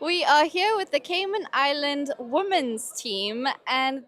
We are here with the Cayman Island women's team, and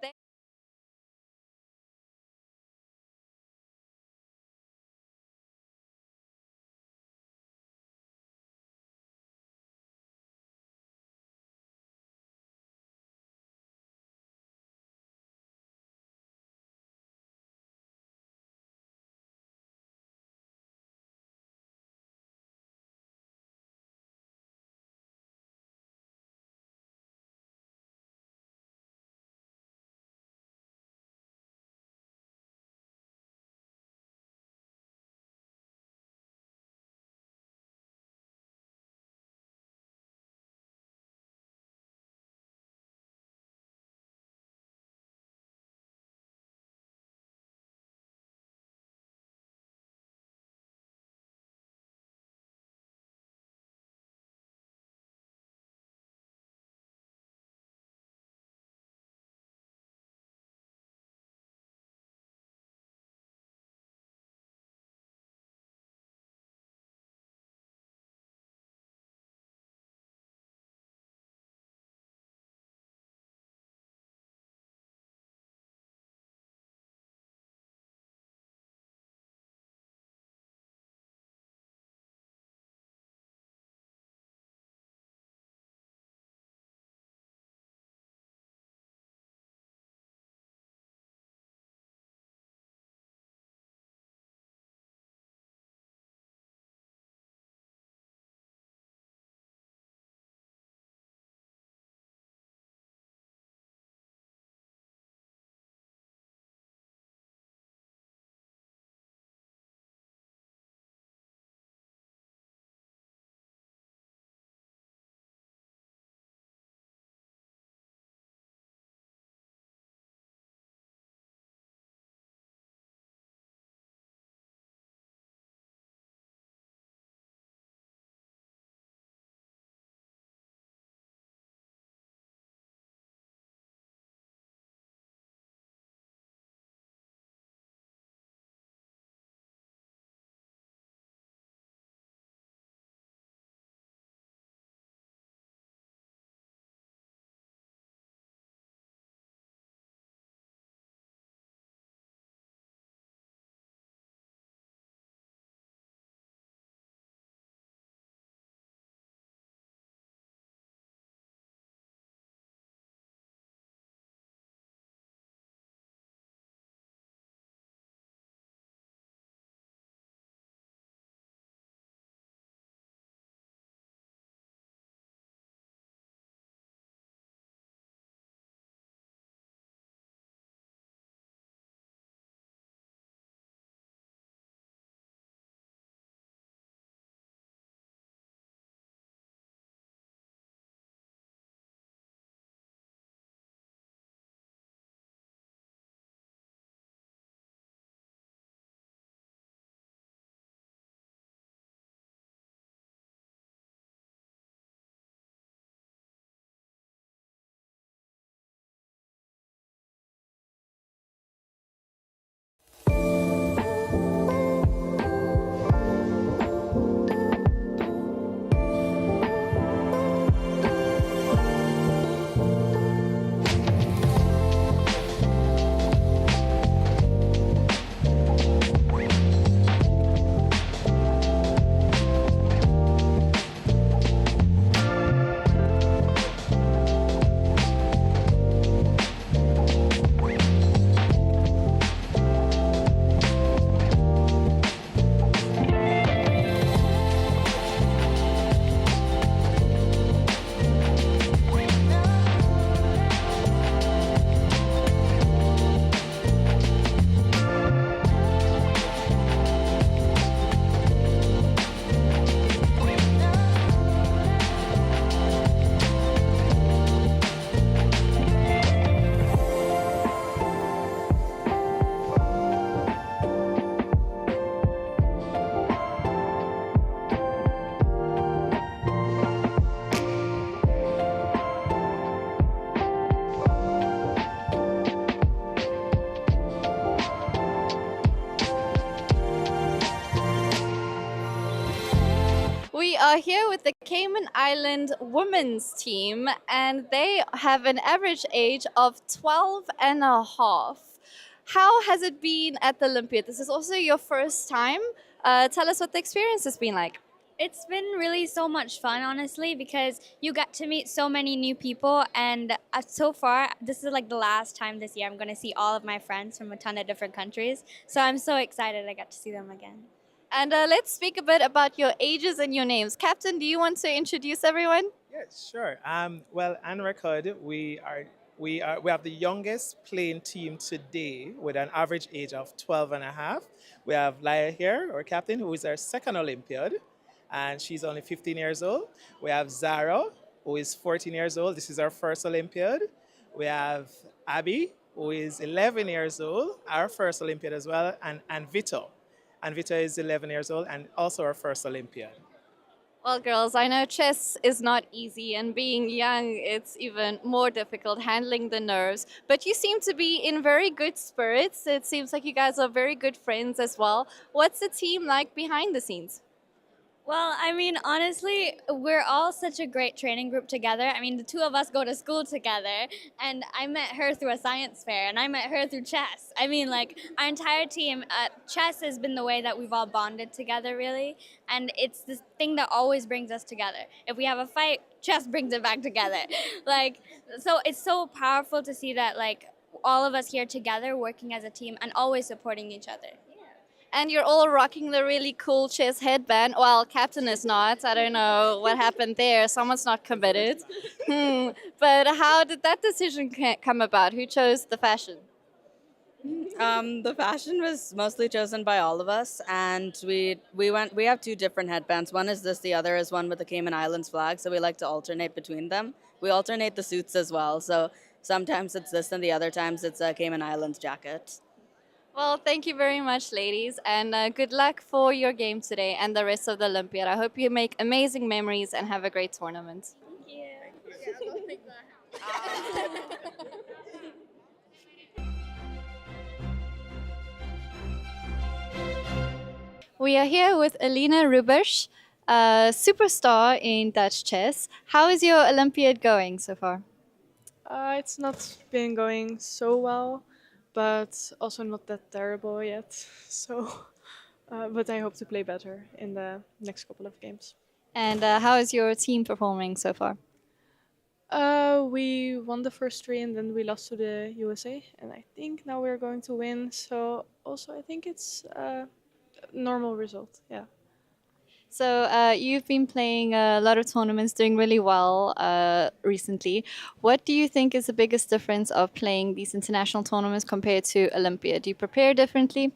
we are here with the Cayman Island women's team, and they have an average age of 12 and a half. How has it been at the Olympiad? This is also your first time. Tell us what the experience has been like. It's been really so much fun, honestly, because you get to meet so many new people. And so far, this is like the last time this year I'm going to see all of my friends from a ton of different countries. So I'm so excited I got to see them again. And let's speak a bit about your ages and your names. Captain, do you want to introduce everyone? Yes, sure. Well, on record, we have the youngest playing team today with an average age of 12 and a half. We have Laya here, our captain, who is our second Olympiad, and she's only 15 years old. We have Zara, who is 14 years old. This is our first Olympiad. We have Abby, who is 11 years old, our first Olympiad as well, and Vito. And Vito is 11 years old and also our first Olympiad. Well, girls, I know chess is not easy, and being young, it's even more difficult handling the nerves. But you seem to be in very good spirits. It seems like you guys are very good friends as well. What's the team like behind the scenes? Well, I mean, honestly, we're all such a great training group together. I mean, the two of us go to school together, and I met her through a science fair, and I met her through chess. I mean, like, our entire team, chess has been the way that we've all bonded together, really, and it's this thing that always brings us together. If we have a fight, chess brings it back together. Like, so it's so powerful to see that, like, all of us here together working as a team and always supporting each other. And you're all rocking the really cool chess headband. Well, Captain is not. I don't know what happened there. Someone's not committed. But how did that decision come about? Who chose the fashion? The fashion was mostly chosen by all of us, and we have two different headbands. One is this, the other is one with the Cayman Islands flag, so we like to alternate between them. We alternate the suits as well, so sometimes it's this and the other times it's a Cayman Islands jacket. Well, thank you very much, ladies, and good luck for your game today and the rest of the Olympiad. I hope you make amazing memories and have a great tournament. Thank you. We are here with Alina Rubesch, a superstar in Dutch chess. How is your Olympiad going so far? It's not been going so well, but also not that terrible yet. So, but I hope to play better in the next couple of games. And how is your team performing so far? We won the first three and then we lost to the USA, and I think now we're going to win. So also I think it's a normal result. Yeah. So you've been playing a lot of tournaments, doing really well recently. What do you think is the biggest difference of playing these international tournaments compared to Olympia? Do you prepare differently?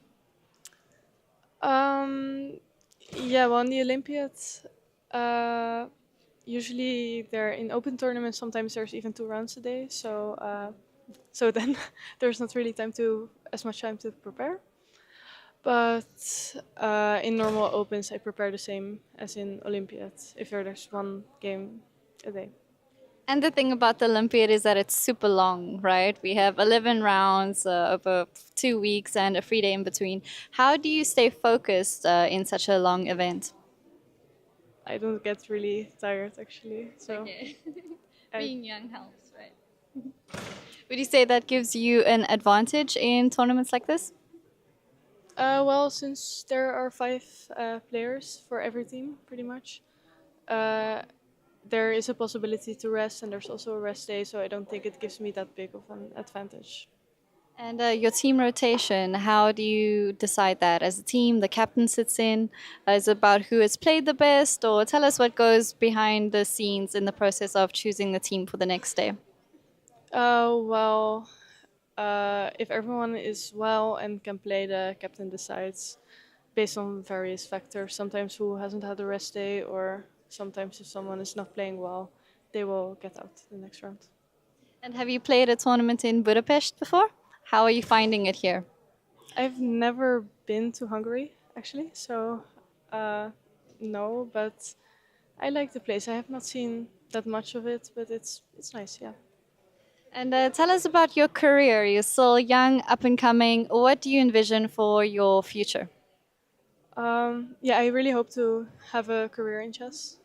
Yeah, well, in the Olympiads, usually they're in open tournaments. Sometimes there's even 2 rounds a day. So then there's not really as much time to prepare. But in normal opens, I prepare the same as in Olympiads, if there's 1 game a day. And the thing about the Olympiad is that it's super long, right? We have 11 rounds over 2 weeks and a free day in between. How do you stay focused in such a long event? I don't get really tired, actually. So Okay. Being young helps, right? Would you say that gives you an advantage in tournaments like this? Well, since there are 5 players for every team, pretty much, there is a possibility to rest, and there's also a rest day, so I don't think it gives me that big of an advantage. And your team rotation, how do you decide that? As a team, the captain sits in, is it about who has played the best, or tell us what goes behind the scenes in the process of choosing the team for the next day? Well, if everyone is well and can play, the captain decides based on various factors. Sometimes who hasn't had a rest day, or sometimes if someone is not playing well, they will get out the next round. And have you played a tournament in Budapest before? How are you finding it here? I've never been to Hungary, actually, so no, but I like the place. I have not seen that much of it, but it's nice, yeah. And tell us about your career. You're still young, up and coming. What do you envision for your future? Yeah, I really hope to have a career in chess.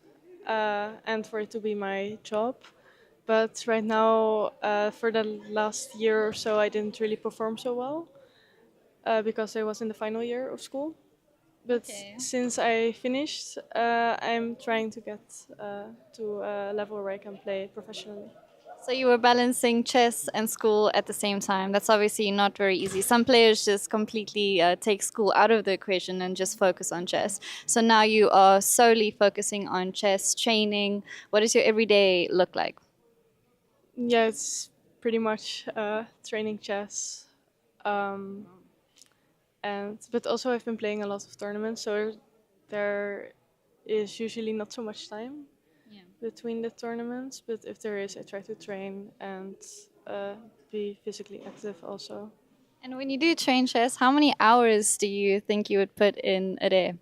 and for it to be my job. But right now, for the last year or so, I didn't really perform so well because I was in the final year of school. But since I finished, I'm trying to get to a level where I can play professionally. So you were balancing chess and school at the same time. That's obviously not very easy. Some players just completely take school out of the equation and just focus on chess. So now you are solely focusing on chess training. What does your everyday look like? Yeah, it's pretty much training chess. Um, but also I've been playing a lot of tournaments, so there is usually not so much time between the tournaments. But if there is, I try to train and be physically active also. And when you do train chess, how many hours do you think you would put in a day?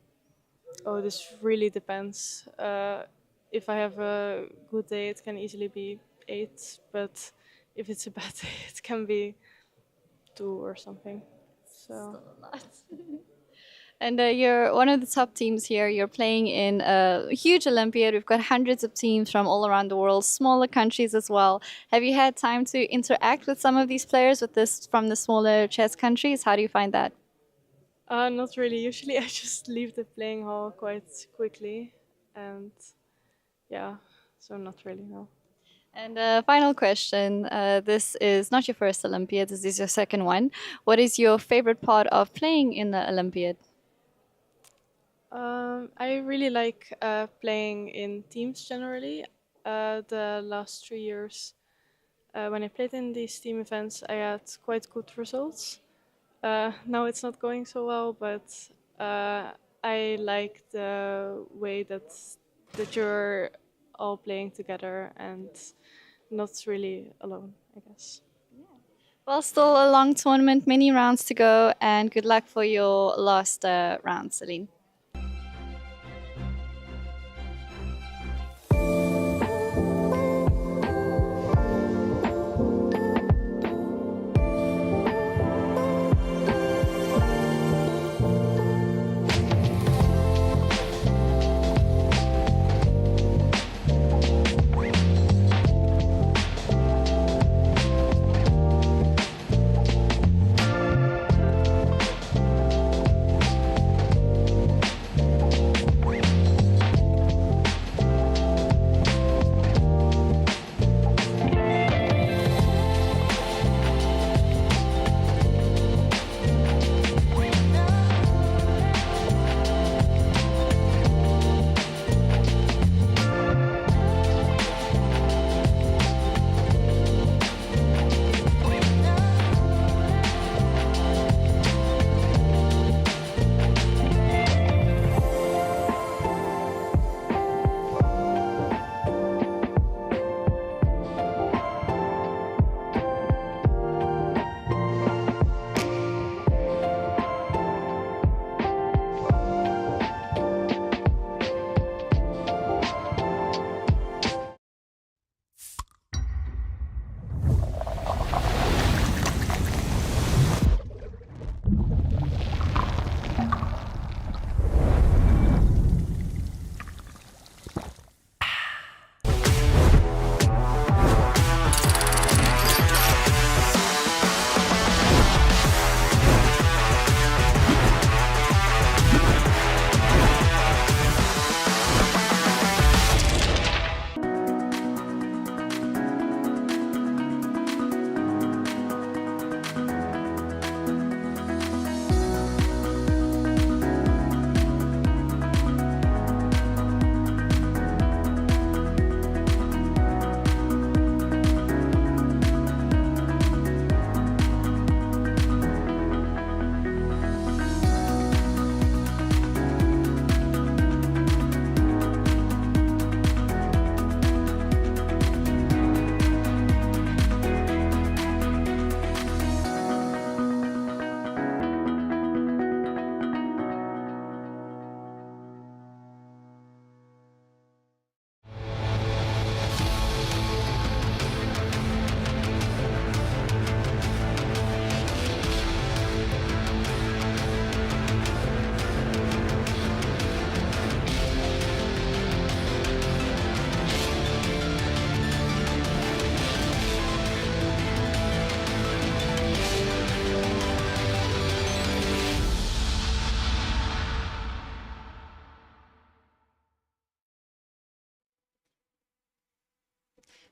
Oh, this really depends. If I have a good day, it can easily be 8, but if it's a bad day, it can be 2 or something. So. And you're one of the top teams here. You're playing in a huge Olympiad. We've got hundreds of teams from all around the world, smaller countries as well. Have you had time to interact with some of these players from the smaller chess countries? How do you find that? Not really. Usually I just leave the playing hall quite quickly. And yeah, so not really, no. And final question. This is not your first Olympiad. This is your second one. What is your favorite part of playing in the Olympiad? I really like playing in teams generally. The last 3 years, when I played in these team events, I had quite good results. Now it's not going so well, but I like the way that you're all playing together and not really alone, I guess. Well, still a long tournament, many rounds to go, and good luck for your last round, Celine.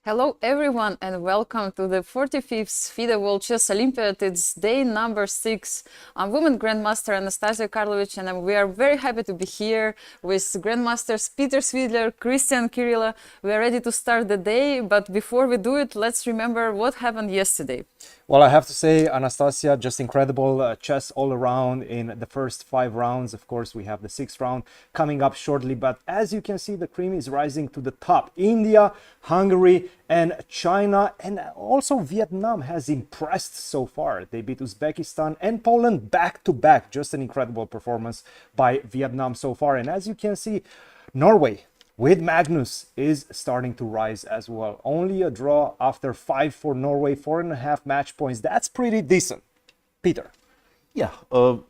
Hello everyone and welcome to the 45th FIDE World Chess Olympiad. It's day number 6. I'm Women Grandmaster Anastasiya Karlovich and we are very happy to be here with Grandmasters Peter Svidler, Cristian, Chirila. We are ready to start the day, but before we do it, let's remember what happened yesterday. Well, I have to say, Anastasia, just incredible chess all around in the first 5 rounds. Of course, we have the 6th round coming up shortly, but as you can see, the cream is rising to the top. India, Hungary, and China, and also Vietnam has impressed so far. They beat Uzbekistan and Poland back to back. Just an incredible performance by Vietnam so far. And as you can see, Norway with Magnus is starting to rise as well. Only a draw after 5 for Norway, 4.5 match points. That's pretty decent. Peter. Yeah,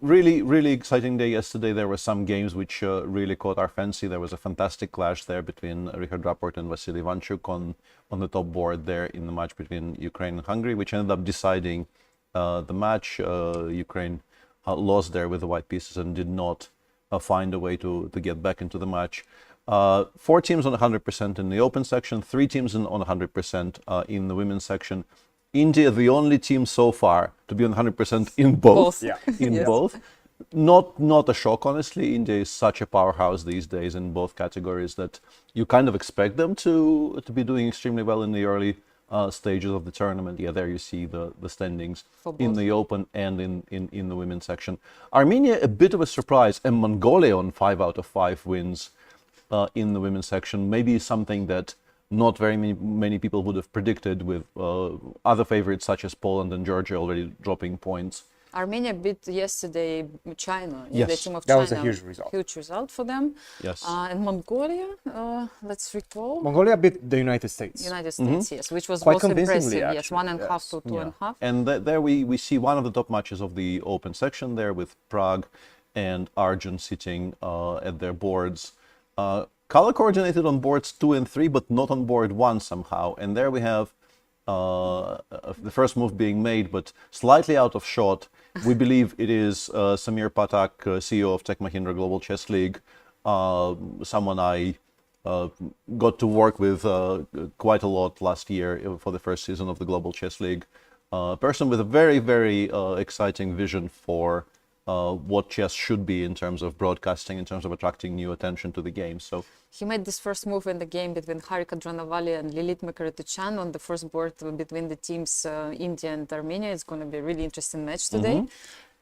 really exciting day yesterday. There were some games which really caught our fancy. There was a fantastic clash there between Richard Rapport and Vasily Ivanchuk on the top board there in the match between Ukraine and Hungary, which ended up deciding the match. Ukraine lost there with the white pieces and did not find a way to get back into the match. 4 teams on 100% in the open section, 3 teams on 100% in the women's section. India, the only team so far to be on 100% in both. Yeah. In both. Not a shock, honestly. India is such a powerhouse these days in both categories that you kind of expect them to be doing extremely well in the early stages of the tournament. Yeah, there you see the standings in the open and in the women's section. Armenia, a bit of a surprise, and Mongolia on 5 out of 5 wins in the women's section. Maybe something that not very many people would have predicted, with other favorites such as Poland and Georgia already dropping points. Armenia beat yesterday China in Yes, the team of China. that was a huge result. Huge result for them. Yes. And Mongolia, let's recall. Mongolia beat the United States. United States, yes, which was Quite also convincingly, impressive. Yes, actually. 1.5 to 2.5. And there we see one of the top matches of the open section there, with Prague and Arjun sitting at their boards. Color coordinated on boards 2 and 3, but not on board 1 somehow. And there we have the first move being made, but slightly out of shot. We believe it is Samir Patak, CEO of Tech Mahindra Global Chess League, someone I got to work with quite a lot last year for the first season of the Global Chess League. A person with a very exciting vision for what chess should be in terms of broadcasting, in terms of attracting new attention to the game. So he made this first move in the game between Harika Dranavali and Lilit Mekaretuchan on the first board between the teams India and Armenia. It's going to be a really interesting match today.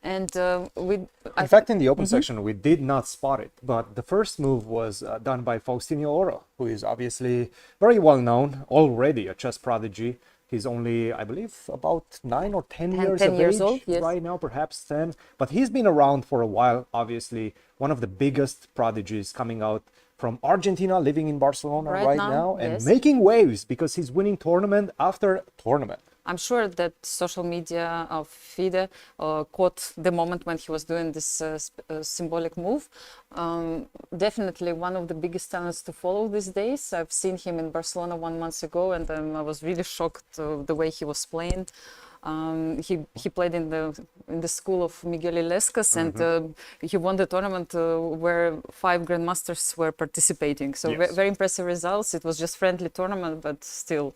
And in fact, in the open section, we did not spot it, but the first move was done by Faustino Oro, who is obviously very well known, already a chess prodigy. He's only, I believe, about 9 or 10 years of age old, yes. right now, perhaps 10. But he's been around for a while, obviously. One of the biggest prodigies coming out from Argentina, living in Barcelona right now and yes. making waves because he's winning tournament after tournament. I'm sure that social media of FIDE caught the moment when he was doing this symbolic move. Definitely one of the biggest talents to follow these days. I've seen him in Barcelona 1 month ago, and I was really shocked the way he was playing. He played in the school of Miguel Illescas, and he won the tournament where 5 grandmasters were participating. So Yes. very impressive results. It was just friendly tournament, but still.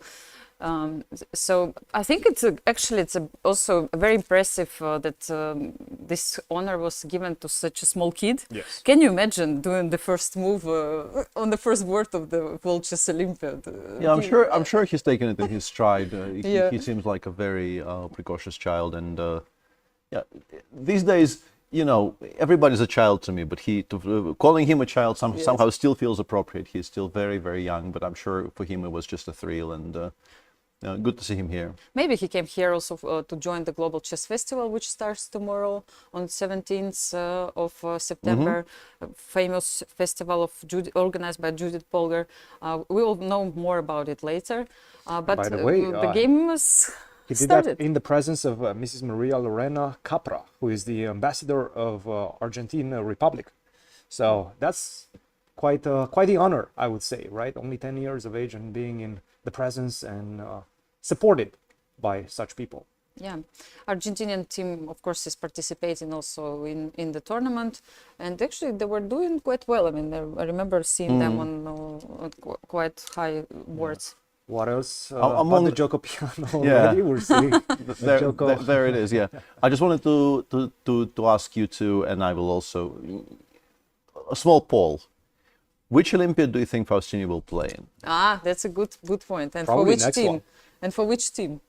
So I think it's also very impressive that this honor was given to such a small kid. Yes. Can you imagine doing the first move on the first board of the World Chess Olympiad? yeah, I'm sure he's taken it in his stride. He seems like a very precocious child, and yeah, these days, you know, everybody's a child to me, but calling him a child somehow still feels appropriate. He's still very young, but I'm sure for him it was just a thrill, and good to see him here. Maybe he came here also to join the Global Chess Festival, which starts tomorrow on 17th of September. A famous festival organized by Judith Polgar. We will know more about it later. But By the way, the game was he did started. that in the presence of Mrs. Maria Lorena Capra, who is the ambassador of Argentina Republic. So that's quite the honor, I would say, right? Only 10 years of age and being in the presence and supported by such people. Yeah, Argentinian team, of course, is participating also in the tournament, and actually they were doing quite well. I mean, I remember seeing them on quite high boards. What else? Among About the Joko piano Yeah. already? We're seeing the there, Joko. there it is. Yeah, I just wanted to ask you two, and I will also a small poll. Which Olympiad do you think Faustini will play in? Ah, that's a good point. And Probably for which next team? one. And for which team?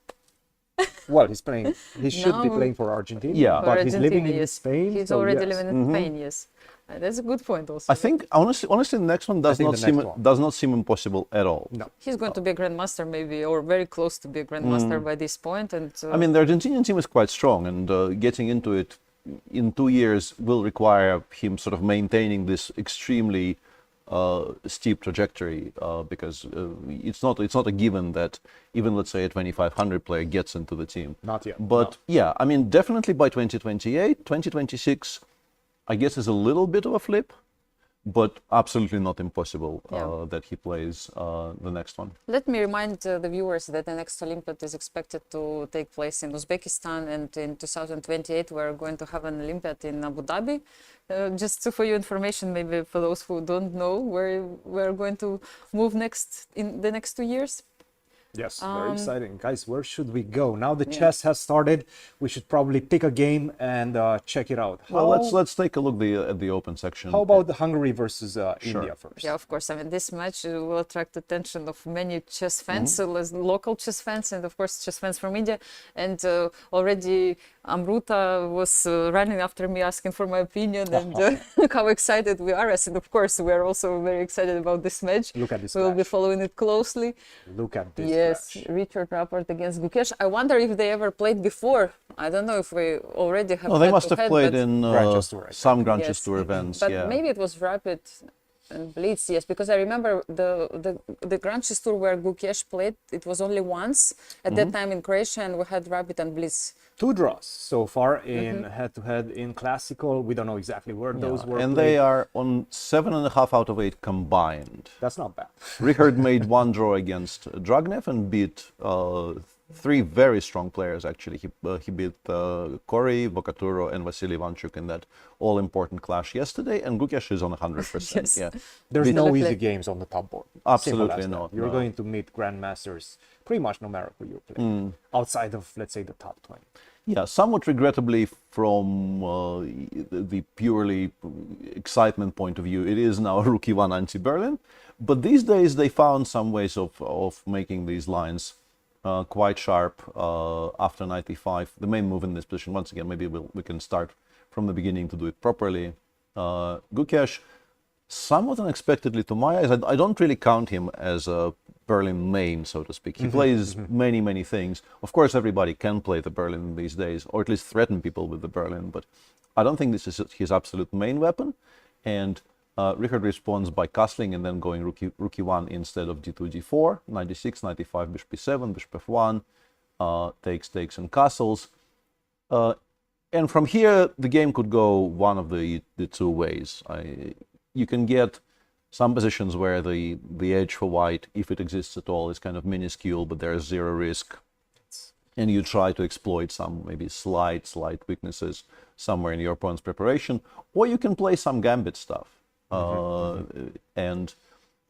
Well, he's playing. He should be No. playing for Argentina. Yeah. For but he's living Argentina, in yes. Spain. He's so already yes. living in Spain, yes. That's a good point also. I think honestly, the next one does think not the next seem one. does not seem impossible at all. No. He's going to be a grandmaster maybe, or very close to be a grandmaster by this point. And I mean, the Argentinian team is quite strong, and getting into it in 2 years will require him sort of maintaining this extremely steep trajectory because it's not a given that even, let's say, a 2500 player gets into the team. Not yet. But yeah, I mean, definitely by 2028, 2026, I guess is a little bit of a flip, but absolutely not impossible Yeah. that he plays the next one. let me remind the viewers that the next Olympiad is expected to take place in Uzbekistan, and in 2028 we're going to have an Olympiad in Abu Dhabi. Just for your information, maybe for those who don't know where we're going to move next in the next 2 years. Yes, very exciting. Guys, where should we go? Now the chess has started. We should probably pick a game and check it out. Well, let's take a look at the open section. How about the Hungary versus India first? Yeah, of course. I mean, this match will attract attention of many chess fans, local chess fans, and of course chess fans from India. And already Amruta was running after me asking for my opinion and how excited we are. And of course, we are also very excited about this match. Look at this We'll be clash. following it closely. Look at this. Yes, clash. Richard Rapport against Gukesh. I wonder if they ever played before. I don't know if we already have. No, they head must to have head, played but- in Grand Chess Tour, I think. some Grand Yes. Chess Tour events. But yeah. maybe it was Rapid and Blitz, yes, because I remember the Grand Chess Tour where Gukesh played, it was only once at that time in Croatia, and we had Rapid and Blitz. 2 draws so far in head-to-head in classical. We don't know exactly where those were And played. they are on 7.5 out of 8 combined. That's not bad. Richard made 1 draw against Dragnev and beat 3 very strong players, actually. He beat Cory, Bocaturo, and Vasily Ivanchuk in that all-important clash yesterday, and Gukesh is on 100%. Yes. Yeah. There's Beat- no Absolutely. easy games on the top board. Absolutely Simple as that. not, You're no. going to meet grandmasters pretty much no matter who you're playing, outside of, let's say, the top 20. Yeah, somewhat regrettably from the purely excitement point of view, it is now Rookie 1 anti-Berlin. But these days they found some ways of making these lines quite sharp after 95. The main move in this position, once again, maybe we can start from the beginning to do it properly. Gukesh, somewhat unexpectedly to my eyes, I don't really count him as a Berlin main, so to speak. He plays many things. Of course, everybody can play the Berlin these days, or at least threaten people with the Berlin, but I don't think this is his absolute main weapon. And Richard responds by castling and then going rookie 1 instead of d2, d4, 96, 95, bishop e7, bishop f1, takes and castles. And from here, the game could go one of the 2 ways. You can get some positions where the edge for white, if it exists at all, is kind of minuscule, but there's 0 risk. And you try to exploit some maybe slight weaknesses somewhere in your opponent's preparation. Or you can play some gambit stuff. And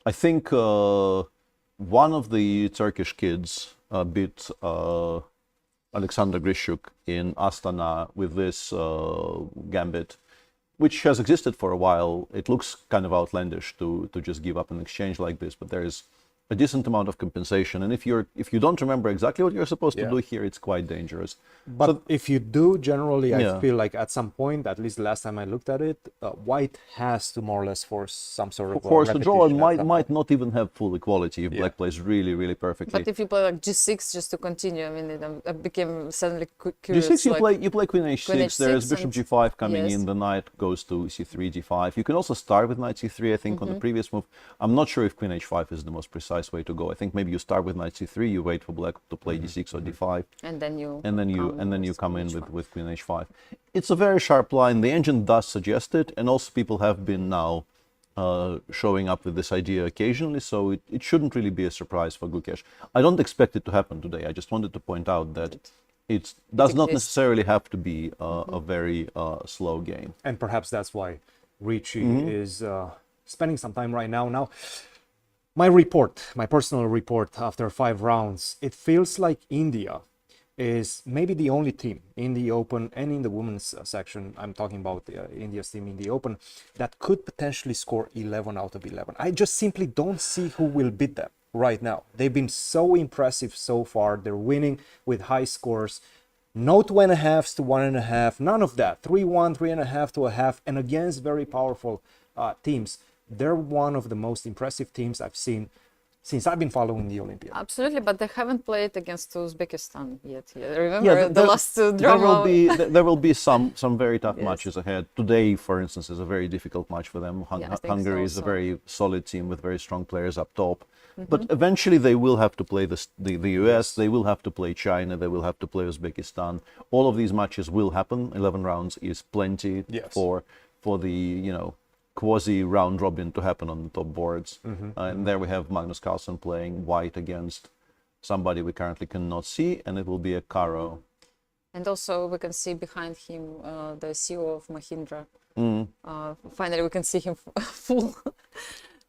I think one of the Turkish kids beat Alexander Grishuk in Astana with this gambit, which has existed for a while. It looks kind of outlandish to just give up an exchange like this, but there is a decent amount of compensation. And if you don't remember exactly what you're supposed to do here, it's quite dangerous. But if you do, generally, Yeah. I feel like at some point, at least the last time I looked at it, white has to more or less force some sort of Of course, the draw repetition at some might not even have full equality if black plays really perfectly. But if you play like g6 just to continue, I mean, I became suddenly curious. G6, like, you play queen h6, queen h6 there's bishop and- g5 coming yes. in, the knight goes to c3, g5. You can also start with knight c3, I think, on the previous move. I'm not sure if queen h5 is the most precise way to go. I think maybe you start with knight c3, you wait for black to play d6 or d5, and then you come in with queen h5. It's a very sharp line. The engine does suggest it, and also people have been now showing up with this idea occasionally, so it shouldn't really be a surprise for Gukesh. I don't expect it to happen today. I just wanted to point out that it does not exists. necessarily have to be a very slow game. And perhaps that's why Ricci is spending some time right now. Now, My report, my personal report after 5 rounds, it feels like India is maybe the only team in the Open and in the women's section, I'm talking about India's team in the Open, that could potentially score 11 out of 11. I just simply don't see who will beat them right now. They've been so impressive so far. They're winning with high scores. No 2.5s to 1.5, none of that. 3-1, 3.5 to a half, and against very powerful teams. They're one of the most impressive teams I've seen since I've been following the Olympiad. Absolutely, but they haven't played against Uzbekistan yet. Remember the last drama? There will be some very tough matches ahead. Today, for instance, is a very difficult match for them. Hungary is a very solid team with very strong players up top. But eventually they will have to play the US, they will have to play China, they will have to play Uzbekistan. All of these matches will happen. 11 rounds is plenty for the, quasi round robin to happen on the top boards. And there we have Magnus Carlsen playing white against somebody we currently cannot see, and it will be a Caro. And also we can see behind him the CEO of Mahindra. Finally we can see him full.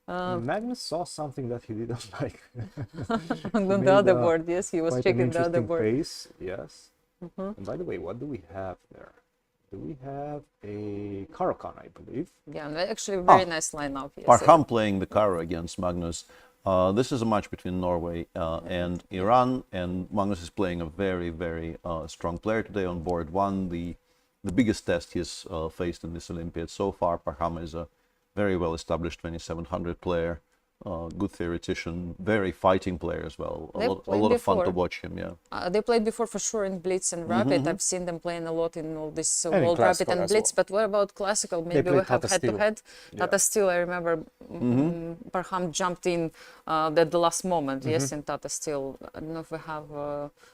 Magnus saw something that he didn't like. On the other board, yes, he was checking the other board. Face, yes. And by the way, what do we have there? Do we have a Caro-Kann, I believe? Yeah, actually very nice lineup. Yes. Parham playing the Caro against Magnus. This is a match between Norway and Iran, and Magnus is playing a very, very strong player today on board one. The biggest test he's faced in this Olympiad so far. Parham is a very well-established 2700 player, good theoretician, very fighting player as well. A lot of fun to watch him, they played before for sure in Blitz and Rapid. I've seen them playing a lot in all this World Rapid and Blitz, but what about Classical? Maybe we have head-to-head. Tata Steel, I remember Parham jumped in at the last moment, yes, in Tata Steel. I don't know if we have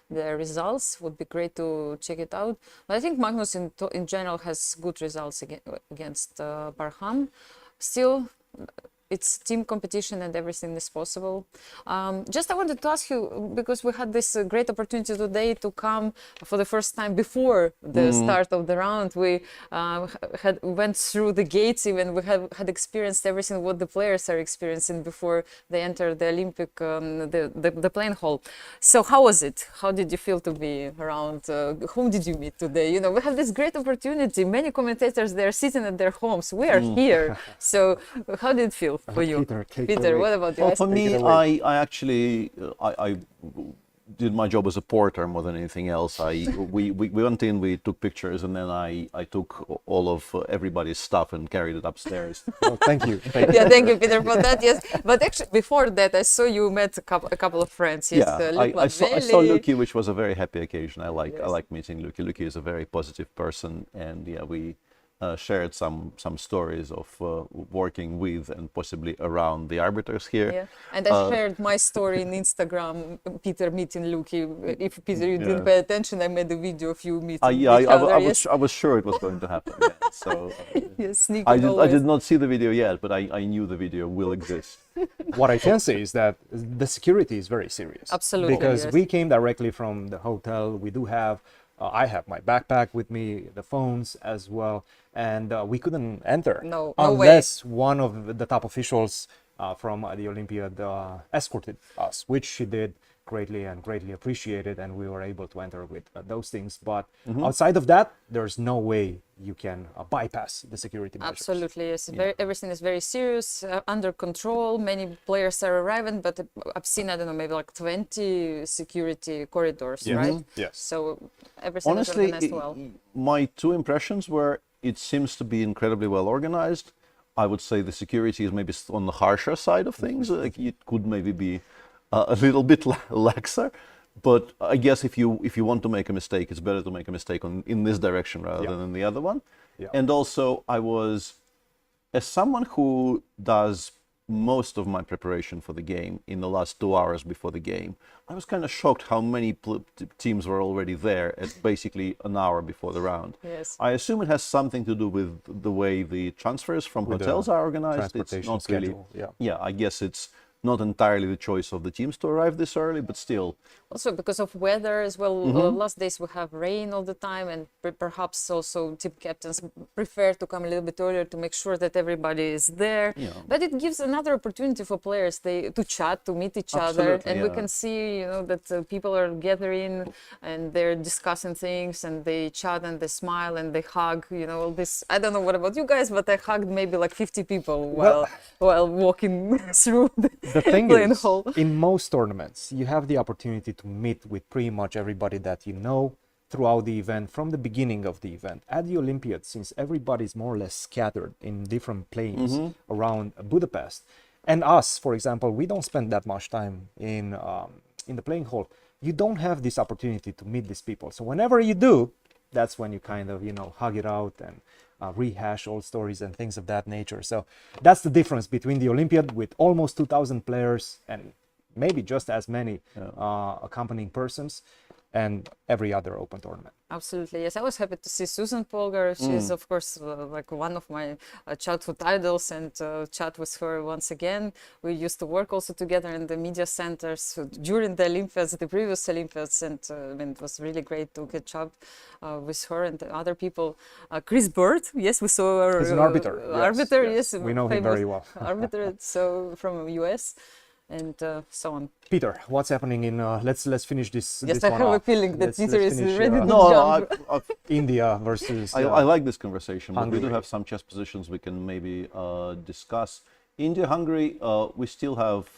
the results, would be great to check it out. But I think Magnus in general has good results against Parham. Still, it's team competition and everything is possible. Just I wanted to ask you, because we had this great opportunity today to come for the first time before the start of the round. We went through the gates, even we had experienced everything what the players are experiencing before they enter the Olympic, the playing hall. So how was it? How did you feel to be around? Whom did you meet today? We have this great opportunity. Many commentators, they're sitting at their homes. We are here. So how did it feel for you? Peter, what about you? Well, for me, I actually I did my job as a porter more than anything else. We went in, we took pictures, and then I took all of everybody's stuff and carried it upstairs. Oh, thank you. Yeah, thank you, Peter, for that. Yes, but actually before that, I saw you met a couple of friends. Yes, I saw Luki, which was a very happy occasion. I like meeting Luki. Luki is a very positive person, and we shared some stories of working with and possibly around the arbiters here. Yeah, and I shared my story in Instagram, Peter meeting Luki. If Peter, you didn't pay attention, I made a video of you meeting each other. I was sure it was going to happen. So yes, I did not see the video yet, but I knew the video will exist. What I can say is that the security is very serious. Absolutely. Because we came directly from the hotel. We do have I have my backpack with me, the phones as well, and we couldn't enter unless one of the top officials from the Olympiad escorted us, which she did greatly and greatly appreciated, and we were able to enter with those things. But outside of that, there's no way you can bypass the security measures. Absolutely, yes. Everything is very serious, under control. Many players are arriving, but I've seen, I don't know, maybe like 20 security corridors, right? Yes. So everything is organized well. My two impressions were it seems to be incredibly well organized. I would say the security is maybe on the harsher side of things. Like it could maybe be a little bit laxer, but I guess if you want to make a mistake, it's better to make a mistake in this direction rather than in the other one. And also, I was, as someone who does most of my preparation for the game in the last 2 hours before the game, I was kind of shocked how many teams were already there at basically an hour before the round. Yes. I assume it has something to do with the way the transfers from hotels are organized. It's not schedule. really, I guess it's not entirely the choice of the teams to arrive this early, but still. Also because of weather as well, last days we have rain all the time, and perhaps also team captains prefer to come a little bit earlier to make sure that everybody is there. Yeah. But it gives another opportunity for players to chat, to meet each other, Absolutely, and we yeah. can see, you know, that people are gathering and they're discussing things and they chat and they smile and they hug, you know, all this. I don't know what about you guys, but I hugged maybe like 50 people while walking through The thing playing is, hall. in most tournaments, you have the opportunity to meet with pretty much everybody that you know throughout the event, from the beginning of the event. At the Olympiad, since everybody is more or less scattered in different planes around Budapest, and us, for example, we don't spend that much time in the playing hall. You don't have this opportunity to meet these people. So whenever you do, that's when you kind of, you know, hug it out and rehash old stories and things of that nature. So that's the difference between the Olympiad with almost 2,000 players and maybe just as many accompanying persons and every other open tournament. Absolutely, yes. I was happy to see Susan Polgar. She's, of course, like one of my childhood idols, and chat with her once again. We used to work also together in the media centers during the Olympiads, the previous Olympiads, and I mean, it was really great to catch up with her and the other people. Chris Bird, yes, we saw her. He's an arbiter. Arbiter, yes. We know him very well. Arbiter, so from US. And so on. Peter, what's happening in? Let's finish this. Yes, this I one have a off. feeling that Peter is finish, ready to No, jump. India versus. I like this conversation, but we do Hungary. have some chess positions we can maybe discuss. India, Hungary, we still have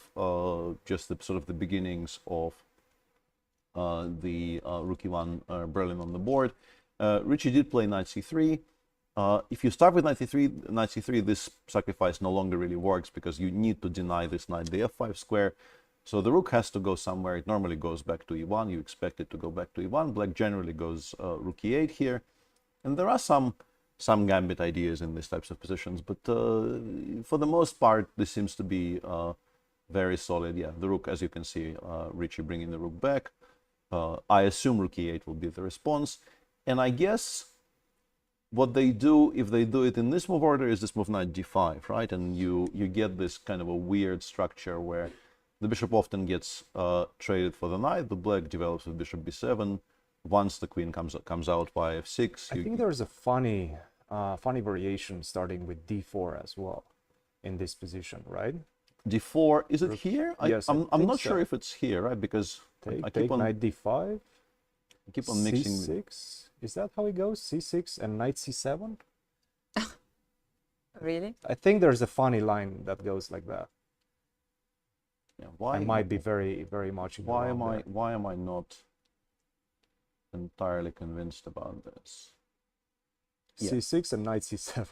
just the sort of the beginnings of the Rookie 1 Berlin on the board. Richie did play knight c3. If you start with knight c3, this sacrifice no longer really works because you need to deny this knight the f5 square. So the rook has to go somewhere. It normally goes back to e1. You expect it to go back to e1. Black generally goes rook e8 here. And there are some gambit ideas in these types of positions, but for the most part, this seems to be very solid. Yeah, the rook, as you can see, Richie bringing the rook back. I assume rook e8 will be the response. And I guess what they do, if they do it in this move order, is this move knight d5, right? And you get this kind of a weird structure where the bishop often gets traded for the knight. The black develops with bishop b7. Once the queen comes out by f6, I think there's a funny variation starting with d4 as well in this position, right? d4, is it here? Yes, I'm I think not so. sure if it's here, right? Because I Take keep on knight d5. keep on mixing. c6. Is that how it goes? c6 and knight c7. Really? I think there's a funny line that goes like that. Yeah, I might be very much. in the Why wrong am I? there. Why am I not entirely convinced about this? Yeah. c6 and knight c7.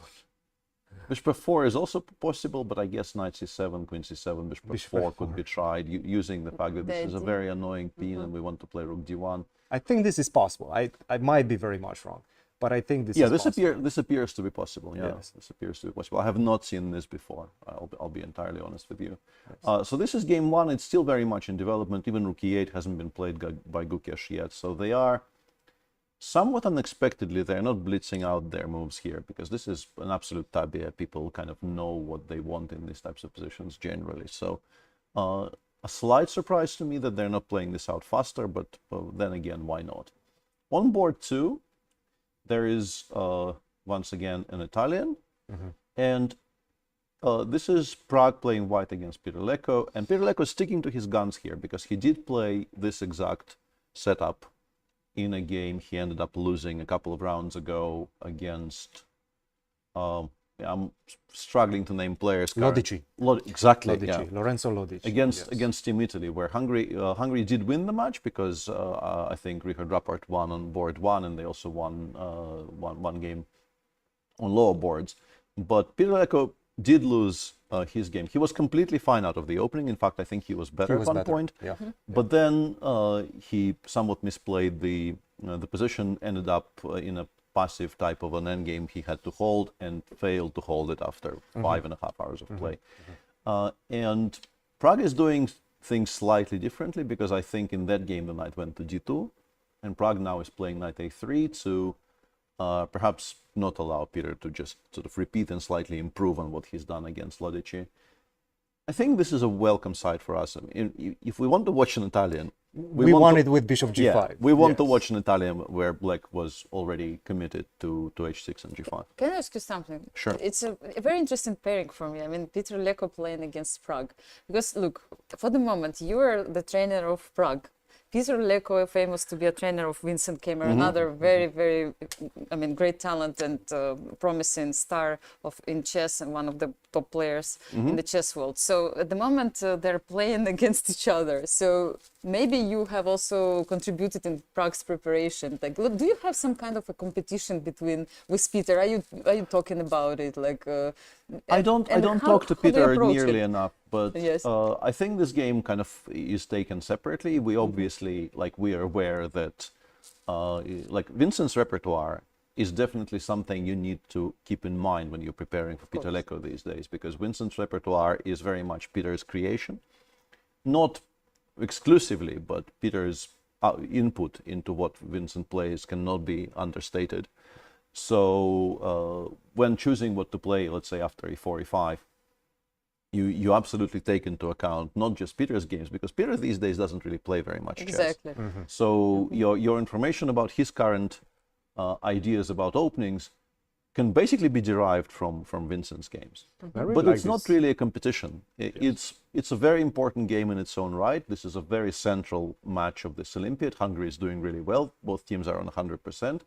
Bishop f4 is also possible, but I guess knight c7, queen c7, bishop Bishop f4 could f4. be tried using the fact that this is a idea. very annoying piece and we want to play rook d1. I think this is possible. I might be very much wrong, but I think this Yeah, is possible. this appears to be possible. Yeah, Yes. this appears to be possible. I have not seen this before. I'll be entirely honest with you. So this is game one. It's still very much in development. Even rook e8 hasn't been played by Gukesh yet. So they are somewhat unexpectedly. They're not blitzing out their moves here because this is an absolute tabia. People kind of know what they want in these types of positions generally. So a slight surprise to me that they're not playing this out faster, but then again, why not? On board two, there is once again an Italian, and this is Prague playing white against Peter Leko, and Peter Leko is sticking to his guns here because he did play this exact setup in a game he ended up losing a couple of rounds ago against I'm struggling to name players. Lodici. Exactly. Lodici. Yeah. Lorenzo Lodici. Against Team Italy, where Hungary did win the match because I think Richard Rappart won on board one, and they also won one game on lower boards. But Peter Leko did lose his game. He was completely fine out of the opening. In fact, I think he was better at one point. Yeah. But then he somewhat misplayed the position, ended up in a passive type of an endgame he had to hold and failed to hold it after 5.5 hours of play. And Prague is doing things slightly differently because I think in that game the knight went to g2 and Prague now is playing knight a3 to perhaps not allow Peter to just sort of repeat and slightly improve on what he's done against Lodici. I think this is a welcome sight for us. I mean, if we want to watch an Italian, We want it with bishop g5. yeah, we want to Yes. watch an Italian where black was already committed to h6 and g5. Can I ask you something? Sure. It's a very interesting pairing for me. I mean, Peter Leko playing against Prague. Because look, for the moment, you are the trainer of Prague. Peter Leko, famous to be a trainer of Vincent Keimer, another very, very, I mean, great talent and promising star in chess and one of the top players in the chess world. So at the moment, they're playing against each other. So maybe you have also contributed in Prague's preparation. Like, look, do you have some kind of a competition with Peter? Are you talking about it? Like, I don't talk to how do you Peter approach nearly it? enough, but Yes. I think this game kind of is taken separately. We obviously, like, we are aware that like Vincent's repertoire is definitely something you need to keep in mind when you're preparing for Peter Leko these days, because Vincent's repertoire is very much Peter's creation, not exclusively, but Peter's input into what Vincent plays cannot be understated. So when choosing what to play, let's say after e4, e5, you absolutely take into account not just Peter's games, because Peter these days doesn't really play very much chess. Exactly. So your information about his current ideas about openings can basically be derived from Vincent's games. I really But like it's not this. really a competition. It's a very important game in its own right. This is a very central match of this Olympiad. Hungary is doing really well. Both teams are on 100%.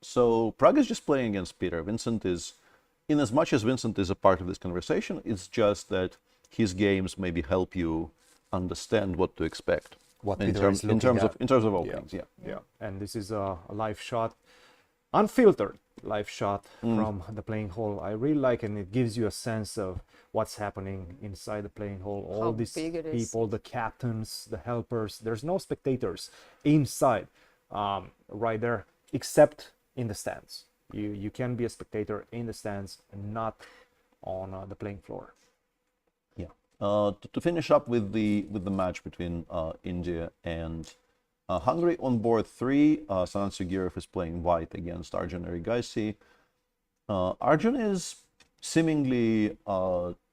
So Prague is just playing against Peter. Vincent is, in as much as Vincent is a part of this conversation, it's just that his games maybe help you understand what to expect What in, Peter is in looking terms at. of openings. Yeah. Yeah, and this is a live shot, unfiltered live shot from the playing hall. I really like it, and it gives you a sense of what's happening inside the playing hall. All How these big it is. people, the captains, the helpers. There's no spectators inside, right there, except in the stands. You can be a spectator in the stands and not on the playing floor. Yeah. To finish up with the match between India and Hungary, on board 3, Sanan Sugirov is playing white against Arjun Erigaisi. Arjun is seemingly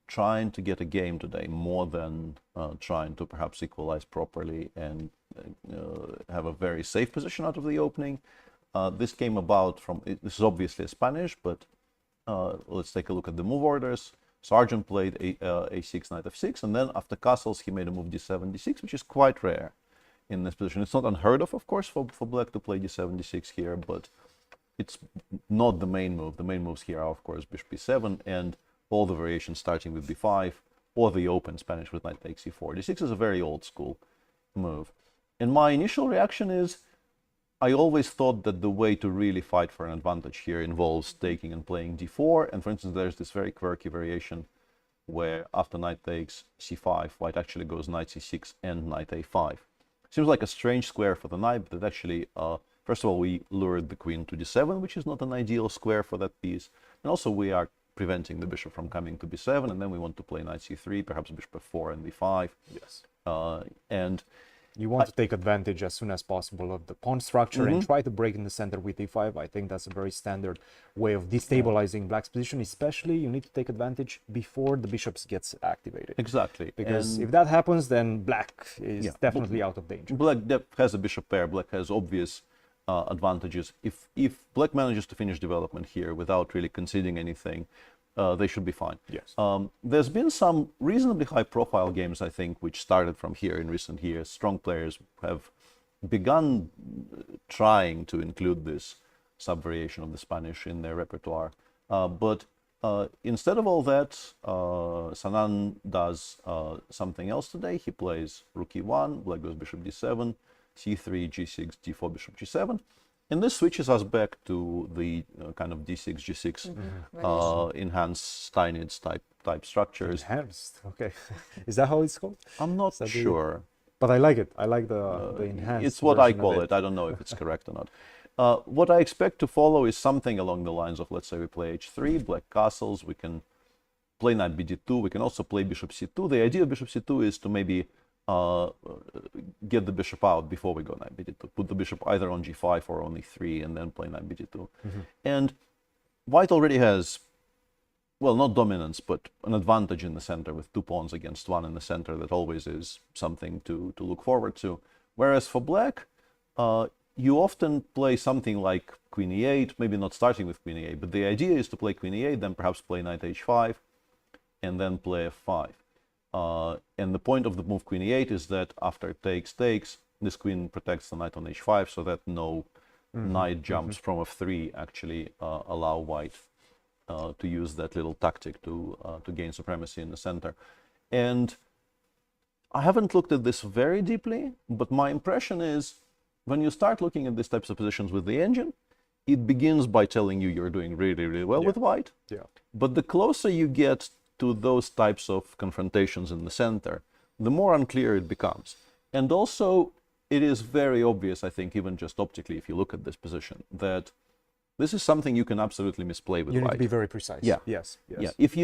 trying to get a game today more than trying to perhaps equalize properly and have a very safe position out of the opening. This came about from, this is obviously a Spanish, but let's take a look at the move orders. So Arjun played a6, knight f6, and then after castles he made a move d7, d6, which is quite rare in this position. It's not unheard of course, for black to play d7, d6 here, but it's not the main move. The main moves here are, of course, bishop b7 and all the variations starting with b5 or the open Spanish with knight takes e4. d6 is a very old school move. And my initial reaction is, I always thought that the way to really fight for an advantage here involves taking and playing d4. And for instance, there's this very quirky variation where after knight takes c5, white actually goes knight c6 and knight a5. Seems like a strange square for the knight, but actually, first of all, we lured the queen to d7, which is not an ideal square for that piece. And also we are preventing the bishop from coming to b7, and then we want to play knight c3, perhaps bishop f4 and b5. Yes. And You want to take advantage as soon as possible of the pawn structure and try to break in the center with e5. I think that's a very standard way of destabilizing black's position. Especially, you need to take advantage before the bishops gets activated. exactly. Because And if that happens, then black is definitely out of danger. Black has a bishop pair. Black has obvious advantages. If black manages to finish development here without really conceding anything, they should be fine. Yes. There's been some reasonably high-profile games, I think, which started from here in recent years. Strong players have begun trying to include this sub-variation of the Spanish in their repertoire. But instead of all that, Sanan does something else today. He plays rook e1, black goes bishop d7, c3, g6, d4, bishop g7. And this switches us back to the kind of d6, g6 enhanced Steinitz type structures. Enhanced. Okay. Is that how it's called? I'm not that the- sure. But I like it. I like the enhanced. It's what I version of call it. I don't know if it's correct or not. What I expect to follow is something along the lines of, let's say we play h3, black castles, we can play knight bd2, we can also play bishop c2. The idea of bishop c2 is to maybe get the bishop out before we go knight bd2, put the bishop either on g5 or on e3 and then play knight bd2. And white already has well, not dominance, but an advantage in the center with 2 pawns against 1 in the center. That always is something to look forward to. Whereas for black, you often play something like queen e8, maybe not starting with queen e8, but the idea is to play queen e8, then perhaps play knight h5, and then play f5. And the point of the move queen e8 is that after it takes, this queen protects the knight on h5, so that no knight jumps from f3 actually allow white to use that little tactic to gain supremacy in the center. And I haven't looked at this very deeply, but my impression is when you start looking at these types of positions with the engine, it begins by telling you you're doing really, really well with white. Yeah. But the closer you get to those types of confrontations in the center, the more unclear it becomes. And also, it is very obvious, I think, even just optically, if you look at this position, that this is something you can absolutely misplay with You need white. to be very precise. Yeah. Yes. Yes. Yeah. If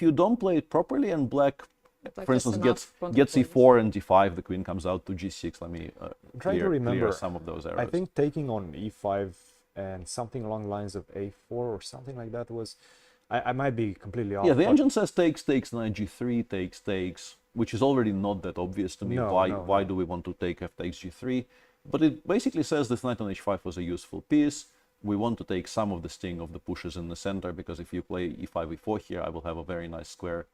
you don't play it properly and black, for instance, gets e4 and d5, the queen comes out to g6. Let me I'm trying to remember clear some of those errors. I think taking on e5 and something along the lines of a4 or something like that was. I might be completely off. Yeah, the engine says takes, knight g3, takes, which is already not that obvious to me. Why do we want to take f takes g3? But it basically says this knight on h5 was a useful piece. We want to take some of the sting of the pushes in the center, because if you play e5, e4 here, I will have a very nice square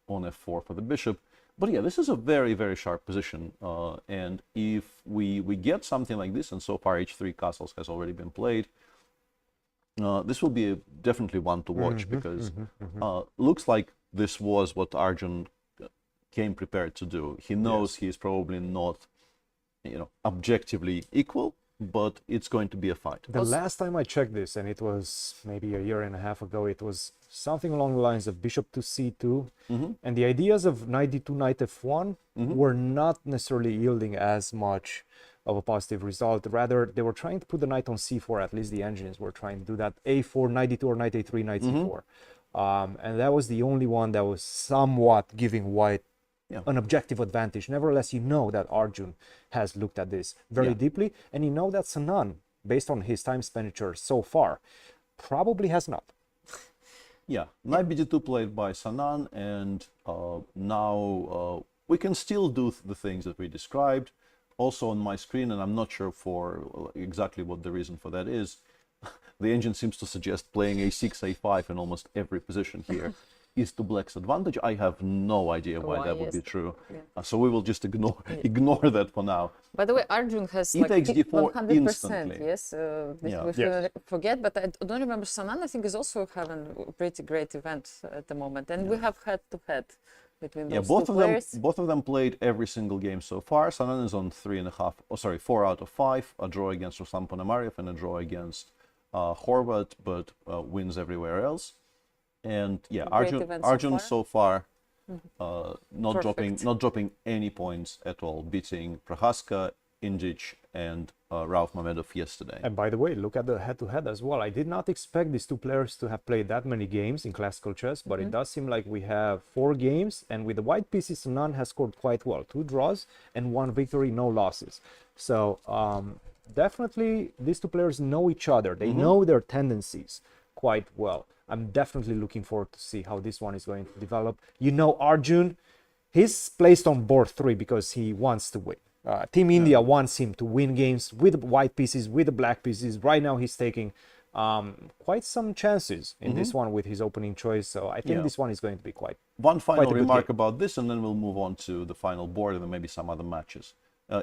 on f4 for the bishop. But yeah, this is a very, very sharp position. And if we get something like this, and so far h3 castles has already been played, this will be definitely one to watch, because looks like this was what Arjun came prepared to do. He knows he's probably not, objectively equal, but it's going to be a fight. The last time I checked this, and it was maybe a year and a half ago, it was something along the lines of bishop to c2, and the ideas of knight d2, knight f1 were not necessarily yielding as much of a positive result. Rather, they were trying to put the knight on c4. At least the engines were trying to do that. a4, knight d2, or knight a3, knight c4. And that was the only one that was somewhat giving white an objective advantage. Nevertheless, you know that Arjun has looked at this very deeply, and you know that Sanan, based on his time expenditure so far, probably has not. Yeah, knight bd2 played by Sanan, and now we can still do the things that we described. Also on my screen, and I'm not sure for exactly what the reason for that is, the engine seems to suggest playing a6, a5 in almost every position here is to black's advantage. I have no idea why that would be true. So we will just ignore that for now. By the way, Arjun has He takes d4 100%. instantly. Yes, we shouldn't forget. But I don't remember. Sanan, I think, is also having a pretty great event at the moment, and we have head-to-head between those two players. Both of them played every single game so far. Sanan is on 4 out of 5, a draw against Ruslan Ponomarev and a draw against Horvat, but wins everywhere else. And yeah, Arjun so far not dropping any points at all, beating Prohaska, Indic, and Rauf Mamedov yesterday. And by the way, look at the head-to-head as well. I did not expect these two players to have played that many games in classical chess, but it does seem like we have 4 games, and with the white pieces, Sanan has scored quite well. 2 draws and 1 victory, no losses. So definitely these two players know each other. They know their tendencies quite well. I'm definitely looking forward to see how this one is going to develop. You know, Arjun, he's placed on board 3 because he wants to win. Team India wants him to win games with the white pieces, with the black pieces. Right now, he's taking quite some chances in this one with his opening choice. So I think this one is going to be quite. One final remark about this, and then we'll move on to the final board and then maybe some other matches.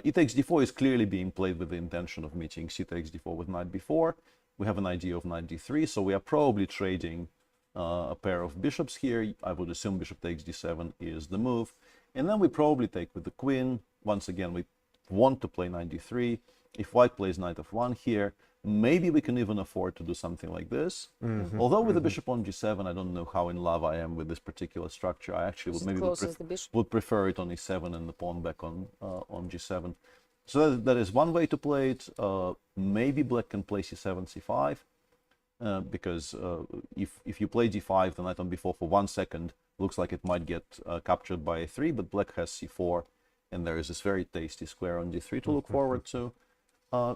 E takes d4 is clearly being played with the intention of meeting c takes d4 with knight b4. We have an idea of knight d3, so we are probably trading a pair of bishops here. I would assume bishop takes d7 is the move. And then we probably take with the queen. Once again, we want to play knight d3. If white plays knight f1 here, maybe we can even afford to do something like this. Although with the bishop on g7, I don't know how in love I am with this particular structure. I actually would prefer it on e7 and the pawn back on g7. So that is one way to play it. Maybe black can play c7, c5, because if you play d5, the knight on b4 for 1 second looks like it might get captured by a3, but black has c4, and there is this very tasty square on d3 to look forward to.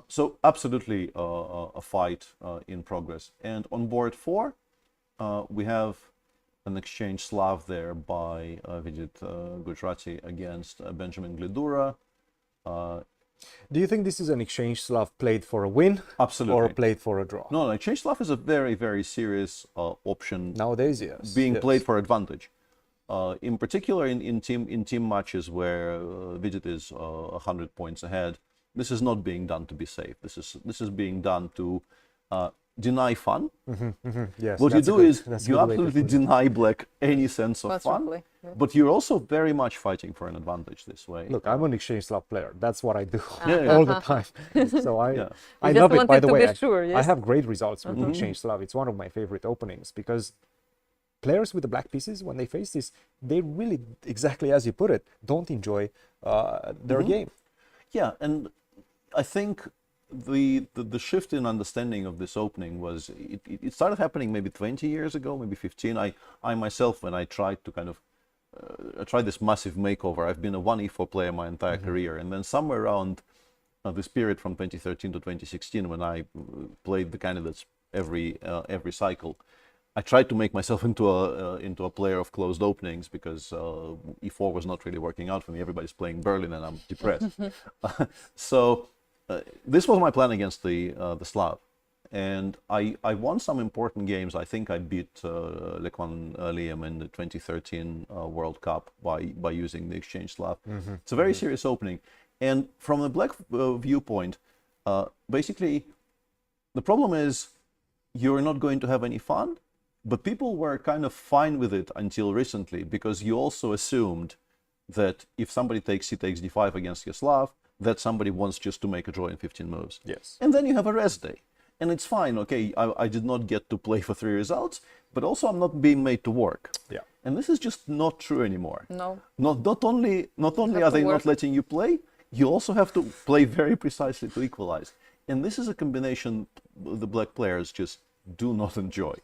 So absolutely a fight in progress. And on board 4, we have an exchange Slav there by Vidit Gujrati against Benjamin Glidura. Do you think this is an exchange Slav played for a win? Absolutely. Or played for a draw? No, exchange Slav is a very, very serious option. Nowadays, yes. Being yes. played for advantage. In particular, in team matches where Vidit is 100 points ahead, this is not being done to be safe. This is being done to deny fun. Yes, what you do is you good way to absolutely put it. deny black any sense of fun, Possibly, yeah. but you're also very much fighting for an advantage this way. Look, I'm an exchange Slav player. That's what I do Yeah. all the time. So I Yeah. I You love just it. By wanted the to way, be sure, I yes? have great results with exchange Slav. It's one of my favorite openings because players with the black pieces, when they face this, they really, exactly as you put it, don't enjoy their game. Yeah, and I think the shift in understanding of this opening was it started happening maybe 20 years ago, maybe 15. I myself, when I tried to kind of I tried this massive makeover, I've been a 1e4 player my entire career, and then somewhere around this period from 2013 to 2016, when I played the candidates every cycle, I tried to make myself into a player of closed openings because e4 was not really working out for me. Everybody's playing Berlin, and I'm depressed. So this was my plan against the Slav, and I won some important games. I think I beat Lekman Liam in the 2013 World Cup by using the exchange Slav. It's a very serious opening, and from the black viewpoint, basically, the problem is you're not going to have any fun. But people were kind of fine with it until recently, because you also assumed that if somebody takes c takes d5 against your Slav, that somebody wants just to make a draw in 15 moves. Yes. And then you have a rest day. And it's fine, okay, I did not get to play for 3 results, but also I'm not being made to work. Yeah. And this is just not true anymore. No. Not only have are to they work. not letting you play, you also have to play very precisely to equalize. And this is a combination the black players just do not enjoy.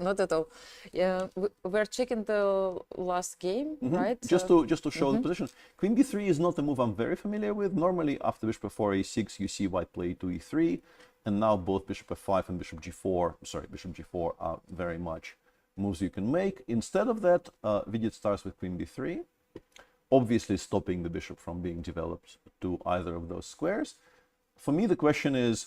Not at all. Yeah, we're checking the last game, right? Just to show the position. Queen b3 is not a move I'm very familiar with. Normally, after bishop f4, a6, you see white play to e3, and now both bishop f5 and bishop g4 are very much moves you can make. Instead of that, Vidit starts with queen b3, obviously stopping the bishop from being developed to either of those squares. For me, the question is,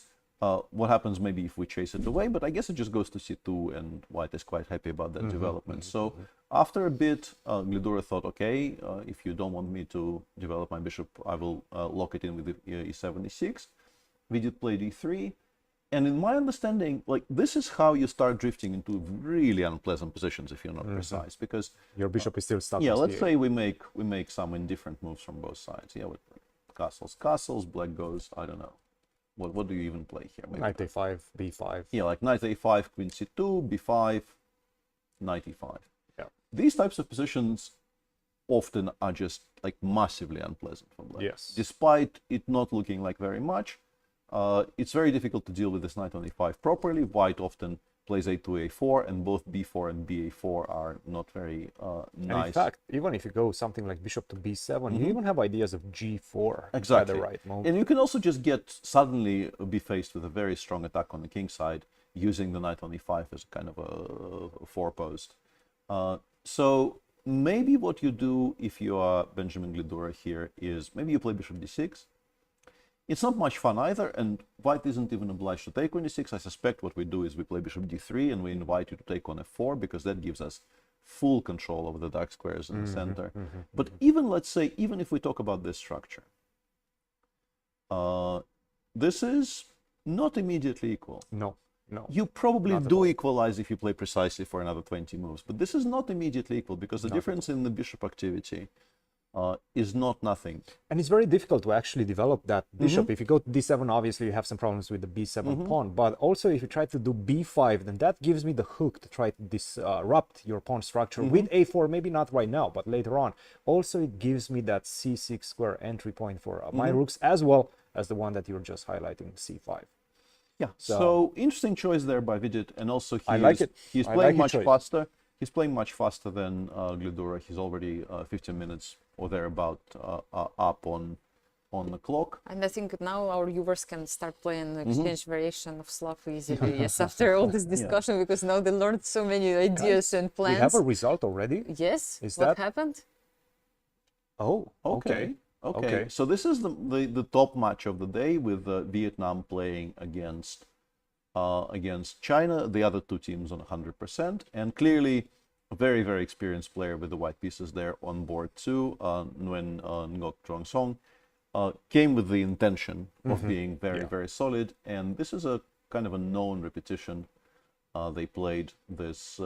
what happens maybe if we chase it away, but I guess it just goes to c2, and white is quite happy about that development. So after a bit, Glidura thought, okay, if you don't want me to develop my bishop, I will lock it in with the e7, e6. Vidit played e3, and in my understanding, like, this is how you start drifting into really unpleasant positions if you're not precise, because Your bishop is still stuck. yeah, in let's c8. say we make some indifferent moves from both sides. Yeah, with castles, black goes, I don't know. What do you even play here? Maybe Knight a5, b5. yeah, like knight a5, queen c2, b5, knight e5. Yeah. These types of positions often are just like massively unpleasant for black. Yes. Despite it not looking like very much, it's very difficult to deal with this knight on e5 properly. White often plays a2, a4, and both b4 and ba4 are not very And nice. in fact, even if you go something like bishop to b7, you even have ideas of g4 Exactly. at the right moment. And you can also just suddenly be faced with a very strong attack on the king side, using the knight on e5 as a kind of a four-post. So maybe what you do if you are Benjamin Glidura here is maybe you play bishop d6. It's not much fun either, and white isn't even obliged to take on d6. I suspect what we do is we play bishop d3, and we invite you to take on f4, because that gives us full control over the dark squares in the center. But even, let's say, even if we talk about this structure, this is not immediately equal. No, no. You probably Not at do all. equalize if you play precisely for another 20 moves, but this is not immediately equal, because the Not at difference in the bishop activity is not nothing. And it's very difficult to actually develop that bishop. If you go to d7, obviously you have some problems with the b7 pawn. But also if you try to do b5, then that gives me the hook to try to disrupt your pawn structure with a4, maybe not right now, but later on. Also, it gives me that c6 square entry point for my rooks, as well as the one that you're just highlighting, c5. Yeah, so interesting choice there by Vidit, and also I like it. He's I playing like your much choice. faster. He's playing much faster than Glidura. He's already 15 minutes or thereabout up on on the clock. And I think now our viewers can start playing the exchange variation of Slav easily, yes, after all this discussion, because now they learned so many ideas and plans. We have a result already? Yes, Is what that... happened? Oh, okay. Okay. So this is the top match of the day, with Vietnam playing against China, the other two teams on 100%, and clearly a very, very experienced player with the white pieces there on board too, Nguyen Ngoc Trong Song, came with the intention of being very, very solid, and this is a kind of a known repetition. They played this,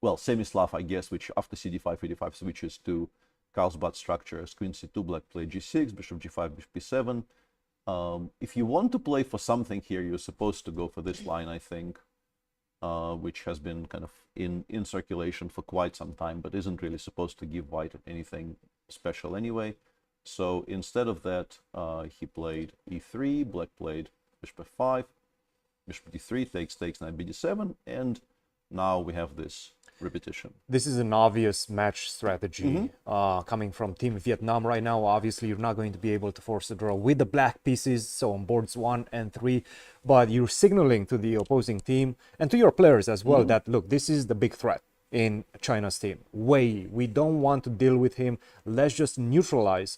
well, semi-Slav, I guess, which after CD5, e5 switches to Carlsbad structures. Queen c2, black played g6, bishop g5, bishop b7. If you want to play for something here, you're supposed to go for this line, I think, which has been kind of in circulation for quite some time, but isn't really supposed to give white anything special anyway. So instead of that, he played e3, black played bishop f5, bishop d3, takes knight bd7, and now we have this repetition. This is an obvious match strategy coming from Team Vietnam right now. Obviously, you're not going to be able to force a draw with the black pieces, so on boards 1 and 3, but you're signaling to the opposing team and to your players as well that, look, this is the big threat in China's team. We don't want to deal with him. Let's just neutralize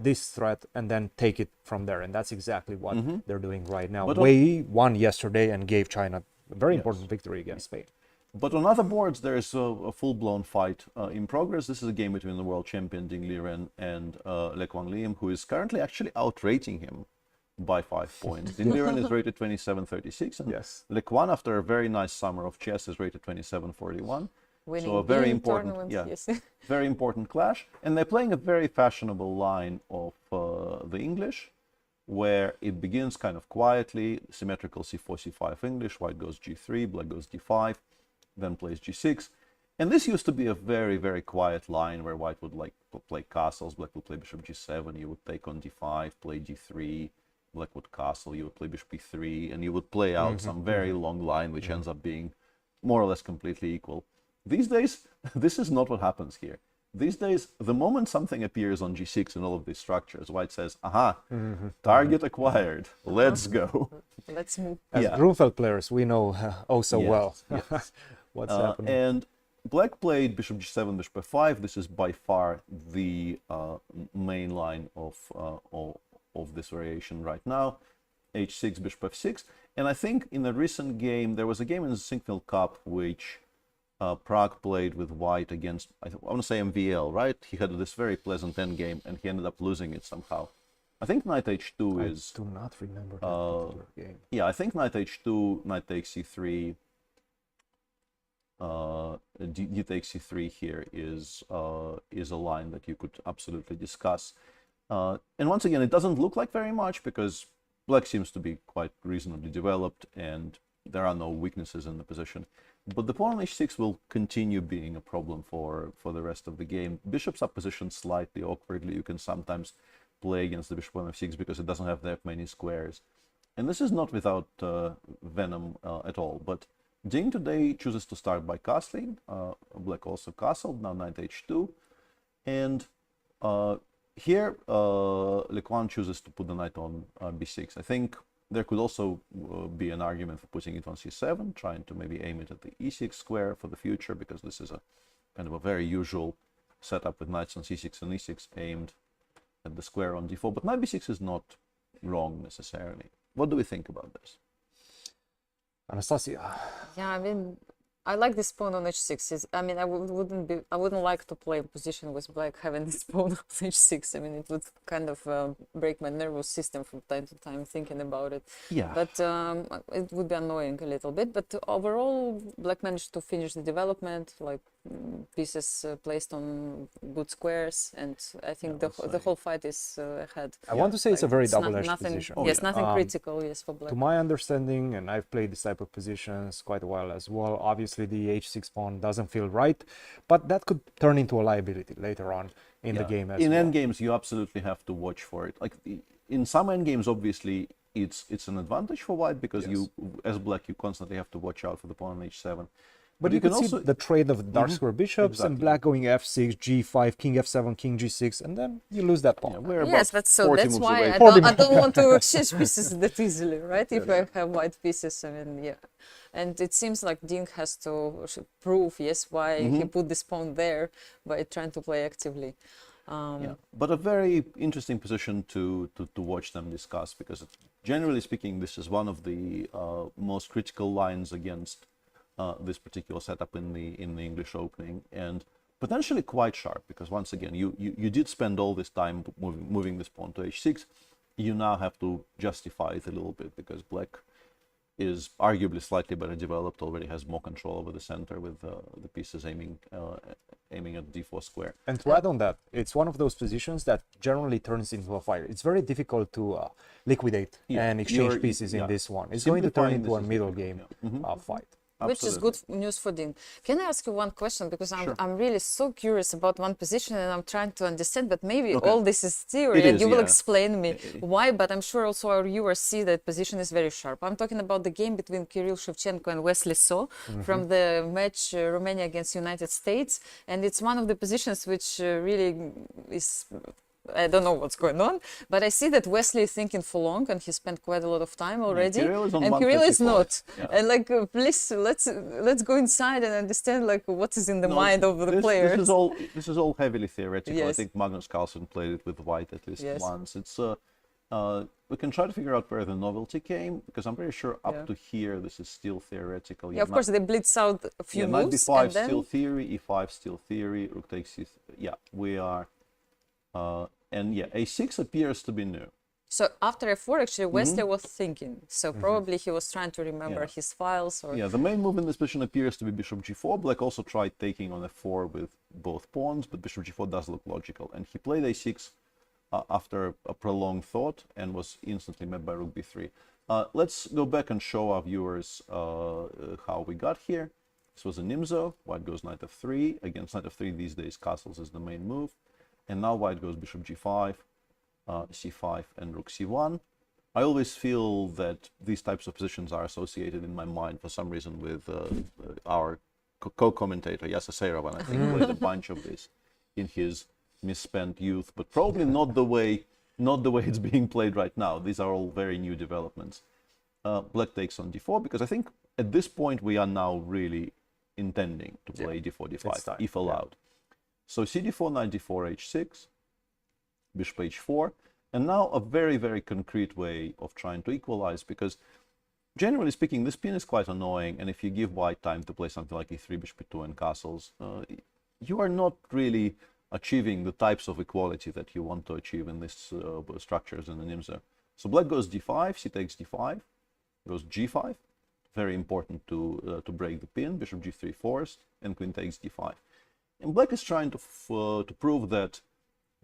this threat and then take it from there. And that's exactly what they're doing right now. Wei won yesterday and gave China a very important victory against Spain. But on other boards, there is a full-blown fight in progress. This is a game between the world champion Ding Liren and Le Quang Liam, who is currently actually outrating him by 5 points. Ding Liren is rated 27.36, and Le Quang, after a very nice summer of chess, is rated 27.41. So a very important, very important clash. And they're playing a very fashionable line of the English, where it begins kind of quietly, symmetrical c4, c5 English, white goes g3, black goes d5, then plays g6. And this used to be a very, very quiet line where white would like play castles, black would play bishop g7, you would take on d5, play g3, black would castle, you would play bishop e3, and you would play out some very long line, which ends up being more or less completely equal. These days, this is not what happens here. These days, the moment something appears on g6 in all of these structures, white says, aha, target acquired, let's go. Let's move. As Grunfeld players, we know oh so well what's happening. And black played bishop g7, bishop f5. This is by far the main line of this variation right now. h6, bishop f6. And I think in a recent game, there was a game in the Sinkfield Cup which Prague played with white against, I want to say MVL, right? He had this very pleasant endgame and he ended up losing it somehow. I think knight h2 is... I do not remember that particular game. Yeah, I think knight h2, knight takes c3, d takes c3 here is a line that you could absolutely discuss. And once again, it doesn't look like very much because black seems to be quite reasonably developed and there are no weaknesses in the position. But the pawn on h6 will continue being a problem for the rest of the game. Bishops are positioned slightly awkwardly. You can sometimes play against the bishop on f6 because it doesn't have that many squares. And this is not without venom at all. But Ding today chooses to start by castling. Black also castled, now knight h2. And here, Le Quang chooses to put the knight on b6. I think there could also be an argument for putting it on c7, trying to maybe aim it at the e6 square for the future, because this is a kind of a very usual setup with knights on c6 and e6 aimed at the square on d4. But knight b6 is not wrong necessarily. What do we think about this? Anastasia. Yeah, I mean, I like this pawn on h6. I mean, I wouldn't like to play a position with black having this pawn on h6. I mean, it would kind of break my nervous system from time to time thinking about it. Yeah. But it would be annoying a little bit. But overall, black managed to finish the development, like pieces placed on good squares, and I think the whole fight is ahead. I want to say it's a very double-edged position. Yes, nothing critical, yes, for black. To my understanding, and I've played this type of positions quite a while as well, obviously the h6 pawn doesn't feel right, but that could turn into a liability later on in the game as well. In endgames, you absolutely have to watch for it. Like in some endgames, obviously, it's an advantage for white because you, as black, you constantly have to watch out for the pawn on h7. But you can see the trade of dark square bishops and black going f6, g5, king f7, king g6, and then you lose that pawn. Yeah, we're Yes, about but so 40 that's moves why away. I don't want to exchange pieces that easily, right? If I have white pieces, I mean, yeah. And it seems like Ding has to prove, yes, why he put this pawn there by trying to play actively. Yeah, but a very interesting position to watch them discuss, because generally speaking, this is one of the most critical lines against this particular setup in the English opening, and potentially quite sharp, because once again, you did spend all this time moving this pawn to h6. You now have to justify it a little bit, because black is arguably slightly better developed, already has more control over the center with the pieces aiming at d4 square. And to add on that, it's one of those positions that generally turns into a fight. It's very difficult to liquidate and exchange pieces in this one. It's going to turn into a middle game fight. Which is good news for Ding. Can I ask you one question? Because I'm really so curious about one position and I'm trying to understand, but maybe all this is theory and you will explain me why, but I'm sure also our viewers see that position is very sharp. I'm talking about the game between Kirill Shevchenko and Wesley So from the match Romania against United States, and it's one of the positions which really is... I don't know what's going on, but I see that Wesley is thinking for long, and he spent quite a lot of time already. And Kirill is not. Yeah. And like, please, let's go inside and understand like what is in the mind of the players. This is all heavily theoretical. I think Magnus Carlsen played it with white at least once. It's we can try to figure out where the novelty came, because I'm pretty sure up to here this is still theoretical. Yeah, of course they blitz out a few moves. Knight b5 still theory, e5 still theory, rook takes c3. Yeah, we are. And yeah, a6 appears to be new. So after f4, actually, Wesley was thinking. So probably he was trying to remember his files. Or... Yeah, the main move in this position appears to be bishop g4. Black also tried taking on f4 with both pawns, but bishop g4 does look logical. And he played a6 after a prolonged thought and was instantly met by rook b3. Let's go back and show our viewers how we got here. This was a Nimzo. White goes knight f3. Against knight f3 these days, castles is the main move. And now white goes bishop g5, c5, and rook c1. I always feel that these types of positions are associated in my mind for some reason with our co-commentator, Yasa Seyravan. I think played a bunch of this in his misspent youth, but probably not the way it's being played right now. These are all very new developments. Black takes on d4, because I think at this point we are now really intending to play d4, d5, if allowed. So cd4, knight d4, h6, bishop h4, and now a very, very concrete way of trying to equalize, because generally speaking, this pin is quite annoying, and if you give white time to play something like e3, bishop e2, and castles, you are not really achieving the types of equality that you want to achieve in these structures in the Nimzo. So black goes d5, c takes d5, goes g5, very important to break the pin, bishop g3 forced, and queen takes d5. And black is trying to prove that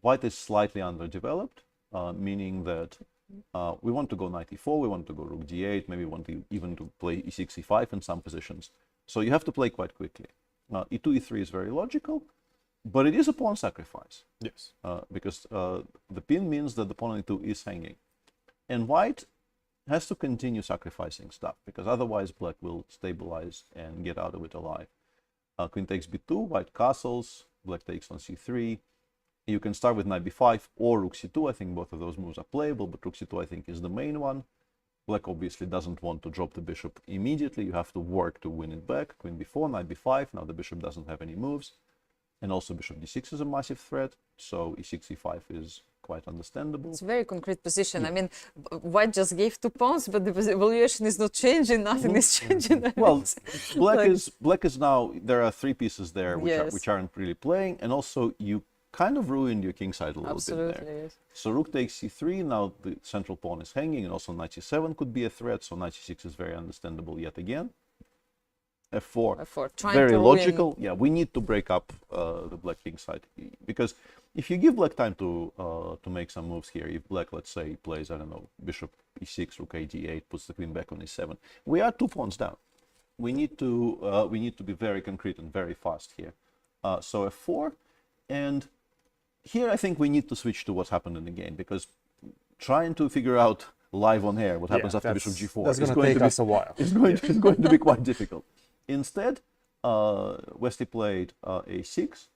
white is slightly underdeveloped, meaning that we want to go knight e4, we want to go rook d8, maybe we want to even to play e6, e5 in some positions. So you have to play quite quickly. E2, e3 is very logical, but it is a pawn sacrifice. Yes. Because the pin means that the pawn on e2 is hanging. And white has to continue sacrificing stuff, because otherwise black will stabilize and get out of it alive. Queen takes b2, white castles, black takes on c3. You can start with knight b5 or rook c2. I think both of those moves are playable, but rook c2 I think is the main one. Black obviously doesn't want to drop the bishop immediately. You have to work to win it back. Queen b4, knight b5. Now the bishop doesn't have any moves. And also bishop d6 is a massive threat. So e6, e5 is quite understandable. It's a very concrete position. I mean, white just gave 2 pawns, but the evaluation is not changing. Nothing is changing. Well, black is now, there are 3 pieces there which aren't really playing, and also you kind of ruined your king side a little bit there. Yes. So rook takes c3, now the central pawn is hanging, and also knight c7 could be a threat, so knight c6 is very understandable yet again. F4, very logical. Yeah, we need to break up the black king side, because if you give black time to make some moves here, if black, let's say, plays, I don't know, bishop e6, rook a d8, puts the queen back on e7, we are 2 pawns down. We need to be very concrete and very fast here. So f4, and here I think we need to switch to what's happened in the game, because trying to figure out live on air what happens after bishop g4 is going to take us a while. It's going to be quite difficult. Instead, Wesley played a6.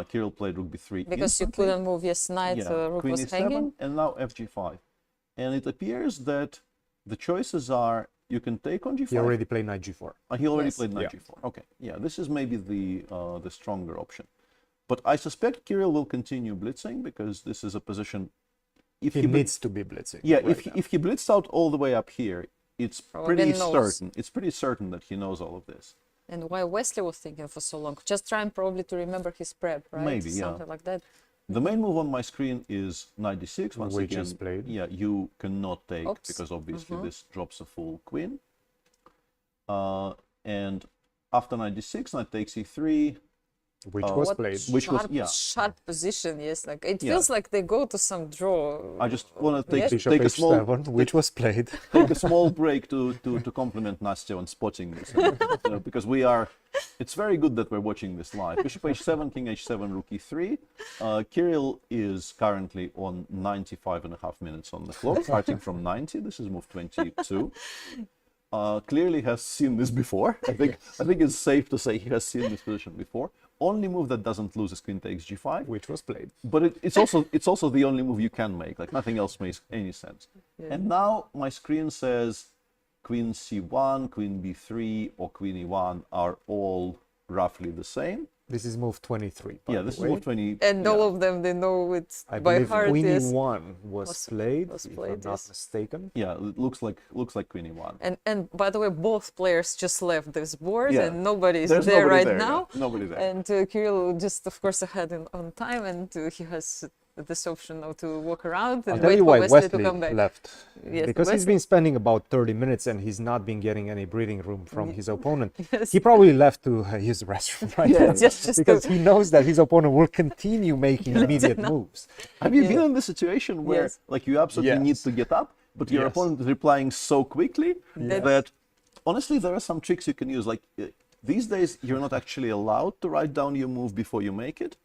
Kirill played rook b3 Because you instantly. couldn't move yes knight, rook Queen was e7, hanging. and now fg5. And it appears that the choices are you can take on g5. He already played knight g4. He already Yes. played knight g4. Okay, yeah, this is maybe the stronger option. But I suspect Kirill will continue blitzing because this is a position. If He needs to be blitzing. yeah, right now. if he blitzed out all the way up here, it's Probably pretty knows. certain. It's pretty certain that he knows all of this. And why Wesley was thinking for so long? Just trying probably to remember his prep, right? Maybe, yeah. Something like that. The main move on my screen is knight d6. Once Which again, is played. yeah, you cannot take Oops. because obviously this drops a full queen. And after knight d6, knight takes e3. Which was What played. Which was- sharp, yeah. sharp position, yes. Like it Yeah. feels like they go to some draw. I just want to Yes. Bishop take a small h7, which was played. take a small break to compliment Nastya on spotting this, because it's very good that we're watching this live. Bishop h7, king h7, rook e3. Kirill is currently on 95.5 minutes on the clock, starting from 90. This is move 22. Clearly has seen this before. I think it's safe to say he has seen this position before. Only move that doesn't lose is queen takes g5. Which was played. But it's also the only move you can make. Like nothing else makes any sense. And now my screen says queen c1, queen b3, or queen e1 are all roughly the same. This is move 23. by Yeah, the this is way. move 20. And yeah. all of them, they know it I by believe heart. queen Yes. e1 was played, was if played, I'm not yes. mistaken. Yeah, it looks like queen e1. And by the way, both players just left this board, Yeah. and nobody is There's there nobody right there, now. yeah. Nobody there. And Kirill just, of course, ahead on time, and he has this option now to walk around I'll and tell wait you for why Wesley to Wesley come back. left. Yes, Because he's Wesley- been spending about 30 minutes and he's not been getting any breathing room from his opponent. Yes. He probably left to use the restroom right now. just because to- he knows that his opponent will continue making immediate moves. Have you been in this situation where Yes. like you absolutely need Yes. to get up, but your Yes. opponent is replying so quickly that honestly there are some tricks you can use. Like these days you're not actually allowed to write down your move before you make it,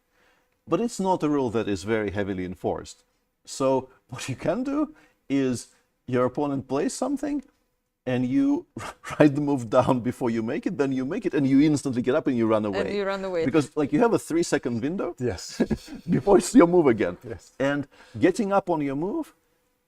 but it's not a rule that is very heavily enforced. So what you can do is your opponent plays something and you write the move down before you make it, then you make it and you instantly get up and you run away. And you run away. Because like you have a 3-second window Yes. before it's your move again. Yes. And getting up on your move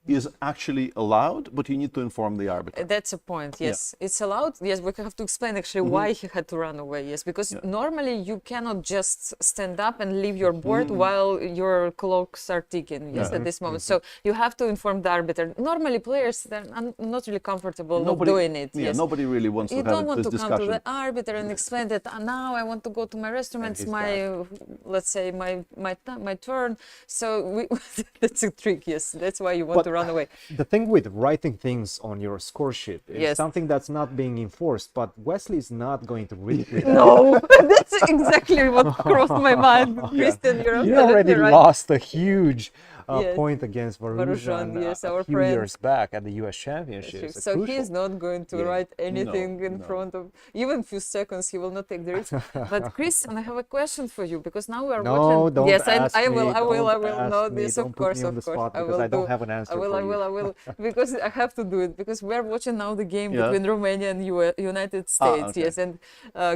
is actually allowed, but you need to inform the arbiter. That's a point, yes. It's allowed. Yes, we have to explain actually why he had to run away, yes. Because normally you cannot just stand up and leave your board while your clocks are ticking, yes, at this moment. So you have to inform the arbiter. Normally players, they're not really comfortable of doing it, Yeah, yes. nobody really wants You to don't have want this to come discussion. to the arbiter and explain that now I want to go to my restroom. It's he's my, let's say, my turn. So that's a trick. Yes, that's why you want But to run away. the thing with writing things on your score sheet is Yes. something that's not being enforced, but Wesley is not going to read it. No, that's exactly what crossed my mind, Cristian. You're He absolutely already right. lost a huge Yes. point against Varuzhan, Varuzhan yes, a our few friend. years back at the US Championships. So he's not going to Yeah. write anything in no. front of even few seconds. He will not take the risk. But Cristian, I have a question for you because now we are No, watching. don't yes, ask I will. me, I will. I don't will. ask No, me, this don't of put course, me on of the course. spot I because will I don't do. have an answer I will. for I you. will. I will. Because I have to do it because we are watching now the game Yeah. between Romania and United States. okay. Yes, and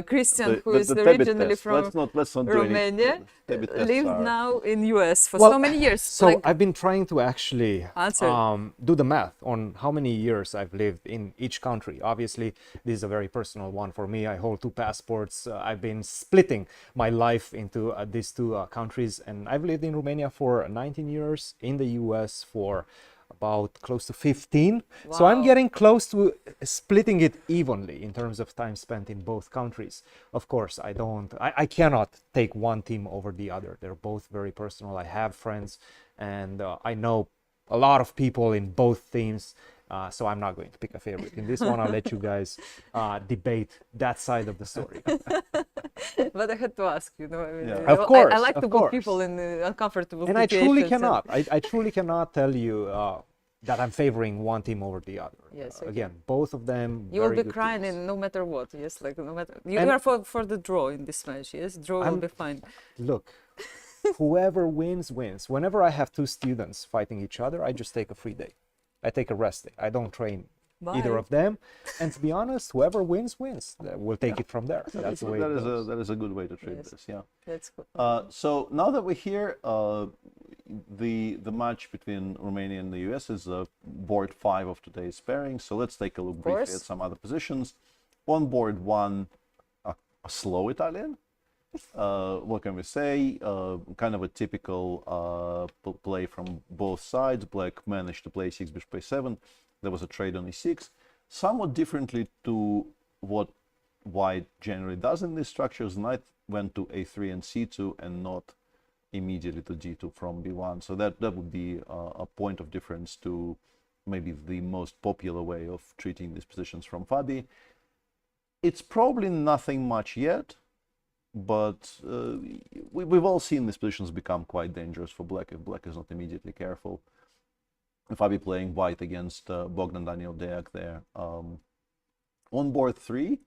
Christian, who is the debit originally test. from Let's not do any Romania, debit tests lives are- now in US for Well, so many years. So like, I've been trying to actually Answer. do the math on how many years I've lived in each country. Obviously, this is a very personal one for me. I hold two passports. I've been splitting my life into these two countries, and I've lived in Romania for 19 years, in the US for about close to 15. So I'm Wow. getting close to splitting it evenly in terms of time spent in both countries. Of course, I cannot take one team over the other. They're both very personal. I have friends and I know a lot of people in both teams. So I'm not going to pick a favorite. In this one, I'll let you guys debate that side of the story. But I had to ask, you know. I mean, Yeah. you know, Of course, I like to of put course. people in uncomfortable And I situations. truly and- cannot. I truly cannot tell you that I'm favoring one team over the other. Yes, okay. Again, both of them. You will very be good crying teams. in no matter what. Yes, like no matter. You And- are for the draw in this match. Yes, draw will I'm- be fine. Look, whoever wins, wins. Whenever I have two students fighting each other, I just take a free day. I take a rest day. I don't train either of them. And to be honest, whoever wins, wins. We'll take it from there. That's the way it goes. That is a good way to treat Yes. this. Yeah. That's good. So now that we're here, the match between Romania and the US is board 5 of today's pairing. So let's take a look briefly at course. some other positions. On board 1, a slow Italian. What can we say? Kind of a typical play from both sides. Black managed to play 6 bishop a7. There was a trade on e6. Somewhat differently to what white generally does in these structures, knight went to a3 and c2 and not immediately to g2 from b1. So that would be a point of difference to maybe the most popular way of treating these positions from FIDE. It's probably nothing much yet, but we've all seen these positions become quite dangerous for black if black is not immediately careful. If I be playing white against Bogdan Daniel Deak there. On board 3,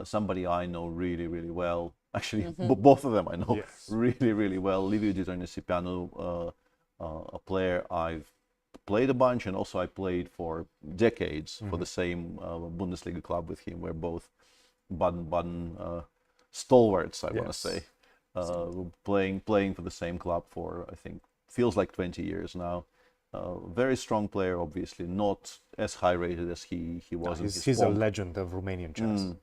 somebody I know really, really well, actually both of them I know really, really well, Liviu Ditor-Nesipeanu, a player I've played a bunch, and also I played for decades for the same Bundesliga club with him. We're both Baden-Baden stalwarts, I want to say, playing for the same club for, I think, feels like 20 years now. Very strong player, obviously, not as high rated as he was in his He's a form. legend of Romanian chess.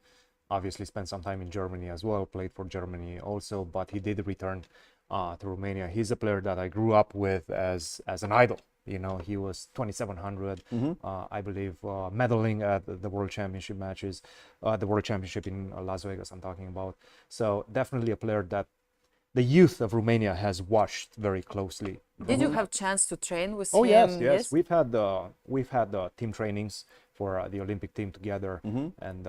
Obviously spent some time in Germany as well, played for Germany also, but he did return to Romania. He's a player that I grew up with as an idol. You know, he was 2700, I believe, medaling at the World Championship matches, the World Championship in Las Vegas I'm talking about. So definitely a player that the youth of Romania has watched very closely. Did you have chance to train with Oh him? yes. We've had team trainings for the Olympic team together, and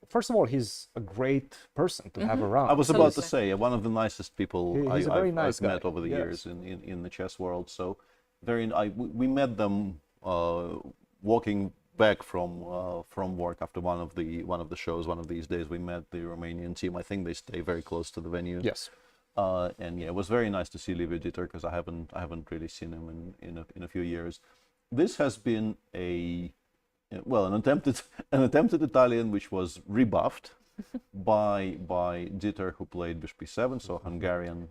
first of all, he's a great person to have around. I was about to say, one of the nicest people He's a very nice I've met guy. over the Yes. years in the chess world. So we met them walking back from work after one of the shows. One of these days, we met the Romanian team. I think they stay very close to the venue. Yes. And yeah, it was very nice to see Liviu Ditor because I haven't really seen him in a few years. This has been an attempted Italian which was rebuffed by Ditor, who played bishop e7, so Hungarian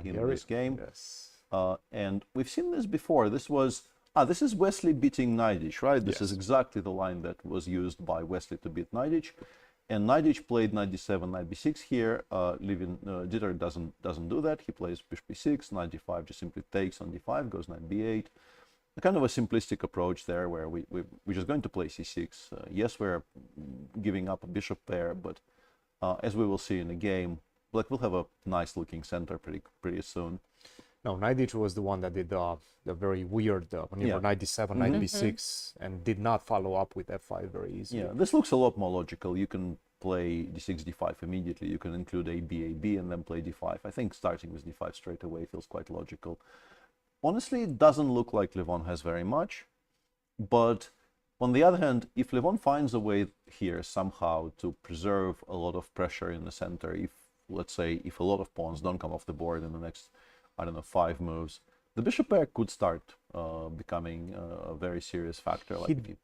in this game. Yes. And we've seen this before. This is Wesley beating Naiditsch, right? This is exactly the line that was used by Wesley to beat Naiditsch. And Naiditsch played knight d7, knight b6 here. Ditor doesn't do that. He plays bishop e6, knight d5 just simply takes on d5, goes knight b8. A kind of a simplistic approach there, where we're just going to play c6. Yes, we're giving up a bishop there, but as we will see in the game, black will have a nice looking center pretty soon. No, Naiditsch was the one that did the very weird maneuver, knight d7, knight b6, and did not follow up with f5 very easily. Yeah, this looks a lot more logical. You can play d6, d5 immediately. You can include a b, and then play d5. I think starting with d5 straight away feels quite logical. Honestly, it doesn't look like Levon has very much, but on the other hand, if Levon finds a way here somehow to preserve a lot of pressure in the center, let's say a lot of pawns don't come off the board in the next, I don't know, 5 moves, the bishop pair could start becoming a very serious factor.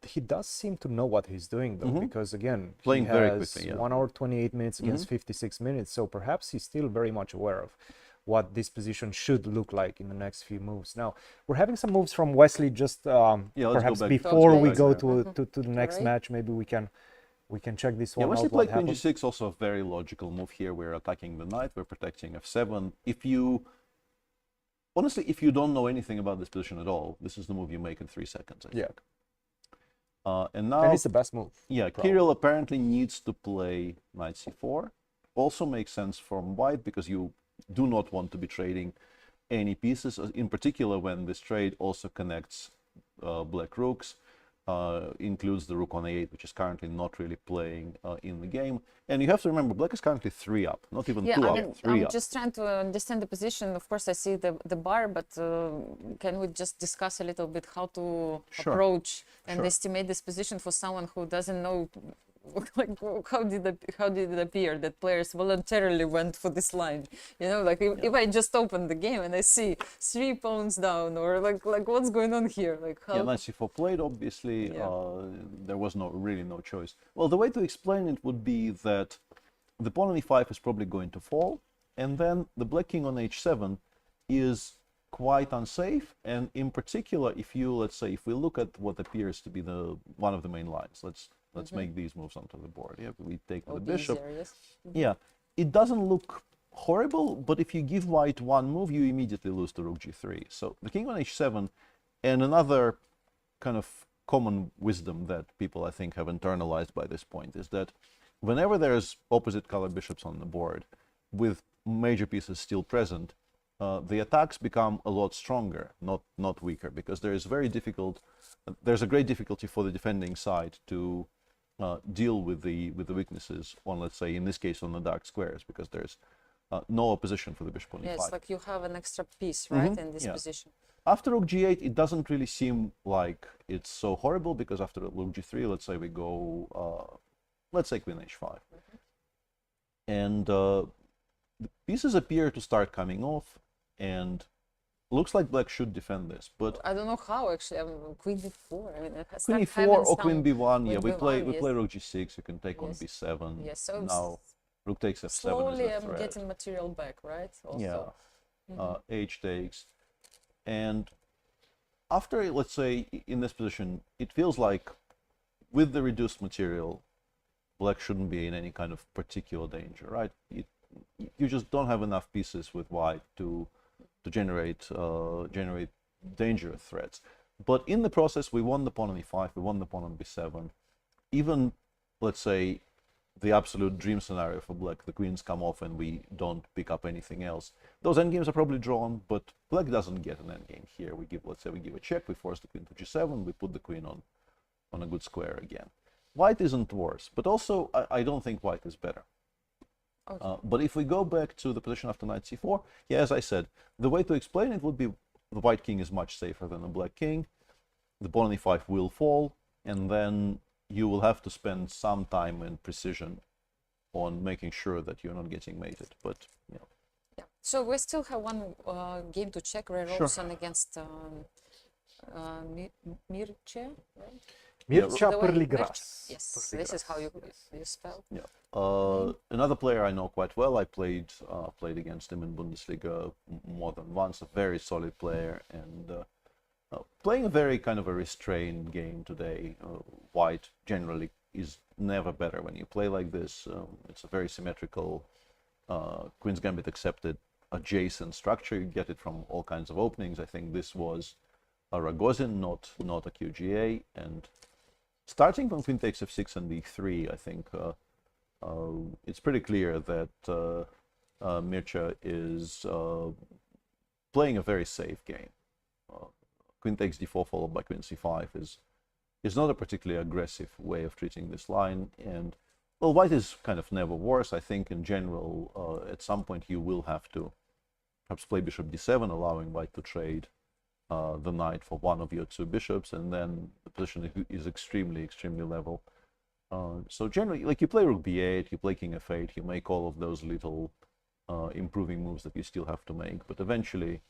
He does seem to know what he's doing, though, because again, playing he very has quickly. 1 hour 28 minutes against 56 minutes, so perhaps he's still very much aware of what this position should look like in the next few moves. Now, we're having some moves from Wesley just perhaps before we go to the next match. Maybe we can check this one out. Wesley played queen g6, also a very logical move here. We're attacking the knight, we're protecting f7. Honestly, if you don't know anything about this position at all, this is the move you make in 3 seconds, I think. And it's the best move. Yeah, Kirill apparently needs to play knight c4. Also makes sense from white, because you do not want to be trading any pieces, in particular when this trade also connects black rooks, includes the rook on a8, which is currently not really playing in the game. And you have to remember, black is currently 3 up, not even 2 up, 3 I'm up. just trying to understand the position. Of course, I see the bar, but can we just discuss a little bit how to approach and estimate this position for someone who doesn't know like how did it appear that players voluntarily went for this line? You know, like if I just open the game and I see 3 pawns down, or like what's going on here? Like how? Yeah, knight c4 played, obviously. There was really no choice. Well, the way to explain it would be that the pawn on e5 is probably going to fall, and then the black king on h7 is quite unsafe. And in particular, if you, let's say, if we look at what appears to be the one of the main lines, let's make these moves onto the board. Yeah, we take the bishop. Easier, yes. Yeah, it doesn't look horrible, but if you give white one move, you immediately lose to rook g3. So the king on h7, and another kind of common wisdom that people, I think, have internalized by this point is that whenever there's opposite color bishops on the board with major pieces still present, the attacks become a lot stronger, not weaker, because there's a great difficulty for the defending side to deal with the weaknesses on, let's say, in this case, on the dark squares, because there's no opposition for the bishop on e5. Yeah, it's like you have an extra piece, right, in this position. After rook g8, it doesn't really seem like it's so horrible, because after rook g3, let's say we go, let's say queen h5. And the pieces appear to start coming off, and looks like black should defend this, but I don't know how actually. I mean, queen b4. I mean, it has queen like e4 or queen b1. Yeah, we play yes. rook g6. You can take on b7. Yes, so now rook takes f7. slowly I'm getting material back, right? Also. Yeah. H takes, and after, let's say, in this position, it feels like with the reduced material, black shouldn't be in any kind of particular danger, right? You just don't have enough pieces with white to generate dangerous threats. But in the process, we won the pawn on e5, we won the pawn on b7. Even, let's say, the absolute dream scenario for black, the queens come off and we don't pick up anything else. Those endgames are probably drawn, but black doesn't get an endgame here. We give, let's say, we give a check, we force the queen to g7, we put the queen on a good square again. White isn't worse, but also I don't think white is better. Okay. But if we go back to the position after knight c4, yeah, as I said, the way to explain it would be the white king is much safer than the black king. The pawn on e5 will fall, and then you will have to spend some time and precision on making sure that you're not getting mated. But you know. Yeah. So we still have one game to check. Ray Robson against Mircea, right? Mircea Perligras. Yes, this is how you spell. Yeah. Another player I know quite well. I played against him in Bundesliga more than once. A very solid player, and playing a very kind of a restrained game today. White generally is never better when you play like this. It's a very symmetrical Queen's Gambit accepted adjacent structure. You get it from all kinds of openings. I think this was a Ragozin, not a QGA, and starting from queen takes f6 and d3, I think it's pretty clear that Mircea is playing a very safe game. Queen takes d4 followed by queen c5 is not a particularly aggressive way of treating this line, and well, white is kind of never worse. I think in general, at some point you will have to perhaps play bishop d7, allowing white to trade the knight for one of your two bishops, and then the position is extremely level. So generally, like, you play rook b8, you play king f8, you make all of those little improving moves that you still have to make, but eventually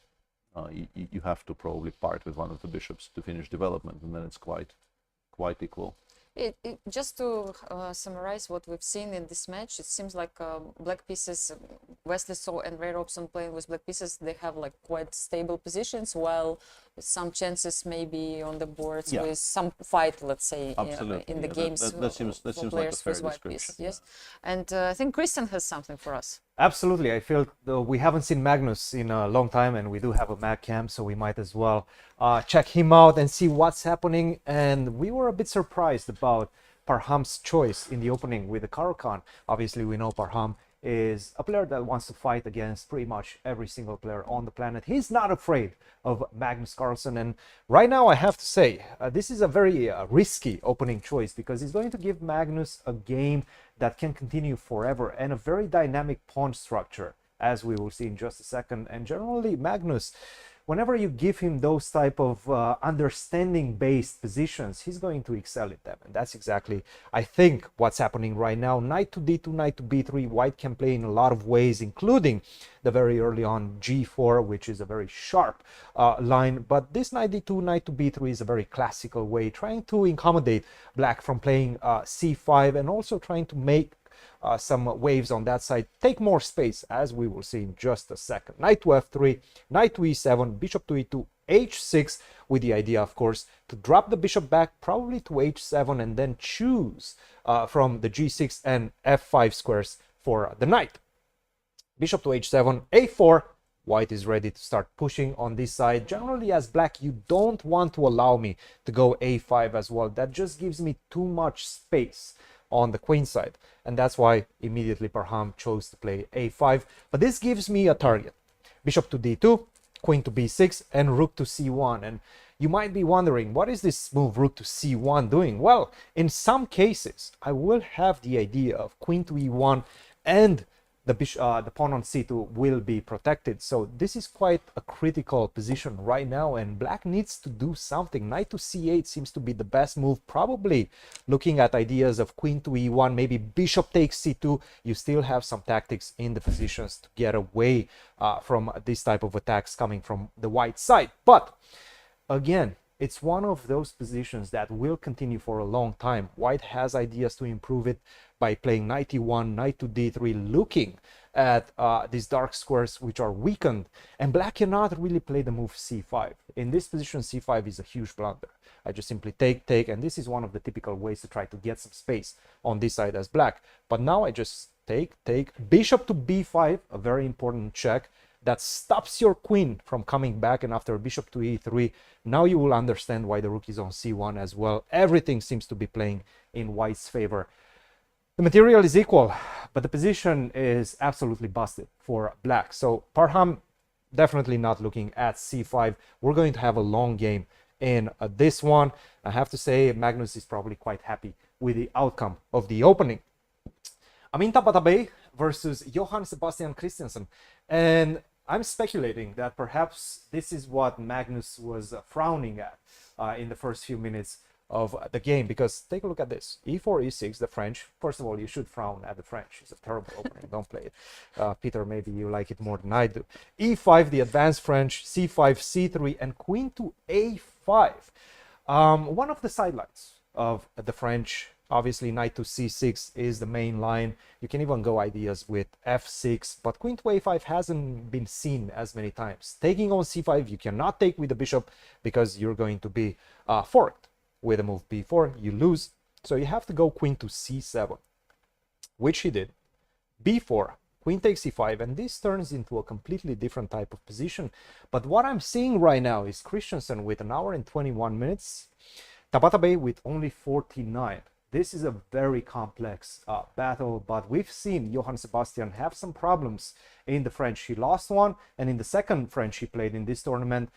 you have to probably part with one of the bishops to finish development, and then it's quite equal. Just to summarize what we've seen in this match, it seems like black pieces, Wesley Saw and Ray Robson playing with black pieces, they have like quite stable positions, while some chances maybe on the boards with some fight, let's say, in the games. That seems like a fair description. Yes, and I think Cristian has something for us. Absolutely. I feel we haven't seen Magnus in a long time, and we do have a Mag Cam, so we might as well check him out and see what's happening. And we were a bit surprised about Parham's choice in the opening with the Caro-Kann. Obviously, we know Parham is a player that wants to fight against pretty much every single player on the planet. He's not afraid of Magnus Carlsen, and right now I have to say this is a very risky opening choice, because he's going to give Magnus a game that can continue forever and a very dynamic pawn structure, as we will see in just a second. And generally, Magnus, whenever you give him those type of understanding-based positions, he's going to excel at them. And that's exactly, I think, what's happening right now. Knight to d2, knight to b3. White can play in a lot of ways, including the very early on g4, which is a very sharp line. But this knight d2, knight to b3 is a very classical way, trying to accommodate black from playing c5, and also trying to make some waves on that side, take more space, as we will see in just a second. Knight to f3, knight to e7, bishop to e2, h6, with the idea, of course, to drop the bishop back, probably to h7, and then choose from the g6 and f5 squares for the knight. Bishop to h7, a4. White is ready to start pushing on this side. Generally, as black, you don't want to allow me to go a5 as well. That just gives me too much space on the queen side, and that's why immediately Parham chose to play a5. But this gives me a target: bishop to d2, queen to b6, and rook to c1. And you might be wondering, what is this move rook to c1 doing? Well, in some cases I will have the idea of queen to e1, and the pawn on c2 will be protected. So this is quite a critical position right now, and black needs to do something. Knight to c8 seems to be the best move, probably looking at ideas of queen to e1, maybe bishop takes c2. You still have some tactics in the positions to get away from this type of attacks coming from the white side. But again, it's one of those positions that will continue for a long time. White has ideas to improve it by playing knight e1, knight to d3, looking at these dark squares which are weakened, and black cannot really play the move c5. In this position, c5 is a huge blunder. I just simply take, and this is one of the typical ways to try to get some space on this side as black. But now I just take, bishop to b5, a very important check that stops your queen from coming back, and after bishop to e3, now you will understand why the rook is on c1 as well. Everything seems to be playing in white's favor. The material is equal, but the position is absolutely busted for black. So Parham definitely not looking at c5. We're going to have a long game in this one. I have to say Magnus is probably quite happy with the outcome of the opening. Amin Tabatabai versus Johann Sebastian Christensen. And I'm speculating that perhaps this is what Magnus was frowning at in the first few minutes of the game, because take a look at this: e4, e6, the French. First of all, you should frown at the French. It's a terrible opening. Don't play it. Peter, maybe you like it more than I do. e5, the advanced French, c5, c3, and queen to a5. One of the sidelines of the French. Obviously, knight to c6 is the main line. You can even go ideas with f6, but queen to a5 hasn't been seen as many times. Taking on c5, you cannot take with the bishop because you're going to be forked. With a move b4, you lose. So you have to go queen to c7, which he did. b4, queen takes c5, and this turns into a completely different type of position. But what I'm seeing right now is Christensen with 1 hour and 21 minutes, Tabatabai with only 49. This is a very complex battle, but we've seen Johann Sebastian have some problems in the French. He lost one, and in the second French he played in this tournament,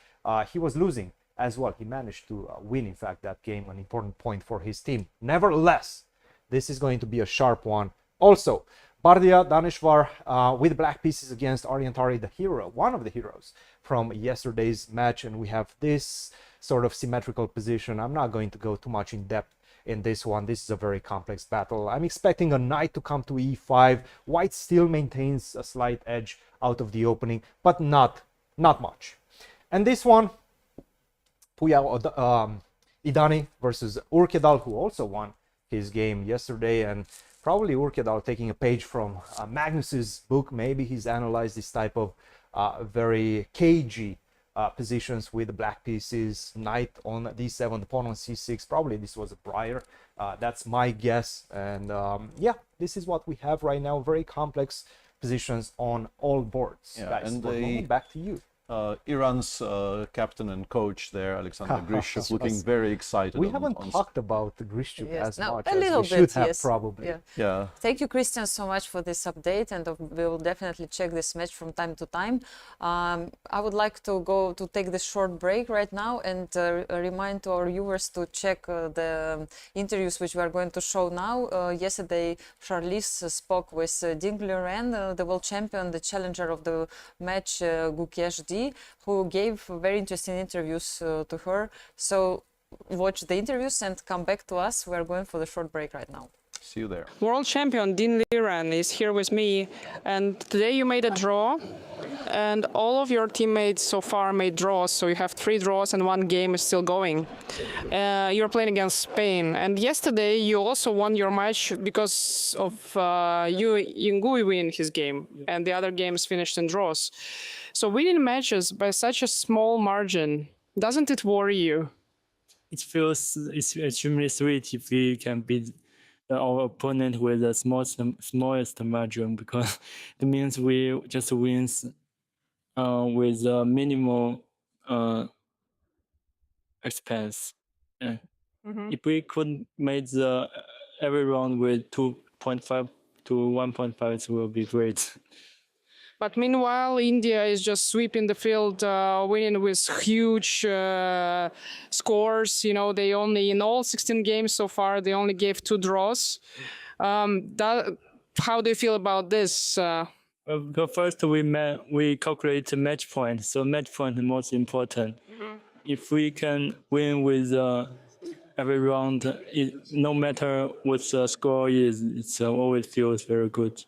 he was losing as well. He managed to win, in fact, that game, an important point for his team. Nevertheless, this is going to be a sharp one. Also, Bardia Daneshvar with black pieces against Orientari, the hero, one of the heroes from yesterday's match, and we have this sort of symmetrical position. I'm not going to go too much in depth in this one. This is a very complex battle. I'm expecting a knight to come to e5. White still maintains a slight edge out of the opening, but not much. And this one, Puya Idani versus Urkedal, who also won his game yesterday, and probably Urkedal taking a page from Magnus's book. Maybe he's analyzed this type of very cagey positions with the black pieces, knight on d7, the pawn on c6. Probably this was a prior. That's my guess. And yeah, this is what we have right now. Very complex positions on all boards. Yeah, guys, and back to you. Iran's captain and coach there, Alexander Grishuk, looking very excited. We haven't talked about Grishuk as much a as little we should bit, have, yes. probably. Yeah. Thank you, Cristian, so much for this update, and we will definitely check this match from time to time. I would like to take this short break right now and remind our viewers to check the interviews which we are going to show now. Yesterday, Charlize spoke with Ding Liren, the world champion, the challenger of the match, Gukeshdi. TV who gave very interesting interviews to her. So watch the interviews and come back to us. We're going for the short break right now. See you there. World champion Ding Liren is here with me, and today you made a draw, and all of your teammates so far made draws, so you have 3 draws and 1 game is still going. You're playing against Spain, and yesterday you also won your match because of Yingui winning his game, and the other games finished in draws. So winning matches by such a small margin, doesn't it worry you? It feels extremely sweet if we can beat our opponent with the smallest margin, because it means we just wins with minimal expense. If we could make every round with 2.5 to 1.5, it will be great. But meanwhile, India is just sweeping the field, winning with huge scores. You know, they only, in all 16 games so far, they only gave 2 draws. How do you feel about this? Well, first we calculate the match point. So match point is most important. If we can win with every round, no matter what the score is, it always feels very good.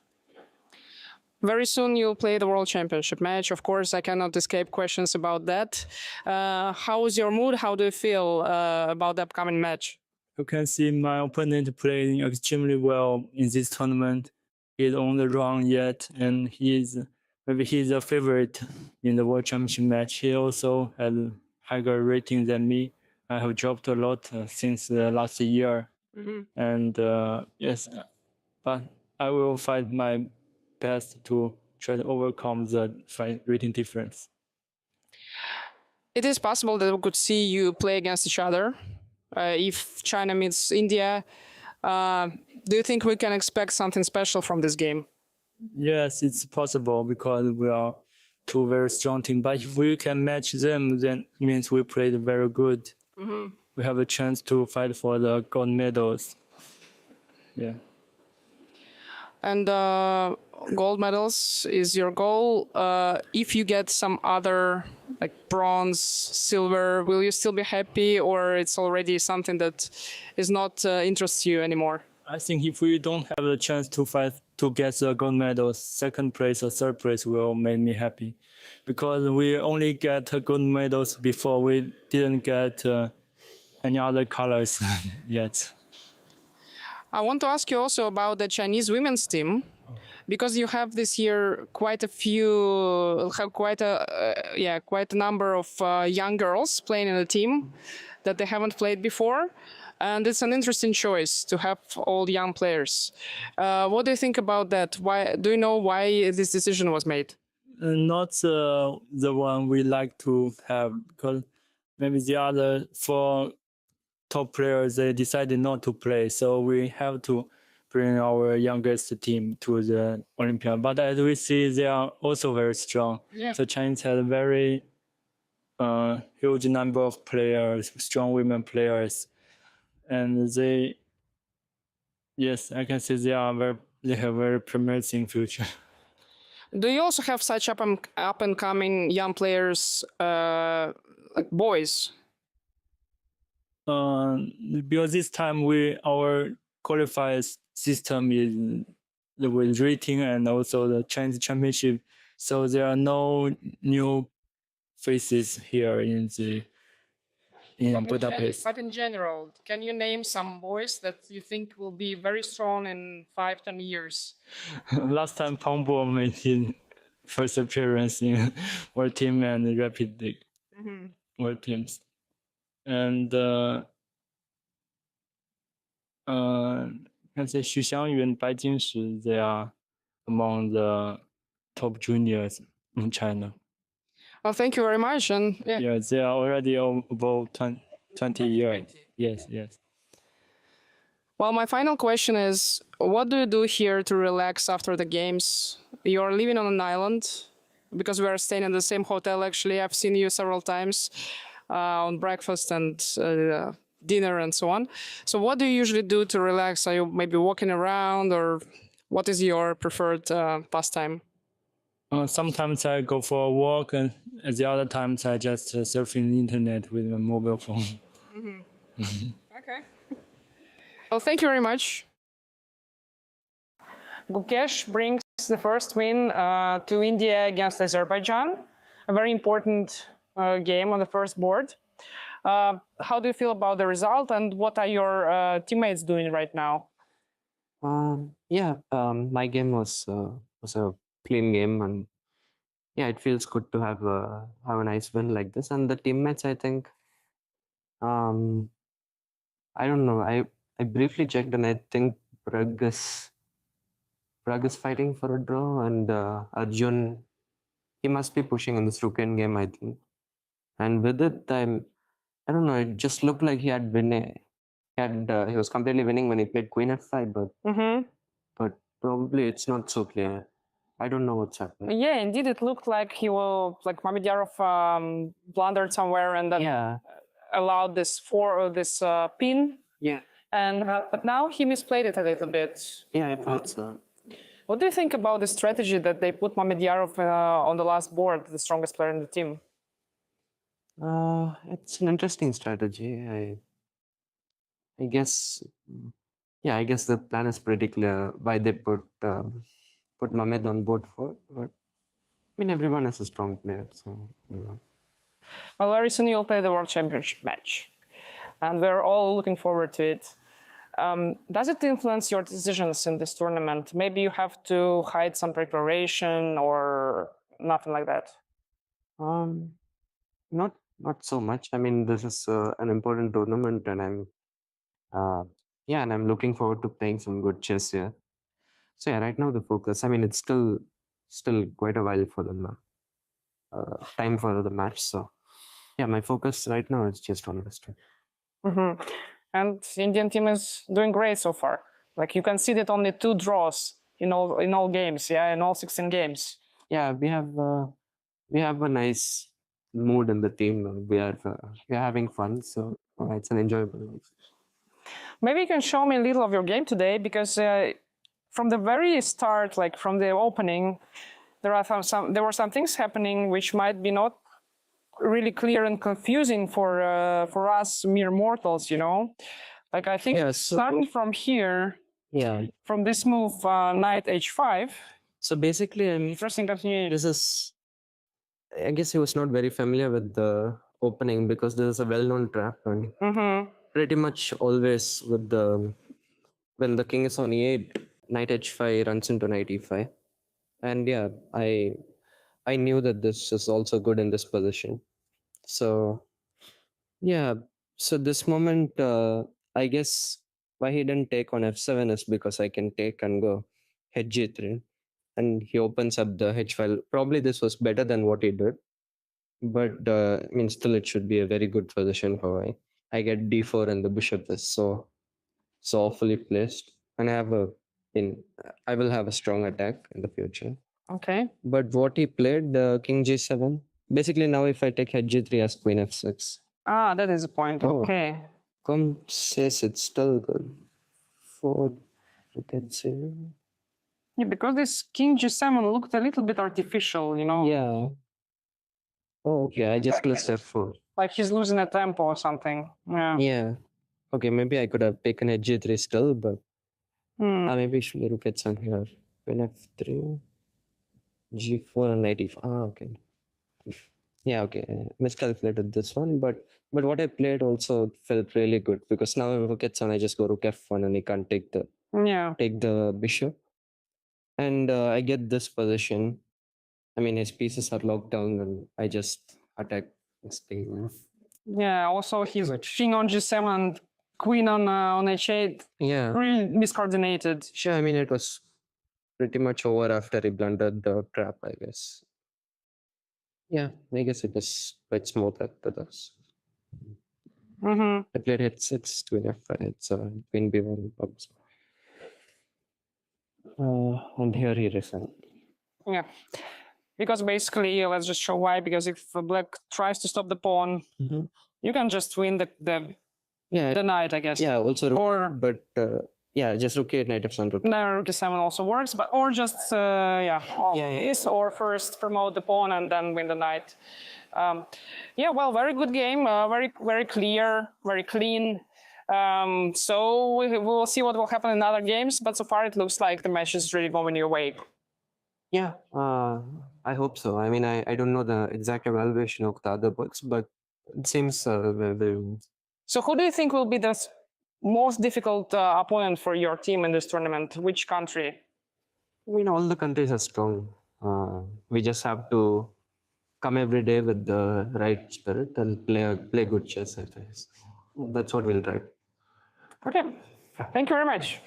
Very soon you'll play the World Championship match. Of course, I cannot escape questions about that. How is your mood? How do you feel about the upcoming match? You can see my opponent playing extremely well in this tournament. He's on the run yet, and maybe he's a favorite in the World Championship match. He also has a higher rating than me. I have dropped a lot since last year, and yes, but I will fight my best to try to overcome the rating difference. It is possible that we could see you play against each other if China meets India. Do you think we can expect something special from this game? Yes, it's possible because we are 2 very strong teams. But if we can match them, then it means we played very good. We have a chance to fight for the gold medals. Yeah. And gold medals is your goal. If you get some other, like bronze, silver, will you still be happy, or it's already something that is not interests you anymore? I think if we don't have the chance to fight to get the gold medals, 2nd place or 3rd place will make me happy, because we only get gold medals before. We didn't get any other colors yet. I want to ask you also about the Chinese women's team, because you have this year quite a number of young girls playing in the team that they haven't played before, and it's an interesting choice to have all young players. What do you think about that? Why do you know why this decision was made? Not the one we like to have, because maybe the other 4 top players, they decided not to play, so we have to bring our youngest team to the Olympiad. But as we see, they are also very strong. Yeah. So Chinese has a very huge number of players, strong women players, and yes, I can say they have very promising future. Do you also have such up and coming young players, like boys? Because this time our qualifiers system is with rating and also the Chinese championship, so there are no new faces here in Budapest. But in general, can you name some boys that you think will be very strong in 5-10 years? Last time Pangbo made his first appearance in World Team and Rapid League World Teams, and can say Xu Xiangyu and Bai Jingshi, they are among the top juniors in China. Well, thank you very much. And Yeah, they are already above 20 years. Yes. Well, my final question is, what do you do here to relax after the games? You're living on an island, because we are staying in the same hotel, actually. I've seen you several times on breakfast and dinner and so on. So what do you usually do to relax? Are you maybe walking around, or what is your preferred pastime? Sometimes I go for a walk, and at the other times I just surfing the internet with my mobile phone. Okay. Well, thank you very much. Gukesh brings the first win to India against Azerbaijan, a very important game on the first board. How do you feel about the result, and what are your teammates doing right now? My game was a clean game, and yeah, it feels good to have a nice win like this. And the teammates, I think, I don't know. I briefly checked, and I think Prag is fighting for a draw, and Arjun, he must be pushing in this rook game, I think. And with it, I don't know. It just looked like he had been he was completely winning when he played Queen F5, but probably it's not so clear. I don't know what's happening. Yeah, indeed, it looked like he will, like Mamedyarov blundered somewhere and then allowed this pin. Yeah. And but now he misplayed it a little bit. Yeah, I thought so. What do you think about the strategy that they put Mamedyarov on the last board, the strongest player in the team? It's an interesting strategy. I guess, yeah, I guess the plan is pretty clear why they put Mamed on board 4. But I mean, everyone is a strong player, so you know. Well, very soon you'll play the World Championship match, and we're all looking forward to it. Does it influence your decisions in this tournament? Maybe you have to hide some preparation or nothing like that. Not so much. I mean, this is an important tournament, and I'm looking forward to playing some good chess here. So yeah, right now the focus. I mean, it's still quite a while for the time for the match. So yeah, my focus right now is just on this. And the Indian team is doing great so far. Like you conceded only 2 draws in all games, in all 16 games. Yeah, we have a nice mood in the team. We are having fun, so it's an enjoyable game. Maybe you can show me a little of your game today, because from the very start, like from the opening, there were some things happening which might be not really clear and confusing for us mere mortals, you know. Like I think starting from here, from this move, knight h5. So basically, interesting continuation. I guess he was not very familiar with the opening, because this is a well-known trap, and pretty much always with when the king is on e8, knight h5 runs into knight e5, and yeah, I knew that this is also good in this position. So yeah, so this moment, I guess why he didn't take on f7 is because I can take and go h3, and he opens up the h file. Probably this was better than what he did, but I mean, still it should be a very good position for why. I get d4 and the bishop is so awfully placed, and I will have a strong attack in the future. Okay. But what he played, the king g7. Basically, now if I take h3 as queen f6. Ah, that is the point. Okay. Come says it's still good. 4 rook h0. Yeah, because this king g7 looked a little bit artificial, you know. Yeah. Oh, okay. I just pressed f4. Like he's losing a tempo or something. Yeah. Yeah. Okay, maybe I could have taken h3 still, but maybe I should rook h7 here. Queen f3, g4 and knight e5. Ah, okay. Yeah, okay. Miscalculated this one, but what I played also felt really good, because now if rook h7, I just go rook f1 and he can't take the bishop, and I get this position. I mean, his pieces are locked down, and I just attack this thing. Yeah. Also, he's king on g7 and queen on h8. Yeah. Really miscoordinated. Sure. I mean, it was pretty much over after he blundered the trap, I guess. Yeah, I guess it was quite smooth after this. I played h6, queen f5, so queen b1, and here he resigned. Yeah, because basically, let's just show why. Because if black tries to stop the pawn, you can just win the knight, I guess. Yeah, also, but Yeah, just rook 8, knight f7, rook. No, rook e7 also works, but or just yeah, is or first promote the pawn and then win the knight. Yeah, well, very good game, very clear, very clean. So we will see what will happen in other games, but so far it looks like the match is really going your way. Yeah, I hope so. I mean, I don't know the exact evaluation of the other books, but it seems very. So who do you think will be the most difficult opponent for your team in this tournament? Which country? I mean, all the countries are strong. We just have to come every day with the right spirit and play good chess, I guess. That's what we'll try. Okay, thank you very much.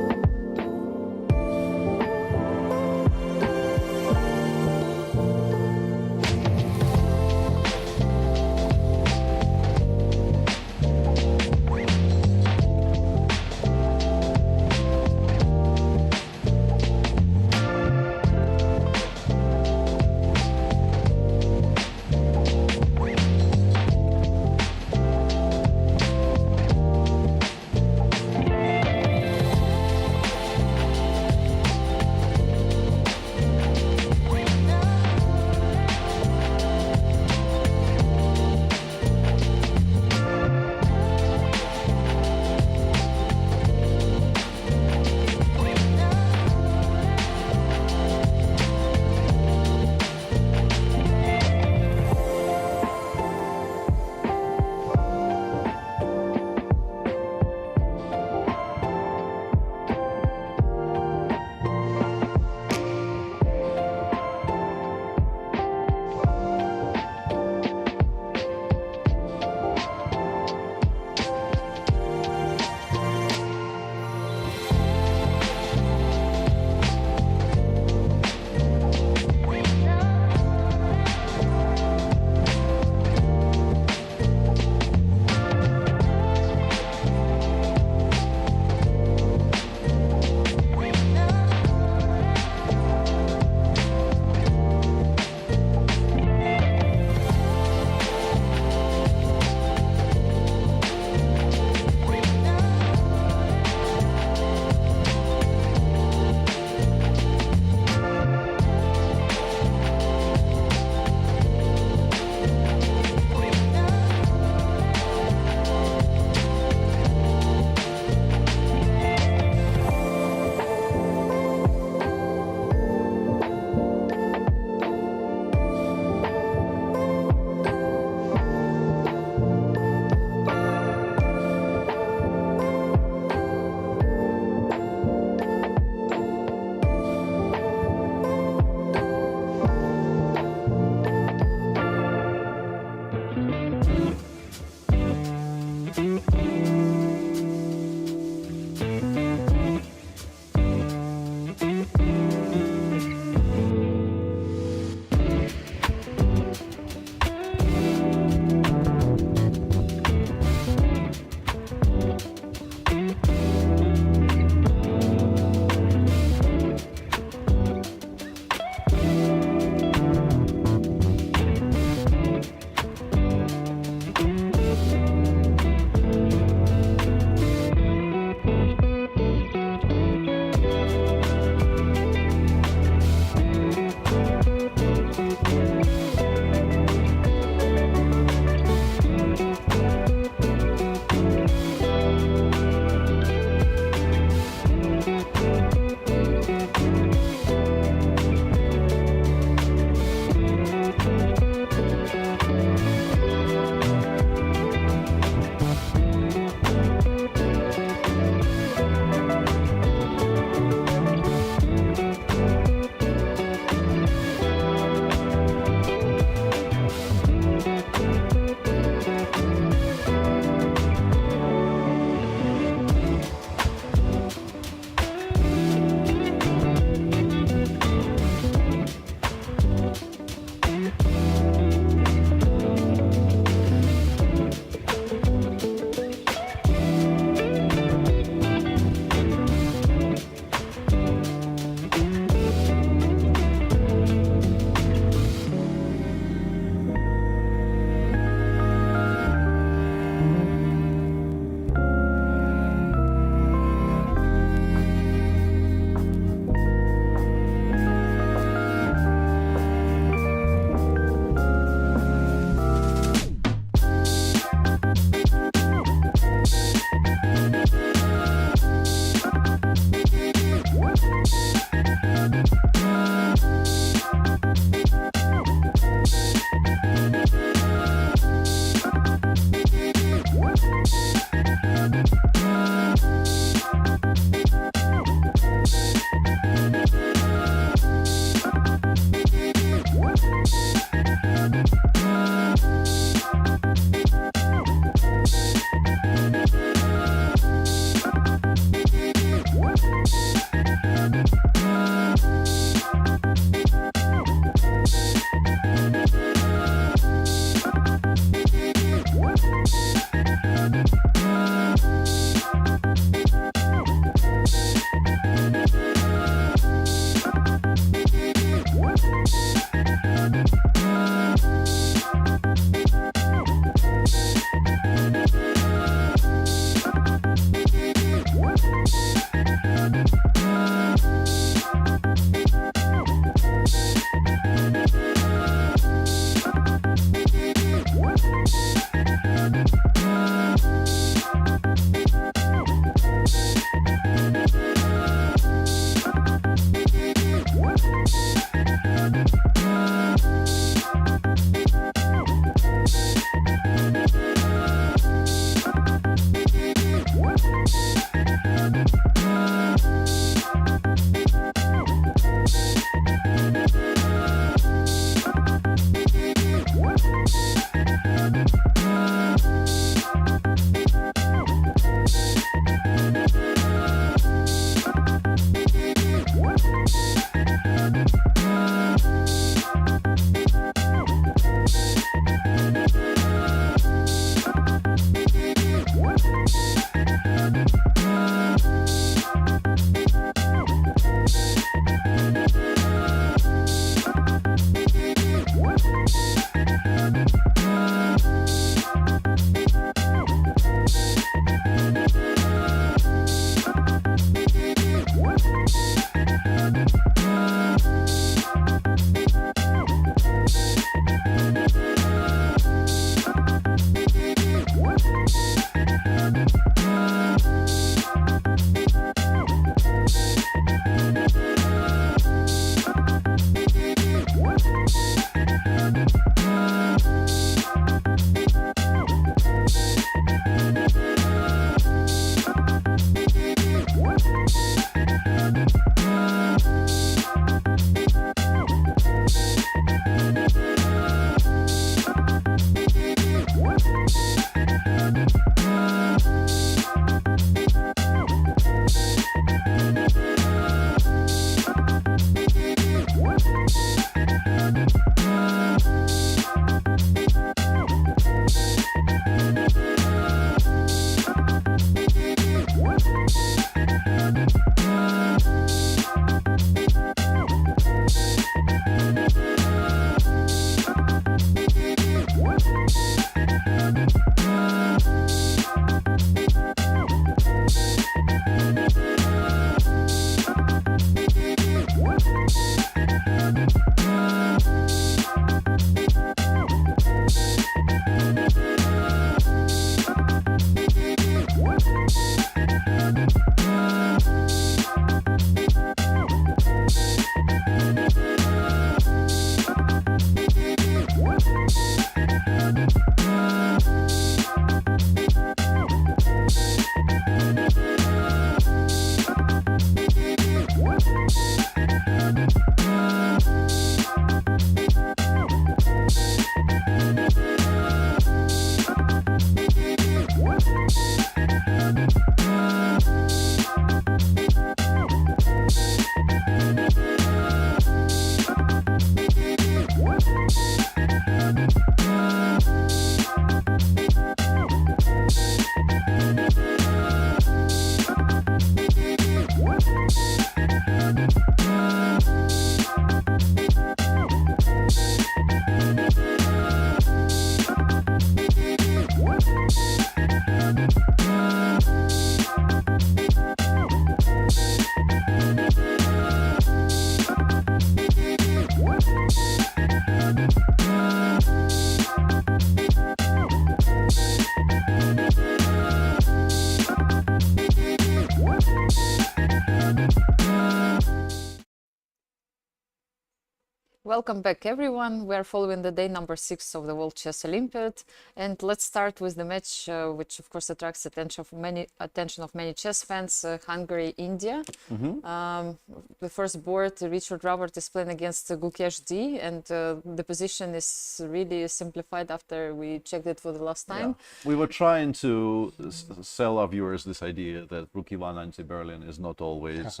welcome back everyone. We are following the day number 6 of the World Chess Olympiad, and let's start with the match which of course attracts attention of many chess fans, Hungary, India. The first board, Richard Robert is playing against Gukesh D, and the position is really simplified after we checked it for the last time. Yeah. We were trying to sell our viewers this idea that Rook E1 anti-Berlin is not always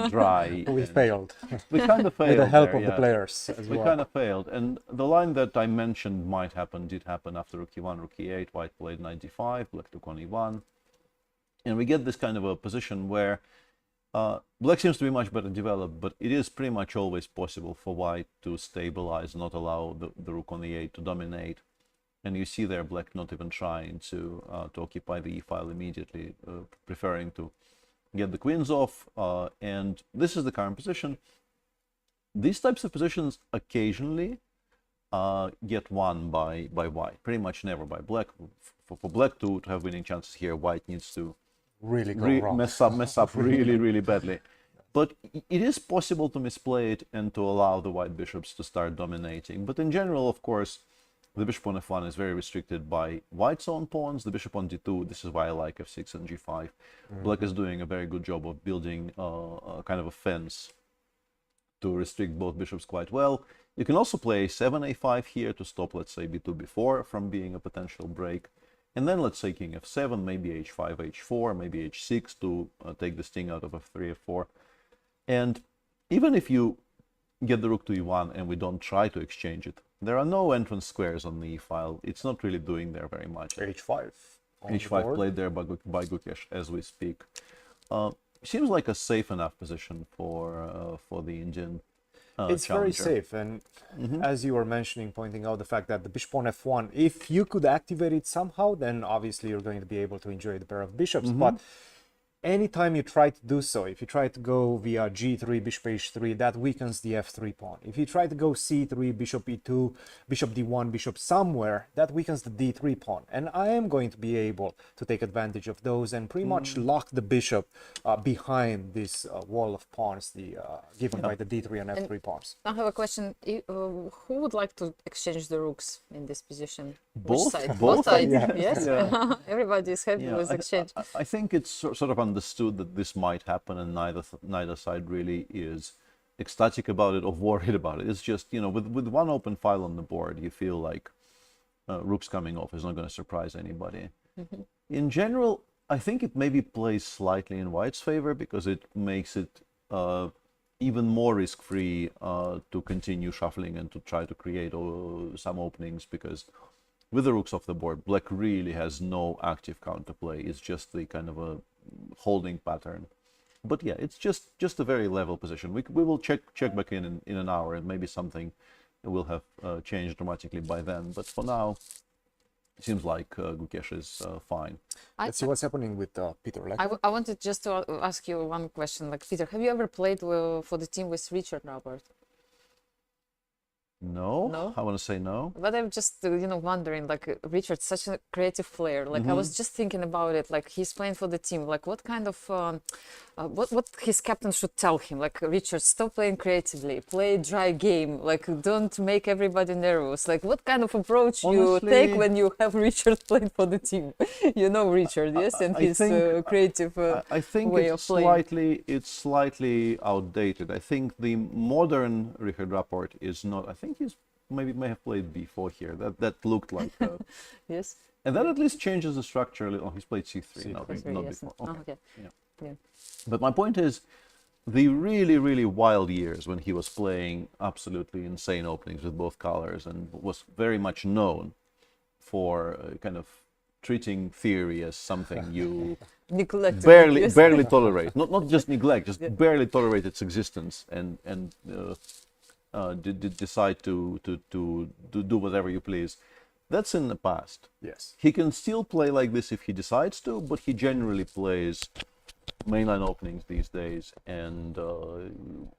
dry. We failed. We kind of failed. With the help there, of the players as we well. kind of failed. And the line that I mentioned might happen did happen after Rook E1, Rook E8, White played 95, Black took on E1. And we get this kind of a position where Black seems to be much better developed, but it is pretty much always possible for White to stabilize, not allow the Rook on E8 to dominate. And you see there Black not even trying to occupy the E file immediately, preferring to get the queens off. And this is the current position. These types of positions occasionally get won by White, pretty much never by Black. For Black to have winning chances here, White needs to really go wrong. mess up really, really badly. But it is possible to misplay it and to allow the White bishops to start dominating. But in general, of course, the bishop on f1 is very restricted by White's own pawns. The bishop on d2, this is why I like f6 and g5. Black is doing a very good job of building a kind of a fence to restrict both bishops quite well. You can also play a7, a5 here to stop, let's say, b2, b4 from being a potential break. And then let's say king f7, maybe h5, h4, maybe h6 to take the sting out of f3, f4. And even if you get the rook to e1 and we don't try to exchange it, there are no entrance squares on the e file. It's not really doing there very much. h5. h5 played there by Gukesh as we speak. Seems like a safe enough position for the Indian it's challenger. very safe, and as you were mentioning, pointing out the fact that the bishop on f1, if you could activate it somehow, then obviously you're going to be able to enjoy the pair of bishops. But anytime you try to do so, if you try to go via g3, bishop h3, that weakens the f3 pawn. If you try to go c3, bishop e2, bishop d1, bishop somewhere, that weakens the d3 pawn. And I am going to be able to take advantage of those and pretty much lock the bishop behind this wall of pawns given by the d3 and f3 pawns. I have a question. Who would like to exchange the rooks in this position? Both? Which side? Both sides? sides? Yes. Yeah. Everybody is happy with exchange. I think it's sort of understood that this might happen, and neither side really is ecstatic about it or worried about it. It's just, you know, with one open file on the board, you feel like rooks coming off is not going to surprise anybody. In general, I think it maybe plays slightly in White's favor because it makes it even more risk-free to continue shuffling and to try to create some openings, because with the rooks off the board, Black really has no active counterplay. It's just the kind of a holding pattern. But yeah, it's just a very level position. We will check back in an hour, and maybe something will have changed dramatically by then. But for now, it seems like Gukesh is fine. Let's see what's happening with Peter. I wanted just to ask you one question. Like, Peter, have you ever played for the team with Richard Robert? No, I want to say no. But I'm just, wondering, like, Richard's such a creative player. Like, I was just thinking about it. Like, he's playing for the team. Like, what kind of, what his captain should tell him? Like, Richard, stop playing creatively. Play dry game. Like, don't make everybody nervous. Like, what kind of approach you take when you have Richard playing for the team? You know Richard, yes, and his creative I think way of playing. It's slightly outdated. I think the modern Richard Rapport is not. I think he's may have played b4 here. That looked like yes. And that at least changes the structure a little. Oh, he's played c3, not yes. before. Okay. Oh, okay. Yeah. But my point is, the really, really wild years when he was playing absolutely insane openings with both colors and was very much known for kind of treating theory as something you barely tolerate. Not just neglect, just barely tolerate its existence and decide to do whatever you please. That's in the past. Yes. He can still play like this if he decides to, but he generally plays mainline openings these days. And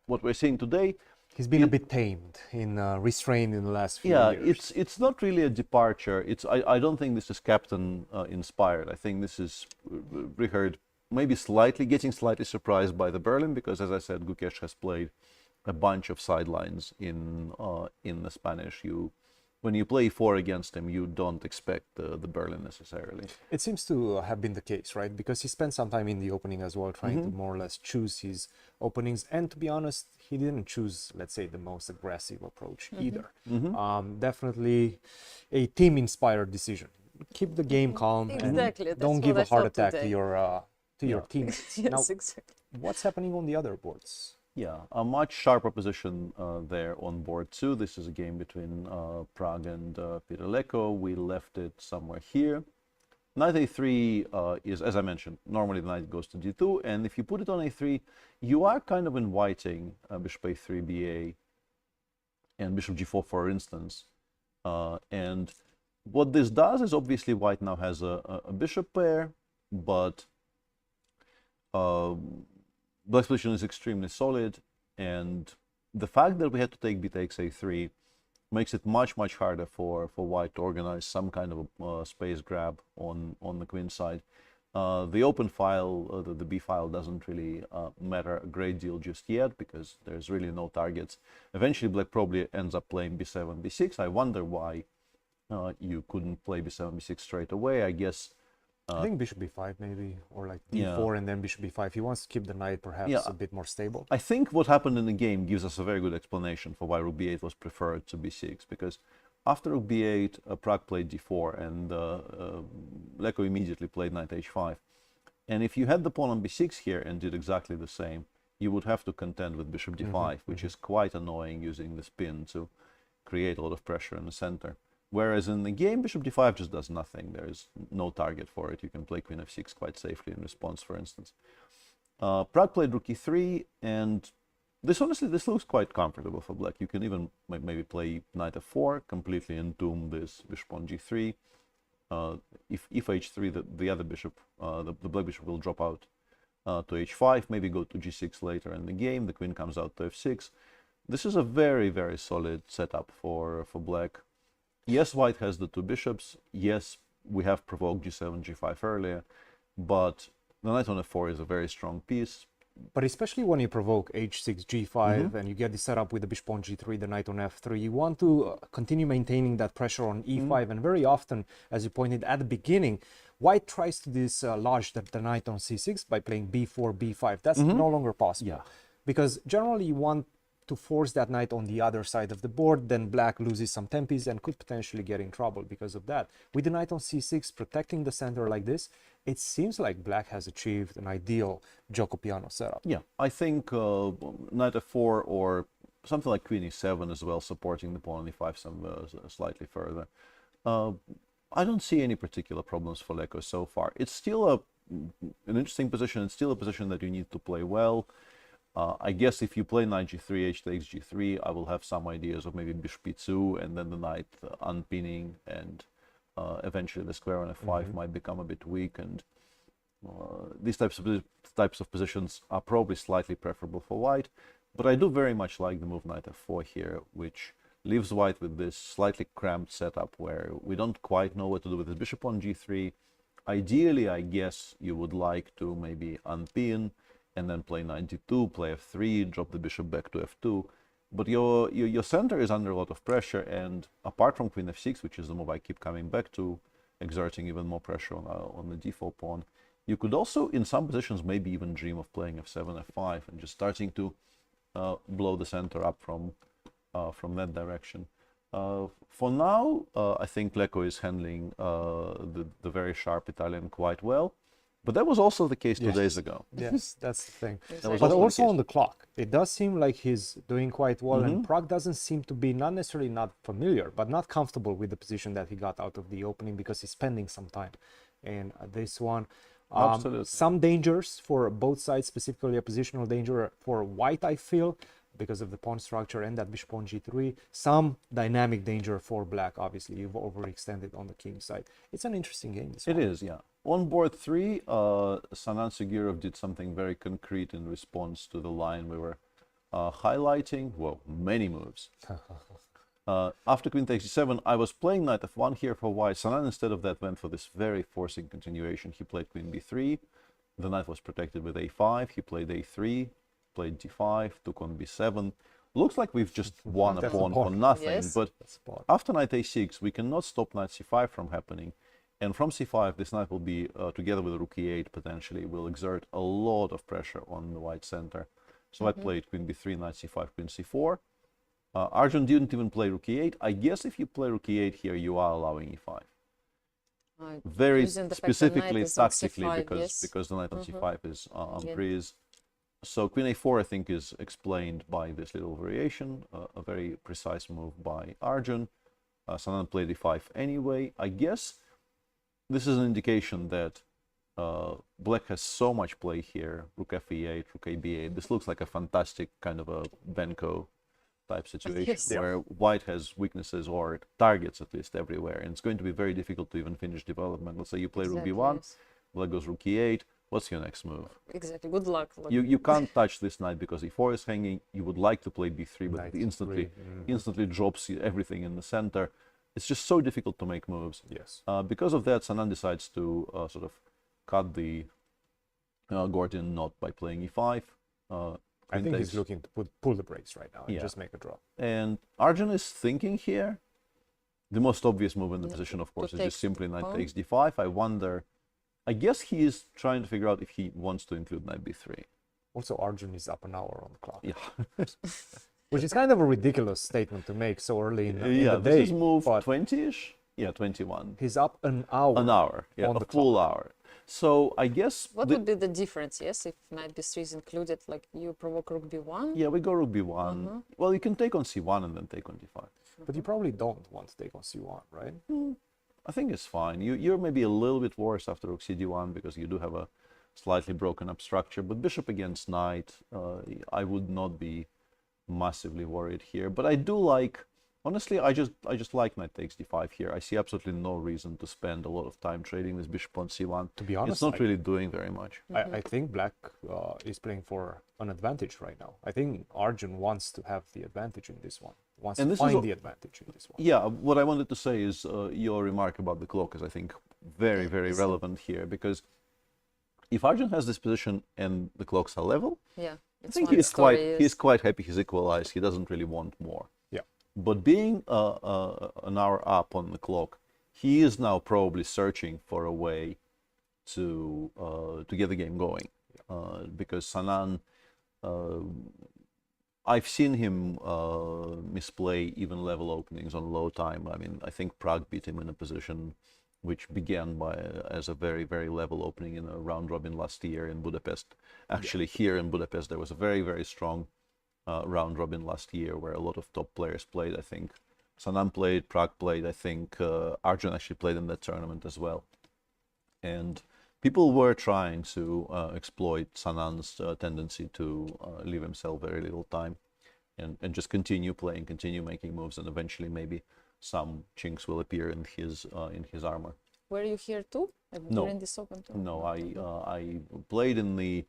what we're seeing today, he's been a bit tamed, restrained in the last few years. It's not really a departure. I don't think this is captain inspired. I think this is Richard maybe getting slightly surprised by the Berlin, because as I said, Gukesh has played a bunch of sidelines in the Spanish. When you play 4 against him, you don't expect the Berlin necessarily. It seems to have been the case, right? Because he spent some time in the opening as well, trying to more or less choose his openings. And to be honest, he didn't choose, let's say, the most aggressive approach either. Definitely a team-inspired decision. Keep the game calm Exactly, and that's don't give what a I heart thought attack today. to your teammates. Yes, Now, exactly. what's happening on the other boards? Yeah, a much sharper position there on board 2. This is a game between Prague and Pireleko. We left it somewhere here. Knight a3 is, as I mentioned, normally the knight goes to d2, and if you put it on a3, you are kind of inviting bishop a3, ba, and bishop g4, for instance. And what this does is obviously white now has a bishop pair, but black's position is extremely solid, and the fact that we had to take b takes a3 makes it much harder for white to organize some kind of a space grab on the queen side. The open file, the b file, doesn't really matter a great deal just yet because there's really no targets. Eventually black probably ends up playing b7, b6. I wonder why you couldn't play b7, b6 straight away. I guess I think bishop b5 maybe, or like d4 and then bishop b5. He wants to keep the knight perhaps a bit more stable. I think what happened in the game gives us a very good explanation for why rook b8 was preferred to b6, because after rook b8, Prague played d4 and Leko immediately played knight h5. And if you had the pawn on b6 here and did exactly the same, you would have to contend with bishop d5, which is quite annoying, using the spin to create a lot of pressure in the center. Whereas in the game, bishop d5 just does nothing. There is no target for it. You can play queen f6 quite safely in response, for instance. Prague played rook e3, and this looks quite comfortable for black. You can even maybe play knight f4, completely entomb this bishop on g3. If h3, the other bishop, the black bishop will drop out to h5, maybe go to g6 later in the game. The queen comes out to f6. This is a very solid setup for black. Yes, white has the 2 bishops. Yes, we have provoked g7, g5 earlier, but the knight on f4 is a very strong piece. But especially when you provoke h6, g5, and you get the setup with the bishop on g3, the knight on f3, you want to continue maintaining that pressure on e5. And very often, as you pointed at the beginning, white tries to dislodge the knight on c6 by playing b4, b5. That's no longer possible. Because generally you want to force that knight on the other side of the board, then black loses some tempies and could potentially get in trouble because of that. With the knight on c6 protecting the center like this, it seems like black has achieved an ideal gioco piano setup. Yeah, I think knight f4 or something like queen e7 as well, supporting the pawn on e5 slightly further. I don't see any particular problems for Leko so far. It's still an interesting position. It's still a position that you need to play well. I guess if you play knight g3, h takes g3, I will have some ideas of maybe bishop e2 and then the knight unpinning, and eventually the square on f5 might become a bit weak, and these types of positions are probably slightly preferable for white. But I do very much like the move knight f4 here, which leaves white with this slightly cramped setup where we don't quite know what to do with his bishop on g3. Ideally, I guess you would like to maybe unpin and then play knight d2, play f3, drop the bishop back to f2. But your center is under a lot of pressure, and apart from queen f6, which is the move I keep coming back to, exerting even more pressure on the d4 pawn, you could also, in some positions, maybe even dream of playing f7, f5, and just starting to blow the center up from that direction. For now, I think Leko is handling the very sharp Italian quite well. But that was also the case 2 days ago. Yes, that's the thing. Exactly. But also on the clock, it does seem like he's doing quite well, and Prague doesn't seem to be not necessarily not familiar, but not comfortable with the position that he got out of the opening, because he's spending some time in this one. Some dangers for both sides, specifically a positional danger for white, I feel, because of the pawn structure and that bishop on g3. Some dynamic danger for black, obviously. You've overextended on the king side. It's an interesting game, this one. It is, yeah. On board 3, Sanan Sigurov did something very concrete in response to the line we were highlighting. Well, many moves. After queen takes g7, I was playing knight f1 here for white. Sanan, instead of that, went for this very forcing continuation. He played queen b3. The knight was protected with a5. He played a3, played d5, took on b7. looks like we've just won a That's a pawn for pawn. nothing, Yes. but That's a pawn. after knight a6, we cannot stop knight c5 from happening. And from c5, this knight will be, together with rook e8 potentially, will exert a lot of pressure on the white center. So I played queen b3, knight c5, queen c4. Arjun didn't even play rook e8. I guess if you play rook e8 here, you are allowing e5. Very Using the fact that specifically, knight is on tactically, c5, because yes. because the knight on c5 is Yeah. unprise. So queen a4, I think, is explained by this little variation, a very precise move by Arjun. Sanan played e5 anyway. I guess this is an indication that black has so much play here. Rook fe8, rook ab8. This looks like a fantastic kind of a Benko type situation Yes. where white has weaknesses or targets at least everywhere, and it's going to be very difficult to even finish development. Let's say you play Exactly, rook b1, yes. black goes rook e8. What's your next move? Exactly. Good luck. You can't touch this knight because e4 is hanging. You would like to play b3, but Knight it three, instantly drops everything in the center. It's just so difficult to make moves. Yes. Because of that, Sanan decides to sort of cut the Gordian knot by playing e5. I think he's takes- looking to pull the brakes right now and Yeah. just make a draw. And Arjun is thinking here. The most obvious move in the Yeah, position, of course, is take just simply knight pawn. takes d5. I wonder. I guess he is trying to figure out if he wants to include knight b3. Also, Arjun is up an hour on the clock, Yeah. which is kind of a ridiculous statement to make so early in the Yeah, day. this is move but 20-ish. Yeah, 21. he's up an hour. An hour. Yeah, on a the full hour. So I guess. What would be the difference, yes, if knight b3 is included, like you provoke rook b1? Yeah, we go rook b1. Well, you can take on c1 and then take on d5. But you probably don't want to take on c1, right? I think it's fine. You're maybe a little bit worse after rook cd1 because you do have a slightly broken up structure. But bishop against knight, I would not be massively worried here. But I do like, honestly, I just like knight takes d5 here. I see absolutely no reason to spend a lot of time trading this bishop on c1. To be honest, it's not really doing very much. I think black is playing for an advantage right now. I think Arjun wants to have the advantage in this one. Wants And to this is find a- the advantage in this one. Yeah, what I wanted to say is your remark about the clock is, I think, very, very relevant here, because if Arjun has this position and the clocks are level, Yeah. I It's think one story, yes. he's quite happy he's equalized. He doesn't really want more. Yeah. But being an hour up on the clock, he is now probably searching for a way to get the game going, because Sanan. I've seen him misplay even level openings on low time. I mean, I think Prague beat him in a position which began as a very, very level opening in a round robin last year in Budapest. Actually, here in Budapest, there was a very, very strong round robin last year where a lot of top players played. I think Sanan played, Prague played. I think Arjun actually played in that tournament as well. And people were trying to exploit Sanan's tendency to leave himself very little time and just continue playing, continue making moves, and eventually maybe some chinks will appear in his armor. Were you here too? Like, No. during this open tour? No, I played in the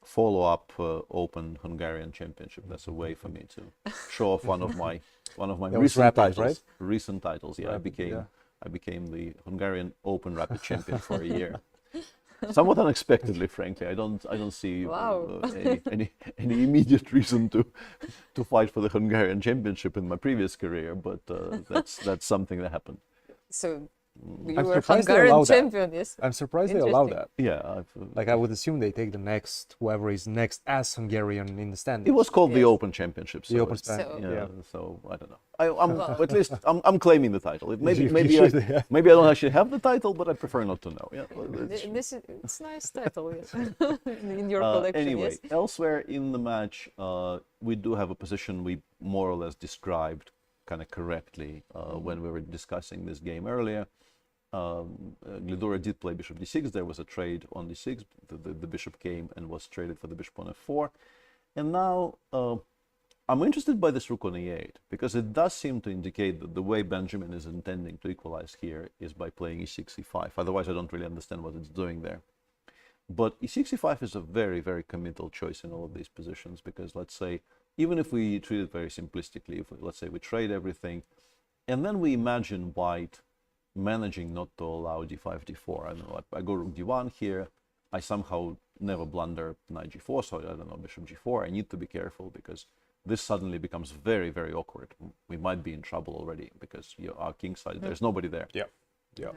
follow-up Open Hungarian Championship. That's a way for me to show off one of my That was recent rapid, titles. right? Recent titles, yeah. Rapid, yeah. I became the Hungarian Open Rapid Champion for a year. Somewhat unexpectedly, frankly. I don't see Wow. any immediate reason to fight for the Hungarian Championship in my previous career, but that's something that happened. So you I'm were surprised they allow Hungarian that. champion, yes? I'm surprised they allow that. Yeah, Like, I would assume they take the next, whoever is next as Hungarian in the standings. it was called the Yes. Open Championship. The Open it's- Stand- So- Yeah, so I don't know. I'm at least I'm claiming the title. Maybe You maybe should, I, yeah. maybe I don't actually have the title, but I prefer not to know. Yeah. well, it's- This is it's nice title, yes. In your collection, anyway, yes. elsewhere in the match, we do have a position we more or less described kind of correctly when we were discussing this game earlier. Glidura did play bishop d6. There was a trade on d6. The bishop came and was traded for the bishop on f4. And now I'm interested by this rook on e8 because it does seem to indicate that the way Benjamin is intending to equalize here is by playing e6, e5. Otherwise, I don't really understand what it's doing there. But e6, e5 is a very, very committal choice in all of these positions because, let's say, even if we treat it very simplistically, if let's say we trade everything, and then we imagine white managing not to allow d5, d4. I don't know, I go rook d1 here, I somehow never blunder knight g4, so I don't know, bishop g4. I need to be careful because this suddenly becomes very, very awkward. We might be in trouble already because our king side, there's nobody there. Yeah. Yeah.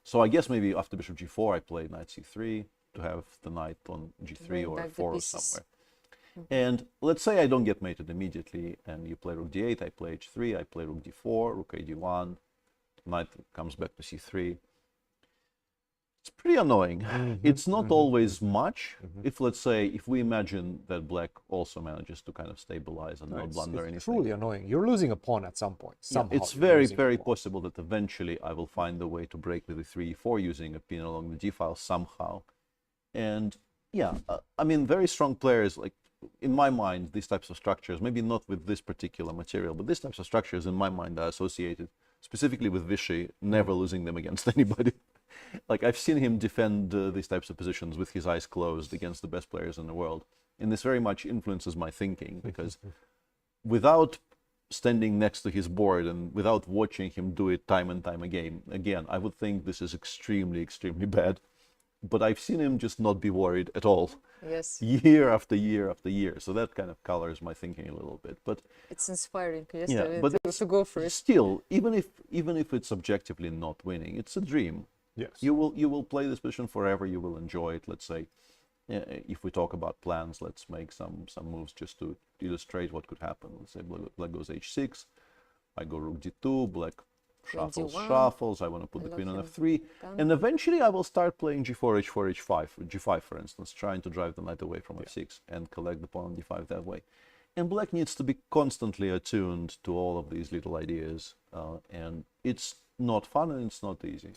So I guess maybe after bishop g4, I play knight c3 to have the knight on g3 Bring or back the f4 or pieces. somewhere. And let's say I don't get mated immediately, and you play rook d8, I play h3, I play rook d4, rook a d1, knight comes back to c3. It's pretty annoying. It's not always much. If, let's say, if we imagine that black also manages to kind of stabilize and not blunder anything. It's truly annoying. You're losing a pawn at some point. Yeah, Somehow it's you're very, losing a very pawn. possible that eventually I will find a way to break with the 3-4 using a pin along the g-file somehow. And yeah, I mean, very strong players, like in my mind, these types of structures, maybe not with this particular material, but these types of structures in my mind are associated specifically with Vishy, never losing them against anybody. Like I've seen him defend these types of positions with his eyes closed against the best players in the world. And this very much influences my thinking because without standing next to his board and without watching him do it time and time again, I would think this is extremely, extremely bad. But I've seen him just not be worried at all. Yes. Year after year after year. So that kind of colors my thinking a little bit. But It's inspiring, yes, yeah, but to go for it. still, even if it's objectively not winning, it's a dream. Yes. You will play this position forever. You will enjoy it. Let's say, if we talk about plans, let's make some moves just to illustrate what could happen. Let's say black goes h6, I go rook d2, black shuffles. I want to put the queen on f3, and eventually I will start playing g4, h4, h5, g5 for instance, trying to drive the knight away from f6 and collect the pawn on d5 that way. And black needs to be constantly attuned to all of these little ideas, and it's not fun and it's not easy.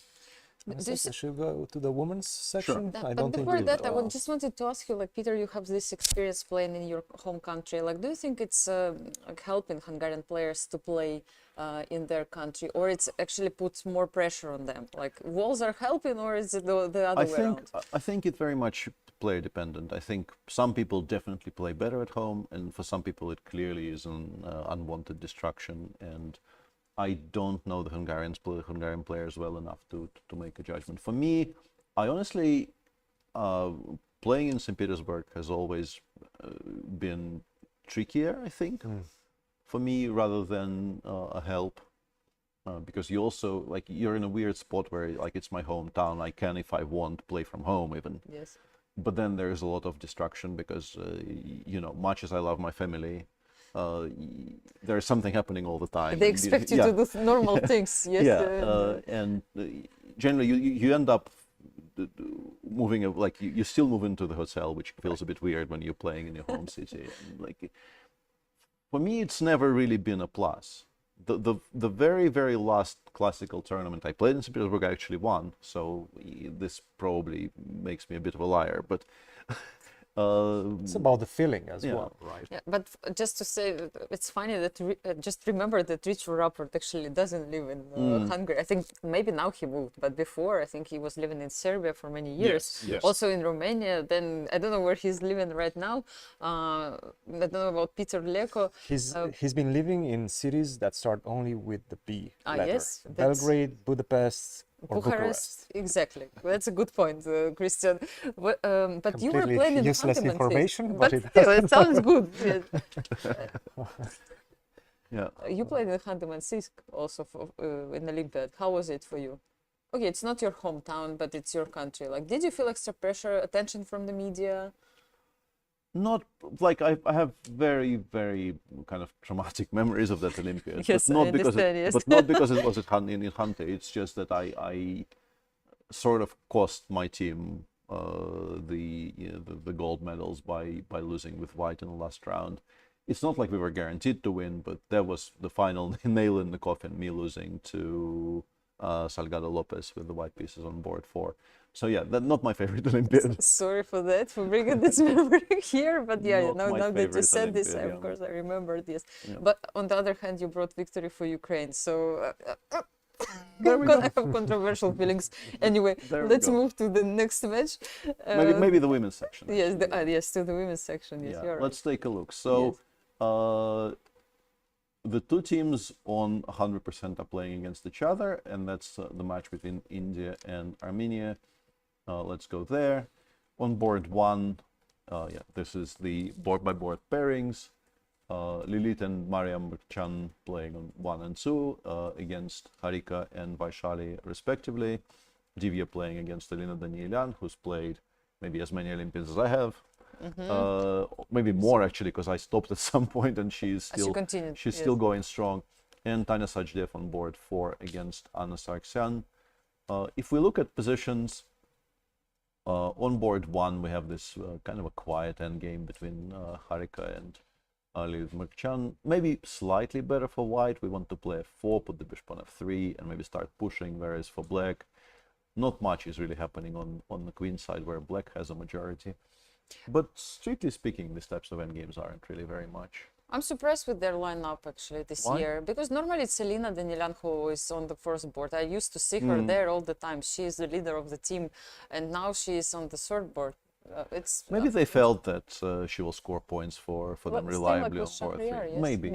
Should we go to the women's section? But I don't think before we that, will. just wanted to ask you, like, Peter, you have this experience playing in your home country. Like, do you think it's like helping Hungarian players to play in their country, or it's actually puts more pressure on them? Like, walls are helping, or is it the other way around? I think it's very much player dependent. I think some people definitely play better at home, and for some people it clearly is an unwanted distraction. And I don't know the Hungarian players well enough to make a judgment. For me, I honestly, playing in St. Petersburg has always been trickier, I think, for me, rather than a help. Because you also, like, you're in a weird spot where, like, it's my hometown. I can, if I want, play from home even. Yes. But then there's a lot of distraction because, you know, much as I love my family, there's something happening all the time. They expect you to do normal things. Yes. And generally you end up moving, like you still move into the hotel, which feels a bit weird when you're playing in your home city. And, like, for me, it's never really been a plus. The very, very last classical tournament I played in St. Petersburg, I actually won. So this probably makes me a bit of a liar, but it's about the feeling as well, right? Yeah, but just to say, it's funny that just remember that Richard Rapport actually doesn't live in Hungary. I think maybe now he moved, but before I think he was living in Serbia for many years. Yes. Also in Romania. Then I don't know where he's living right now. I don't know about Peter Leko. He's been living in cities that start only with the B letter. Yes, Belgrade, Budapest, or Bucharest. Exactly. That's a good point, Cristian. But you were Completely playing in useless Huntington information, but it still, it sounds good. yeah. You played in Huntington also in Olympiad. How was it for you? Okay, it's not your hometown, but it's your country. Like, did you feel extra pressure, attention from the media? Not like I have very, very kind of traumatic memories of that Olympiad. Yes, but not I because understand, yes. but not because it was in Hante. It's just that I sort of cost my team the gold medals by losing with white in the last round. It's not like we were guaranteed to win, but that was the final nail in the coffin, me losing to Salgado Lopez with the white pieces on board 4. So yeah, that's not my favorite Olympiad. Sorry for that, for bringing this memory here, but yeah, Not my now that you favorite said this, Olympiad, of course I remembered this. Yeah. But on the other hand, you brought victory for Ukraine, so There we I go. have controversial feelings. Anyway, There we let's go. move to the next match. Maybe the women's section. Yes, actually. yes, to the women's section. Yes, Yeah, you're right. let's take a look. So, the two teams on 100% are playing against each other, and that's the match between India and Armenia. Let's go there. On board 1, yeah, this is the board-by-board pairings. Lilith and Mariam Chan playing on 1 and 2 against Harika and Vaishali respectively. Divya playing against Alina Danielyan, who's played maybe as many Olympiads as I have. Maybe more actually, because I stopped at some point and she's still still going strong. And Tanya Sajdev on board 4 against Anna Sargsyan. If we look at positions, on board 1 we have this kind of a quiet endgame between Harika and Lilith Merchan. Maybe slightly better for white. We want to play f4, put the bishop on f3, and maybe start pushing, whereas for black, not much is really happening on the queen side, where black has a majority. But strictly speaking, these types of endgames aren't really very much. I'm surprised with their lineup actually this year, because normally it's Alina Danielyan who is on the first board. I used to see her there all the time. She is the leader of the team, and now she is on the third board. Maybe they felt that she will score points for them reliably on board 3. Yes? Maybe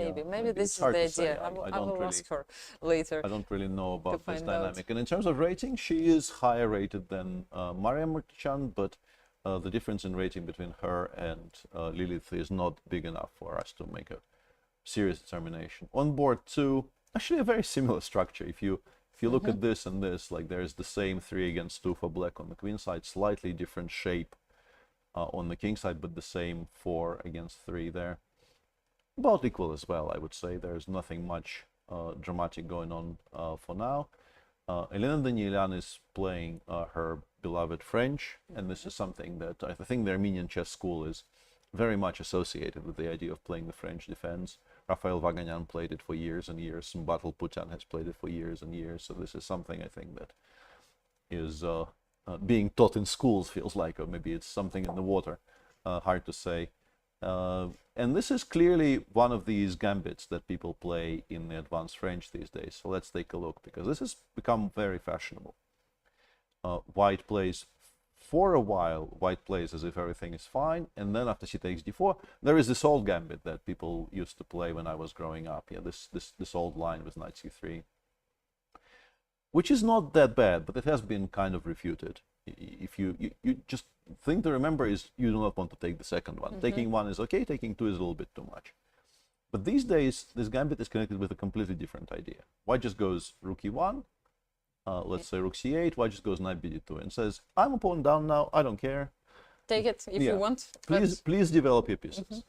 This is the idea. I will ask her later. I don't really know about this dynamic. And in terms of rating, she is higher rated than Mariam Merchan, but the difference in rating between her and Lilith is not big enough for us to make a serious determination. On board 2, actually a very similar structure. If you look at this and this, like there's the same 3 against 2 for black on the queen side, slightly different shape on the king side, but the same 4 against 3 there. About equal as well, I would say. There's nothing much dramatic going on for now. Elena Danielyan is playing her beloved French, and this is something that I think the Armenian chess school is very much associated with the idea of playing the French defense. Raphael Vaganyan played it for years and years, and Batul Putan has played it for years and years, so this is something I think that is being taught in schools, feels like, or maybe it's something in the water, hard to say. And this is clearly one of these gambits that people play in the advanced French these days. So let's take a look, because this has become very fashionable. White plays for a while, white plays as if everything is fine, and then after she takes d4, there is this old gambit that people used to play when I was growing up. Yeah, this old line with knight c3, which is not that bad, but it has been kind of refuted. If you just thing to remember is you do not want to take the second one. Taking 1 is okay, taking 2 is a little bit too much. But these days, this gambit is connected with a completely different idea. White just goes rook e1, let's say rook c8, white just goes knight bd2 and says, I'm a pawn down now, I don't care. Take it if you want. Please develop your pieces.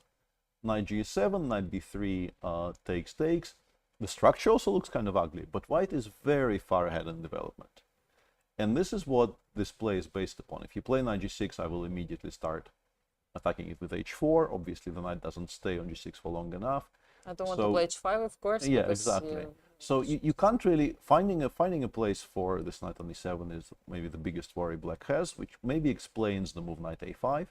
Knight g7, knight b3 takes. The structure also looks kind of ugly, but white is very far ahead in development. And this is what this play is based upon. If you play knight g6, I will immediately start attacking it with h4. Obviously, the knight doesn't stay on g6 for long enough. I don't want to play h5, of course. Yeah, exactly. So you can't really... Finding a place for this knight on e7 is maybe the biggest worry black has, which maybe explains the move knight a5.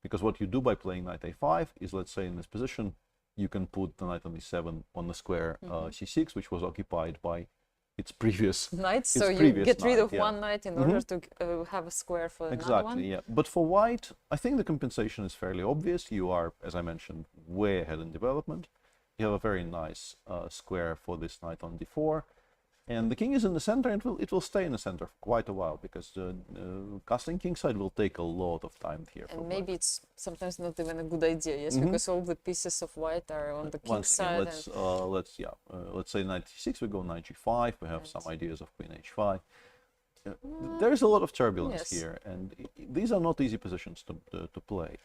Because what you do by playing knight a5 is, let's say in this position, you can put the knight on e7 on the square c6, which was occupied by its previous knight. So you get rid of one knight in order to have a square for another one. Exactly, yeah. But for white, I think the compensation is fairly obvious. You are, as I mentioned, way ahead in development. You have a very nice square for this knight on d4. And the king is in the center, and it will stay in the center for quite a while, because castling kingside will take a lot of time here. And maybe it's sometimes not even a good idea, yes, because all the pieces of white are on the king side. Let's say knight c6, we go knight g5, we have some ideas of queen h5. There is a lot of turbulence here, and these are not easy positions to play.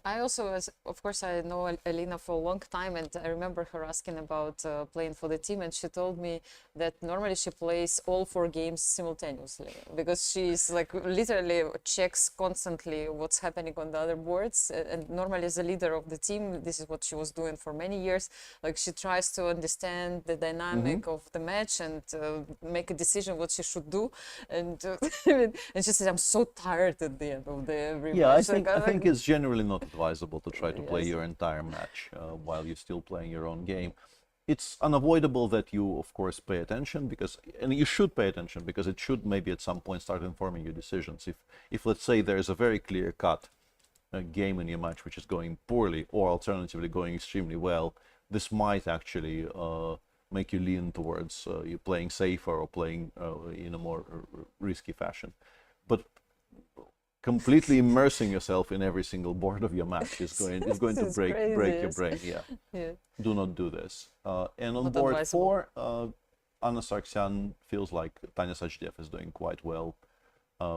I also, of course, I know Alina for a long time, and I remember her asking about playing for the team, and she told me that normally she plays all 4 games simultaneously, because she's like literally checks constantly what's happening on the other boards, and normally as a leader of the team, this is what she was doing for many years. Like, she tries to understand the dynamic of the match and make a decision what she should do, and and she said, I'm so tired at the end of every match. I think it's generally not advisable to try to play your entire match while you're still playing your own game. It's unavoidable that you, of course, pay attention, and you should pay attention, because it should maybe at some point start informing your decisions. If let's say there's a very clear-cut game in your match which is going poorly, or alternatively going extremely well, this might actually make you lean towards you playing safer or playing in a more risky fashion. But completely immersing yourself in every single board of your match is going to This is break crazy, your brain. Yeah. Yeah. Do not do this. And on Not board advisable. 4, Anastasiya feels like Tanya Sajdev is doing quite well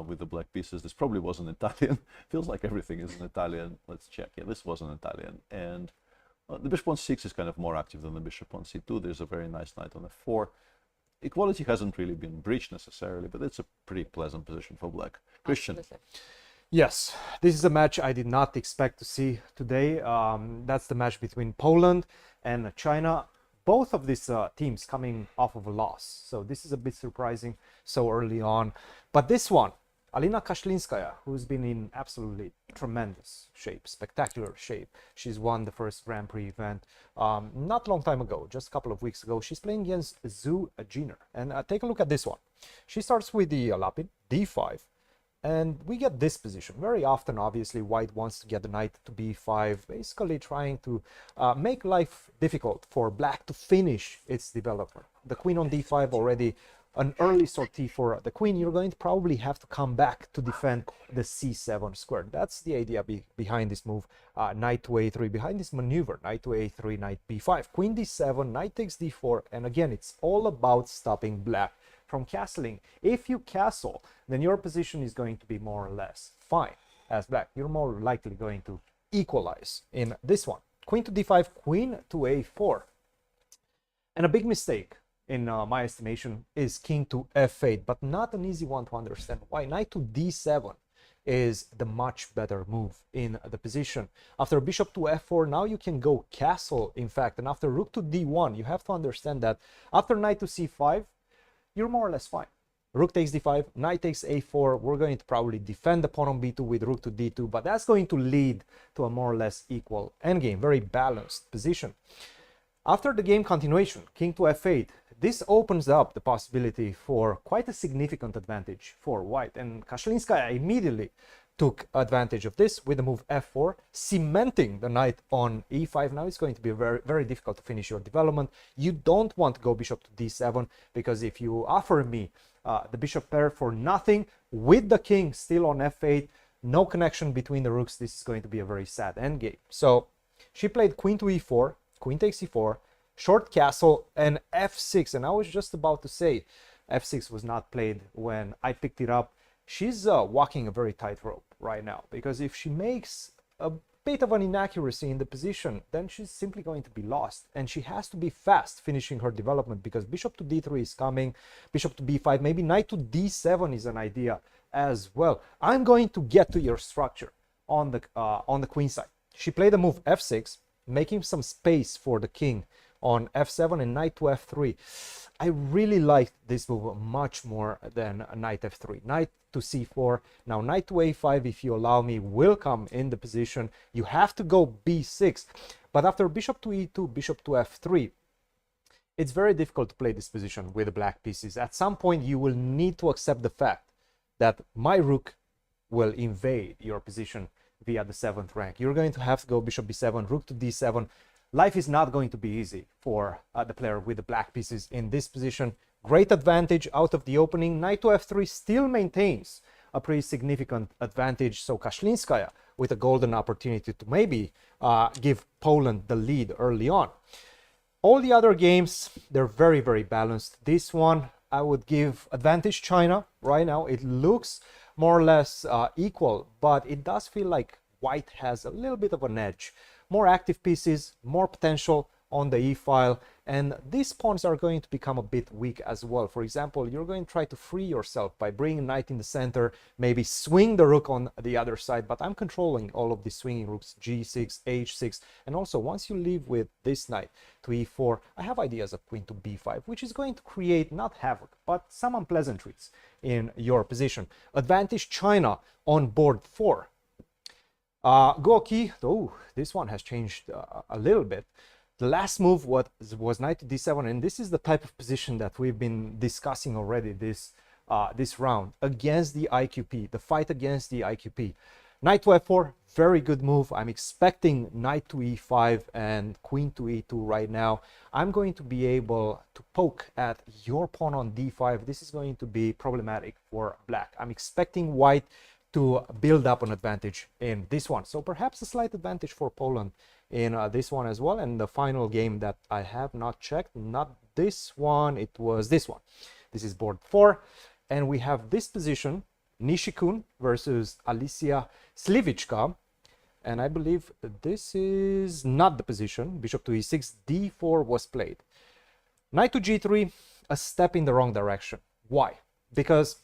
with the black pieces. This probably was an Italian. Feels like everything is an Italian. Let's check. Yeah, this was an Italian. And the bishop on 6 is kind of more active than the bishop on c2. There's a very nice knight on f4. Equality hasn't really been breached necessarily, but it's a pretty pleasant position for black. Cristian. Absolutely. Yes, this is a match I did not expect to see today. That's the match between Poland and China. Both of these teams coming off of a loss. So this is a bit surprising so early on. But this one, Alina Kashlinskaya, who's been in absolutely tremendous shape, spectacular shape. She's won the first Grand Prix event not long time ago, just a couple of weeks ago. She's playing against Zhu Jiner. And take a look at this one. She starts with the Lapid, d5. And we get this position. Very often, obviously, white wants to get the knight to b5, basically trying to make life difficult for black to finish its development. The queen on d5 already an early sortie for the queen. You're going to probably have to come back to defend the c7 square. That's the idea behind this move. Knight to a3, behind this maneuver, knight to a3, knight b5, queen d7, knight takes d4. And again, it's all about stopping black from castling. If you castle, then your position is going to be more or less fine as black. You're more likely going to equalize in this one. Queen to d5, queen to a4. And a big mistake in my estimation is king to f8, but not an easy one to understand why. Knight to d7 is the much better move in the position. After bishop to f4, now you can go castle, in fact, and after rook to d1, you have to understand that after knight to c5, you're more or less fine. Rook takes d5, knight takes a4. We're going to probably defend the pawn on b2 with rook to d2, but that's going to lead to a more or less equal endgame, very balanced position. After the game continuation, king to f8, this opens up the possibility for quite a significant advantage for white, and Kashlinskaya immediately took advantage of this with the move f4, cementing the knight on e5. Now it's going to be very, very difficult to finish your development. You don't want to go bishop to d7, because if you offer me the bishop pair for nothing with the king still on f8, no connection between the rooks, this is going to be a very sad endgame. So she played queen to e4, queen takes e4, short castle, and f6. And I was just about to say f6 was not played when I picked it up. She's walking a very tight rope right now, because if she makes a bit of an inaccuracy in the position, then she's simply going to be lost, and she has to be fast finishing her development, because bishop to d3 is coming, bishop to b5, maybe knight to d7 is an idea as well. I'm going to get to your structure on the queen side. She played the move f6, making some space for the king on f7 and knight to f3. I really liked this move much more than knight f3. Knight to c4, now knight to a5, if you allow me, will come in the position. You have to go b6, but after bishop to e2, bishop to f3, it's very difficult to play this position with the black pieces. At some point, you will need to accept the fact that my rook will invade your position via the 7th rank. You're going to have to go bishop b7, rook to d7. Life is not going to be easy for the player with the black pieces in this position. Great advantage out of the opening. Knight to f3 still maintains a pretty significant advantage. So Kashlinskaya with a golden opportunity to maybe give Poland the lead early on. All the other games, they're very, very balanced. This one, I would give advantage China right now. It looks more or less equal, but it does feel like white has a little bit of an edge. More active pieces, more potential on the e-file, and these pawns are going to become a bit weak as well. For example, you're going to try to free yourself by bringing knight in the center, maybe swing the rook on the other side, but I'm controlling all of these swinging rooks, g6, h6, and also once you leave with this knight to e4, I have ideas of queen to b5, which is going to create not havoc, but some unpleasantries in your position. Advantage China on board 4. Goki, oh, this one has changed a little bit. The last move was knight to d7, and this is the type of position that we've been discussing already this round against the IQP, the fight against the IQP. Knight to f4, very good move. I'm expecting knight to e5 and queen to e2 right now. I'm going to be able to poke at your pawn on d5. This is going to be problematic for black. I'm expecting white to build up an advantage in this one. So perhaps a slight advantage for Poland in this one as well. And the final game that I have not checked, not this one, it was this one. This is board 4, and we have this position, Nishikun versus Alicia Slivichka. And I believe this is not the position. Bishop to e6, d4 was played. Knight to g3, a step in the wrong direction. Why? Because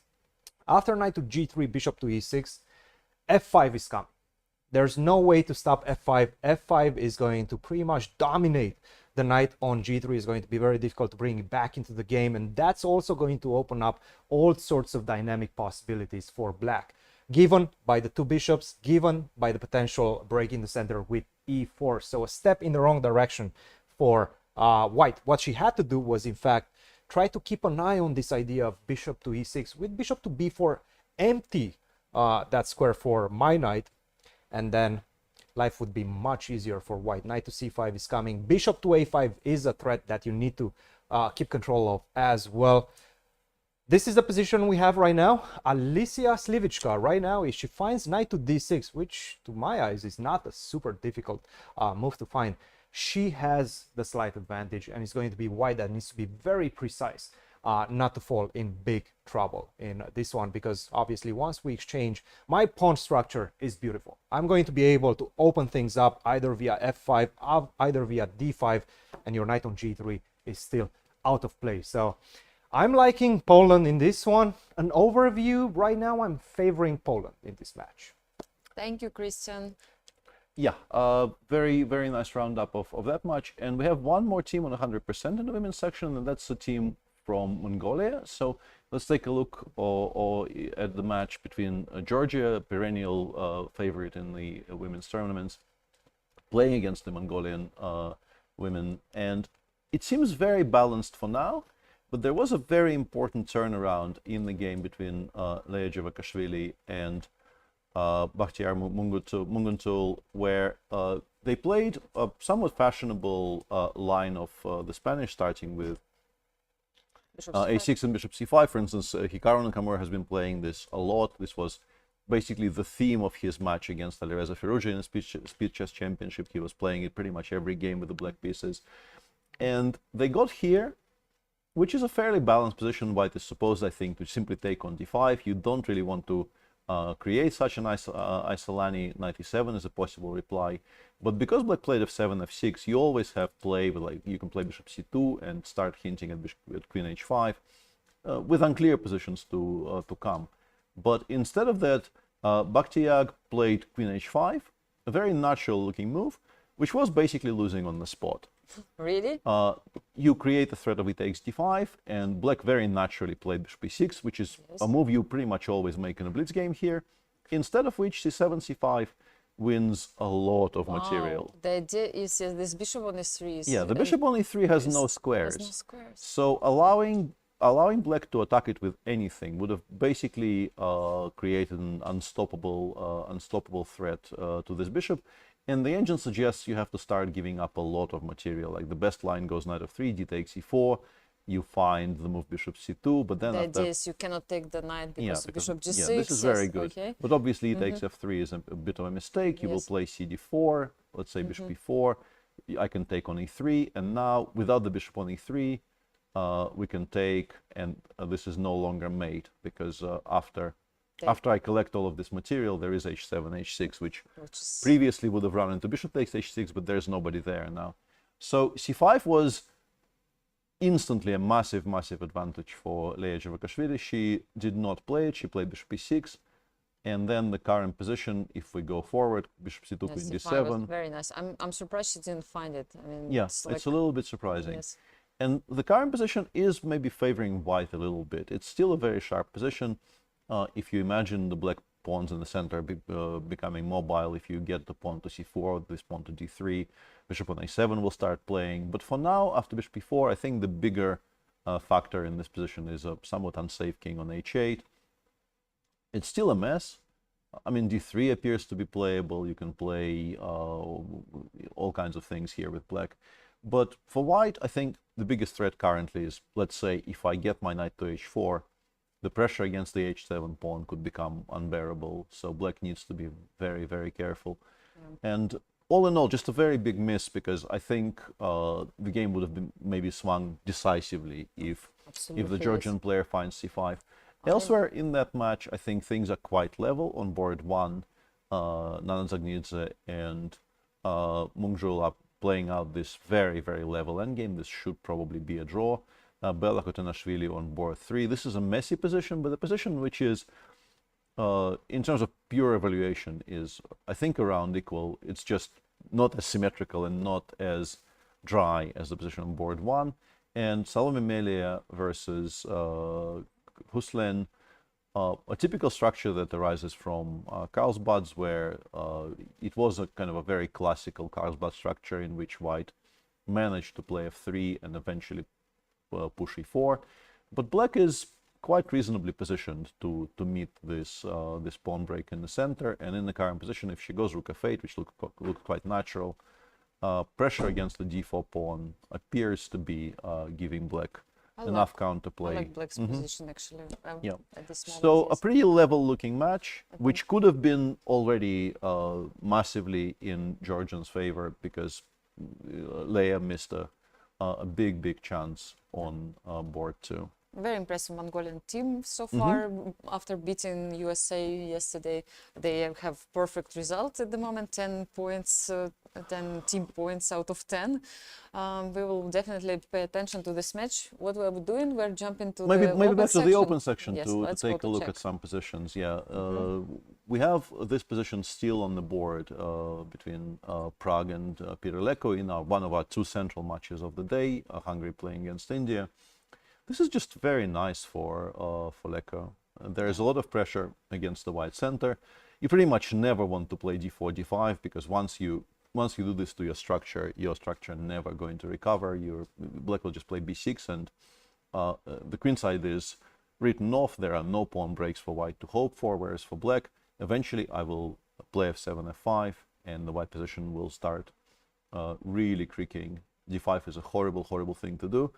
after knight to g3, bishop to e6, f5 is coming. There's no way to stop f5. f5 is going to pretty much dominate the knight on g3. Is going to be very difficult to bring it back into the game, and that's also going to open up all sorts of dynamic possibilities for black, given by the two bishops, given by the potential break in the center with e4. So a step in the wrong direction for white. What she had to do was, in fact, try to keep an eye on this idea of bishop to e6 with bishop to b4, empty that square for my knight, and then life would be much easier for white. Knight to c5 is coming. Bishop to a5 is a threat that you need to keep control of as well. This is the position we have right now. Alicia Slivichka right now, if she finds knight to d6, which to my eyes is not a super difficult move to find, she has the slight advantage, and it's going to be white that needs to be very precise not to fall in big trouble in this one, because obviously once we exchange, my pawn structure is beautiful. I'm going to be able to open things up either via f5, either via d5, and your knight on g3 is still out of play. So I'm liking Poland in this one. An overview, right now I'm favoring Poland in this match. Thank you, Cristian. Yeah, very, very nice roundup of that match. And we have one more team on 100% in the women's section, and that's the team from Mongolia. So let's take a look at the match between Georgia, perennial favorite in the women's tournaments, playing against the Mongolian women. And it seems very balanced for now, but there was a very important turnaround in the game between Leia Jevakashvili and Bakhtiar Munguntul, where they played a somewhat fashionable line of the Spanish, starting with a6 and bishop c5. For instance, Hikaru Nakamura has been playing this a lot. This was basically the theme of his match against Alireza Firouzja in the Speed Chess Championship. He was playing it pretty much every game with the black pieces. And they got here, which is a fairly balanced position. White is supposed, I think, to simply take on d5. You don't really want to create such an Isolani. Knight e7 is a possible reply, but because black played f7, f6, you always have play with, like, you can play bishop c2 and start hinting at queen h5 with unclear positions to come. But instead of that, Bakhtiar played queen h5, a very natural looking move, which was basically losing on the spot. Really? You create the threat of e takes d5, and black very naturally played bishop e6, which is a move you pretty much always make in a blitz game here. Instead of which, c7, c5 wins a lot of material. The idea is this bishop on e3 is... Yeah, the bishop on e3 has no squares. Has no squares. So allowing black to attack it with anything would have basically created an unstoppable threat to this bishop. And the engine suggests you have to start giving up a lot of material. Like the best line goes knight f3, d takes e4, you find the move bishop c2, but then the idea is you cannot take the knight because bishop g6. Yeah, this is very good. Okay. But obviously takes f3 is a bit of a mistake. You will play cd4, let's say bishop e4, I can take on e3, and now without the bishop on e3, we can take, and this is no longer mate, because after I collect all of this material, there is h7, h6, which previously would have run into bishop takes h6, but there's nobody there now. So c5 was instantly a massive, massive advantage for Leia Jevakashvili. She did not play it. She played bishop e6. And then the current position, if we go forward, bishop c2, queen d7. Very nice. I'm surprised she didn't find it. I mean, yeah, it's a little bit surprising. Yes. And the current position is maybe favoring white a little bit. It's still a very sharp position. If you imagine the black pawns in the center becoming mobile, if you get the pawn to c4, this pawn to d3, bishop on a7 will start playing. But for now, after bishop e4, I think the bigger factor in this position is a somewhat unsafe king on h8. It's still a mess. I mean, d3 appears to be playable. You can play all kinds of things here with black. But for white, I think the biggest threat currently is, let's say, if I get my knight to h4, the pressure against the h7 pawn could become unbearable. So black needs to be very, very careful. And all in all, just a very big miss, because I think the game would have been maybe swung decisively if the Georgian player finds c5. Elsewhere in that match, I think things are quite level. On board 1, Nana Zagnidze and Mungjul are playing out this very, very level endgame. This should probably be a draw. Bela Kotanashvili on board 3. This is a messy position, but a position which is, in terms of pure evaluation, is, I think, around equal. It's just not as symmetrical and not as dry as the position on board 1. And Salome Melia versus Huslen, a typical structure that arises from Carlsbad's, where it was a kind of a very classical Carlsbad structure in which white managed to play f3 and eventually push e4. But black is quite reasonably positioned to meet this this pawn break in the center. And in the current position, if she goes rook f8, which looked quite natural, pressure against the d4 pawn appears to be giving black enough counterplay. I like black's position, actually. Yeah. At this moment, So a yes. pretty level looking match, which could have been already massively in Georgian's favor, because Leia missed a big chance on board 2. Very impressive Mongolian team so far. After beating USA yesterday, they have perfect results at the moment, 10 points, 10 team points out of 10. We will definitely pay attention to this match. What we're doing, we're jumping to Maybe the open back to section. the open section Yes, to let's take go a look check. at some positions. Yeah, we have this position still on the board between Prague and Peter Leko in one of our 2 central matches of the day, Hungary playing against India. This is just very nice for Leko. There is a lot of pressure against the white center. You pretty much never want to play d4, d5, because once you do this to your structure never going to recover. Black will just play b6, and the queen side is written off. There are no pawn breaks for white to hope for, whereas for black, eventually I will play f7, f5, and the white position will start really creaking. d5 is a horrible thing to do.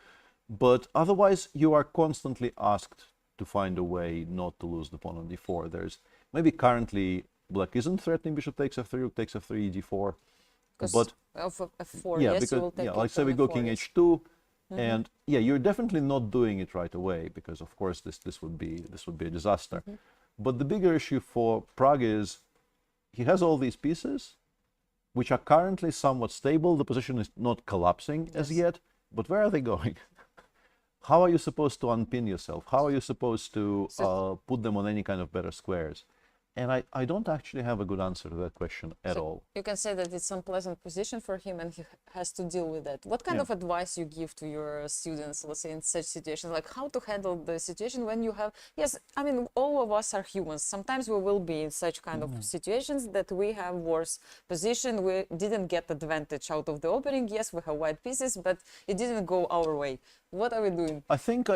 But otherwise, you are constantly asked to find a way not to lose the pawn on d4. There's maybe currently black isn't threatening bishop takes f3, rook takes f3, d4. But of f4, yeah, yes, because you will take like say we go king h2, and yeah, you're definitely not doing it right away, because of course this would be a disaster. But the bigger issue for Prague is he has all these pieces, which are currently somewhat stable. The position is not collapsing as yet, but where are they going? How are you supposed to unpin yourself? How are you supposed to put them on any kind of better squares? And I don't actually have a good answer to that question at all. You can say that it's an unpleasant position for him and he has to deal with that. What kind of advice you give to your students, let's say, in such situations? Like how to handle the situation when you have... Yes, I mean, all of us are humans. Sometimes we will be in such kind of situations that we have worse position. We didn't get advantage out of the opening. Yes, we have white pieces, but it didn't go our way. What are we doing? I think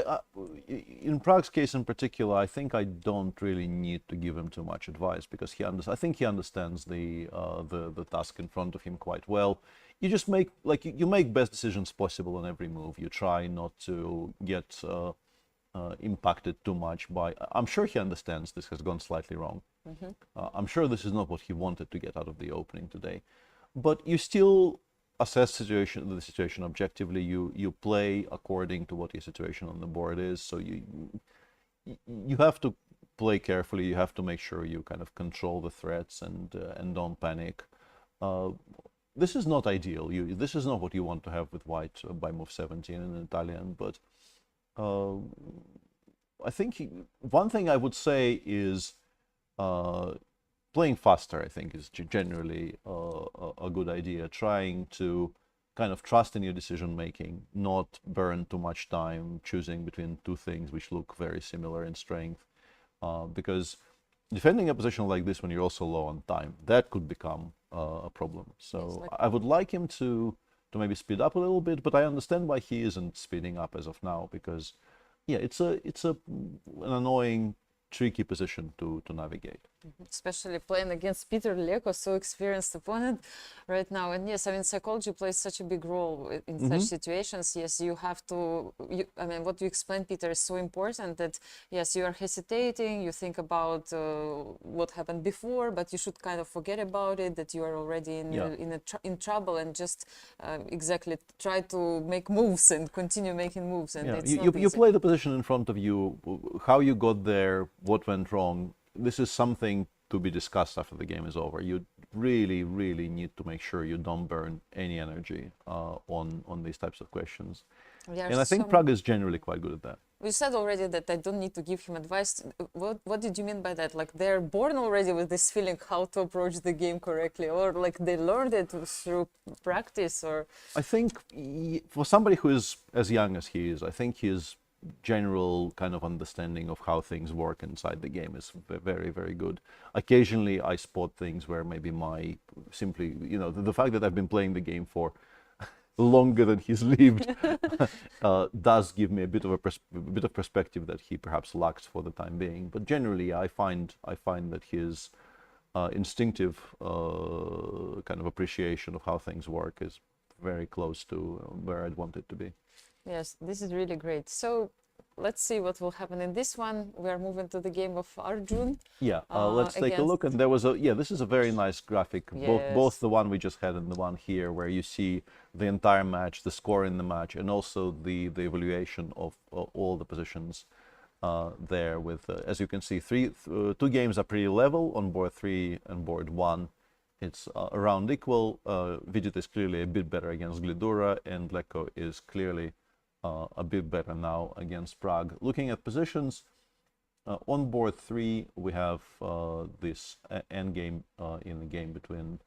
in Prague's case in particular, I think I don't really need to give him too much advice, because I think he understands the task in front of him quite well. You just make you make best decisions possible on every move. You try not to get impacted too much by. I'm sure he understands this has gone slightly wrong. I'm sure this is not what he wanted to get out of the opening today, but you still assess the situation objectively. You play according to what your situation on the board is. So you have to play carefully. You have to make sure you kind of control the threats and don't panic. This is not ideal. This is not what you want to have with white by move 17 in Italian. But I think one thing I would say is playing faster, I think, is generally a good idea. Trying to kind of trust in your decision making, not burn too much time choosing between 2 things which look very similar in strength. Because defending a position like this when you're also low on time, that could become a problem. So I would like him to maybe speed up a little bit, but I understand why he isn't speeding up as of now, because yeah, it's an annoying tricky position to navigate. Especially playing against Peter Leko, so experienced opponent right now. And yes, I mean, psychology plays such a big role in such situations. Yes, you have to, I mean, what you explained, Peter, is so important that, yes, you are hesitating, you think about what happened before, but you should kind of forget about it, that you are already in trouble, and just exactly try to make moves and continue making moves. And it's you play the position in front of you, how you got there, what went wrong. This is something to be discussed after the game is over. You really, really need to make sure you don't burn any energy on these types of questions. And I think Prague is generally quite good at that. You said already that I don't need to give him advice. What did you mean by that? Like they're born already with this feeling how to approach the game correctly, or like they learned it through practice? Or I think for somebody who is as young as he is, I think his general kind of understanding of how things work inside the game is very, very good. Occasionally I spot things where maybe simply, you know, the fact that I've been playing the game for longer than he's lived does give me a bit of perspective that he perhaps lacks for the time being. But generally I find that his instinctive kind of appreciation of how things work is very close to where I'd want it to be. yes, this is really great. So let's see what will happen in this one. We are moving to the game of Arjun. Yeah, let's take a look. And there was this is a very nice graphic, Yes. both the one we just had and the one here, where you see the entire match, the score in the match, and also the evaluation of all the positions there. With as you can see, two games are pretty level on board 3 and board 1. It's around equal. Vidit is clearly a bit better against Glidura, and Leko is clearly a bit better now against Prague. Looking at positions, on board 3 we have this endgame in the game between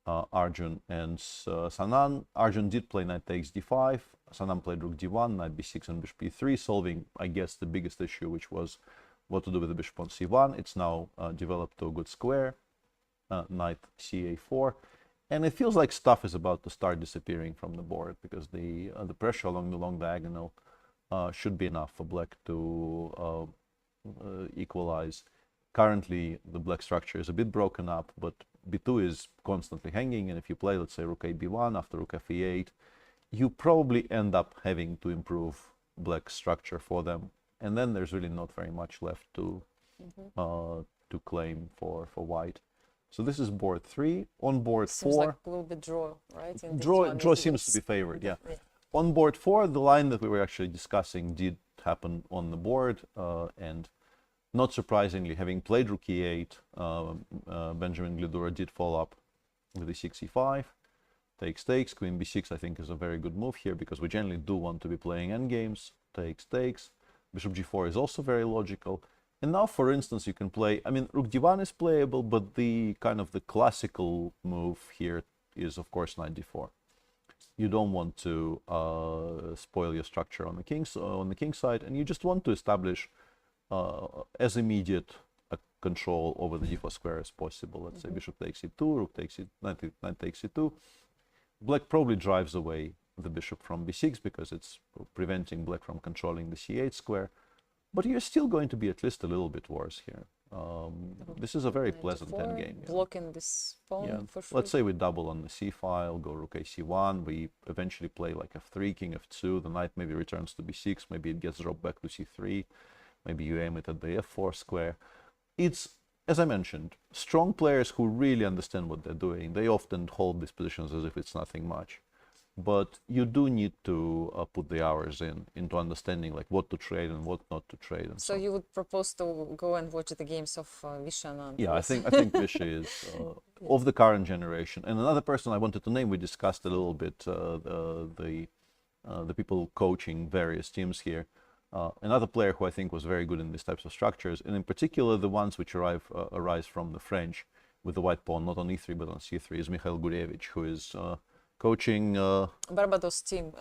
Arjun and Sanan. Arjun did play knight takes d5, Sanan played rook d1, knight b6 and bishop e3, solving, I guess, the biggest issue, which was what to do with the bishop on c1. It's now developed to a good square, knight ca4. And it feels like stuff is about to start disappearing from the board, because the pressure along the long diagonal should be enough for black to equalize. Currently, the black structure is a bit broken up, but b2 is constantly hanging, and if you play, let's say, rook a b1 after rook fe8, you probably end up having to improve black structure for them, and then there's really not very much left to claim for white. So this is board 3. On board 4... Seems like a little bit draw, right? In this Draw one, seems to be favored, yeah. On board 4, the line that we were actually discussing did happen on the board, and not surprisingly, having played rook e8, Benjamin Glidura did follow up with e6, e5, takes, queen b6, I think is a very good move here, because we generally do want to be playing endgames. Takes, bishop g4 is also very logical. And now, for instance, you can play, I mean, rook d1 is playable, but the kind of the classical move here is, of course, knight d4. You don't want to spoil your structure on the king's side, and you just want to establish as immediate a control over the d4 square as possible. Let's say bishop takes e2, rook takes e, knight takes e2. Black probably drives away the bishop from b6 because it's preventing black from controlling the c8 square. But you're still going to be at least a little bit worse here. This is a very pleasant endgame. Yeah. Blocking this pawn for sure. Let's say we double on the c file, go rook a c1. We eventually play like f3, king f2. The knight maybe returns to b6. Maybe it gets dropped back to c3. Maybe you aim it at the f4 square. It's, as I mentioned, strong players who really understand what they're doing. They often hold these positions as if it's nothing much. But you do need to put the hours into understanding like what to trade and what not to trade. And so you would propose to go and watch the games of Vishy Anand? Yeah, I think Vishy is of the current generation. And another person I wanted to name, we discussed a little bit the people coaching various teams here. Another player who I think was very good in these types of structures, and in particular the ones which arise from the French with the white pawn not on e3 but on c3, is Mikhail Gurevich, who is coaching Barbados team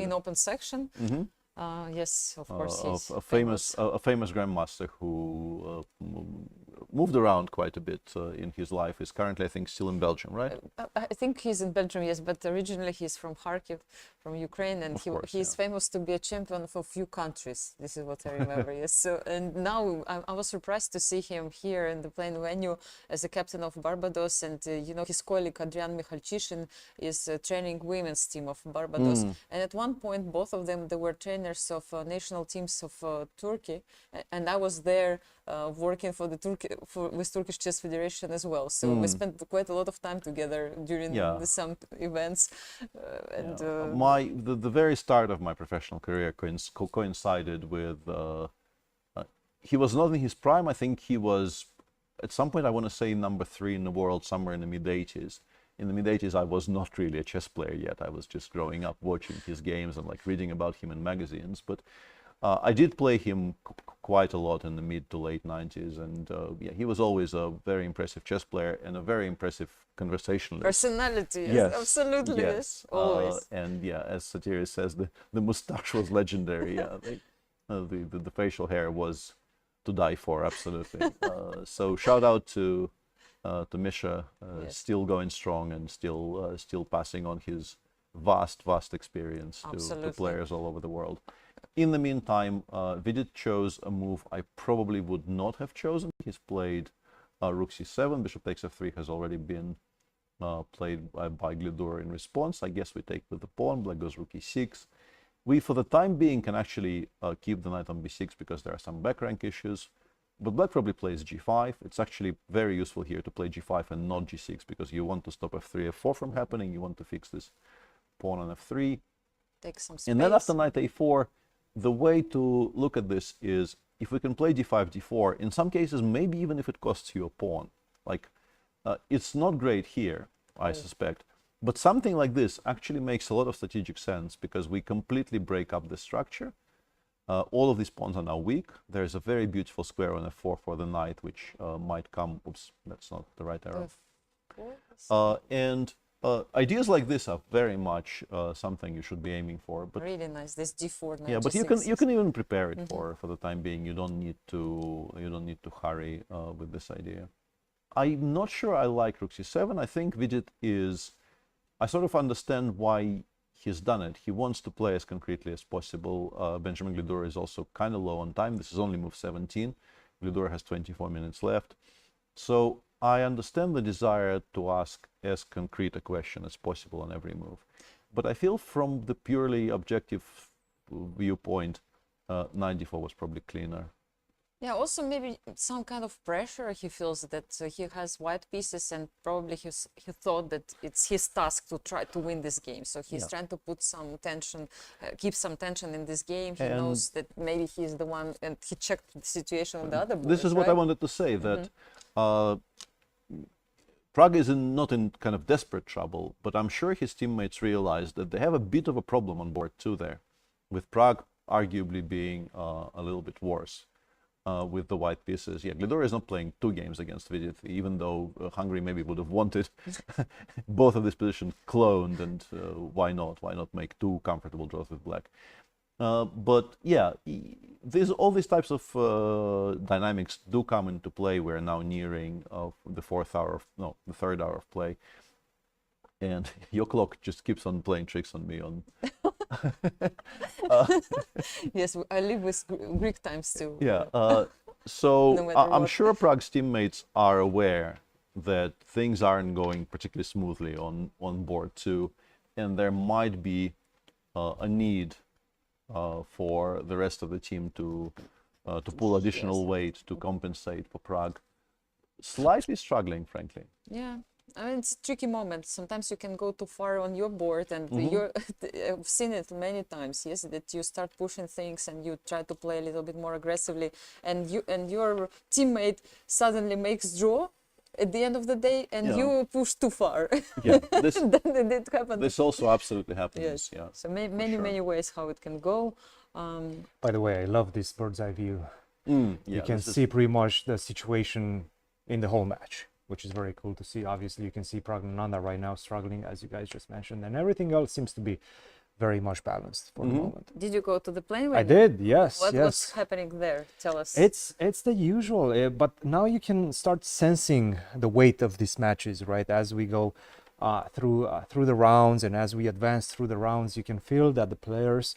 in open section. Yes, of course, he's a famous grandmaster who moved around quite a bit in his life. Is currently, I think, still in Belgium, right? I think he's in Belgium, yes, but originally he's from Kharkiv, from Ukraine, and he's famous to be a champion of a few countries. This is what I remember, yes. So, and now I was surprised to see him here in the playing venue as a captain of Barbados, and you know, his colleague Adrian Michalchishin is training women's team of Barbados. And at one point, both of them, they were trainers of national teams of Turkey, and I was there working for the with Turkish Chess Federation as well. So we spent quite a lot of time together during some events. The very start of my professional career coincided with. He was not in his prime. I think he was at some point. I want to say number 3 in the world, somewhere in the mid-80s. In the mid-80s, I was not really a chess player yet. I was just growing up watching his games and like reading about him in magazines. But I did play him quite a lot in the mid to late 90s, and yeah, he was always a very impressive chess player and a very impressive conversationalist. Personality, yes, absolutely, yes. Always. And yeah, as Satiris says, the mustache was legendary. Yeah, the facial hair was to die for, absolutely. So shout out to Misha, still going strong and still passing on his vast experience to players all over the world. In the meantime, Vidit chose a move I probably would not have chosen. He's played rook c7, bishop takes f3 has already been played by Glidur in response. I guess we take with the pawn, black goes rook e6. We, for the time being, can actually keep the knight on b6 because there are some back rank issues. But black probably plays g5. It's actually very useful here to play g5 and not g6 because you want to stop f3, f4 from happening. You want to fix this pawn on f3. Take some space. And then after knight a4, the way to look at this is if we can play d5, d4, in some cases, maybe even if it costs you a pawn. Like, it's not great here, I suspect. But something like this actually makes a lot of strategic sense because we completely break up the structure. All of these pawns are now weak. There's a very beautiful square on f4 for the knight, which might come. Oops, that's not the right arrow. Ideas like this are very much something you should be aiming for. But really nice. This d4. Yeah, but you can even prepare it for the time being. You don't need to hurry with this idea. I'm not sure I like rook c7. I think Vidit is. I sort of understand why he's done it. He wants to play as concretely as possible. Benjamin Glidur is also kind of low on time. This is only move 17. Glidur has 24 minutes left. So I understand the desire to ask as concrete a question as possible on every move. But I feel from the purely objective viewpoint, knight d4 was probably cleaner. Yeah, also maybe some kind of pressure. He feels that he has white pieces and probably he thought that it's his task to try to win this game. So he's trying to put some tension, keep some tension in this game. He knows that maybe he's the one, and he checked the situation on the other board. This is what I wanted to say, that Prague is not in kind of desperate trouble, but I'm sure his teammates realize that they have a bit of a problem on board too there, with Prague arguably being a little bit worse. With the white pieces. Yeah, Glidur is not playing 2 games against Vidit, even though Hungary maybe would have wanted both of these positions cloned, and why not? Why not make 2 comfortable draws with black? But yeah, all these types of dynamics do come into play. We're now nearing the 3rd hour of play. And your clock just keeps on playing tricks on me. Yes, I live with Greek times too. Yeah, so I'm sure Prague's teammates are aware that things aren't going particularly smoothly on board too, and there might be a need for the rest of the team to pull additional weight to compensate for Prague. Slightly struggling, frankly. Yeah. I mean, it's a tricky moment. Sometimes you can go too far on your board, and I've seen it many times. Yes, that you start pushing things and you try to play a little bit more aggressively, and your teammate suddenly makes draw at the end of the day, and you push too far. Yeah, then it happens. This also absolutely happens. Yes. Yeah. So many ways how it can go. By the way, I love this bird's eye view. You can see pretty much the situation in the whole match, which is very cool to see. Obviously, you can see Pragnananda right now struggling, as you guys just mentioned, and everything else seems to be very much balanced for the moment. Did you go to the plane? I did, yes, What's yes. happening there? Tell us. It's the usual, but now you can start sensing the weight of these matches, right? As we go through the rounds, and as we advance through the rounds, you can feel that the players,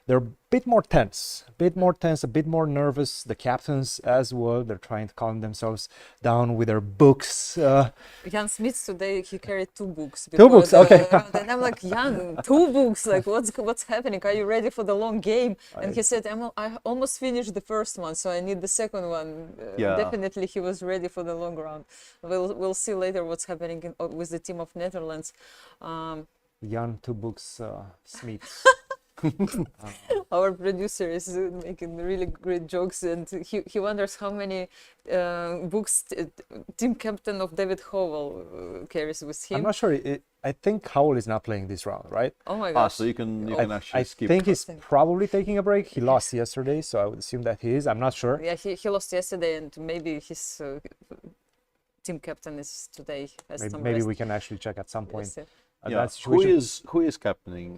they're a bit more tense, a bit more nervous. The captains as well, they're trying to calm themselves down with their books. Jan Smith today, he carried 2 books. Two books, okay. And I'm like, Jan, 2 books, like what's happening? Are you ready for the long game? And he said, I almost finished the first one, so I need the second one. Definitely he was ready for the long round. We'll see later what's happening with the team of Netherlands. Jan 2 books Smith. Our producer is making really great jokes, and he wonders how many books team captain of David Howell carries with him. I'm not sure. I think Howell is not playing this round, right? Oh my gosh! So you can actually I skip. think he's probably taking a break. He lost yesterday, so I would assume that he is. I'm not sure. Yeah, he lost yesterday, and maybe his team captain is today. Maybe we can actually check at some point. Yes, Who is captaining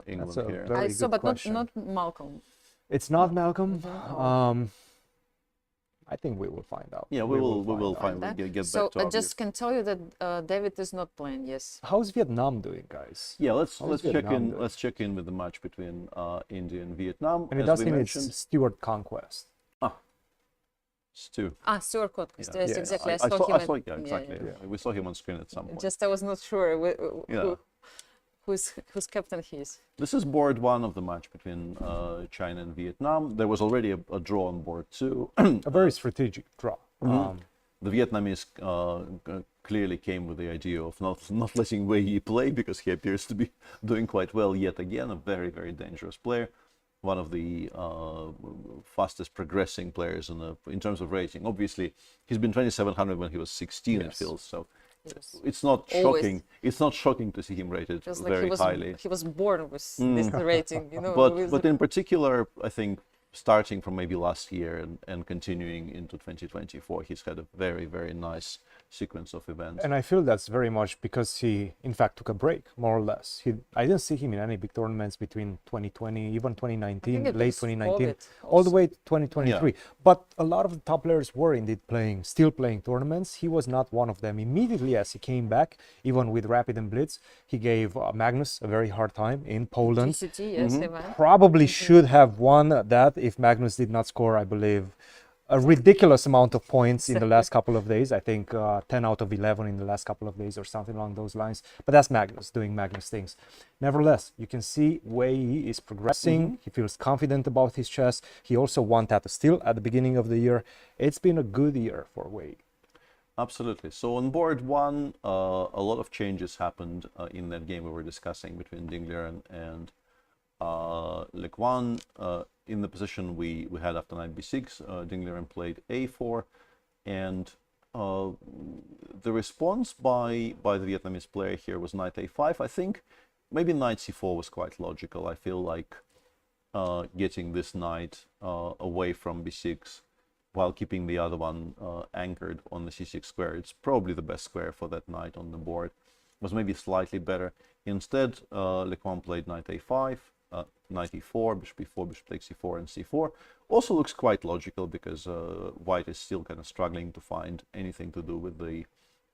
England That's a here? very I saw, good but question. not Malcolm. It's not Malcolm. I think we will find out. Yeah, we will out. find. We'll get So back to I just can tell you that David is not playing. Yes. How's Vietnam doing, guys? Yeah, let's check Vietnam in. doing? Let's check in with the match between India and Vietnam. And it As does we seem mentioned, it's Stewart Conquest. Stu. Stuart Cotkins. Yeah. Yes, Yeah. exactly. I saw saw, him. yeah, exactly. Yeah. We saw him on screen at some point. Just I was not sure Yeah. whose captain he is. This is board 1 of the match between China and Vietnam. There was already a draw on board 2. A very strategic draw. The Vietnamese clearly came with the idea of not letting Wei Yi play, because he appears to be doing quite well yet again. A very, very dangerous player. One of the fastest progressing players in terms of rating. Obviously, he's been 2,700 when he was 16. It feels so. It's not shocking. It's not shocking to see him rated Just like very highly. he was born with this rating, you know. But in particular, I think starting from maybe last year and continuing into 2024, he's had a very, very nice sequence of events. And I feel that's very much because he, in fact, took a break, more or less. I didn't see him in any big tournaments between 2020, even 2019, late 2019, all the way to 2023. Yeah. But a lot of the top players were indeed still playing tournaments. He was not one of them. Immediately as he came back, even with Rapid and Blitz, he gave Magnus a very hard time in Poland. TCT, yes, Ivan. Probably should have won that if Magnus did not score, I believe, a ridiculous amount of points in the last couple of days. I think 10 out of 11 in the last couple of days or something along those lines. But that's Magnus doing Magnus things. Nevertheless, you can see Wei Yi is progressing. He feels confident about his chess. He also won Tata Steel at the beginning of the year. It's been a good year for Wei Yi. Absolutely. So on board 1, a lot of changes happened in that game we were discussing between Ding Liren and Lequan. In the position we had after knight b6, Ding Liren played a4, and the response by the Vietnamese player here was knight a5. I think maybe knight c4 was quite logical. I feel like getting this knight away from b6 while keeping the other one anchored on the c6 square, it's probably the best square for that knight on the board, was maybe slightly better. Instead, Lequan played knight a5, knight e4, bishop e4, bishop takes e4, and c4. Also looks quite logical because white is still kind of struggling to find anything to do with the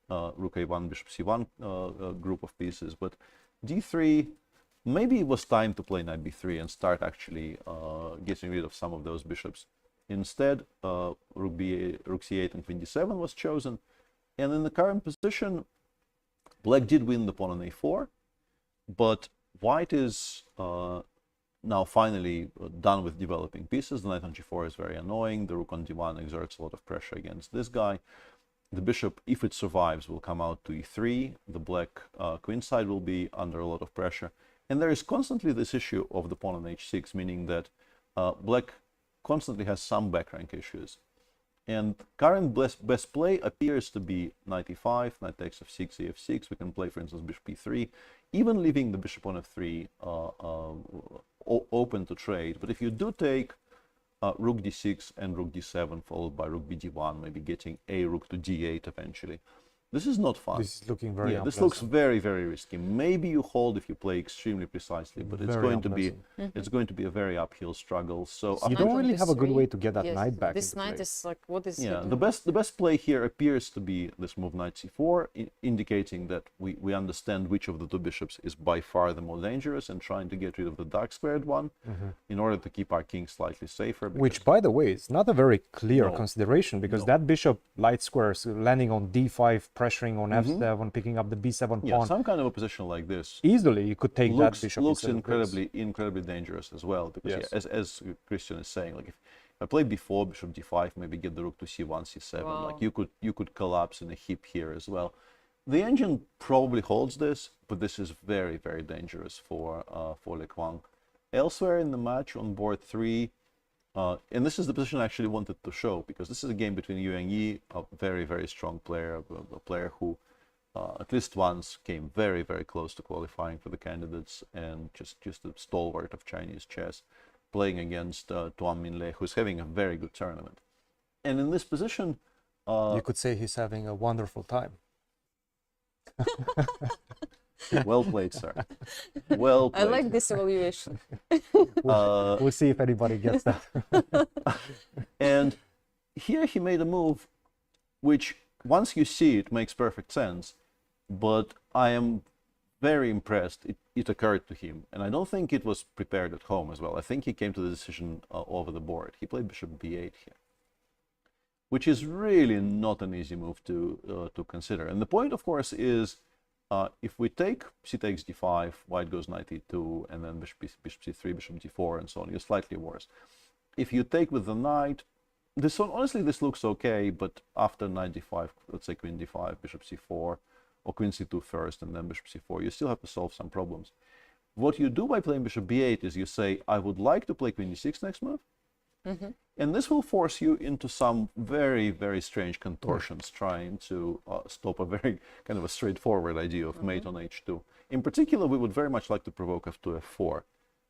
rook a1, bishop c1 group of pieces. But d3, maybe it was time to play knight b3 and start actually getting rid of some of those bishops. Instead, rook c8 and queen d7 was chosen. And in the current position, black did win the pawn on a4, but white is now finally done with developing pieces. The knight on g4 is very annoying. The rook on d1 exerts a lot of pressure against this guy. The bishop, if it survives, will come out to e3. The black queen side will be under a lot of pressure. And there is constantly this issue of the pawn on h6, meaning that black constantly has some back rank issues. And current best play appears to be knight e5, knight takes f6, ef6. We can play, for instance, bishop e3, even leaving the bishop on f3 open to trade. But if you do take rook d6 and rook d7 followed by rook bd1, maybe getting a rook to d8 eventually, This is not fun. This is looking very This looks very, very risky. Maybe you hold if you play extremely precisely, but it's Very going to be unpleasant. it's going to be a very uphill struggle. So You don't really have a good way to get that Yes, knight back this into knight play. is like, what is yeah, hidden? the best play here appears to be this move knight c4, indicating that we understand which of the two bishops is by far the more dangerous and trying to get rid of the dark squared one in order to keep our king slightly safer. Which, by the way, is not a very clear No. consideration because that bishop light squares landing on d5, pressuring on f7, picking up the b7 yeah, pawn. some kind of a position like this Easily, you could take looks that bishop. looks instead of this. incredibly dangerous as well, because Yes. yeah, as Cristian is saying, like if I play b4, bishop d5, maybe get the rook to c1, c7, Wow. like you could collapse in a heap here as well. The engine probably holds this, but this is very, very dangerous for Le Quang. Elsewhere in the match on board 3, and this is the position I actually wanted to show, because this is a game between Yu and Yi, a very, very strong player, a player who at least once came very, very close to qualifying for the candidates, and just a stalwart of Chinese chess, playing against Tuan Minlei, who's having a very good tournament. And in this position, You could say he's having a wonderful time. well played, sir. Well I played. like this evaluation. We'll see if anybody gets that. And here he made a move which, once you see it, makes perfect sense. But I am very impressed it occurred to him. And I don't think it was prepared at home as well. I think he came to the decision over the board. He played bishop b8 here, which is really not an easy move to consider. And the point, of course, is if we take c takes d5, white goes knight e2, and then bishop c3, bishop d4, and so on, you're slightly worse. If you take with the knight, this one, honestly, this looks okay, but after knight d5, let's say queen d5, bishop c4, or queen c2 first, and then bishop c4, you still have to solve some problems. What you do by playing bishop b8 is you say, I would like to play queen d6 next move, and this will force you into some very, very strange contortions, trying to stop a very kind of a straightforward idea of mate on h2. In particular, we would very much like to provoke f2, f4,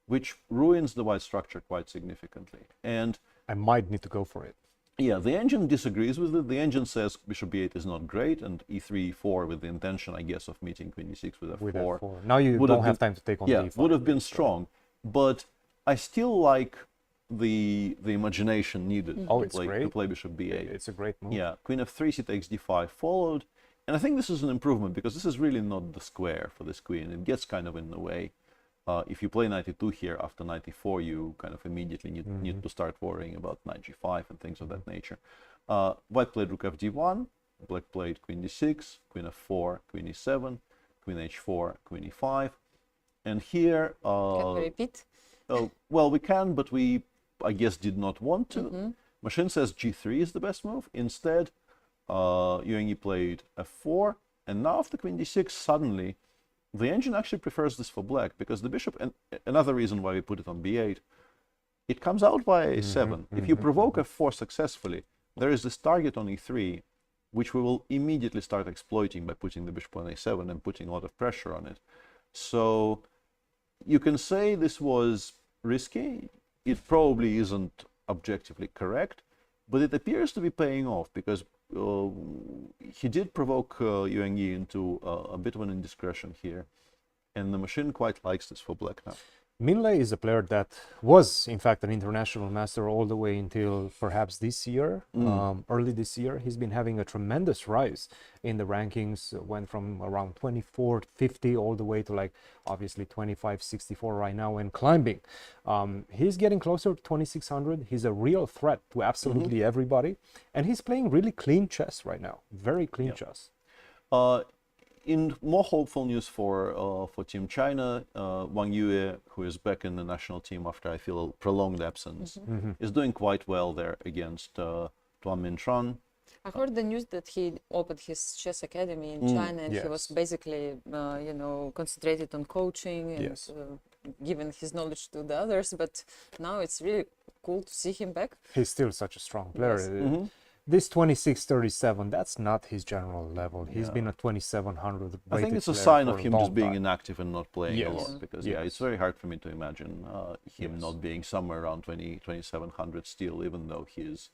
which ruins the white structure quite significantly. And I might need to go for it. yeah, the engine disagrees with it. The engine says bishop b8 is not great, and e3, e4 with the intention, I guess, of meeting queen d6 with f4. With f4. Now you would don't have have been- time to take on Yeah, d5. would have been strong, but I still like the imagination needed Oh, to, it's play, to great. play bishop b8. It's a great move. Yeah, queen f3, c takes d5 followed, and I think this is an improvement because this is really not the square for this queen. It gets kind of in the way. If you play knight e2 here after knight e4, you kind of immediately need to start worrying about knight g5 and things of that nature. White played rook fd1, black played queen d6, queen f4, queen e7, queen h4, queen e5, and here Can we repeat? well, we can, but we, I guess, did not want to. Machine says g3 is the best move. Instead, Yuan Yi played f4, and now after queen d6, suddenly, the engine actually prefers this for black, because the bishop, and another reason why we put it on b8, it comes out via a7. If you provoke f4 successfully, there is this target on e3, which we will immediately start exploiting by putting the bishop on a7 and putting a lot of pressure on it. So you can say this was risky. It probably isn't objectively correct, but it appears to be paying off, because he did provoke Yuan Yi into a bit of an indiscretion here, and the machine quite likes this for black now. Minlei is a player that was, in fact, an international master all the way until perhaps this year, early this year. He's been having a tremendous rise in the rankings, went from around 24, 50 all the way to like obviously 25, 64 right now and climbing. He's getting closer to 2600. He's a real threat to absolutely everybody. And he's playing really clean chess right now, very clean chess. In more hopeful news for Team China, Wang Yue, who is back in the national team after I feel a prolonged absence, is doing quite well there against Tuan Mintran. I heard the news that he opened his chess academy in China, and he was basically, concentrated on coaching and giving his knowledge to the others. But now it's really cool to see him back. He's still such a strong player. This 26-37, that's not his general level. He's been a 2700. I think it's a sign of him just being inactive and not playing a lot, because it's very hard for me to imagine him not being somewhere around 2700 still, even though he's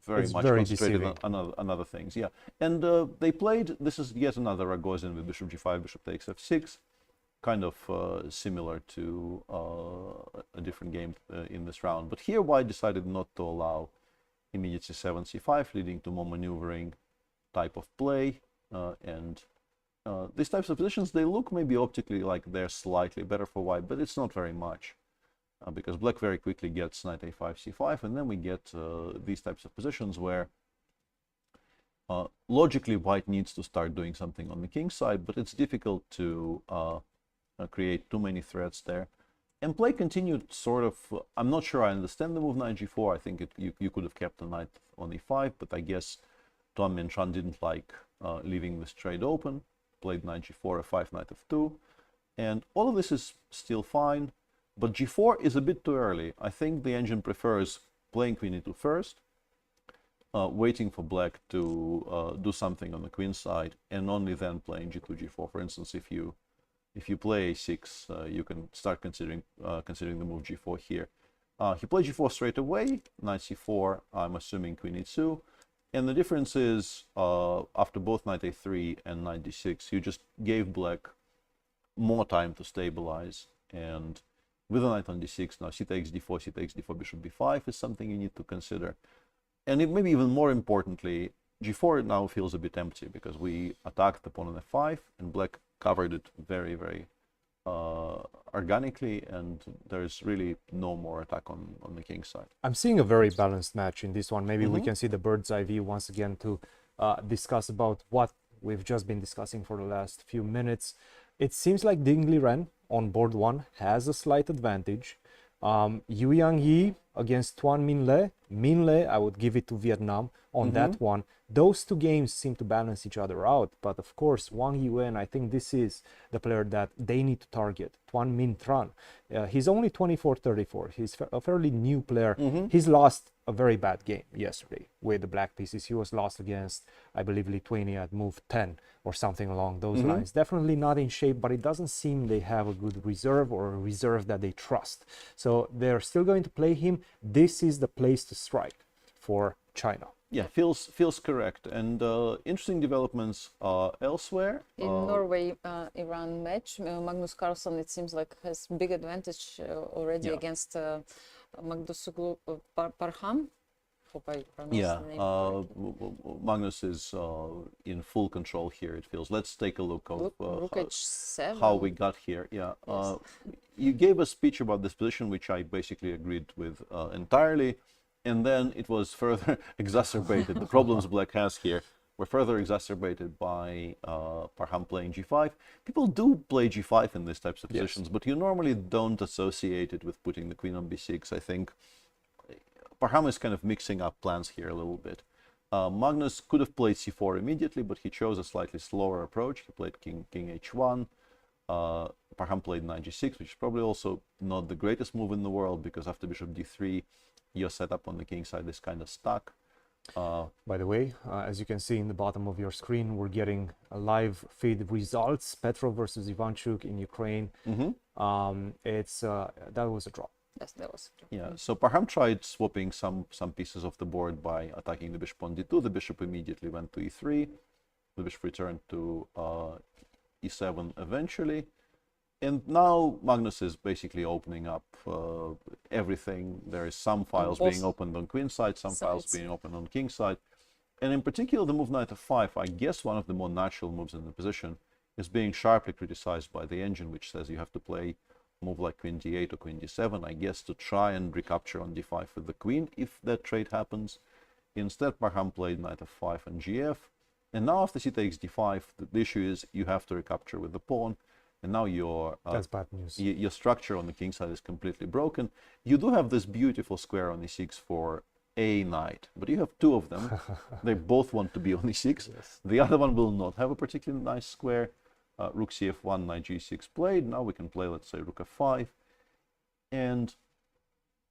very It's much very concentrated deceiving. on other things. Yeah, and they played. This is yet another Rogozin with bishop g5, bishop takes f6, kind of similar to a different game in this round. But here, White decided not to allow immediate c7, c5, leading to more maneuvering type of play. And these types of positions, they look maybe optically like they're slightly better for White, but it's not very much. Because Black very quickly gets knight a5, c5, and then we get these types of positions where logically White needs to start doing something on the king side, but it's difficult to create too many threats there. And play continued sort of, I'm not sure I understand the move knight g4. I think you could have kept the knight on e5, but I guess Tuan Mianchan didn't like leaving this trade open, played knight g4, f5, knight f2, and all of this is still fine. But g4 is a bit too early. I think the engine prefers playing queen e2 first, waiting for Black to do something on the queen side, and only then playing g2, g4. For instance, if you play a6, you can start considering the move g4 here. He played g4 straight away, knight c4, I'm assuming queen e2. And the difference is, after both knight a3 and knight d6, you just gave Black more time to stabilize. And with a knight on d6, now c takes d4, c takes d4, bishop b5 is something you need to consider. And maybe even more importantly, g4 now feels a bit empty because we attacked the pawn on f5 and Black covered it very, very organically, and there's really no more attack on the king side. I'm seeing a very balanced match in this one. Maybe we can see the bird's eye view once again to discuss about what we've just been discussing for the last few minutes. It seems like Ding Liren on board 1 has a slight advantage. Yu Yang against Tuan Minh Le, I would give it to Vietnam on that one. Those two games seem to balance each other out, but of course Wang Yuen, I think this is the player that they need to target. Tuan Minh Tran, he's only 24-34, he's a fairly new player. He's lost a very bad game yesterday with the black pieces. He was lost against, I believe, Lithuania at move 10 or something along those lines. Definitely not in shape, but it doesn't seem they have a good reserve or a reserve that they trust. So they're still going to play him. This is the place to strike for China. Yeah, feels correct. And interesting developments elsewhere. In Norway, Iran match, Magnus Carlsen, it seems like, has big advantage already against Magdusoglu Parham. Hope I pronounced the name correctly. Magnus is in full control here, it feels. Let's take a look of how we got here. Yeah, you gave a speech about this position, which I basically agreed with entirely. And then it was further exacerbated. The problems Black has here were further exacerbated by Parham playing g5. People do play g5 in these types of positions, but you normally don't associate it with putting the queen on b6. I think Parham is kind of mixing up plans here a little bit. Magnus could have played c4 immediately, but he chose a slightly slower approach. He played king h1. Parham played knight g6, which is probably also not the greatest move in the world, because after bishop d3, your setup on the king side is kind of stuck. By the way, as you can see in the bottom of your screen, we're getting a live feed results. Petrov versus Ivanchuk in Ukraine. That was a draw. Yes, that was. Yeah, so Parham tried swapping some pieces of the board by attacking the bishop on d2. The bishop immediately went to e3. The bishop returned to e7 eventually. And now Magnus is basically opening up everything. There is some files being opened on queen side, some files being opened on king side. And in particular, the move knight f5, I guess one of the more natural moves in the position, is being sharply criticized by the engine, which says you have to play a move like queen d8 or queen d7, I guess, to try and recapture on d5 with the queen, if that trade happens. Instead, Parham played knight f5 and gf. And now after c takes d5, the issue is you have to recapture with the pawn. And now that's bad news. Your structure on the king side is completely broken. You do have this beautiful square on e6 for a knight, but you have two of them. They both want to be on e6. The other one will not have a particularly nice square. Rook cf1, knight g6 played. Now we can play, let's say, rook f5. And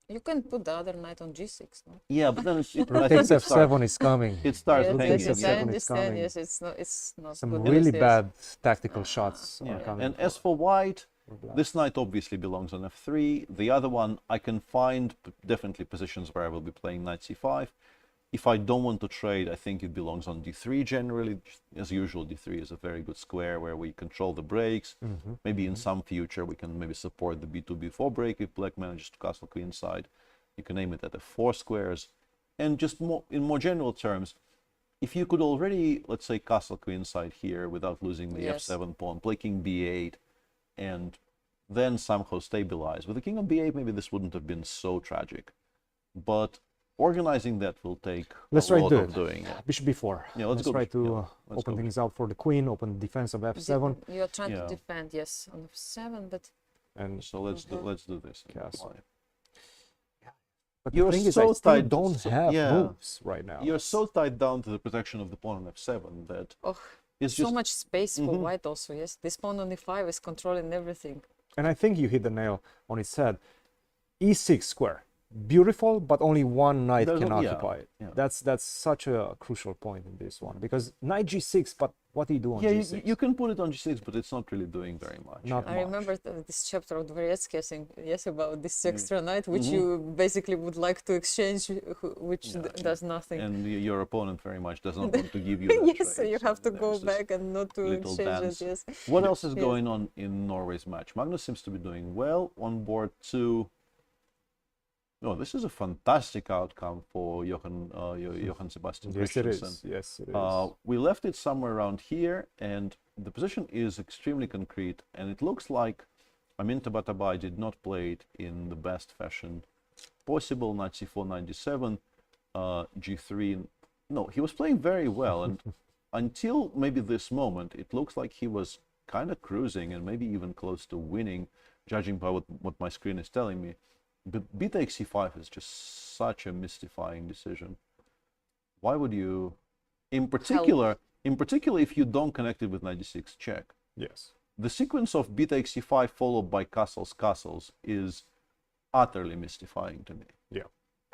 you can put the other knight on g6, no? Yeah, but then rook takes f7 is coming. It starts hanging. Yes, I understand. Yes, it's not Some good. really bad tactical shots are coming. And as for White, This knight obviously belongs on f3. The other one, I can find definitely positions where I will be playing knight c5. If I don't want to trade, I think it belongs on d3 generally. As usual, d3 is a very good square where we control the breaks. Maybe in some future we can maybe support the b2, b4 break if black manages to castle queenside. You can aim it at the 4 squares. And just in more general terms, if you could already, let's say, castle queenside here without losing the f7 pawn, play king b8, and then somehow stabilize. With the king on b8, maybe this wouldn't have been so tragic. But organizing that will take a lot of doing. Bishop b4. Yeah, let's try to open things out for the queen, open the defense of f7. You're trying to defend, yes, on f7, but... And so let's do this. Castle. But you're the thing so is, I tied, don't have moves right now. You're so tied down to the protection of the pawn on f7 that it's so much space for white also, yes. This pawn on e5 is controlling everything. And I think you hit the nail on its head. e6 square. Beautiful, but only one knight can occupy it. That's such a crucial point in this one, because knight g6, but what do you do on g6? You can put it on g6, but it's not really doing very much. I remember this chapter of Dvoretsky, I think, about this extra knight, which you basically would like to exchange, which does nothing. And your opponent very much does not want to give you that yes, so you have to go back and not to exchange it, yes. What else is going on in Norway's match? Magnus seems to be doing well on board 2. No, this is a fantastic outcome for Johann Sebastian Christian. Yes, it is. We left it somewhere around here, and the position is extremely concrete, and it looks like Amin Tabatabai did not play it in the best fashion possible. Knight c4, knight d7, g3. No, he was playing very well, and until maybe this moment, it looks like he was kind of cruising and maybe even close to winning, judging by what my screen is telling me. But b takes c5 is just such a mystifying decision. Why would you, in particular, if you don't connect it with knight d6 check? Yes. The sequence of b takes c5 followed by castles is utterly mystifying to me. Yeah.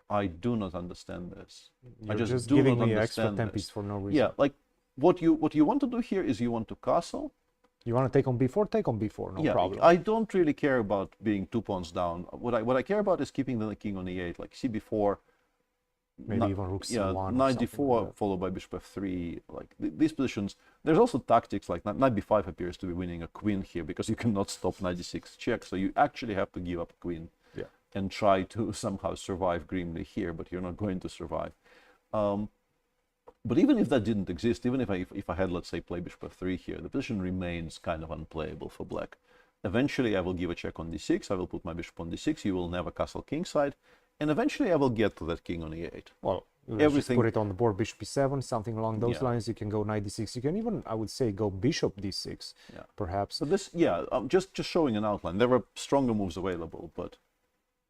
I do not understand this. You're I just do giving not me understand extra tempies for no reason. Yeah, like what you want to do here is you want to castle. You want to take on b4, take on b4, no problem. I don't really care about being 2 pawns down. What I care about is keeping the king on e8, like cb4, maybe even rook c1. Knight d4 followed by bishop f3. Like these positions. There's also tactics like knight b5 appears to be winning a queen here because you cannot stop knight d6 check. So you actually have to give up a queen and try to somehow survive grimly here, but you're not going to survive. But even if that didn't exist, even if I had, let's say, play bishop f3 here, the position remains kind of unplayable for black. Eventually, I will give a check on d6. I will put my bishop on d6. You will never castle kingside. And eventually, I will get to that king on e8. Well, everything. Just put it on the board, bishop b7, something along those lines. You can go knight d6. You can even, I would say, go bishop d6, perhaps. So this, just showing an outline. There were stronger moves available, but...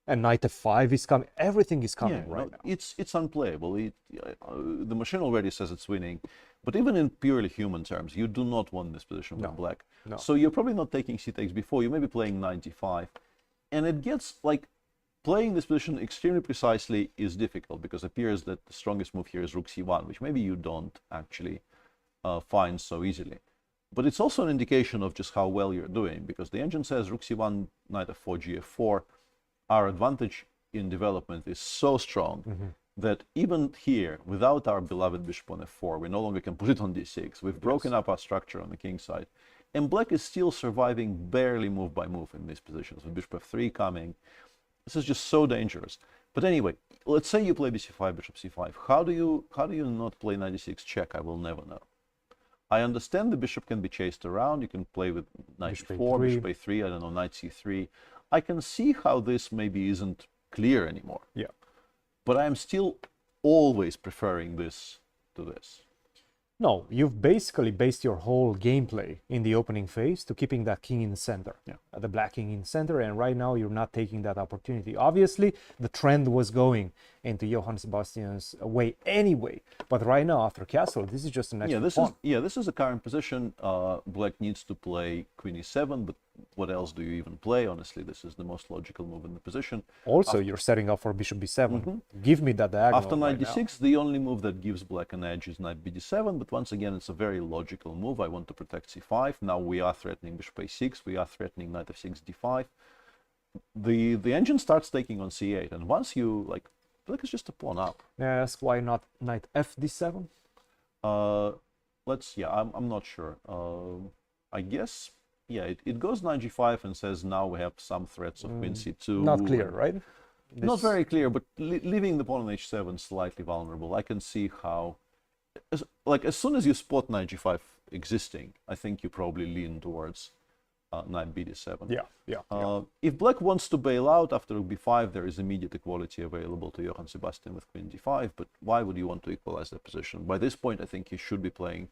And knight f5 is coming. Everything is coming right now. It's unplayable. The machine already says it's winning. But even in purely human terms, you do not want this position with black. No. So you're probably not taking c takes before. You may be playing knight d5. And it gets like playing this position extremely precisely is difficult because it appears that the strongest move here is rook c1, which maybe you don't actually find so easily. But it's also an indication of just how well you're doing because the engine says rook c1, knight f4, gf4. Our advantage in development is so strong that even here, without our beloved bishop on f4, we no longer can put it on d6. We've broken up our structure on the king side. And black is still surviving barely move by move in these positions, with bishop f3 coming. This is just so dangerous. But anyway, let's say you play bc5, bishop c5. How do you not play knight d6 check? I will never know. I understand the bishop can be chased around. You can play with knight e4, bishop a3, I don't know, knight c3. I can see how this maybe isn't clear anymore. Yeah. But I am still always preferring this to this. No, you've basically based your whole gameplay in the opening phase to keeping that king in the center, the black king in the center, and right now you're not taking that opportunity. Obviously, the trend was going into Johann Sebastian's way anyway, but right now after castle, this is just an extra pawn. This is a current position. Black needs to play queen e7, but what else do you even play? Honestly, this is the most logical move in the position. Also, you're setting up for bishop b7. Give me that diagonal. After knight d6, the only move that gives black an edge is knight bd7, but once again, it's a very logical move. I want to protect c5. Now we are threatening bishop a6, we are threatening knight f6, d5. The engine starts taking on c8, and once you, like, black is just a pawn up. May I ask why not knight fd7? I'm not sure. I guess, yeah, it goes knight g5 and says now we have some threats of queen c2. Not clear, right? Not very clear, but leaving the pawn on h7 slightly vulnerable. I can see how, as soon as you spot knight g5 existing, I think you probably lean towards knight bd7. Yeah. If black wants to bail out after rook b5, there is immediate equality available to Johann Sebastian with queen d5, but why would you want to equalize the position? By this point, I think he should be playing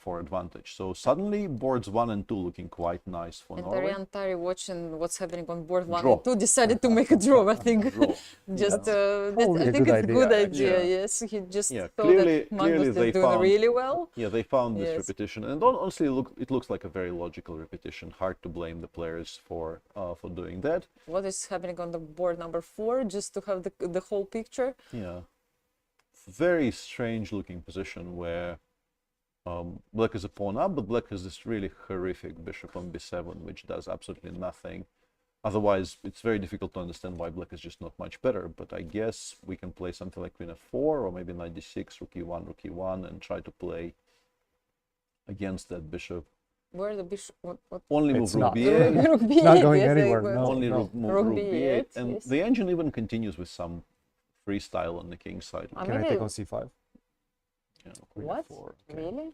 for advantage. So suddenly, boards 1 and 2 looking quite nice for Norway. And Tari watching what's happening on board 1 Draw. and 2 decided to make a draw, I think. Draw. Just, Probably I a think good it's a good idea, idea, yes. He just thought clearly that Magnus is they doing found, really well. Yeah, they found this Yes. repetition, and honestly, it looks like a very logical repetition. Hard to blame the players for doing that. What is happening on the board number 4, just to have the whole picture? Yeah, very strange looking position where black is a pawn up, but black has this really horrific bishop on b7, which does absolutely nothing. Otherwise, it's very difficult to understand why black is just not much better. But I guess we can play something like queen f4 or maybe knight d6, rook e1, and try to play against that bishop. Where the bishop? What? Only move It's rook not. b8. Rook b8, Not going yes, anywhere, they were- no. Only rook Rook b8. b8, And yes. the engine even continues with some freestyle on the king side. I Can I mean, take on c5? Yeah. What? Four, okay. Really?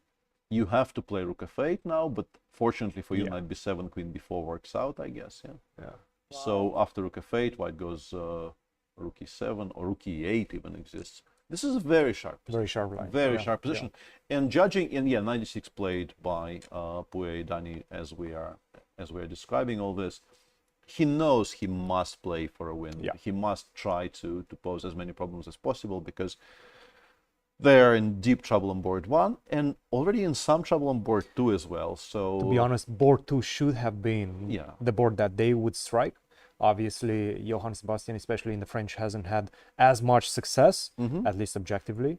You have to play rook f8 now, but fortunately for you, Yeah. knight b7, queen b4 works out, I guess. Yeah. Yeah. So after rook f8, white goes rook e7, or rook e8 even exists. This is a very sharp position. Very sharp line. Very Yeah, sharp position. And judging, and yeah, 96 played by Puey Dani as we are describing all this. He knows he must play for a win. Yeah. He must try to pose as many problems as possible because they are in deep trouble on board 1 and already in some trouble on board 2 as well. So To be honest, board 2 should have been Yeah. the board that they would strike. Obviously, Johann Sebastian, especially in the French, hasn't had as much success, at least objectively.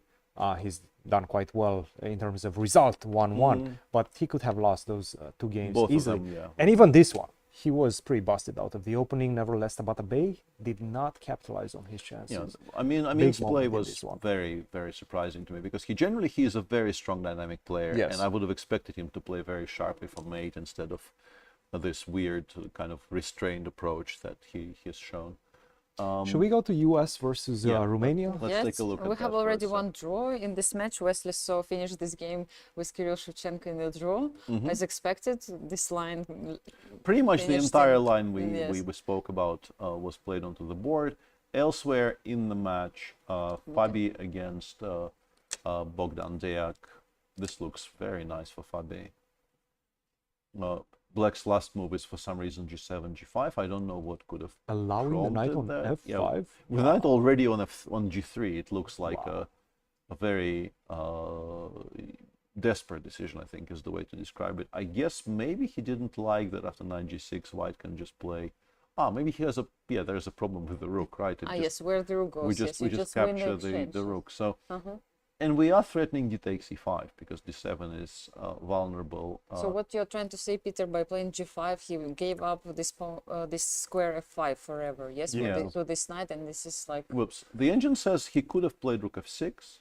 He's done quite well in terms of result, 1-1, but he could have lost those 2 games Both of easily. them, yeah. And even this one, he was pretty busted out of the opening. Nevertheless, Tabata Bey did not capitalize on his chances. Yeah, I mean, Big his play moment in was this one. very, very surprising to me because he is a very strong dynamic player, Yes. and I would have expected him to play very sharply for mate instead of this weird kind of restrained approach that he has shown. Should we go to US versus yeah, Romania? Let's Yes, take a look at we that have for a already sec. one draw in this match. Wesley so finished this game with Kirill Shevchenko in the draw. As expected, this line Pretty much the finished entire in- line yes. we spoke about was played onto the board. Elsewhere in the match, Fabi against Bogdan Deak. This looks very nice for Fabi. Black's last move is for some reason g7, g5. I don't know what could have Allowing the knight on prompted that. f5? Yeah, with knight already on on g3, it looks like Wow. a very desperate decision, I think is the way to describe it. I guess maybe he didn't like that after knight g6, white can just play. Maybe he has there's a problem with the rook, right? yes, where the rook goes. we just yes, you win capture exchange. the rook. So Uh-huh. and we are threatening d takes e5 because d7 is vulnerable. So what you're trying to say, Peter, by playing g5, he gave up this square f5 forever, yes, Yeah. to this knight, and this is like Whoops. The engine says he could have played rook f6.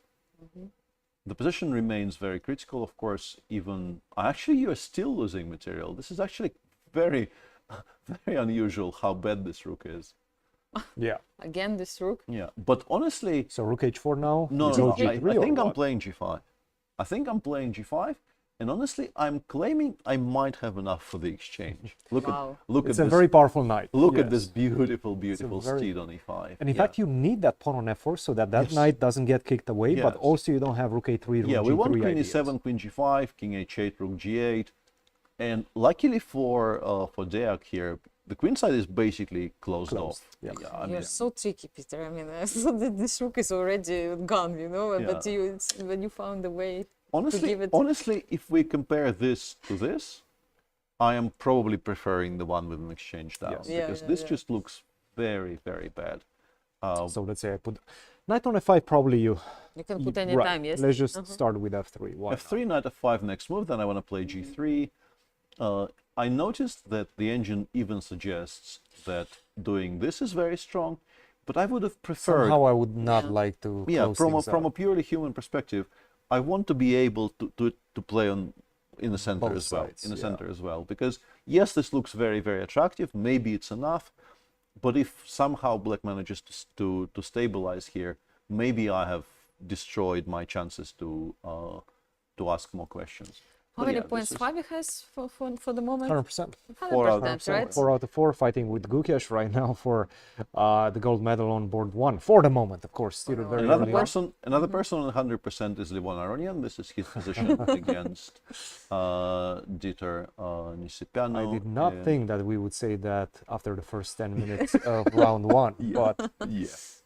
The position remains very critical, of course. Even actually, you are still losing material. This is actually very, very unusual how bad this rook is. Yeah. again this rook. Yeah, but honestly, So rook h4 now? no, You no, go I g3 or think I'm what? playing g5. I think I'm playing g5, and honestly, I'm claiming I might have enough for the exchange. Look Wow. look It's at a this. very powerful knight. Look at yes. this beautiful, beautiful very- steed on e5. And in Yeah. fact, you need that pawn on f4 so that Yes. knight doesn't get kicked away, but Yes. also you don't have rook a3, rook Yeah, we g3 want queen ideas. e7, queen g5, king h8, rook g8, and luckily for Deak here, the queen side is basically closed off. yeah. I You're mean, so tricky, Peter. I mean, I thought that this rook is already gone, you know, but Yeah. when you found a way honestly, give it- honestly, if we compare this to this, I am probably preferring the one with an exchange down, Yes. because this just looks very, very bad. So let's say I put knight on f5, probably you can put any right. time, yes? Let's just start with f3. Why not? F3, knight f5 next move, then I want to play g3. I noticed that the engine even suggests that doing this is very strong, but I would have preferred... Somehow I would not like to close from a up. purely human perspective, I want to be able to play in the center Both as well. sides, In the yeah. center as well, because yes, this looks very, very attractive. Maybe it's enough, but if somehow Black manages to stabilize here, maybe I have destroyed my chances to ask more questions. How But many yeah, this points is- Fabi has for the moment? 100%. 100%, right? 4 out of 4, fighting with Gukesh right now for the gold medal on board 1 for the moment, of course. Still very Another early on. person, another person on 100% is Levon Aronian. This is his position against Dieter Nisipiano. I did not think that we would say that after the first 10 minutes of round 1, but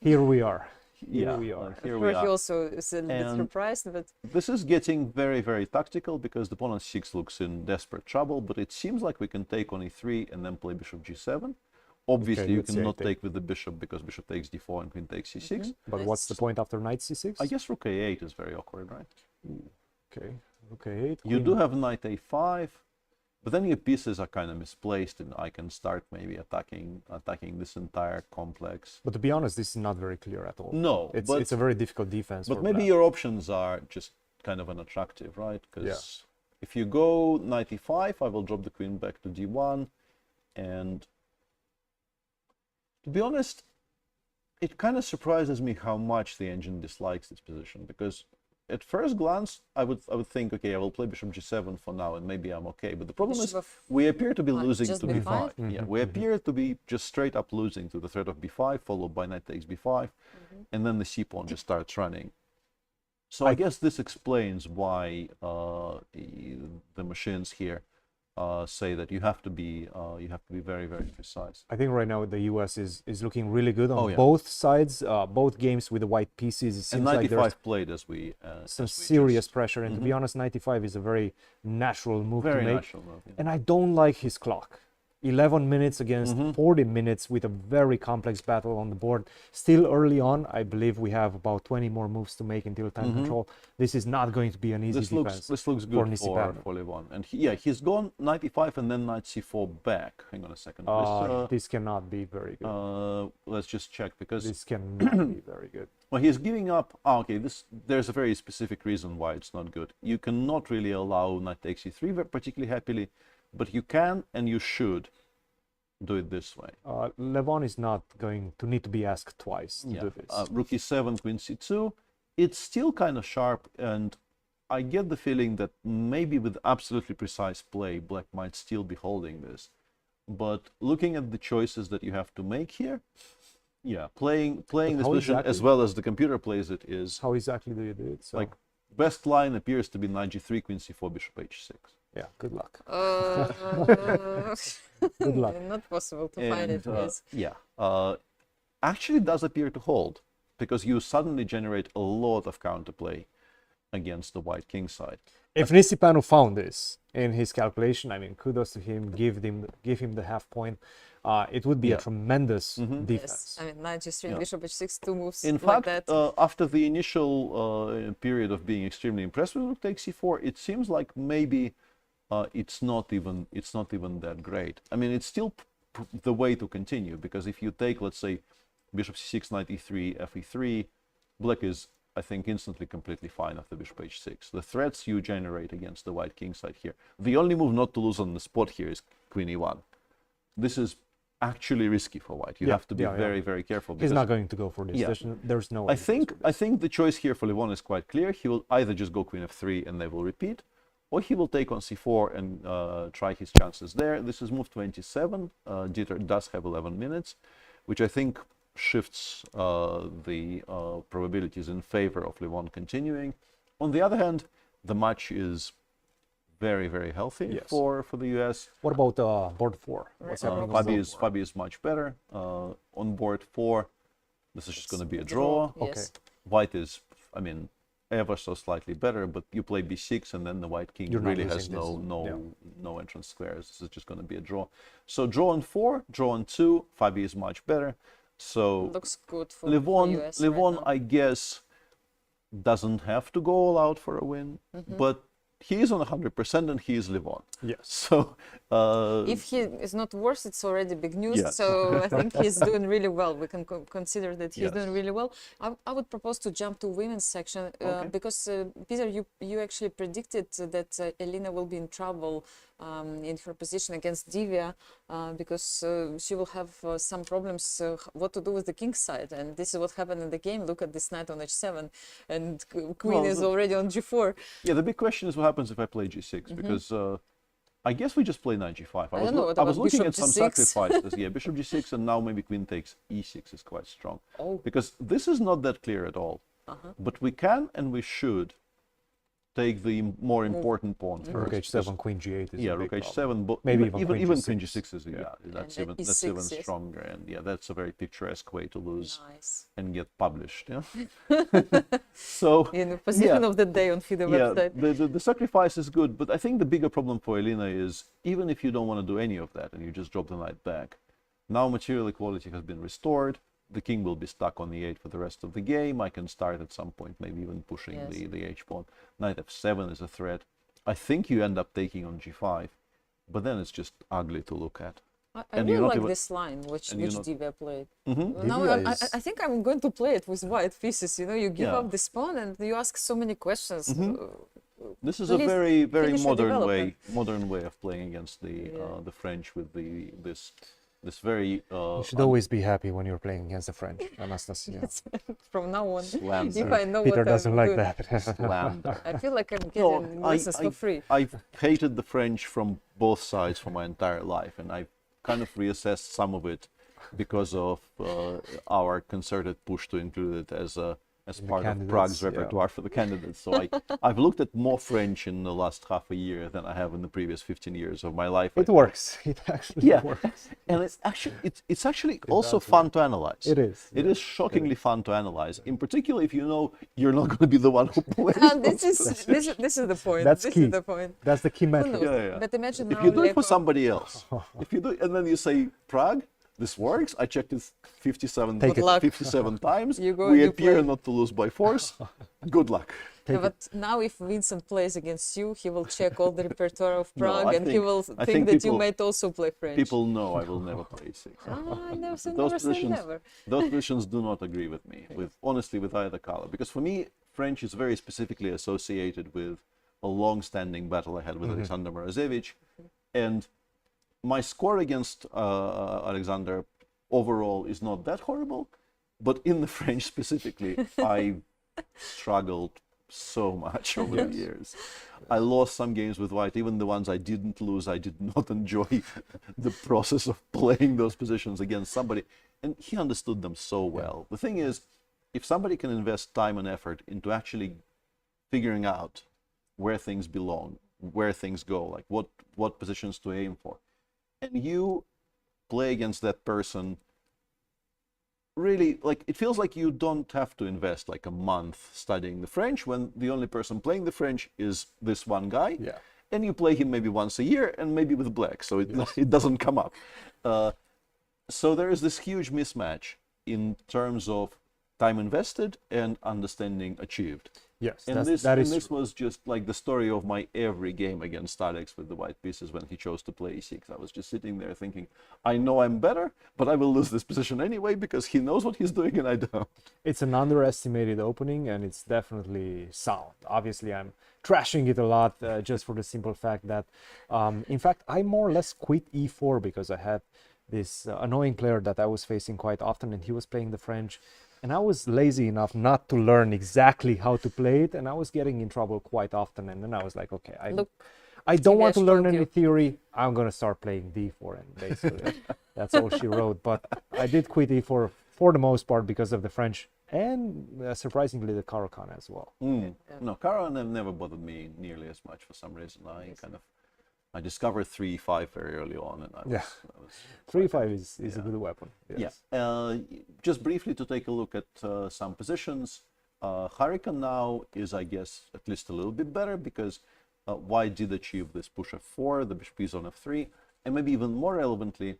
here we are. Here we are. Here I'm we sure he are. also is a little bit And surprised, but This is getting very, very tactical because the pawn on 6 looks in desperate trouble, but it seems like we can take on e3 and then play bishop g7. Obviously, you let's say I cannot take. take with the bishop because bishop takes d4 and queen takes c6. But what's the point after knight c6? I guess rook a8 is very awkward, right? Okay, okay. 8. You do have knight a5, but then your pieces are kind of misplaced, and I can start maybe attacking this entire complex. But to be honest, this is not very clear at all. No, it's a very difficult defense. But for maybe black. your options are just kind of unattractive, right? Because if you go knight e5, I will drop the queen back to d1, and to be honest, it kind of surprises me how much the engine dislikes this position, because at first glance, I would think, okay, I will play bishop g7 for now, and maybe I'm okay. But the problem is, we appear to be losing just to b5? b5. Yeah, we appear to be just straight up losing to the threat of b5, followed by knight takes b5, and then the c pawn just starts running. So I guess this explains why the machines here say that you have to be very, very precise. I think right now the US is looking really good on yeah. both sides, both games with the white pieces. It And seems like there's 95 played as we some as we serious just- pressure, and to be honest, 95 is a very natural move very to make. natural move, yeah. And I don't like his clock. 11 minutes against 40 minutes with a very complex battle on the board. Still early on, I believe we have about 20 more moves to make until time control. This is not going to be an easy This defense. looks good for Levon. And he's gone knight e5 and then knight c4 back. Hang on a second. This cannot be very good. Let's just check, because This cannot be very good. well, he's giving up. Okay, there's a very specific reason why it's not good. You cannot really allow knight takes e3 particularly happily, but you can and you should do it this way. Levon is not going to need to be asked twice to do this. Rook e7, queen c2. It's still kind of sharp, and I get the feeling that maybe with absolutely precise play, black might still be holding this. But looking at the choices that you have to make here, playing this how position exactly? as well as the computer plays it is How exactly do you do it? So, like best line appears to be knight g3, queen c4, bishop h6. yeah, good luck. good luck. Not possible to find it. Yes. Actually does appear to hold, because you suddenly generate a lot of counterplay against the white king side. If Nisipanu found this in his calculation, I mean, kudos to him. Give him the half point. It would be a tremendous defense. Yes. I mean, knight g3, bishop h6, 2 moves In like fact, that. after the initial period of being extremely impressed with rook takes c4, it seems like maybe it's not even that great. I mean, it's still the way to continue, because if you take, let's say, bishop c6, knight e3, fe3, black is, I think, instantly completely fine after bishop h6. The threats you generate against the white king side here. The only move not to lose on the spot here is queen e1. This is actually risky for white. You have to be very, very careful. He's not going to go for this. There's no. I think the choice here for Levon is quite clear. He will either just go queen f3 and they will repeat, or he will take on c4 and try his chances there. This is move 27. Dieter does have 11 minutes, which I think shifts the probabilities in favor of Levon continuing. On the other hand, the match is very, very healthy for the US. What about board 4? What's happening on board 4? Fabi is much better. On board 4, this is just going to be a draw. Yes. White is, I mean, ever so slightly better, but you play b6 and then the white king You're not really has losing no this. no entrance squares. This is just going to be a draw. So draw on 4, draw on 2, 5e is much better. So Looks good for Levon, US Levon, right now. I guess, doesn't have to go all out for a win, but he is on 100% and he is Levon. Yes. So If he is not worse, it's already big news. Yeah. So I think he's doing really well. We can consider that he's Yes. doing really well. I would propose to jump to women's section Okay. because Peter, you actually predicted that Alina will be in trouble in her position against Divya because she will have some problems what to do with the king side, and this is what happened in the game. Look at this knight on h7, and queen Well, is already on g4. yeah, the big question is what happens if I play g6, because I guess we just play knight g5. I don't know, what I was about looking bishop at some g6? sacrifices. Yeah, bishop g6 and now maybe queen takes e6 is quite strong. Oh. Because this is not that clear at all. But we can and we should take the more important pawn first. Rook because- h7, queen g8 is Yeah, a big rook problem. h7, but Maybe even even even queen queen g6. g6 is that's And even e6, yes. stronger, and yeah, that's a very picturesque way to lose Nice. and get published. Yeah. So In the position of the day on FIDE website. the sacrifice is good, but I think the bigger problem for Alina is even if you don't want to do any of that and you just drop the knight back, now material equality has been restored. The king will be stuck on the 8 for the rest of the game. I can start at some point, maybe even pushing Yes. the h pawn. Knight f7 is a threat. I think you end up taking on g5, but then it's just ugly to look at. I And really you're not like even- this line, which and you're not- Divya played. Mhm. Now Divya I think I'm going to play it with white pieces. You know, you give Yeah. up this pawn and you ask so many questions. This is a Please very finish your development. modern way of playing against the French with this very You should always be happy when you're playing against the French, Anastasia. From now on, Slammed if her. I know Peter what doesn't I'm like doing, that. slammed her. I feel like I'm No, getting lessons for free. I've hated the French from both sides for my entire life, and I've kind of reassessed some of it because of our concerted push to include it as part of candidates, Prague's yeah. repertoire for the candidates. So I've looked at more French in the last half a year than I have in the previous 15 years of my life. It works. It actually Yeah, works. and it's actually also fun to analyze. It is, It is shockingly fun to analyze. In particular, if you know you're not going to be the one who plays. And this is the point. That's this key. is the point. That's the key Who metric. knows? Yeah, yeah. But imagine If now you do it for Lepo- somebody else, if you do, and then you say Prague, this works. I checked it 57, Take it. luck. 57 times. You go we and you appear play. not to lose by force. Good luck. Yeah, but now if Vincent plays against you, he will check all the repertoire of Prague I and he think- will I think think that you people- might also play French. People know I will never play six. I never say those never say positions, never. those positions do not agree with me. Honestly, with either color, because for me, French is very specifically associated with a long-standing battle I had with Alexander Morozevich, and my score against Alexander overall is not that horrible, but in the French specifically, I struggled so much over the years. I lost some games with white, even the ones I didn't lose. I did not enjoy the process of playing those positions against somebody, and he understood them so well. The thing is, if somebody can invest time and effort into actually figuring out where things belong, where things go, like what positions to aim for, and you play against that person, really, like, it feels like you don't have to invest like a month studying the French when the only person playing the French is this one guy. Yeah. And you play him maybe once a year and maybe with black, so it doesn't come up. So there is this huge mismatch in terms of time invested and understanding achieved. Yes, And that is this true. was just like the story of my every game against Alex with the white pieces when he chose to play e6. I was just sitting there thinking, I know I'm better, but I will lose this position anyway because he knows what he's doing and I don't. It's an underestimated opening and it's definitely sound. Obviously, I'm trashing it a lot just for the simple fact that, in fact, I more or less quit e4 because I had this annoying player that I was facing quite often and he was playing the French. And I was lazy enough not to learn exactly how to play it, and I was getting in trouble quite often. And then I was like, okay, I don't want to learn any theory. I'm gonna start playing d4, and basically that's all she wrote. But I did quit e4 for the most part because of the French and surprisingly the Caro-Kann as well. No, Caro-Kann never bothered me nearly as much for some reason. I discovered 3-5 very early on, and I was 3-5 is a good weapon. Yes. Yeah. Just briefly to take a look at some positions. Hurricane now is, I guess, at least a little bit better because white did achieve this push f4, the bishop is on f3, and maybe even more relevantly,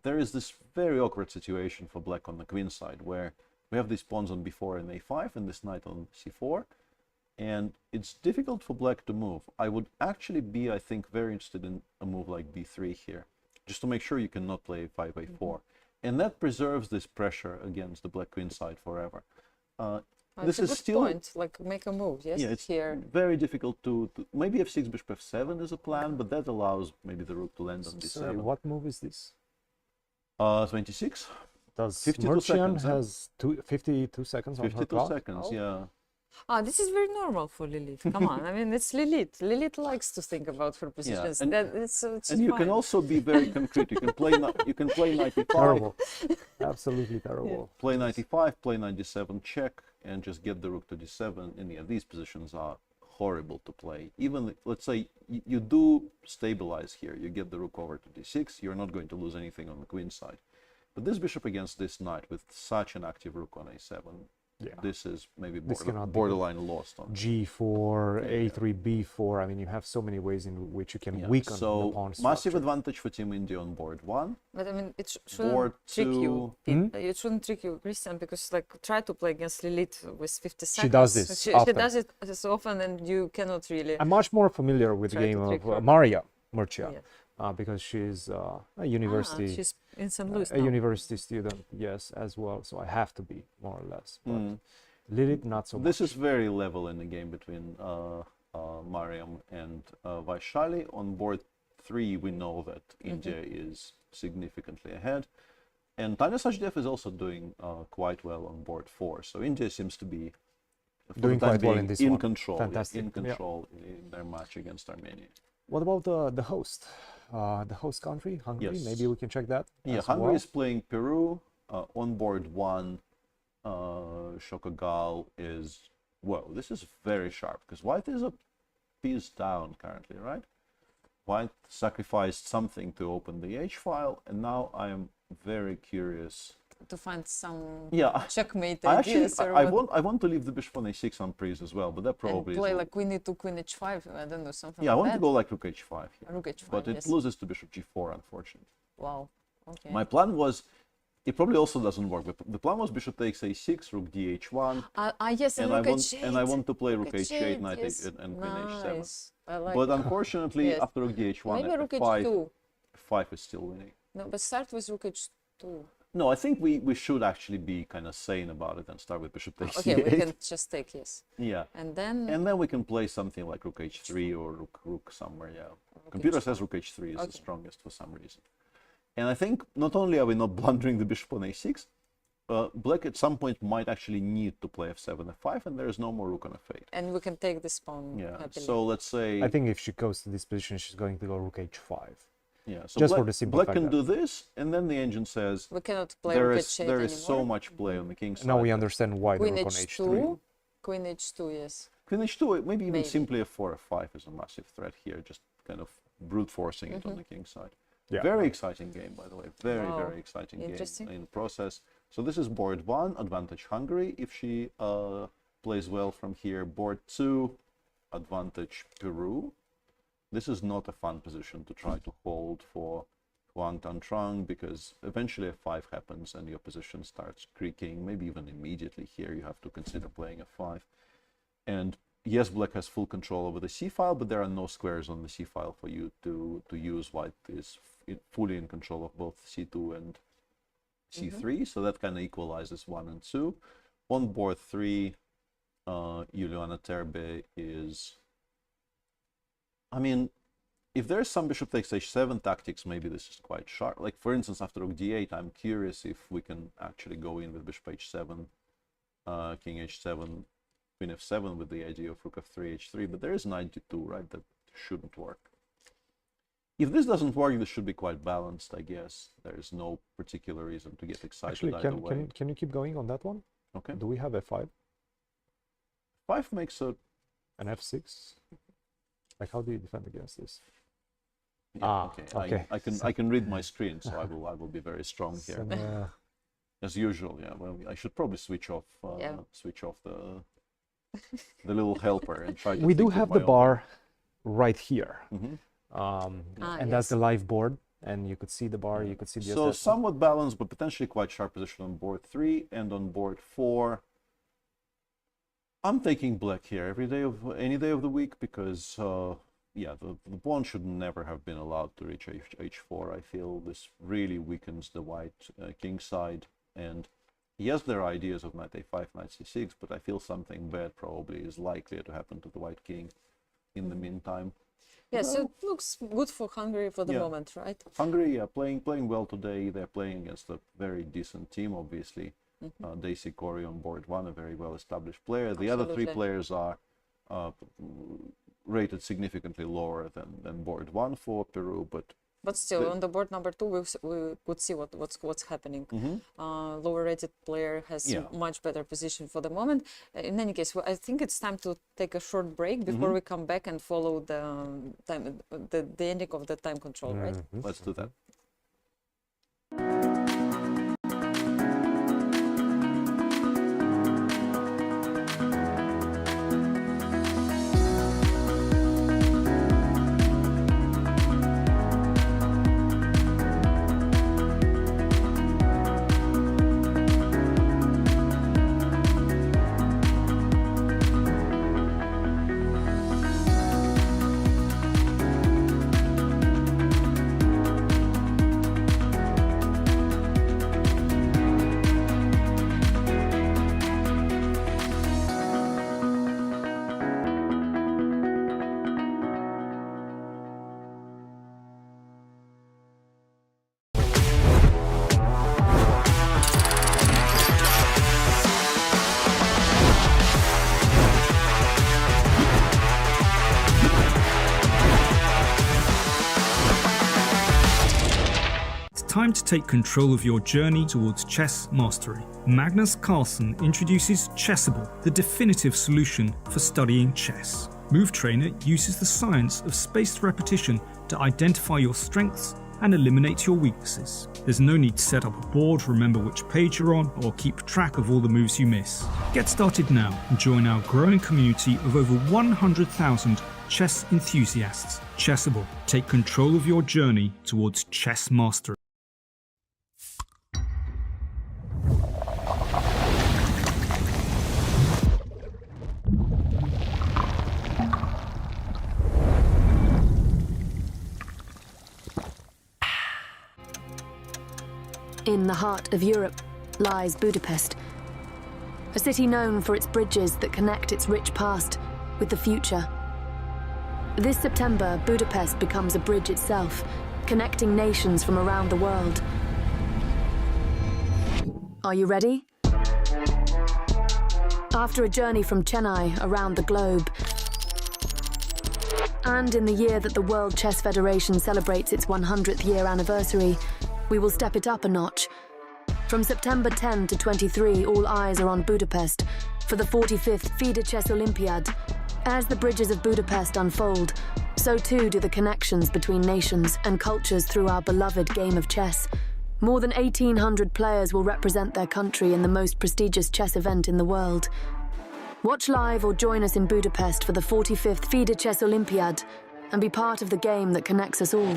there is this very awkward situation for black on the queen side where we have these pawns on b4 and a5 and this knight on c4, and it's difficult for black to move. I would actually be, I think, very interested in a move like b3 here, just to make sure you cannot play a5, a4. And that preserves this pressure against the black queen side forever. This is still point, like make a move, yes? yeah, it's here. very difficult to maybe f6 bishop f7 is a plan, but that allows maybe the rook to land on d7. Sorry, what move is this? 26. Does 52 Merchant seconds, huh? has 52 seconds on her 52 clock? seconds, yeah. This is very normal for Lilith. Come on, I mean, it's Lilith. Lilith likes to think about her positions. and- It's And you can fine. also be very concrete. You can play you can play knight e5, Terrible. Absolutely terrible. play knight e5, play knight d7 check, and just get the rook to d7. And yeah, these positions are horrible to play. Even let's say you do stabilize here, you get the rook over to d6, you're not going to lose anything on the queen side. But this bishop against this knight with such an active rook on a7, Yeah. this is maybe This cannot be borderline lost on. G4, A3, B4. I mean, you have so many ways in which you can Yeah, weaken the so pawn massive structure. advantage for Team India on board 1. But I mean, it Board shouldn't trick you. Hmm? It shouldn't trick you, Christian, because like try to play against Lilith with 50 seconds. She does this She often. does it as often, and you cannot really. I'm much more familiar with the Try to game trick of her. Maria Murcia, Yeah. because she's a university She's in St. Louis a now. university student, yes, as well. So I have to be more or less. But Mm. Lilith, not so This much. is very level in the game between Mariam and Vaishali. On board 3, we know that India is significantly ahead. And Tanya Sajdev is also doing quite well on board 4. So India seems to be for the Doing time quite well in being this in one. control. yeah, Fantastic, in yeah. control in their match against Armenia. What about the host? The host country, Hungary? Yes. Maybe we can check that. Yeah, as Hungary well. is playing Peru. On board 1, Shokogal is, well, this is very sharp because white is a piece down currently, right? White sacrificed something to open the H file, and now I am very curious. To find some Yeah, checkmate I actually ideas or I what. want to leave the bishop on a6 unpraised as well, but that And probably play is like queen e2, queen h5. I don't know, something yeah. I like want that. to go like rook h5 here, Rook h5, but it yes. loses to bishop g4, unfortunately. Wow. Okay. My plan was, it probably also doesn't work, but the plan was bishop takes a6, rook dh1, Yes, and rook h8. and I want to play rook Rook h8, h8, knight yes. and queen h7. Nice. I like But unfortunately, Yes. after rook dh1, Maybe rook f5, h2. f5 is still winning. No, but start with rook h2. No, I think we should actually be kind of sane about it and start with bishop takes Okay, we c8. can just take, yes. Yeah, And then and then we can play something like rook h3 or rook somewhere. Yeah, computer says rook h3 is the Okay. strongest for some reason. And I think not only are we not blundering the bishop on a6, black at some point might actually need to play f7, f5, and there is no more rook on f8. and we can take this pawn Yeah, happily. so let's say I think if she goes to this position, she's going to go rook h5. yeah, so just black, for the simple black fact can that- do this, and then the engine says we cannot play there rook is h8 there is so anymore. much play on the king side. Now we that understand why the Queen rook on h2. h3. Queen h2, yes. Queen h2, maybe even Maybe. simply f4, f5 is a massive threat here, just kind of brute forcing it on the king side. Yeah. Very exciting game, by the way. Very, Wow. very exciting game Interesting. in the process. So this is board 1, advantage Hungary if she plays well from here. Board 2, advantage Peru. This is not a fun position to try to hold for Huang Tantrang because eventually f5 happens and your position starts creaking, maybe even immediately here you have to consider playing f5. And yes, black has full control over the c file, but there are no squares on the c file for you to use. White is fully in control of both c2 and c3, so that kind of equalizes 1 and 2. On board 3, Juliana Terbe is, I mean, if there's some bishop takes h7 tactics, maybe this is quite sharp. Like for instance, after rook d8, I'm curious if we can actually go in with bishop h7, king h7, queen f7 with the idea of rook f3, h3, but there is knight d2, right? That shouldn't work. If this doesn't work, this should be quite balanced, I guess. There is no particular reason to get excited Actually, either way. can you keep going on that one? Okay. Do we have f5 5 makes a... and f6? Like, how do you defend against this? Yeah, okay. I can read my screen, so I will be very strong here. Some, As usual, yeah. Well, I should probably switch off Yeah. the the little helper and try to We do think of have my the own bar right here. Mhm. And that's the live board. And you could see the bar, you could see the So assessment. somewhat balanced, but potentially quite sharp position on board 3 and on board 4. I'm taking black here any day of the week because, yeah, the pawn should never have been allowed to reach h4. I feel this really weakens the white king side, and yes, there are ideas of knight a5, knight c6, but I feel something bad probably is likely to happen to the white king in the meantime. Yeah, so it looks good for Hungary for the Yeah. moment, right? Hungary, yeah, playing well today. They're playing against a very decent team, obviously. Daisy Corey on board 1, a very well-established player. The other 3 Absolutely. players are rated significantly lower than board 1 for Peru, But still, on the board number 2, we could see what's happening. Lower rated player has Yeah. much better position for the moment. In any case, I think it's time to take a short break before we come back and follow the time, the ending of the time control, right? let's do that. Time to take control of your journey towards chess mastery. Magnus Carlsen introduces Chessable, the definitive solution for studying chess. Move Trainer uses the science of spaced repetition to identify your strengths and eliminate your weaknesses. There's no need to set up a board, remember which page you're on, or keep track of all the moves you miss. Get started now and join our growing community of over 100,000 chess enthusiasts. Chessable, take control of your journey towards chess mastery. In the heart of Europe lies Budapest, a city known for its bridges that connect its rich past with the future. This September, Budapest becomes a bridge itself, connecting nations from around the world. Are you ready? After a journey from Chennai around the globe, and in the year that the World Chess Federation celebrates its 100th year anniversary, we will step it up a notch. From September 10 to 23, all eyes are on Budapest for the 45th FIDE Chess Olympiad. As the bridges of Budapest unfold, so too do the connections between nations and cultures through our beloved game of chess. More than 1,800 players will represent their country in the most prestigious chess event in the world. Watch live or join us in Budapest for the 45th FIDE Chess Olympiad and be part of the game that connects us all.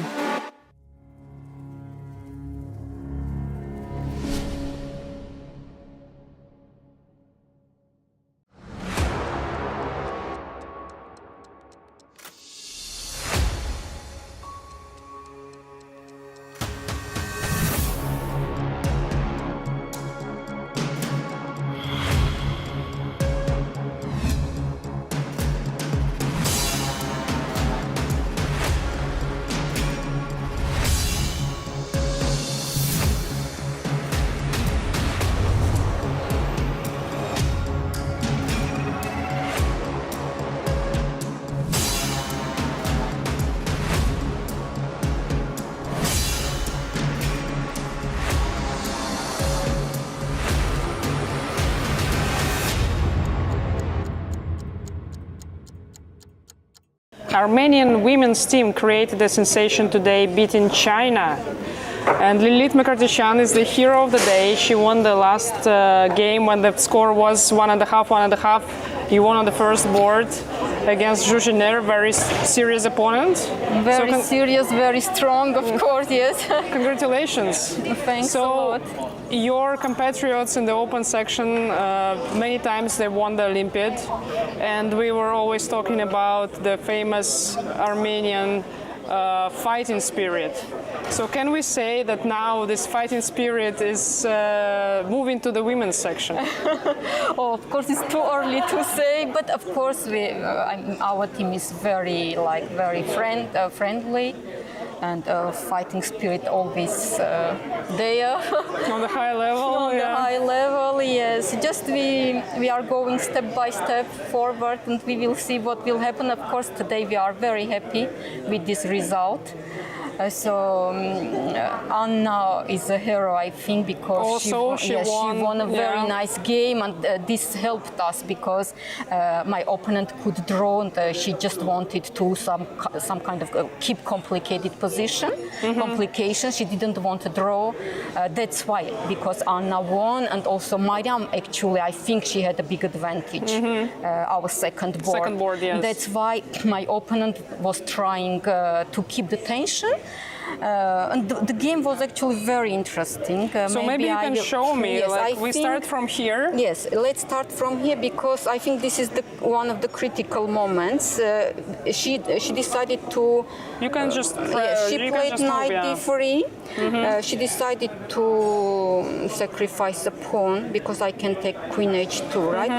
Armenian women's team created a sensation today, beating China. And Lilith Mekardashian is the hero of the day. She won the last game when the score was 1.5, 1.5. You won on the first board against Jujiner, very serious opponent. Very serious, very strong, of course, yes. Congratulations. Thanks a lot. Your compatriots in the open section, many times they won the Olympiad, and we were always talking about the famous Armenian fighting spirit. So can we say that now this fighting spirit is moving to the women's section? Oh, of course, it's too early to say, but of course, our team is very friendly, and fighting spirit always there. On the high level. On the high level, yes. Just we are going step by step forward, and we will see what will happen. Of course, today we are very happy with this result. Anna is a hero, I think, because she won a very nice game, and this helped us because my opponent could draw, and she just wanted to some kind of keep complicated position, complications. She didn't want to draw. That's why, because Anna won, and also Mariam, actually, I think she had a big advantage. Our second board. Second board, yes. That's why my opponent was trying to keep the tension. And the game was actually very interesting. So maybe you can show me. Yes, we start from here. Yes, let's start from here because I think this is one of the critical moments. She decided to. You can just. She played knight d3. She decided to sacrifice a pawn because I can take queen h2, right?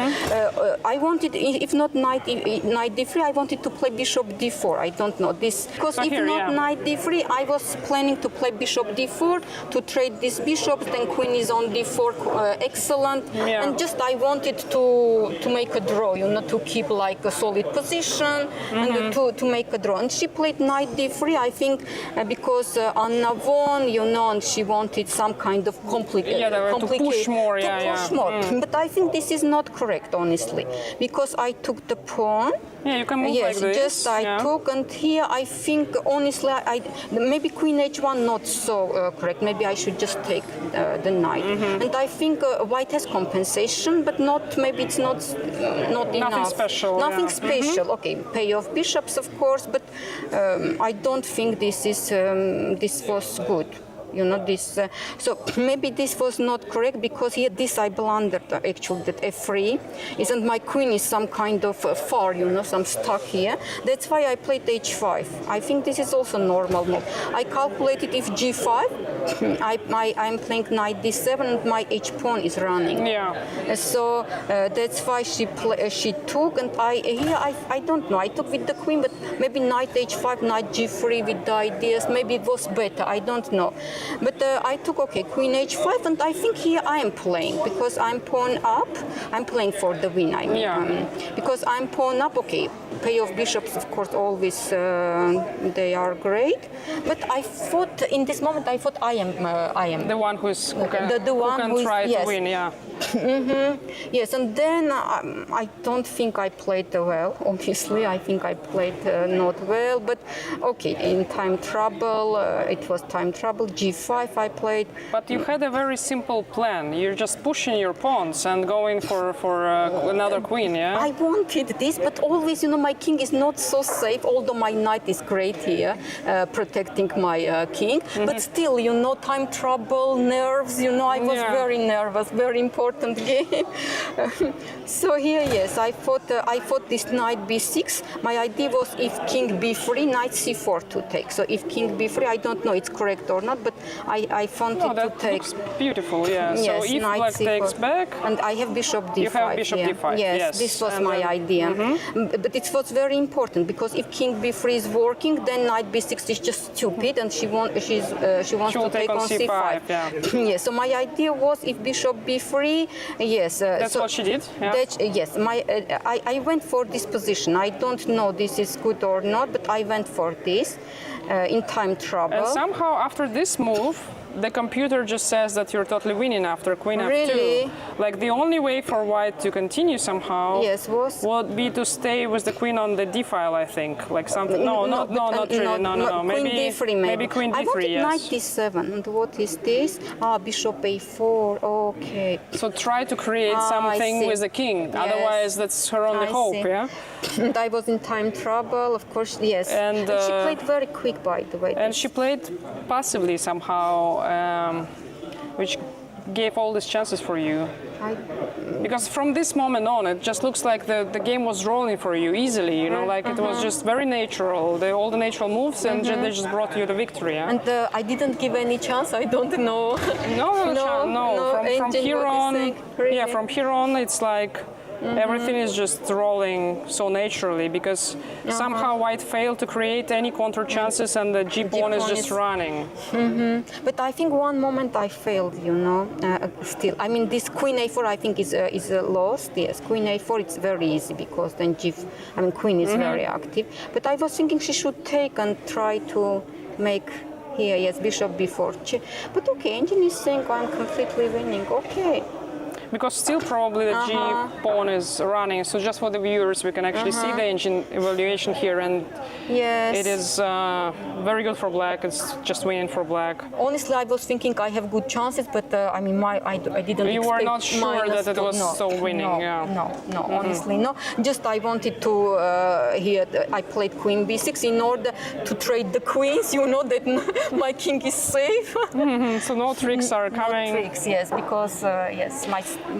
I wanted, if not knight d3, I wanted to play bishop d4. I don't know this because if not knight d3, I was planning to play bishop d4 to trade these bishops. Then queen is on d4, excellent. And just I wanted to make a draw, to keep like a solid position and to make a draw. And she played knight d3, I think, because Anna won, and she wanted some kind of complicated. To push more, push more. But I think this is not correct, honestly, because I took the pawn. Yeah, you can move like this. Just I took, and here I think, honestly, maybe queen h1 not so correct. Maybe I should just take the knight. And I think white has compensation, but not. Maybe it's not enough. Nothing special. Nothing special. Okay, payoff bishops, of course, but I don't think this was good. This. So maybe this was not correct because here this I blundered actually that f3 isn't my queen is some kind of far, some stuck here. That's why I played h5. I think this is also normal move. I calculated if g5, I'm playing knight d7 and my h pawn is running. So that's why she took, and I don't know. I took with the queen, but maybe knight h5, knight g3 with the ideas. Maybe it was better. I don't know. But I took, queen h5, and I think here I am playing because I'm pawn up. I'm playing for the win, I mean. Because I'm pawn up, payoff bishops, of course, always they are great. But I thought, in this moment, I thought I am the one who can try to win, Yes, and then I don't think I played well, obviously. I think I played not well, but in time trouble, it was time trouble. G5 I played. But you had a very simple plan. You're just pushing your pawns and going for another queen, yeah? I wanted this, but always, my king is not so safe, although my knight is great here, protecting my king. But still, time trouble, nerves, I was very nervous, very important game. So here, yes, I fought this knight b6. My idea was if king b3, knight c4 to take. So if king b3, I don't know it's correct or not, but I wanted to take. Looks beautiful, yeah. Yes, so if black takes back, and I have bishop d5. You have bishop d5. Yes, this was my idea. But it was very important because if king b3 is working, then knight b6 is just stupid, and she wants to take on c5. Yes. So my idea was if bishop b3. Yes. That's what she did. Yeah. Yes. I went for this position. I don't know this is good or not, but I went for this in time trouble. And somehow after this move, the computer just says that you're totally winning after queen f2. Really? Like the only way for white to continue somehow Yes, would be to stay with the queen on the d file, I think. Like something. No, not really. No. Queen Maybe d3, maybe queen d3. I wanted Yes. knight d7. And what is this? Ah, bishop a4. Okay. So try to create I something see. with the king. Yes. Otherwise, that's her only I hope. see. Yeah. And I was in time trouble, of course. Yes. And, she played very quick, by the way. And she played passively somehow, which gave all these chances for you. Because from this moment on, it just looks like the game was rolling for you easily, you know, like it was just very natural, all the natural moves, and they just brought you the victory. Yeah? And I didn't give any chance. I don't know. No. From here on, really? yeah, from here on, it's like everything is just rolling so naturally because somehow white failed to create any counter chances, and the g pawn is just running. But I think one moment I failed, you know. Still, I mean, this queen a4 I think is lost. Yes, queen a4 it's very easy because then queen is very active. But I was thinking she should take and try to make here, yes, bishop b4. But okay, engine is saying I'm completely winning. Okay. Because still probably the g pawn is running. So just for the viewers, we can actually see the engine evaluation here, and it is very good for black. It's just winning for black. Honestly, I was thinking I have good chances, but I mean, I didn't. You were not sure that it was so winning. No, honestly, no. Just I wanted to here. I played queen b6 in order to trade the queens. You know that my king is safe. So no tricks are coming. No tricks, yes, because yes,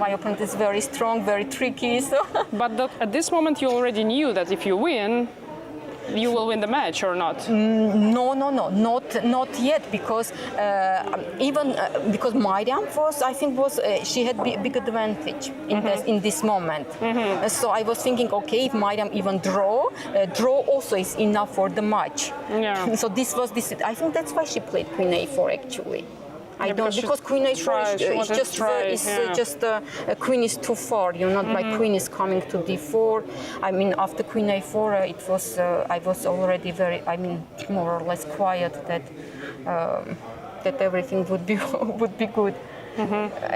my opponent is very strong, very tricky. So. But at this moment, you already knew that if you win, you will win the match, or not? No, not yet, because even because Mariam she had big advantage in this moment. So I was thinking, okay, if Mariam even draw also is enough for the match. Yeah. So this. I think that's why she played queen a4 actually. I don't, because queen a4 is queen is too far. You know, my queen is coming to d4. I mean, after queen a4, it was I was already more or less quiet that everything would be good.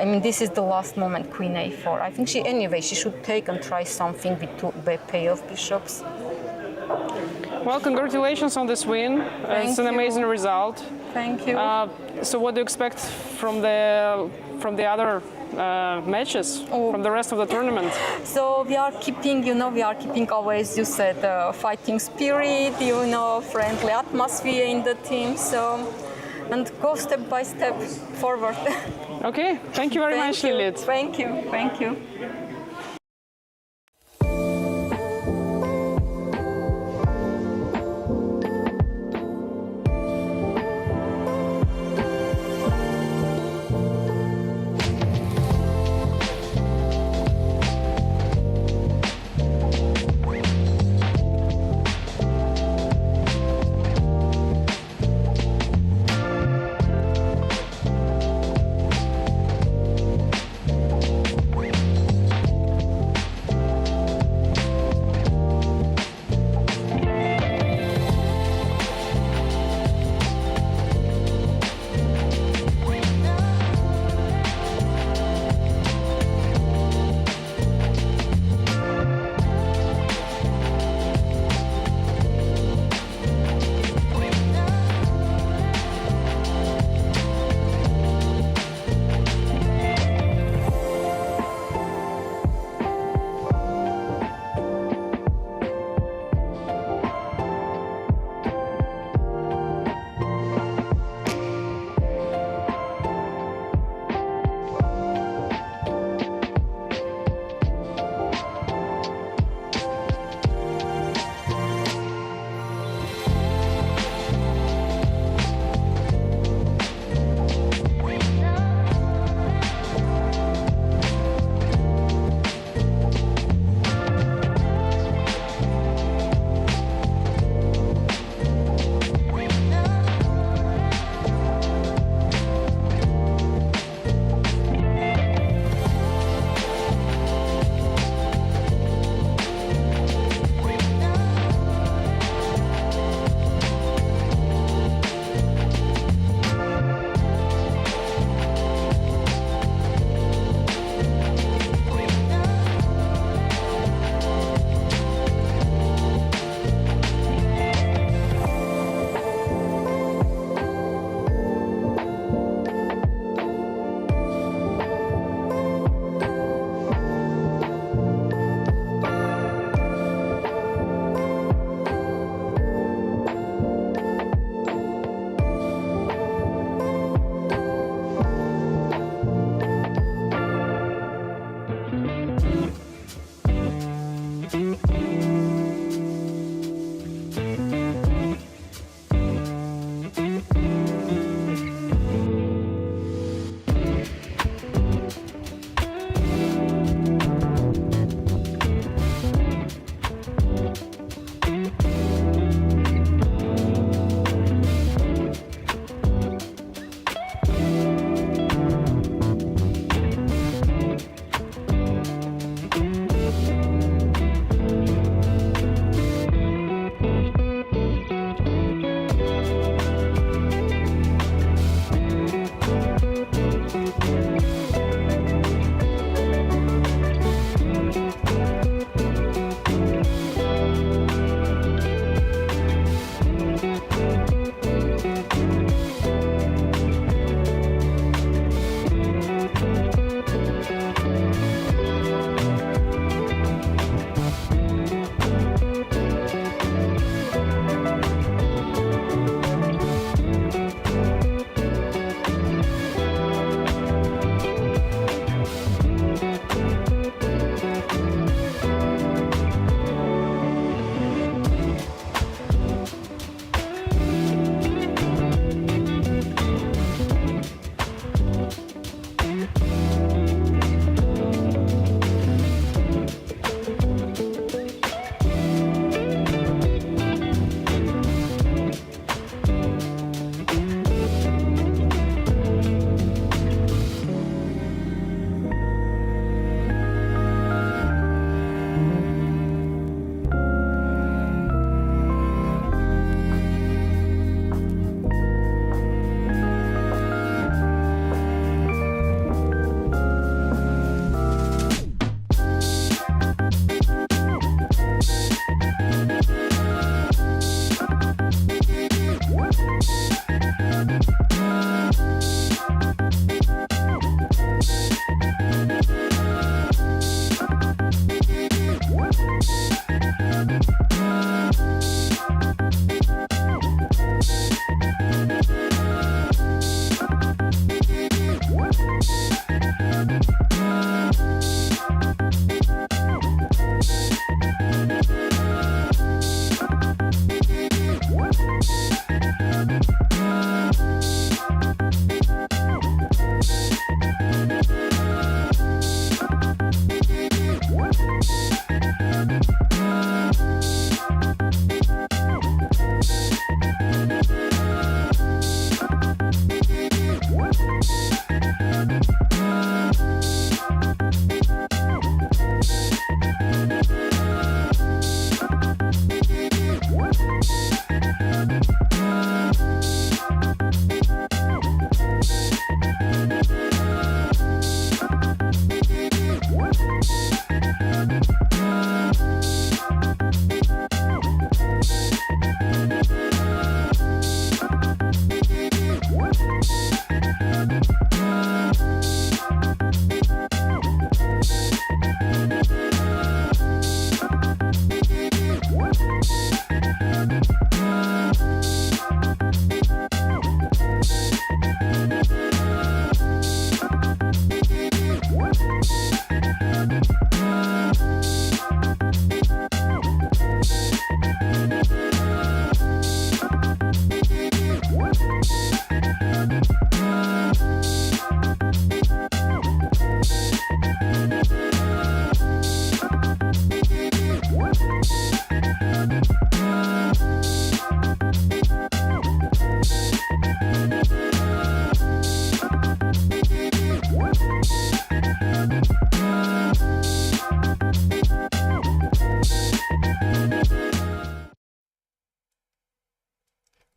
I mean, this is the last moment, queen a4. I think she should take and try something with two payoff bishops. Well, congratulations on this win. It's an amazing result. Thank you. So what do you expect from the other matches, from the rest of the tournament? So we are keeping always, you said, fighting spirit, friendly atmosphere in the team. So, and go step by step forward. Okay, thank you very much, Lilith. Thank you.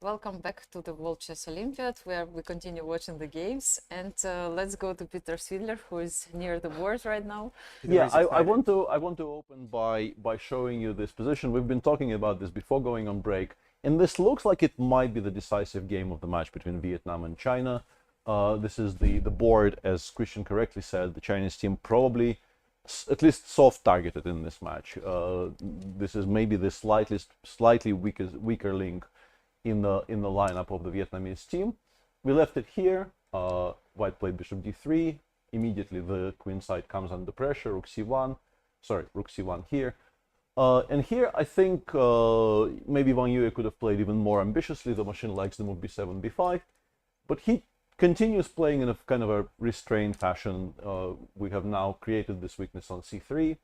Welcome back to the World Chess Olympiad, where we continue watching the games. And let's go to Peter Svidler, who is near the board right now. Yeah, I want to open by showing you this position. We've been talking about this before going on break, and this looks like it might be the decisive game of the match between Vietnam and China. This is the board, as Cristian correctly said. The Chinese team probably at least soft targeted in this match. This is maybe the slightly weaker link in the lineup of the Vietnamese team. We left it here. White played bishop d3. Immediately the queen side comes under pressure. Rook c1. Sorry, rook c1 here. And here I think maybe Wang Yue could have played even more ambitiously. The machine likes the move b7, b5, but he continues playing in a kind of a restrained fashion. We have now created this weakness on c3.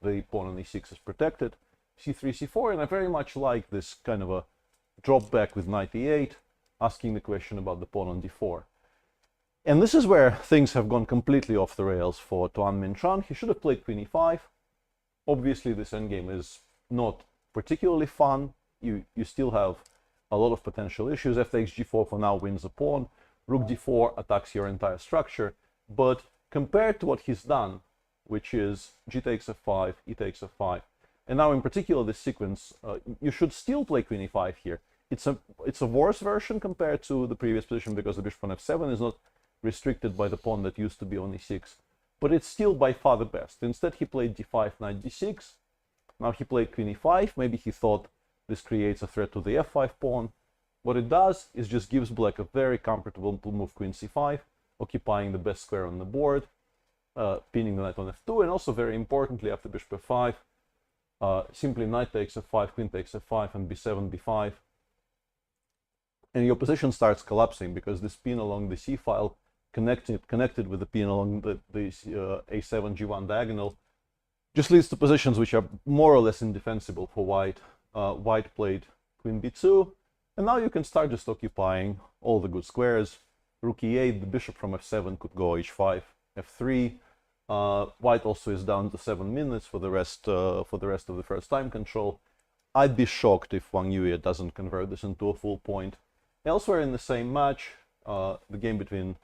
The pawn on e6 is protected. c3, c4, and I very much like this kind of a drop back with knight e8, asking the question about the pawn on d4. And this is where things have gone completely off the rails for Tuan Minh-Tran. He should have played queen e5. Obviously, this endgame is not particularly fun. You still have a lot of potential issues. F takes g4 for now wins the pawn. Rook d4 attacks your entire structure. But compared to what he's done, which is g takes f5, e takes f5, and now in particular this sequence, you should still play queen e5 here. It's a worse version compared to the previous position because the bishop on f7 is not restricted by the pawn that used to be on e6, but it's still by far the best. Instead he played d5, knight d6. Now he played queen e5. Maybe he thought this creates a threat to the f5 pawn. What it does is just gives black a very comfortable move, queen c5, occupying the best square on the board, pinning the knight on f2, and also very importantly after bishop f5, simply knight takes f5, queen takes f5, and b7, b5. And your position starts collapsing because this pin along the c file connected with the pin along the a7 g1 diagonal just leads to positions which are more or less indefensible for white. White played queen b2, and now you can start just occupying all the good squares. Rook e8, the bishop from f7 could go h5, f3. White also is down to 7 minutes for the rest of the first time control. I'd be shocked if Wang Yue doesn't convert this into a full point. Elsewhere in the same match, the game between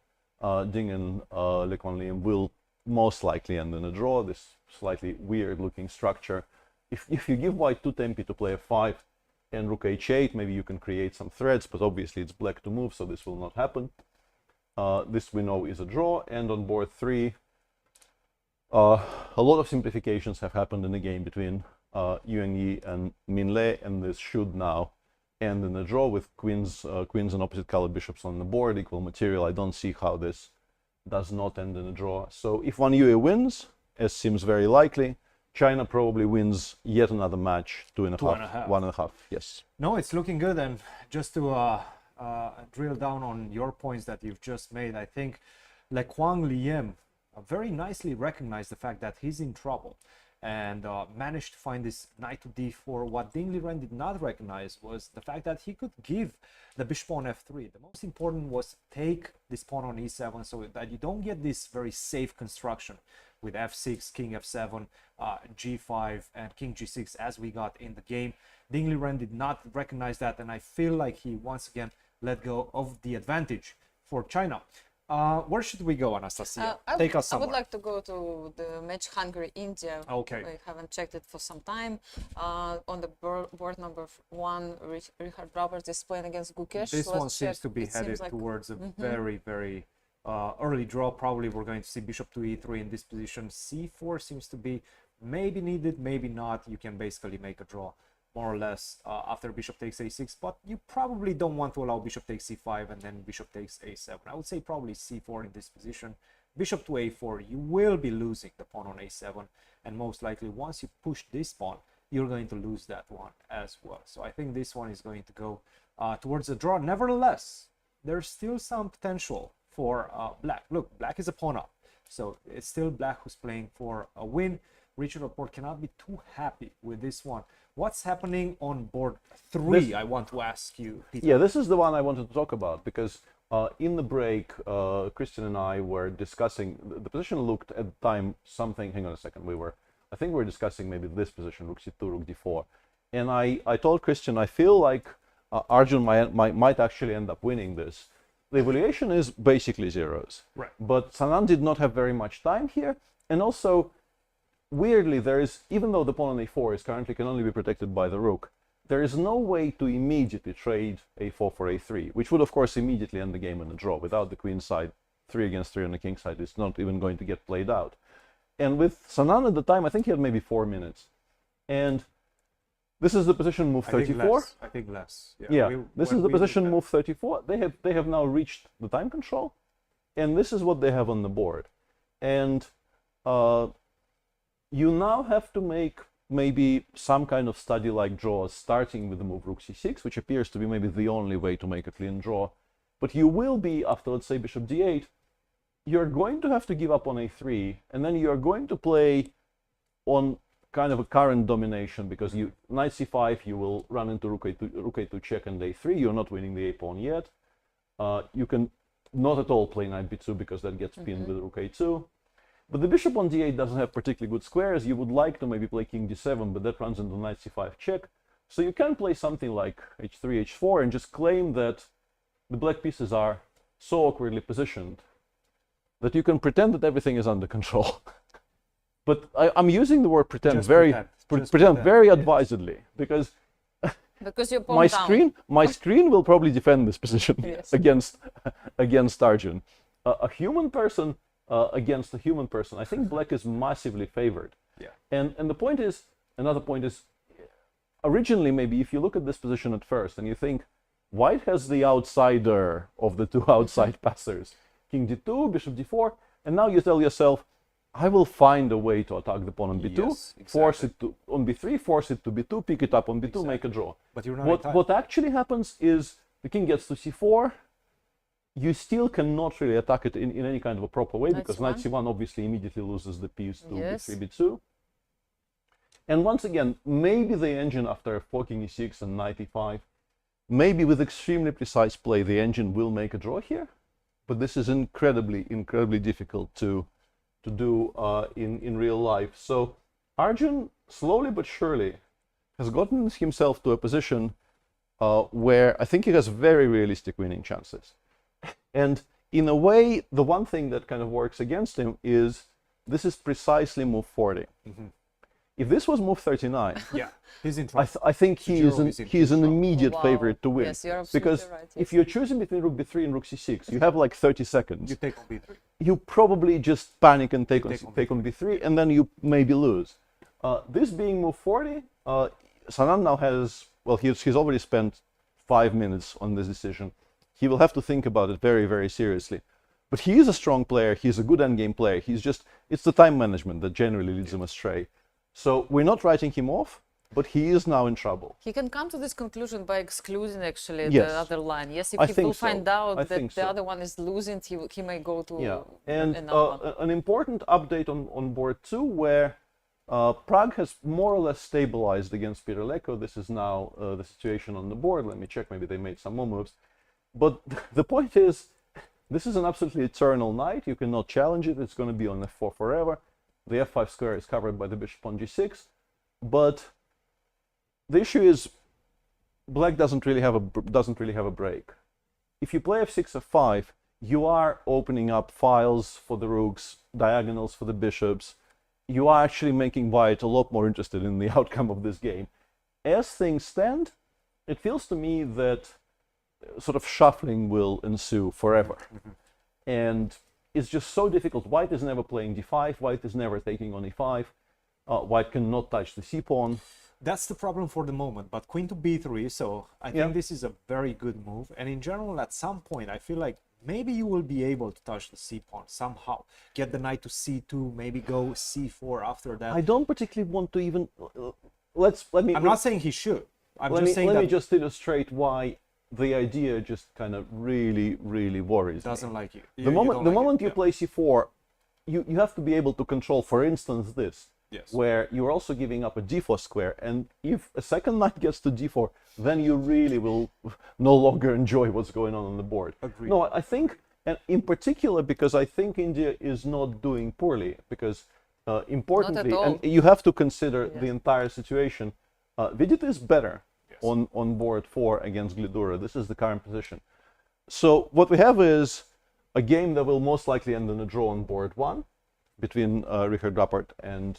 Ding and Le Quan Liem will most likely end in a draw. This slightly weird looking structure. If you give white too tempi to play f5 and rook h8, maybe you can create some threats, but obviously it's black to move, so this will not happen. This we know is a draw, and on board 3, a lot of simplifications have happened in the game between Yuan Yi and Min Le, and this should now end in a draw with queens and opposite colored bishops on the board, equal material. I don't see how this does not end in a draw. So if Wang Yue wins, as seems very likely, China probably wins yet another match, 2.5, 1.5. Yes. No, it's looking good. And just to drill down on your points that you've just made, I think Le Quan Liem very nicely recognized the fact that he's in trouble and managed to find this knight to d4. What Ding Liren did not recognize was the fact that he could give the bishop on f3. The most important was take this pawn on e7 so that you don't get this very safe construction with f6, king f7, g5, and king g6 as we got in the game. Ding Liren did not recognize that, and I feel like he once again let go of the advantage for China. Where should we go, Anastasiya? Take us somewhere. I would like to go to the match Hungary-India. Okay. I haven't checked it for some time. On the board number 1, Richard Roberts is playing against Gukesh. This one seems to be headed towards a very, very early draw. Probably we're going to see bishop to e3 in this position. c4 seems to be maybe needed, maybe not. You can basically make a draw more or less after bishop takes a6, but you probably don't want to allow bishop takes c5 and then bishop takes a7. I would say probably c4 in this position. Bishop to a4, you will be losing the pawn on a7, and most likely once you push this pawn, you're going to lose that one as well. So I think this one is going to go towards a draw. Nevertheless, there's still some potential for black. Look, black is a pawn up, so it's still black who's playing for a win. Richard Rapport cannot be too happy with this one. What's happening on board 3? I want to ask you, Peter. Yeah, this is the one I wanted to talk about because in the break, Cristian and I were discussing, the position looked at the time something, hang on a second, I think we were discussing maybe this position, rook c2, rook d4. And I told Cristian, I feel like Arjun might actually end up winning this. The evaluation is basically zeros. Right. But Sanan did not have very much time here. And also, weirdly, even though the pawn on a4 currently can only be protected by the rook, there is no way to immediately trade a4 for a3, which would, of course, immediately end the game in a draw. Without the queen side, 3 against 3 on the king side, it's not even going to get played out. And with Sanan at the time, I think he had maybe 4 minutes. And this is the position move 34. I think less. Yeah, this is the position move 34. They have now reached the time control, and this is what they have on the board. And you now have to make maybe some kind of study-like draws, starting with the move rook c6, which appears to be maybe the only way to make a clean draw. But you will be, after, let's say, bishop d8, you're going to have to give up on a3, and then you're going to play on kind of a current domination, because knight c5, you will run into rook a2 check and a3. You're not winning the a pawn yet. You can not at all play knight b2, because that gets pinned with rook a2. But the bishop on d8 doesn't have particularly good squares. You would like to maybe play king d7, but that runs into knight c5 check. So you can play something like h3, h4, and just claim that the black pieces are so awkwardly positioned that you can pretend that everything is under control. But I'm using the word pretend very advisedly, because your pawn my screen will probably defend this position Yes. against Arjun. A human person against a human person, I think black is massively favored. Yeah. And the point is, another point is, originally maybe if you look at this position at first and you think, white has the outsider of the two outside passers, king d2, bishop d4, and now you tell yourself, I will find a way to attack the pawn on b2, Yes, exactly. force it to on b3, force it to b2, pick it up on b2, Exactly. make a draw. But you're not What actually happens is the king gets to c4. You still cannot really attack it in any kind of a proper way, because knight c1 obviously immediately loses the piece to Yes. b3, b2. And once again, maybe the engine after 4 king e6 and knight e5, maybe with extremely precise play, the engine will make a draw here. But this is incredibly difficult to do in real life. So Arjun, slowly but surely, has gotten himself to a position where I think he has very realistic winning chances. And in a way, the one thing that kind of works against him is this is precisely move 40. If this was move 39, yeah, he's in trouble. I think he is an immediate Wow. favorite to win. Yes, you're absolutely because right, if you're choosing between rook b3 and rook c6, you have like 30 seconds. You take on b3. You probably just panic and take on b3, and then you maybe lose. This being move 40, Sanan now has, well, he's already spent 5 minutes on this decision. He will have to think about it very seriously. But he is a strong player. He's a good endgame player. It's the time management that generally leads him astray. So we're not writing him off, but he is now in trouble. He can come to this conclusion by excluding actually Yes. the other line. Yes, if I he think will so. find out I that think the so. other one is losing, he may go to Yeah, and another one. an important update on board 2, where Prague has more or less stabilized against Peter Leko. This is now the situation on the board. Let me check, maybe they made some more moves. But the point is, this is an absolutely eternal knight. You cannot challenge it. It's going to be on f4 forever. The f5 square is covered by the bishop on g6. But the issue is, black doesn't really have a break. If you play f6, f5, you are opening up files for the rooks, diagonals for the bishops. You are actually making white a lot more interested in the outcome of this game. As things stand, it feels to me that sort of shuffling will ensue forever. And it's just so difficult. White is never playing d5, white is never taking on e5. White cannot touch the c-pawn. That's the problem for the moment, but queen to b3, so I think this is a very good move. And in general, at some point, I feel like maybe you will be able to touch the c-pawn somehow. Get the knight to c2, maybe go c4 after that. I don't particularly want to even... I'm not saying he should. Let me just illustrate why the idea just kind of really worries me. Doesn't like you. The moment you play c4, you have to be able to control, for instance, this. Yes. Where you're also giving up a d4 square, and if a second knight gets to d4, then you really will no longer enjoy what's going on the board. Agreed. No, I think, and in particular, because I think India is not doing poorly, because importantly, and you have to consider the entire situation, Vidit is better, on board 4 against Glidura. This is the current position. So what we have is a game that will most likely end in a draw on board 1 between Richard Rapport and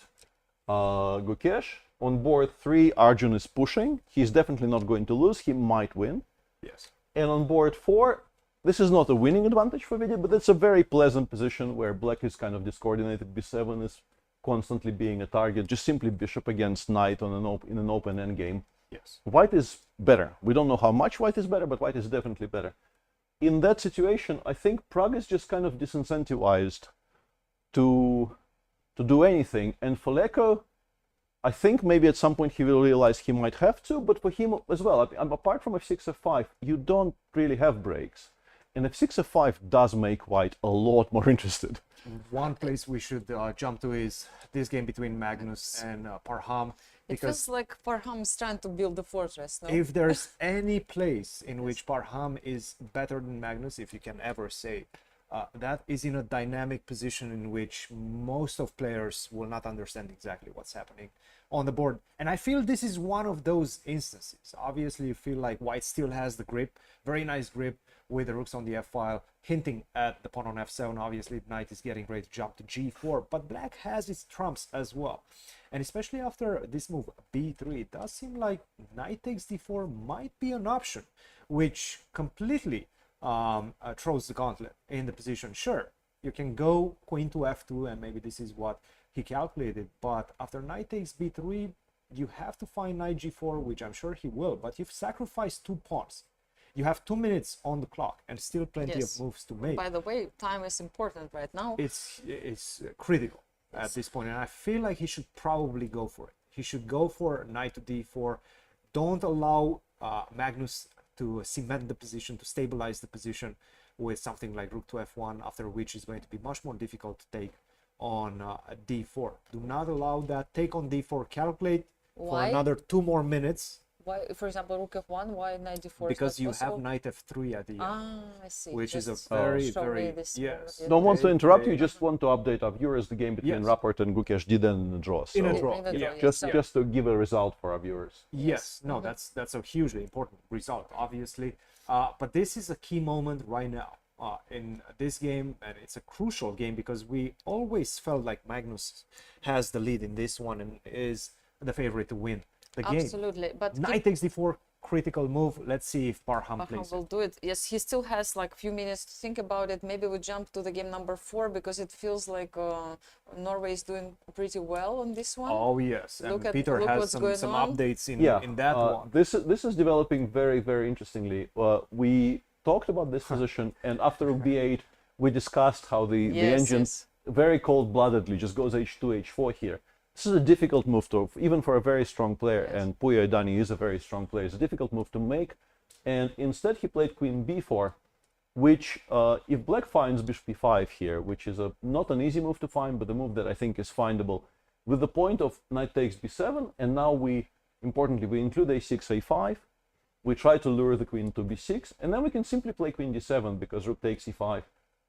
Gukesh. On board 3, Arjun is pushing. He's definitely not going to lose. He might win. Yes. And on board 4, this is not a winning advantage for Vidya, but it's a very pleasant position where black is kind of discoordinated. B7 is constantly being a target, just simply bishop against knight on in an open endgame. Yes. White is better. We don't know how much white is better, but white is definitely better. In that situation, I think Prague is just kind of disincentivized to do anything. And for Leko, I think maybe at some point he will realize he might have to, but for him as well, apart from f6, f5, you don't really have breaks. And f6, f5 does make white a lot more interested. One place we should jump to is this game between Magnus and Parham. It feels like Parham is trying to build the fortress, no? If there's any place in which Parham is better than Magnus, if you can ever say, that is in a dynamic position in which most of players will not understand exactly what's happening on the board. And I feel this is one of those instances. Obviously, you feel like white still has the grip, very nice grip with the rooks on the f-file, hinting at the pawn on f7. Obviously, knight is getting ready to jump to g4, but black has its trumps as well. And especially after this move, b3, it does seem like knight takes d4 might be an option, which completely throws the gauntlet in the position. Sure, you can go queen to f2, and maybe this is what he calculated, but after knight takes b3, you have to find knight g4, which I'm sure he will, but you've sacrificed 2 pawns. You have 2 minutes on the clock and still plenty of moves to make. By the way, time is important right now. It's critical at this point, and I feel like he should probably go for it. He should go for knight to d4. Don't allow Magnus to cement the position, to stabilize the position with something like rook to f1, after which is going to be much more difficult to take on d4. Do not allow that. Take on d4, calculate for another 2 more minutes. Why, for example, rook f1, why knight d4? Because you have knight f3 at the end. Ah, I see. Which just is a very, yes. Don't want to interrupt you, just want to update our viewers. The game between Rapport and Gukesh did end in a draw. So in a draw, just to give a result for our viewers. Yes, no, that's a hugely important result, obviously. But this is a key moment right now in this game, and it's a crucial game because we always felt like Magnus has the lead in this one and is the favorite to win the game. Absolutely, but knight takes d4, critical move. Let's see if Parham plays will do it. Yes, he still has like a few minutes to think about it. Maybe we jump to the game number 4 because it feels like Norway is doing pretty well on this one. Oh yes, and Peter has some updates in that one. This is developing very, very interestingly. We talked about this position, and after rook b8, we discussed how the engine very cold-bloodedly just goes h2, h4 here. This is a difficult move to, even for a very strong player, and Puya Idani is a very strong player. It's a difficult move to make, and instead he played queen b4, which, if black finds bishop b5 here, which is not an easy move to find, but a move that I think is findable, with the point of knight takes b7, and now importantly, we include a6, a5, we try to lure the queen to b6, and then we can simply play queen d7, because rook takes e5,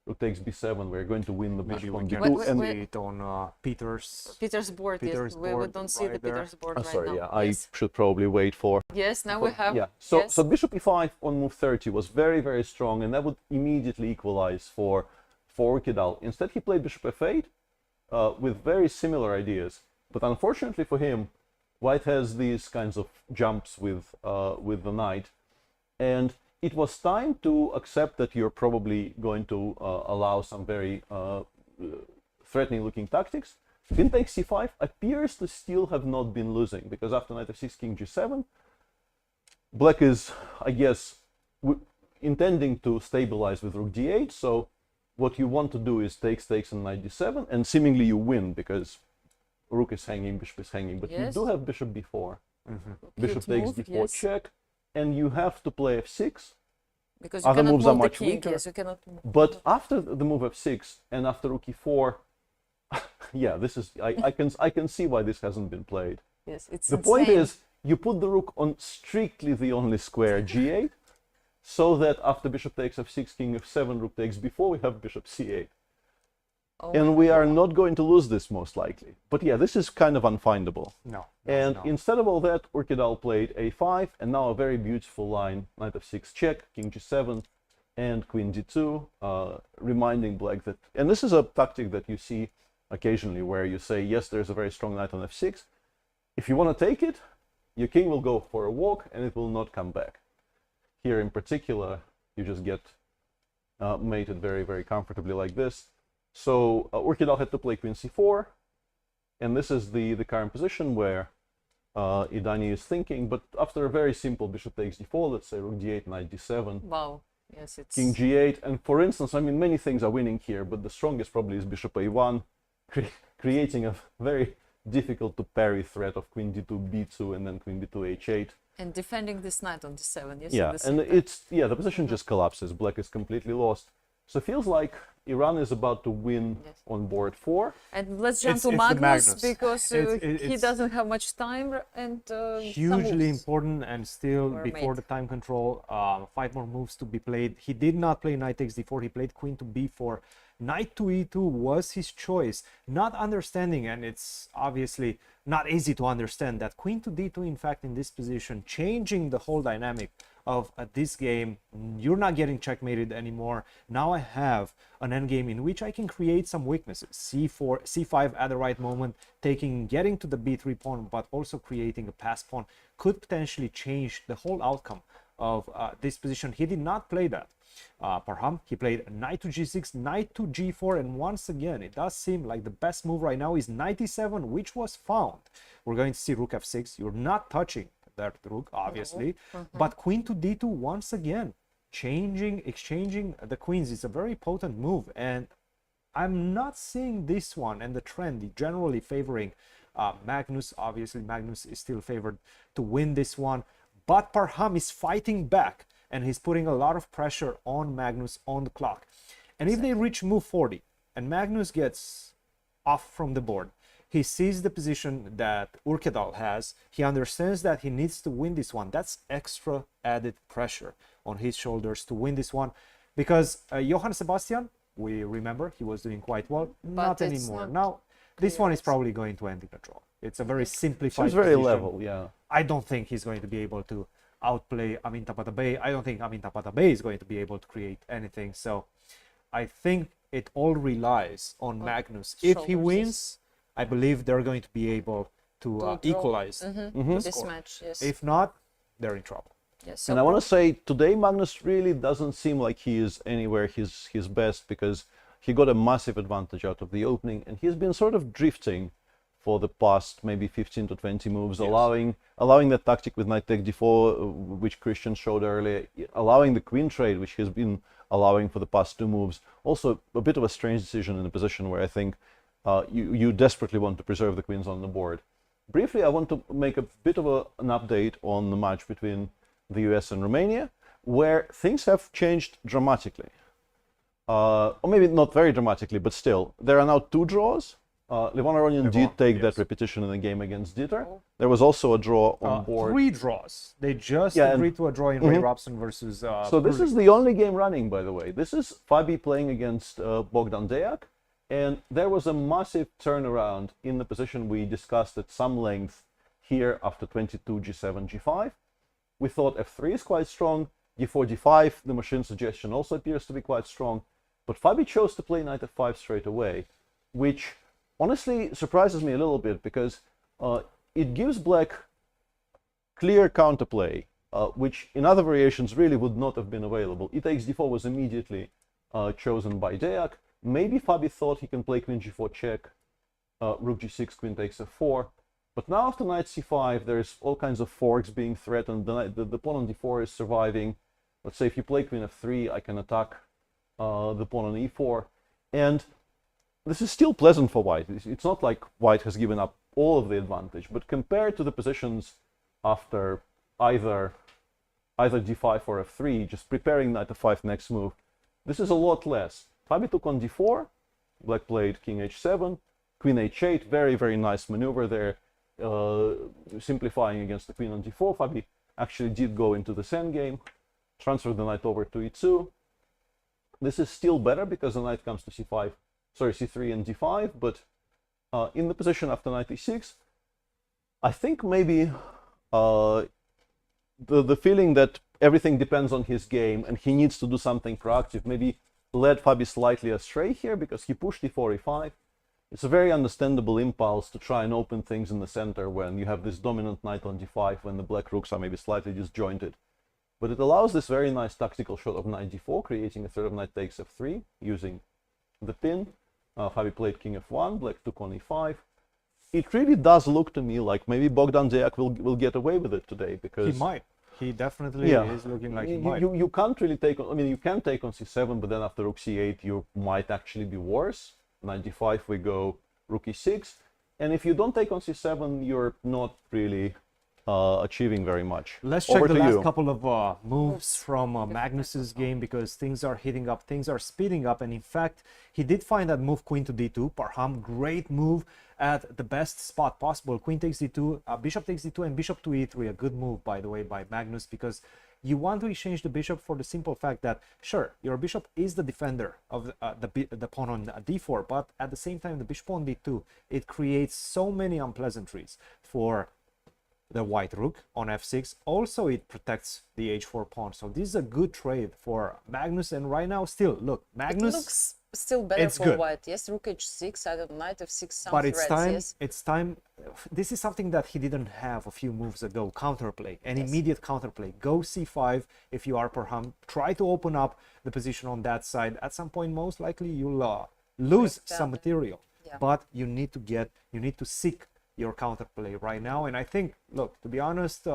rook takes b7, we're going to win the bishop on b2. And it on Peter's board, yes. We don't see the Peter's board right sorry, now. I should probably wait for... Yes, now we have... Yeah, so bishop e5 on move 30 was very, very strong, and that would immediately equalize for Kidal. Instead, he played bishop f8 with very similar ideas, but unfortunately for him, white has these kinds of jumps with the knight, and it was time to accept that you're probably going to allow some very threatening-looking tactics. Queen takes c5 appears to still have not been losing, because after knight f6, king g7, black is, I guess, intending to stabilize with rook d8, so what you want to do is takes and knight d7, and seemingly you win, because rook is hanging, bishop is hanging, but you do have bishop b4. Bishop takes d4 check, and you have to play f6. Because you other cannot moves are move much the king, weaker. yes, you cannot... But after the move f6 and after rook e4, yeah, this is I can see why this hasn't been played. Yes, it's the point is you put the rook on strictly the only square g8, so that after bishop takes f6, king f7, rook takes b4, we have bishop c8. and we are not going to lose this most likely. But yeah, this is kind of unfindable. No. And instead of all that, Urquidal played a5, and now a very beautiful line, knight f6 check, king g7, and queen d2, reminding black that, and this is a tactic that you see occasionally where you say, yes, there's a very strong knight on f6. If you want to take it, your king will go for a walk and it will not come back. Here in particular, you just get mated very, very comfortably like this. So Urquidal had to play queen c4, and this is the current position where Idani is thinking, but after a very simple bishop takes d4, let's say rook d8, knight d7. Wow. Yes, it's... King g8, and for instance, I mean, many things are winning here, but the strongest probably is bishop a1, creating a very difficult to parry threat of queen d2, b2, and then queen b2, h8. And defending this knight on d7, yes? Yeah, and it's, yeah, the position just collapses. Black is completely lost. So it feels like Iran is about to win on board 4. And let's jump to Magnus, because he doesn't have much time, and hugely important, and still before the time control, 5 more moves to be played. He did not play knight takes d4, he played queen to b4. Knight to e2 was his choice, not understanding, and it's obviously not easy to understand that queen to d2, in fact, in this position, changing the whole dynamic of this game. You're not getting checkmated anymore. Now I have an endgame in which I can create some weaknesses. c4, c5 at the right moment, getting to the b3 pawn, but also creating a pass pawn could potentially change the whole outcome of this position. He did not play that. Parham, he played knight to g6, knight to g4, and once again, it does seem like the best move right now is knight e7, which was found. We're going to see rook f6. You're not touching that rook, obviously, but queen to d2, once again, exchanging the queens is a very potent move, and I'm not seeing this one and the trend generally favoring Magnus. Obviously, Magnus is still favored to win this one, but Parham is fighting back, and he's putting a lot of pressure on Magnus on the clock. And if they reach move 40 and Magnus gets off from the board, he sees the position that Urquidal has. He understands that he needs to win this one. That's extra added pressure on his shoulders to win this one, because Johann Sebastian, we remember, he was doing quite well. Not anymore. Now, this one is probably going to end in a draw. It's a very simplified It's very position. level, yeah. I don't think he's going to be able to outplay Amin Tapatabai. I don't think Amin Tapatabai is going to be able to create anything. So I think it all relies on Magnus. If he wins, I believe they're going to be able to equalize the this score. match. Yes. If not, they're in trouble. Yes. And I want to say, today Magnus really doesn't seem like he is anywhere his best, because he got a massive advantage out of the opening, and he's been sort of drifting for the past maybe 15 to 20 moves, allowing that tactic with knight take d4, which Cristian showed earlier, allowing the queen trade, which he's been allowing for the past 2 moves. Also, a bit of a strange decision in a position where I think you desperately want to preserve the queens on the board. Briefly, I want to make a bit of an update on the match between the US and Romania, where things have changed dramatically. Or maybe not very dramatically, but still. There are now 2 draws. Levon Aronian did take that repetition in the game against Dieter. There was also a draw on board. 3 draws. They just agreed to a draw in Ray Robson versus So this is the only game running, by the way. This is FIDE playing against Bogdan Deak. And there was a massive turnaround in the position we discussed at some length here after 22, g7, g5. We thought f3 is quite strong, d4, d5, the machine suggestion also appears to be quite strong, but FIDE chose to play knight f5 straight away, which honestly surprises me a little bit, because it gives black clear counterplay, which in other variations really would not have been available. E takes d4 was immediately chosen by Deak. Maybe FIDE thought he can play queen g4 check, rook g6, queen takes f4. But now after knight c5, there's all kinds of forks being threatened. The pawn on d4 is surviving. Let's say if you play queen f3, I can attack the pawn on e4. And this is still pleasant for white. It's not like white has given up all of the advantage. But compared to the positions after either d5 or f3, just preparing knight f5 next move, this is a lot less. FIDE took on d4, black played king h7, queen h8, very, very nice maneuver there, simplifying against the queen on d4. FIDE actually did go into this endgame, transferred the knight over to e2. This is still better because the knight comes to c5 sorry, c3 and d5, but in the position after knight e6, I think maybe the feeling that everything depends on his game and he needs to do something proactive maybe led Fabi slightly astray here, because he pushed e4, e5. It's a very understandable impulse to try and open things in the center when you have this dominant knight on d5, when the black rooks are maybe slightly disjointed. But it allows this very nice tactical shot of knight d4, creating a threat of knight takes f3 using the pin. Fabi played king f1, black took on e5. It really does look to me like maybe Bogdan Deyak will get away with it today, because He might. He definitely is looking like he might. You can't really take on, I mean, you can take on c7, but then after rook c8 you might actually be worse. Knight d5 we go rook e6, and if you don't take on c7 you're not really achieving very much. Let's check Over the to last you. couple of moves from Magnus's game, because things are heating up, things are speeding up, and in fact he did find that move queen to d2. Parham, great move at the best spot possible. Queen takes d2, bishop takes d2, and bishop to e3. A good move, by the way, by Magnus, because you want to exchange the bishop for the simple fact that, sure, your bishop is the defender of the pawn on d4, but at the same time the bishop on d2, it creates so many unpleasantries for the white rook on f6. Also, it protects the h4 pawn. So this is a good trade for Magnus. And right now, still, look, Magnus... It looks still better it's for good. white. Yes, rook h6, I don't know, knight f6, some But it's threats, time, yes. it's time. This is something that he didn't have a few moves ago. Counterplay, an immediate counterplay. Go c5 if you are Parham. Try to open up the position on that side. At some point, most likely you'll lose some material. Yeah. But you need to seek your counterplay right now. And I think, look, to be honest,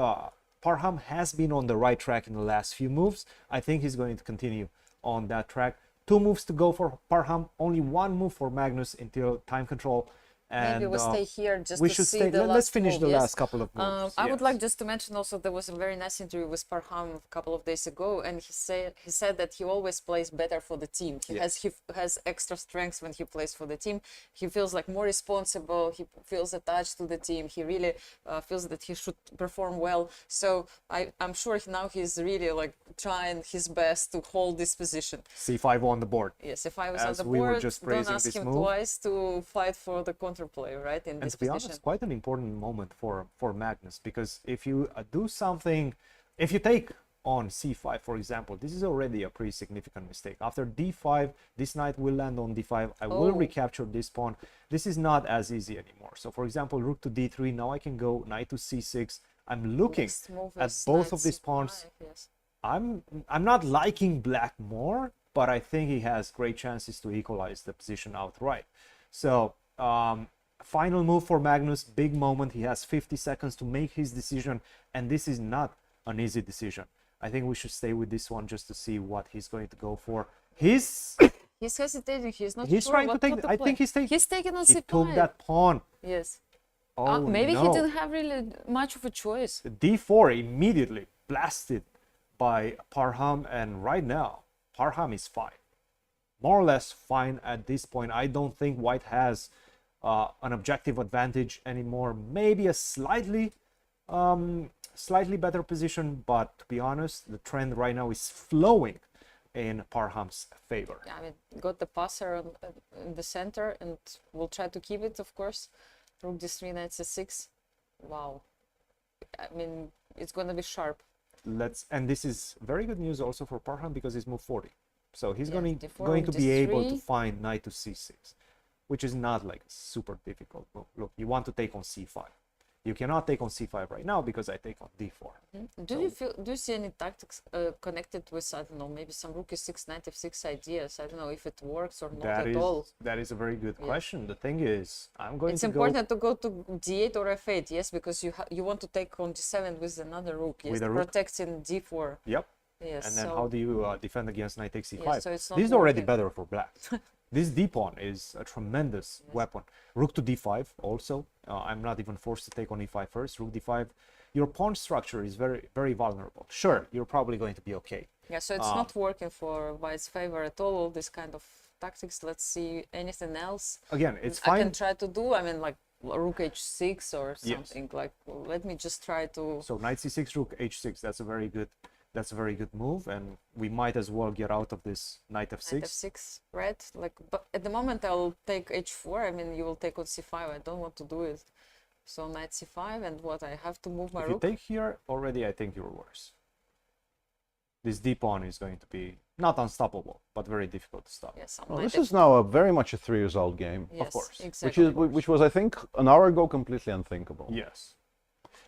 Parham has been on the right track in the last few moves. I think he's going to continue on that track. 2 moves to go for Parham, only 1 move for Magnus until time control. And Maybe we stay here just we to should see stay. the Let's last finish move, the yes. last couple of moves. I would yes. like just to mention also there was a very nice interview with Parham a couple of days ago, and he said that he always plays better for the team. He has extra strengths when he plays for the team. He feels like more responsible. He feels attached to the team. He really feels that he should perform well. So I'm sure now he's really like trying his best to hold this position. c5 on the board. Yes, if I was As on the we were board, just don't praising ask this him move. twice to fight for the counterplay, right? In And this to be position. honest, quite an important moment for Magnus, because if you do something, if you take on c5, for example, this is already a pretty significant mistake. After d5, this knight will land on d5. I will recapture this pawn. This is not as easy anymore. So, for example, rook to d3. Now I can go knight to c6. I'm looking at both of these pawns. Yes. I'm not liking black more, but I think he has great chances to equalize the position outright. So final move for Magnus, big moment. He has 50 seconds to make his decision, and this is not an easy decision. I think we should stay with this one just to see what he's going to go for. He's hesitating. He's not he's sure trying what to take. to I play. think he's taking. He's taking on He c5. took that pawn. Yes. Oh Maybe no. he didn't have really much of a choice. D4 immediately blasted by Parham, and right now Parham is fine, more or less fine at this point. I don't think white has an objective advantage anymore. Maybe a slightly better position, but to be honest, the trend right now is flowing in Parham's favor. Yeah, I mean, got the passer in the center, and we'll try to keep it, of course. Rook d3, knight c6. Wow. I mean, it's going to be sharp. And this is very good news also for Parham, because he's moved 40. So he's going to d4, be able to d3. find knight to c6, which is not like a super difficult move. Look, you want to take on c5. You cannot take on c5 right now because I take on d4. Do you see any tactics connected with, I don't know, maybe some rook e6, knight f6 ideas? I don't know if it works or not at all. That is a very good question. The thing is, It's important to go to d8 or f8, yes, because you want to take on d7 with another rook, yes, protecting d4. Yep. Yes. And then how do you defend against knight takes c5? Yeah, so it's not this is already working. better for black. This d pawn is a tremendous weapon. Rook to d5 also. I'm not even forced to take on e5 first. Rook d5. Your pawn structure is very, very vulnerable. Sure, you're probably going to be okay. Yeah, so it's not working for white's favor at all, this kind of tactics. Let's see anything else. Again, it's fine. I can try to do, I mean, like rook h6 or something. Like, let me just try to... So knight c6, rook h6. That's a very good That's a very good move, and we might as well get out of this knight f6. Knight f6, right? Like, but at the moment I'll take h4. I mean, you will take on c5. I don't want to do it. So knight c5, and what, I have to move my If rook? you take here, already I think you're worse. This d pawn is going to be not unstoppable, but very difficult to stop. Yes, Well, this is now very much a 3-result game, yes, of course. exactly. which was, I think, an hour ago completely unthinkable. Yes.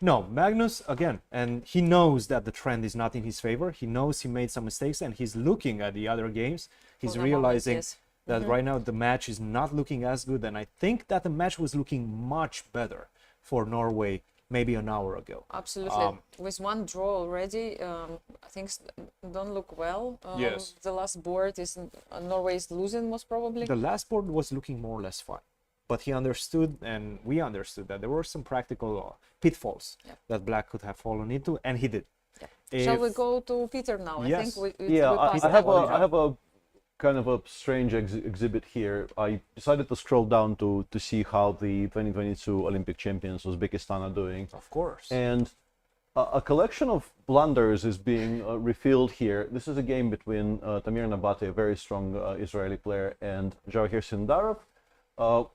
No, Magnus, again, and he knows that the trend is not in his favor. He knows he made some mistakes, and he's looking at the other games. He's the realizing moment, yes. that right now the match is not looking as good, and I think that the match was looking much better for Norway maybe an hour ago. Absolutely. With one draw already, things don't look well. Yes. The last board is Norway is losing most probably. The last board was looking more or less fine, but he understood, and we understood, that there were some practical pitfalls that Black could have fallen into, and he did. Yeah. Shall we go to Peter now? Yes. I think Yeah, we passed I that one. have a kind of a strange exhibit here. I decided to scroll down to see how the 2022 Olympic champions Uzbekistan are doing. Of course. And a collection of blunders is being revealed here. This is a game between Tamir Nabate, a very strong Israeli player, and Jawahir Sindarov.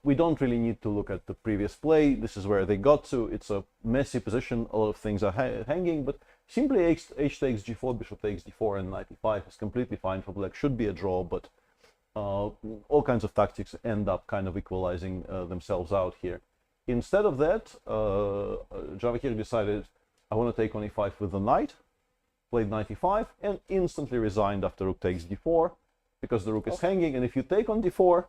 We don't really need to look at the previous play. This is where they got to. It's a messy position. A lot of things are hanging, but simply h takes g4, bishop takes d4, and knight e5 is completely fine for Black. Should be a draw, but all kinds of tactics end up kind of equalizing themselves out here. Instead of that, Jawahir decided, I want to take on e5 with the knight, played knight e5, and instantly resigned after rook takes d4, because the rook is hanging, and if you take on d4,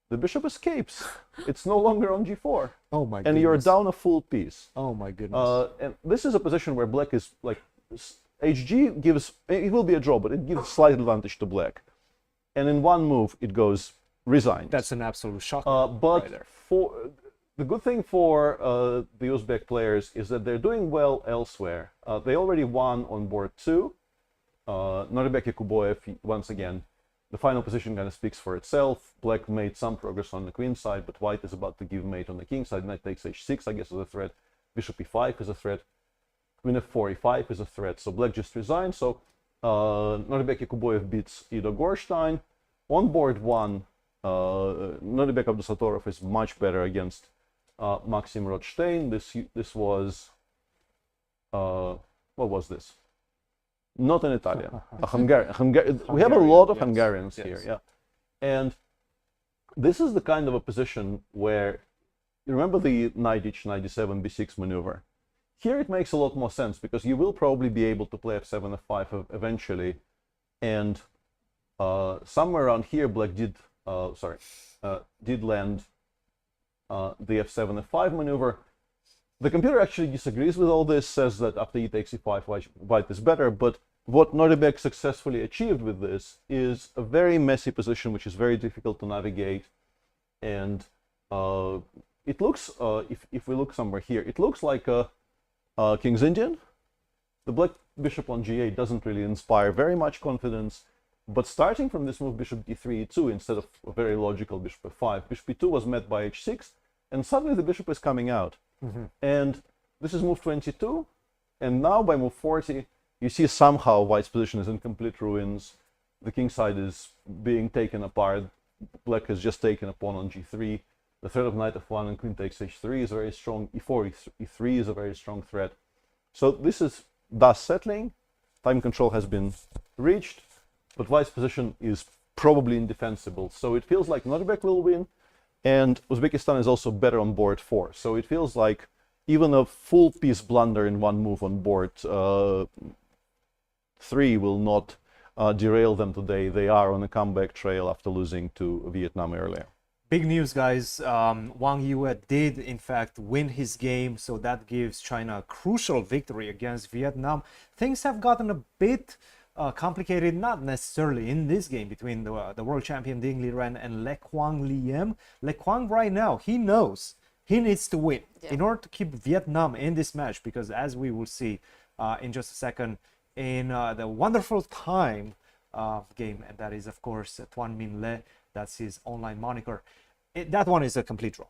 the bishop escapes. It's no longer on g4. Oh my goodness. And you're down a full piece. Oh my goodness. And this is a position where Black is like, HG gives, it will be a draw, but it gives slight advantage to Black. And in one move, it goes resigned. That's an absolute shock. But right there. for the good thing for the Uzbek players is that they're doing well elsewhere. They already won on board 2. Norbek Yakuboev, once again, the final position kind of speaks for itself. Black made some progress on the queen side, but White is about to give mate on the king side. Knight takes h6, I guess, is a threat. Bishop e5 is a threat. Queen f4, e5 is a threat. So Black just resigned. So Norbek Yakuboev beats Ido Gorstein. On board 1, Norbek Abdusatorov is much better against Maxim Rothstein. This was, what was this? Not an Italian, a Hungarian. We have a lot of Hungarians here, yeah. And this is the kind of a position where, you remember the knight h7 b6 maneuver? Here it makes a lot more sense, because you will probably be able to play f7 f5 eventually, and somewhere around here Black did land the f7 f5 maneuver. The computer actually disagrees with all this, says that after e takes e5, White is better, but what Norbek successfully achieved with this is a very messy position, which is very difficult to navigate. And it looks, if we look somewhere here, it looks like a King's Indian. The Black bishop on g8 doesn't really inspire very much confidence, but starting from this move, bishop d3, e2, instead of a very logical bishop f5, bishop e2 was met by h6, and suddenly the bishop is coming out. And this is move 22, and now by move 40, you see somehow White's position is in complete ruins. The king side is being taken apart. Black has just taken a pawn on g3. The threat of knight f1 and queen takes h3 is very strong. e4, e3 is a very strong threat. So this is thus settling. Time control has been reached, but White's position is probably indefensible. So it feels like Norbek will win, and Uzbekistan is also better on board 4. So it feels like even a full piece blunder in one move on board 3 will not derail them today. They are on a comeback trail after losing to Vietnam earlier. Big news, guys. Wang Yue did, in fact, win his game, so that gives China a crucial victory against Vietnam. Things have gotten a bit complicated, not necessarily in this game between the world champion Ding Liren and Le Quang Liem. Le Quang right now, he knows he needs to win in order to keep Vietnam in this match, because as we will see in just a second, in the wonderful time game, and that is of course Tuan Minh Le, that's his online moniker. That one is a complete draw.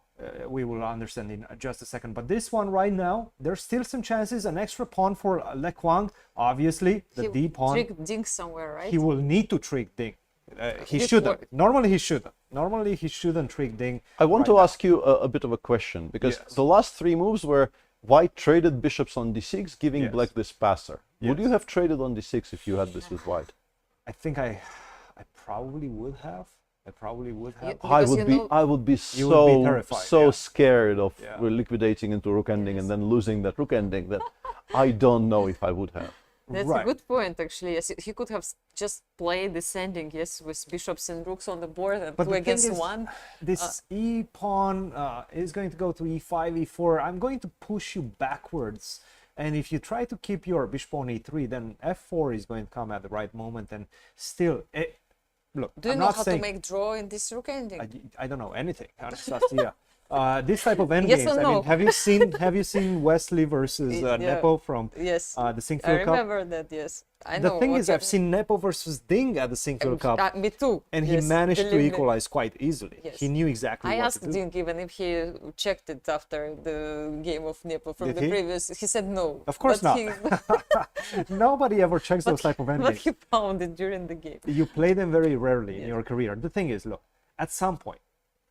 we will understand in just a second. But this one right now, there's still some chances. An extra pawn for Le Quang. Obviously, the D pawn. Trick Ding somewhere, right? He will need to trick Ding. He shouldn't. Normally he shouldn't. Normally he shouldn't trick Ding. I want to ask you a bit of a question, because the last 3 moves were white traded bishops on d6, giving black this passer. Would you have traded on d6 if you had this with white? I think I probably would have. I would be so scared of liquidating into rook ending and then losing that rook ending that I don't know if I would have. That's a good point, actually. Yes, he could have just played descending, yes, with bishops and rooks on the board and 2 against 1. This e pawn is going to go to e5, e4. I'm going to push you backwards. And if you try to keep your bishop on e3, then f4 is going to come at the right moment. And still, look, do you know how to make draw in this rook ending? I don't know anything, Anastasiya. This type of endgames. Yes or no? I mean, have you seen Wesley versus Nepo from the Singfield Cup? I remember that. Yes, I know. The thing is, I've seen Nepo versus Ding at the Singfield Cup. Me too. And he managed to equalize quite easily. Yes. He knew exactly what to do. I asked Ding even if he checked it after the game of Nepo from the previous. He said no. Of course not. Nobody ever checks those type of endgames. But he found it during the game. You play them very rarely in your career. The thing is, look, at some point,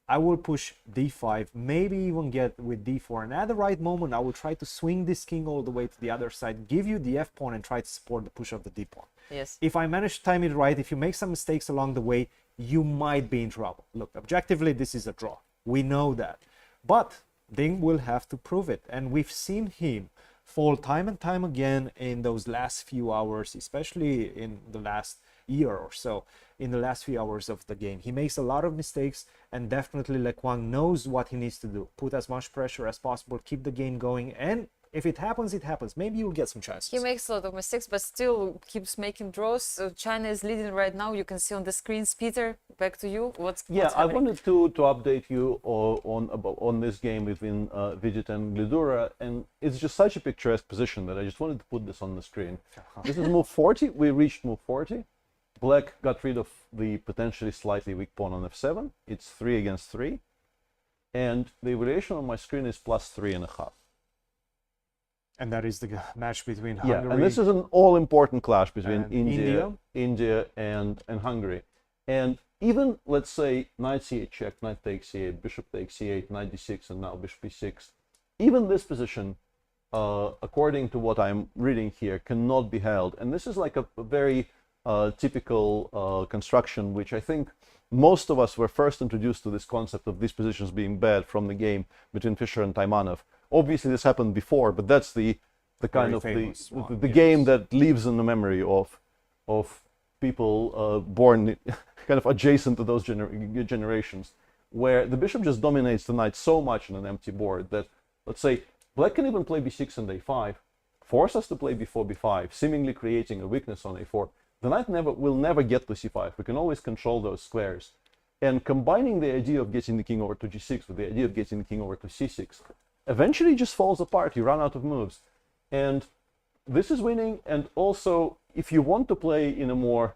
I will push d5, maybe even get with d4, and at the right moment I will try to swing this king all the way to the other side, give you the f pawn and try to support the push of the d pawn. Yes. If I manage to time it right, if you make some mistakes along the way, you might be in trouble. Look, objectively this is a draw. We know that. But Ding will have to prove it, and we've seen him fall time and time again in those last few hours, especially in the last year or so, in the last few hours of the game. He makes a lot of mistakes, and definitely Le Quang knows what he needs to do. Put as much pressure as possible, keep the game going, and if it happens, it happens. Maybe you'll get some chances. He makes a lot of mistakes, but still keeps making draws. China is leading right now. You can see on the screens. Peter, back to you. What's I happening? wanted to update you on this game between Vidit and Glidura, and it's just such a picturesque position that I just wanted to put this on the screen. This is move 40. We reached move 40. Black got rid of the potentially slightly weak pawn on f7. It's 3 against 3. And the variation on my screen is plus 3.5. And that is the match between Hungary. Yeah, and this is an all-important clash between India and Hungary. And even, let's say, knight c8 check, knight takes c8, bishop takes c8, knight d6, and now bishop e6. Even this position, according to what I'm reading here, cannot be held. And this is like a very typical construction, which I think most of us were first introduced to this concept of these positions being bad from the game between Fischer and Taimanov. Obviously this happened before, but that's the kind of the game that lives in the memory of people born kind of adjacent to those generations, where the bishop just dominates the knight so much on an empty board that, let's say, black can even play b6 and a5, force us to play b4, b5, seemingly creating a weakness on a4. The knight will never get to c5. We can always control those squares. And combining the idea of getting the king over to g6 with the idea of getting the king over to c6, eventually just falls apart. You run out of moves. And this is winning. And also, if you want to play in a more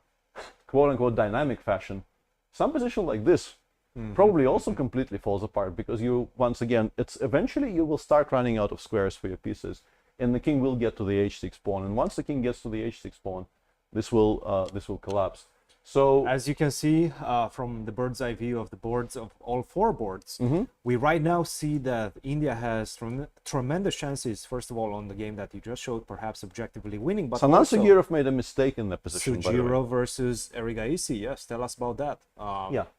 quote-unquote dynamic fashion, some position like this probably also completely falls apart, because you, once again, eventually you will start running out of squares for your pieces, and the king will get to the h6 pawn. And once the king gets to the h6 pawn, this will collapse. So as you can see from the bird's eye view of the boards of all 4 boards, we right now see that India has tremendous chances, first of all, on the game that you just showed, perhaps objectively winning. But Sanan Sagirov made a mistake in that position. Sugiro versus Erigaisi. Yes, tell us about that.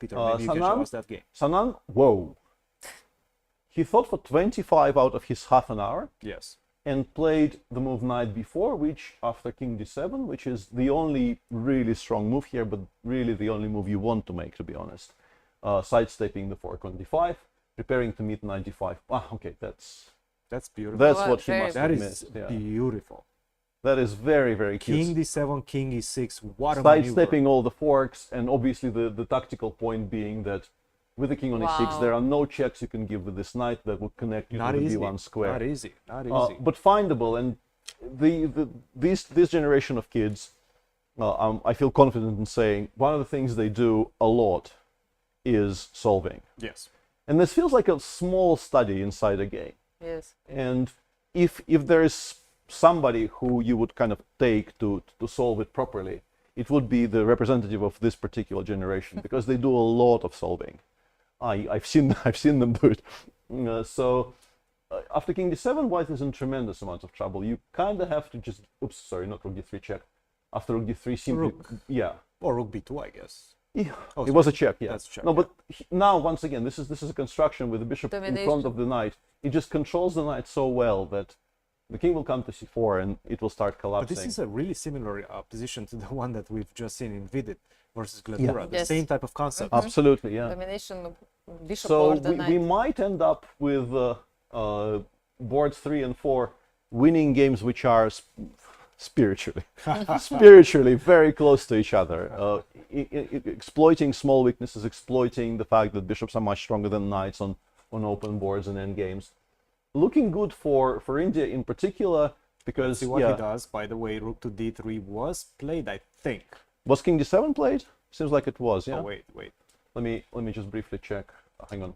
Peter, maybe you can show us that game. Sanan, whoa. He thought for 25 out of his half an hour. Yes. And played the move knight b4, which after king d7, which is the only really strong move here, but really the only move you want to make, to be honest. Sidestepping the fork on d5, preparing to meet knight d5. Okay, that's beautiful. That's what he must have missed. That is beautiful. That is very, very cute. King d7, king e6, what a maneuver. Sidestepping all the forks, and obviously the tactical point being that with the king on e6, there are no checks you can give with this knight that would connect you to the b1 square. Not easy, not easy. But findable, and this generation of kids, I feel confident in saying, one of the things they do a lot is solving. Yes. And this feels like a small study inside a game. Yes. And if there is somebody who you would kind of take to solve it properly, it would be the representative of this particular generation, because they do a lot of solving. I've seen them do it. After king d7, white is in tremendous amount of trouble. You kind of have to just, oops, sorry, not rook d3 check. After rook d3, simply, yeah. Or rook b2, I guess. Yeah. Oh, it was a check, yeah. That's a check, no, yeah. but now, once again, this is a construction with the bishop in front of the knight. It just controls the knight so well that the king will come to c4 and it will start collapsing. But this is a really similar position to the one that we've just seen in FIDE versus Gladura. The Yes. same type of concept. Absolutely, yeah. Domination of bishop So over the knight. we might end up with boards 3 and 4 winning games which are spiritually very close to each other, exploiting small weaknesses, exploiting the fact that bishops are much stronger than knights on open boards and endgames. Looking good for India in particular, because see what he does. By the way, rook to d3 was played, I think. Was king d7 played? Seems like it was, yeah. Oh, wait. Let me just briefly check. Hang on.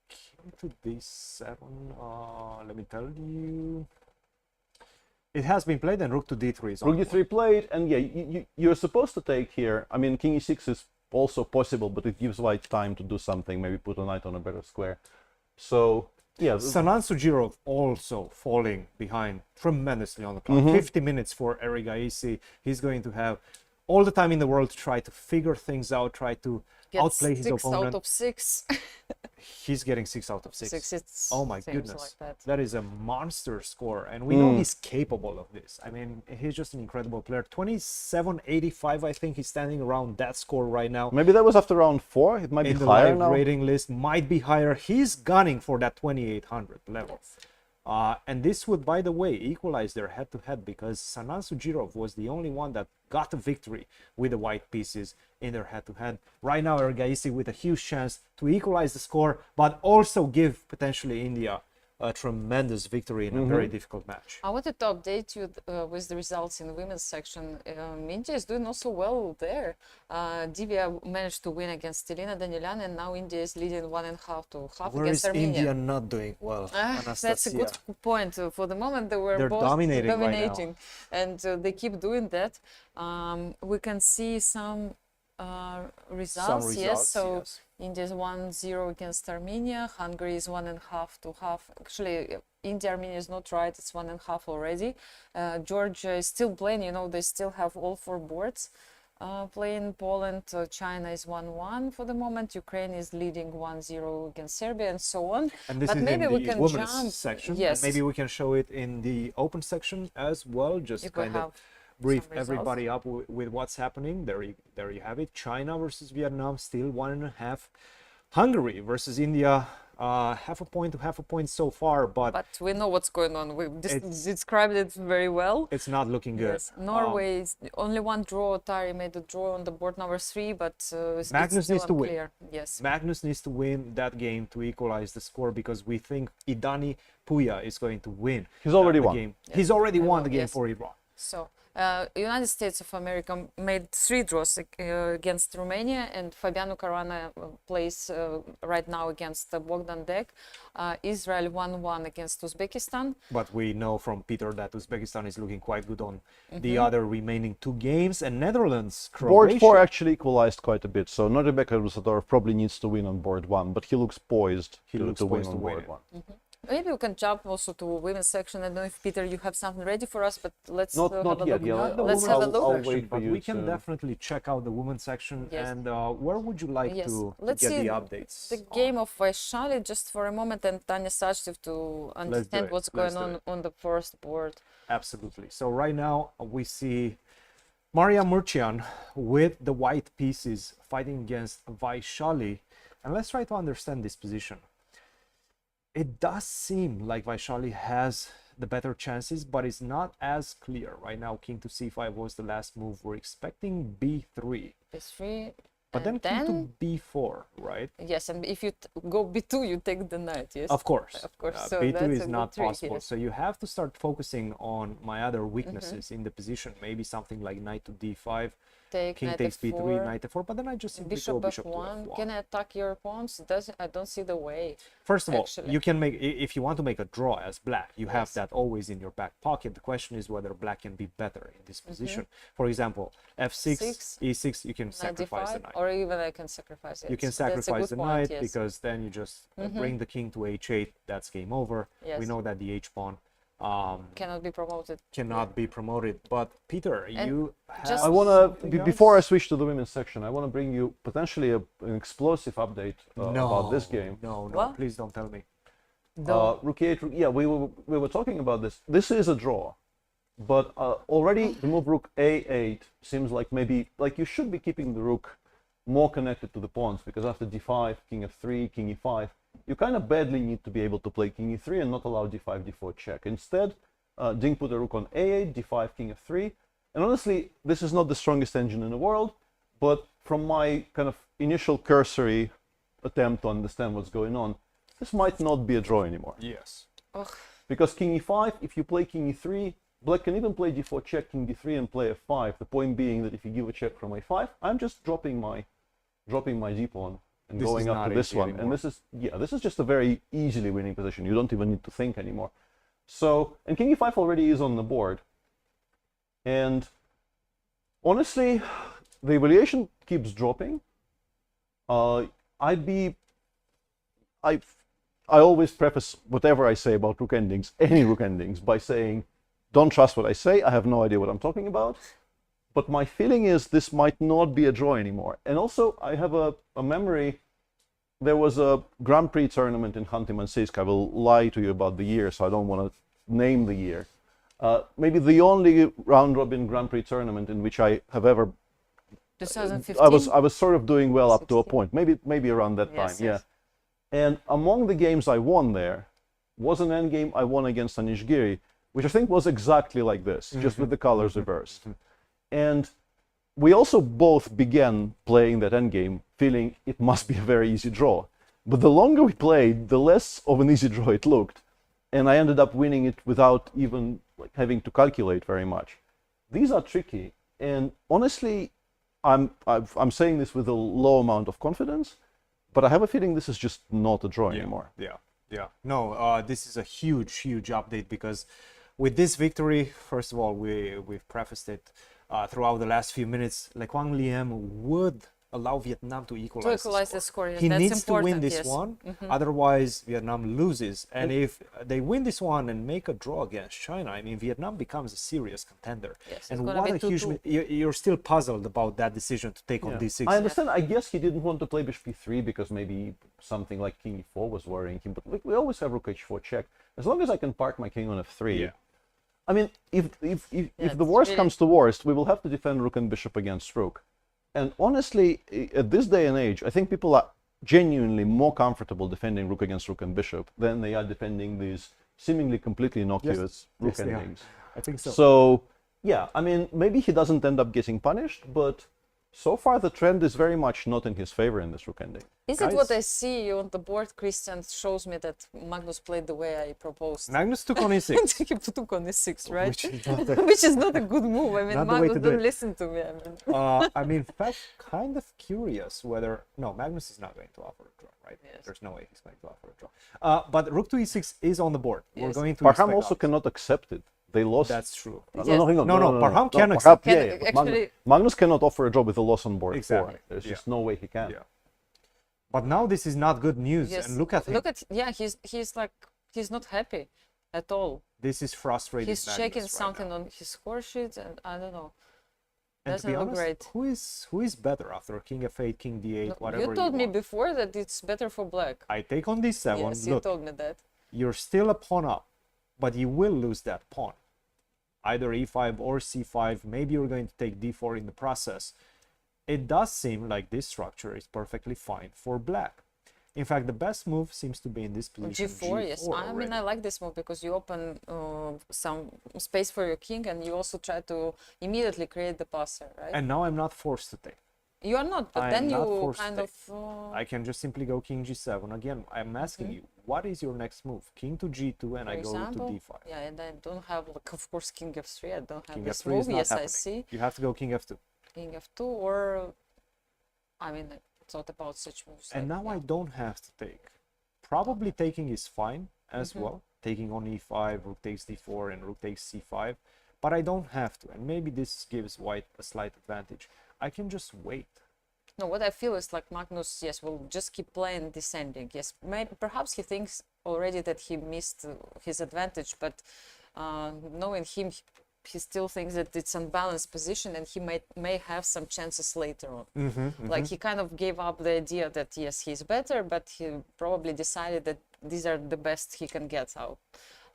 King to d7, let me tell you. It has been played, and rook to d3 is on. Rook d3 played, and yeah, you're supposed to take here. I mean, king e6 is also possible, but it gives white time to do something, maybe put a knight on a better square. So, yeah. Sanan Sujirov also falling behind tremendously on the clock. 50 minutes for Eric Gaisi. He's going to have all the time in the world to try to figure things out, try to outplay his opponent. 6 out of 6. He's getting 6 out of 6. Oh my goodness. Like that is a monster score. And we know he's capable of this. I mean, he's just an incredible player. 27.85, I think he's standing around that score right now. Maybe that was after round 4. It might be higher now. In the live rating list, might be higher. He's gunning for that 2800 level. And this would, by the way, equalize their head-to-head, because Sanan Sujirov was the only one that got a victory with the white pieces in their head-to-head. Right now, Ergaisi with a huge chance to equalize the score, but also give potentially India a tremendous victory in a very difficult match. I wanted to update you with the results in the women's section. India is doing also well there. Divya managed to win against Alina Danilyan, and now India is leading 1.5 to half Where against is Armenia. India not doing well? That's a good point. For the moment, they're both dominating dominating, and they keep doing that. We can see some results. Yes, so yes. India is 1-0 against Armenia. Hungary is 1.5 to half. Actually, India Armenia is not right. It's 1.5 already. Georgia is still playing. You know, they still have all 4 boards playing. Poland, China is 1-1 for the moment. Ukraine is leading 1-0 against Serbia, and so on. And this but is maybe in we the can women's jump. section. Yes. And maybe we can show it in the open section as well. Just If kind we of have brief some results. everybody up with what's happening. There you have it. China versus Vietnam, still 1.5. Hungary versus India, half a point to half a point so far, but we know what's going on. We described it very well. It's not looking good. Yes. Norway is only 1 draw. Tari made a draw on the board number 3, but Magnus it's still needs to unclear. win. Yes. Magnus needs to win that game to equalize the score, because we think Idani Puya is going to win. He's already the won. Game. Yes. He's already won the game yes. for Iran. So, United States of America made 3 draws against Romania, and Fabiano Caruana plays right now against Bogdan Dek. Israel 1-1 against Uzbekistan. But we know from Peter that Uzbekistan is looking quite good on the other remaining 2 games, and Netherlands, Croatia. Board 4 actually equalized quite a bit, so Norbek Rusadorov probably needs to win on board 1, but he looks poised to win on board 1. Maybe we can jump also to women's section. I don't know if, Peter, you have something ready for us, but let's not have a yet. look. Yeah, let's have a look. I'll wait for but you we can definitely check out the women's section. Yes. And where would you like to Let's get see the updates? the game of Vaishali just for a moment, and Tanya Sachdev to understand what's going on the first board. Absolutely. So right now we see Maria Murchian with the white pieces fighting against Vaishali. And let's try to understand this position. It does seem like Vaishali has the better chances, but it's not as clear. Right now, king to c5 was the last move. We're expecting b3. b3. But then king to b4, right? Yes, and if you go b2, you take the knight, yes? Of course. Of course. So b2 that's is not trick, possible. yes. So you have to start focusing on my other weaknesses in the position. Maybe something like knight to d5. take king knight takes b3, f4, knight f4, but then I just simply bishop go bishop to f1. f1. Can I attack your pawns? Doesn't I don't see the way. First of all, actually. you can make, if you want to make a draw as black, you have Yes. that always in your back pocket. The question is whether black can be better in this position. For example, f6, Six, e6, you can Knight sacrifice the d5, knight. or even I can sacrifice it. You can That's a sacrifice good the point, knight yes. because then you just bring the king to h8. That's game over. We Yes. know that the h pawn Cannot be promoted. cannot be promoted. But Peter, you have just- I want something to, else? before I switch to the women's section, I want to bring you potentially an explosive update about this game. No, What? please don't tell me. Rook e8, yeah, we were talking about this. This is a draw, but already the move rook a8 seems like maybe like you should be keeping the rook more connected to the pawns, because after d5, king f3, king e5, you kind of badly need to be able to play king e3 and not allow d5, d4 check. Instead, Ding put a rook on a8, d5, king f3, and honestly, this is not the strongest engine in the world, but from my kind of initial cursory attempt to understand what's going on, this might not be a draw anymore. Yes. Ugh. Because king e5, if you play king e3, black can even play d4 check, king d3, and play f5. The point being that if you give a check from a5, I'm just dropping my d pawn and This is going up not to this easy one. anymore. And this is just a very easily winning position. You don't even need to think anymore. So, and king e5 already is on the board. And honestly, the evaluation keeps dropping. I always preface whatever I say about rook endings, any rook endings, by saying, don't trust what I say, I have no idea what I'm talking about. But my feeling is this might not be a draw anymore. And also, I have a memory, there was a Grand Prix tournament in Khanty-Mansiysk. I will lie to you about the year, so I don't want to name the year. Maybe the only round-robin Grand Prix tournament in which I have ever 2015. I was sort of doing well up to a point, maybe around that time, Yes, yeah. yes. And among the games I won there was an endgame I won against Anish Giri, which I think was exactly like this, just with the colors reversed. And we also both began playing that endgame feeling it must be a very easy draw. But the longer we played, the less of an easy draw it looked. And I ended up winning it without even like having to calculate very much. These are tricky, and honestly, I'm saying this with a low amount of confidence, but I have a feeling this is just not a draw anymore. Yeah. No, this is a huge update, because with this victory, first of all, we've prefaced it throughout the last few minutes. Like Quang Liem would allow Vietnam to equalize, the score. Yes, he that's needs to win important, this yes. one, otherwise Vietnam loses. And if they win this one and make a draw against China, I mean, Vietnam becomes a serious contender. Yes, and it's gonna what be a huge 2-2. you're still puzzled about that decision to take on d6. I understand. I guess he didn't want to play bishop e3 because maybe something like king e4 was worrying him. But we always have rook h4 check. As long as I can park my king on f3. Yeah. I mean, if the it's worst really- comes to worst, we will have to defend rook and bishop against rook. And honestly, at this day and age, I think people are genuinely more comfortable defending rook against rook and bishop than they are defending these seemingly completely innocuous rook Yes, they are. endings. I think so. So, yeah, I mean, maybe he doesn't end up getting punished, but so far the trend is very much not in his favor in this rook ending. Is it what I see on the board? Christian shows me that Magnus played the way I proposed. Magnus took on e6. He took on e6, right? Which is not the- Which is not a good move. I mean, Not the way Magnus to do don't it. listen to me. I mean. In fact, kind of curious whether... No, Magnus is not going to offer a draw, right? Yes. There's no way he's going to offer a draw. But rook to e6 is on the board. We're Yes. going to Parham expect also odds. cannot accept it. They lost. That's true. No, Yes. hang on. No, Parham can Parham- accept. yeah, Can yeah, but actually- Magnus cannot offer a draw with a loss on board Exactly. 4. There's Yeah. just no way he can. Yeah. But now this is not good news. Yes. And look at him. He's like, he's not happy at all. This is frustrating. He's Magnus checking right something now. on his score sheet, and I don't know. And to Doesn't be look honest, great. who is better after king f8, king d8, No, whatever you told me want? before that it's better for black. I take on d7. Yes, you Look, told me that. you're still a pawn up, but you will lose that pawn. Either e5 or c5. Maybe you're going to take d4 in the process. It does seem like this structure is perfectly fine for black. In fact, the best move seems to be in this position. G4, yes. I mean, already. I like this move because you open some space for your king, and you also try to immediately create the passer, right? And now I'm not forced to take. You are not, but I'm then not you forced to kind take. of. I can just simply go king g7. Again, I'm asking you, what is your next move? King to g2, and For I go example, to d5. Yeah, and I don't have, like, of course, king f3. I don't have King this f3 move. is not Yes, happening. I see. You have to go king f2. king f2, or I mean, I thought about such moves. And now I don't have to take. Probably taking is fine as well. Taking on e5, rook takes d4, and rook takes c5. But I don't have to, and maybe this gives white a slight advantage. I can just wait. No, what I feel is like Magnus, yes, will just keep playing descending. Yes, perhaps he thinks already that he missed his advantage, but knowing him, he still thinks that it's unbalanced position, and he may have some chances later on. Like he kind of gave up the idea that yes, he's better, but he probably decided that these are the best he can get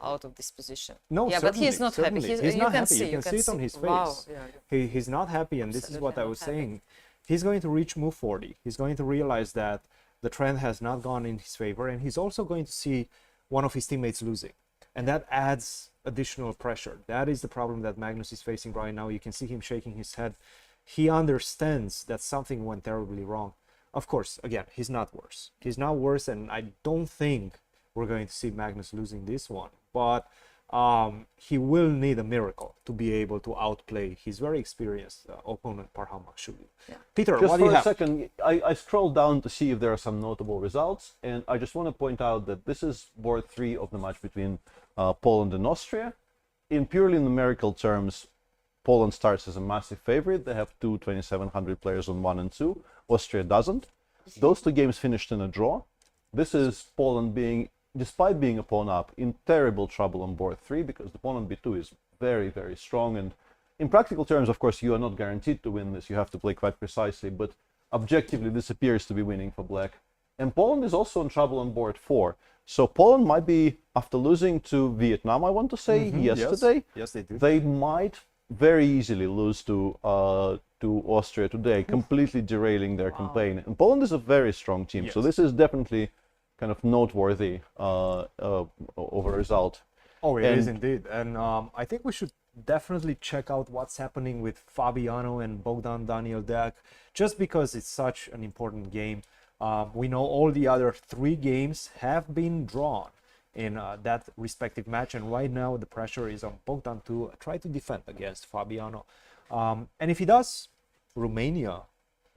out of this position. No, yeah, but he's not happy. He's not happy. You can see it on his face. Wow. Yeah. He's not happy, and this is what I was saying. He's going to reach move 40. He's going to realize that the trend has not gone in his favor, and he's also going to see one of his teammates losing. And that adds additional pressure. That is the problem that Magnus is facing right now. You can see him shaking his head. He understands that something went terribly wrong. Of course, again, he's not worse. He's not worse, and I don't think we're going to see Magnus losing this one. But he will need a miracle to be able to outplay his very experienced opponent, Parham Makhshuli. Yeah. Peter, just what do you for a have? second, I scrolled down to see if there are some notable results, and I just want to point out that this is board 3 of the match between Poland and Austria. In purely numerical terms, Poland starts as a massive favorite. They have two 2700 players on 1 and 2. Austria doesn't. Those two games finished in a draw. This is Poland being, despite being a pawn up, in terrible trouble on board 3, because the pawn on b2 is very, very strong. And in practical terms, of course, you are not guaranteed to win this. You have to play quite precisely, but objectively, this appears to be winning for black. And Poland is also in trouble on board 4. So Poland might be, after losing to Vietnam, I want to say, yesterday, yes, they do. They might very easily lose to Austria today, completely derailing their campaign. And Poland is a very strong team, so this is definitely kind of noteworthy of a result. Oh, it is indeed. And I think we should definitely check out what's happening with Fabiano and Bogdan Daniel Deac, just because it's such an important game. We know all the other 3 games have been drawn in that respective match, and right now the pressure is on Bogdan to try to defend against Fabiano. And if he does, Romania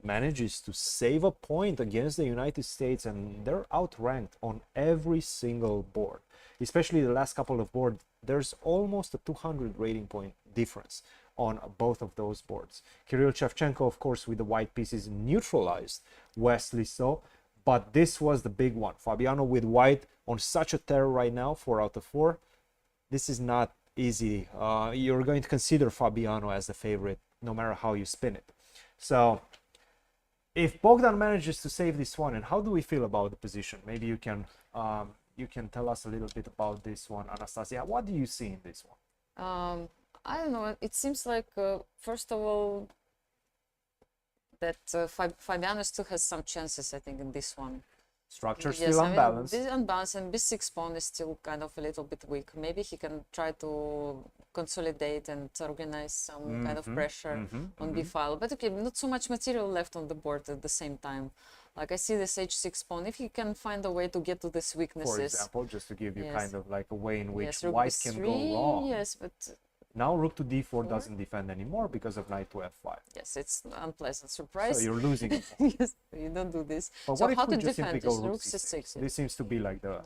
manages to save a point against the United States, and they're outranked on every single board. Especially the last couple of boards, there's almost a 200 rating point difference on both of those boards. Kirill Shevchenko, of course, with the white pieces neutralized Wesley So, but this was the big one. Fabiano with white on such a tear right now, 4 out of 4. This is not easy. You're going to consider Fabiano as the favorite, no matter how you spin it. So if Bogdan manages to save this one, and how do we feel about the position? Maybe you can tell us a little bit about this one, Anastasiya. What do you see in this one? I don't know. It seems like, first of all, that Fabiano still has some chances, I think, in this one. Structure still unbalanced. This unbalanced, and b6 pawn is still kind of a little bit weak. Maybe he can try to consolidate and organize some kind of pressure on b file. But okay, not so much material left on the board at the same time. Like I see this h6 pawn. If he can find a way to get to these weaknesses. For example, just to give you kind of like a way in which rook white b3, can go wrong. Yes, but now rook to d4 doesn't defend anymore because of knight to f5. Yes, it's an unpleasant surprise. So you're losing. Yes, you don't do this. But so what how if we to just defend simply this? go rook Rook c6? c6. This seems to be like the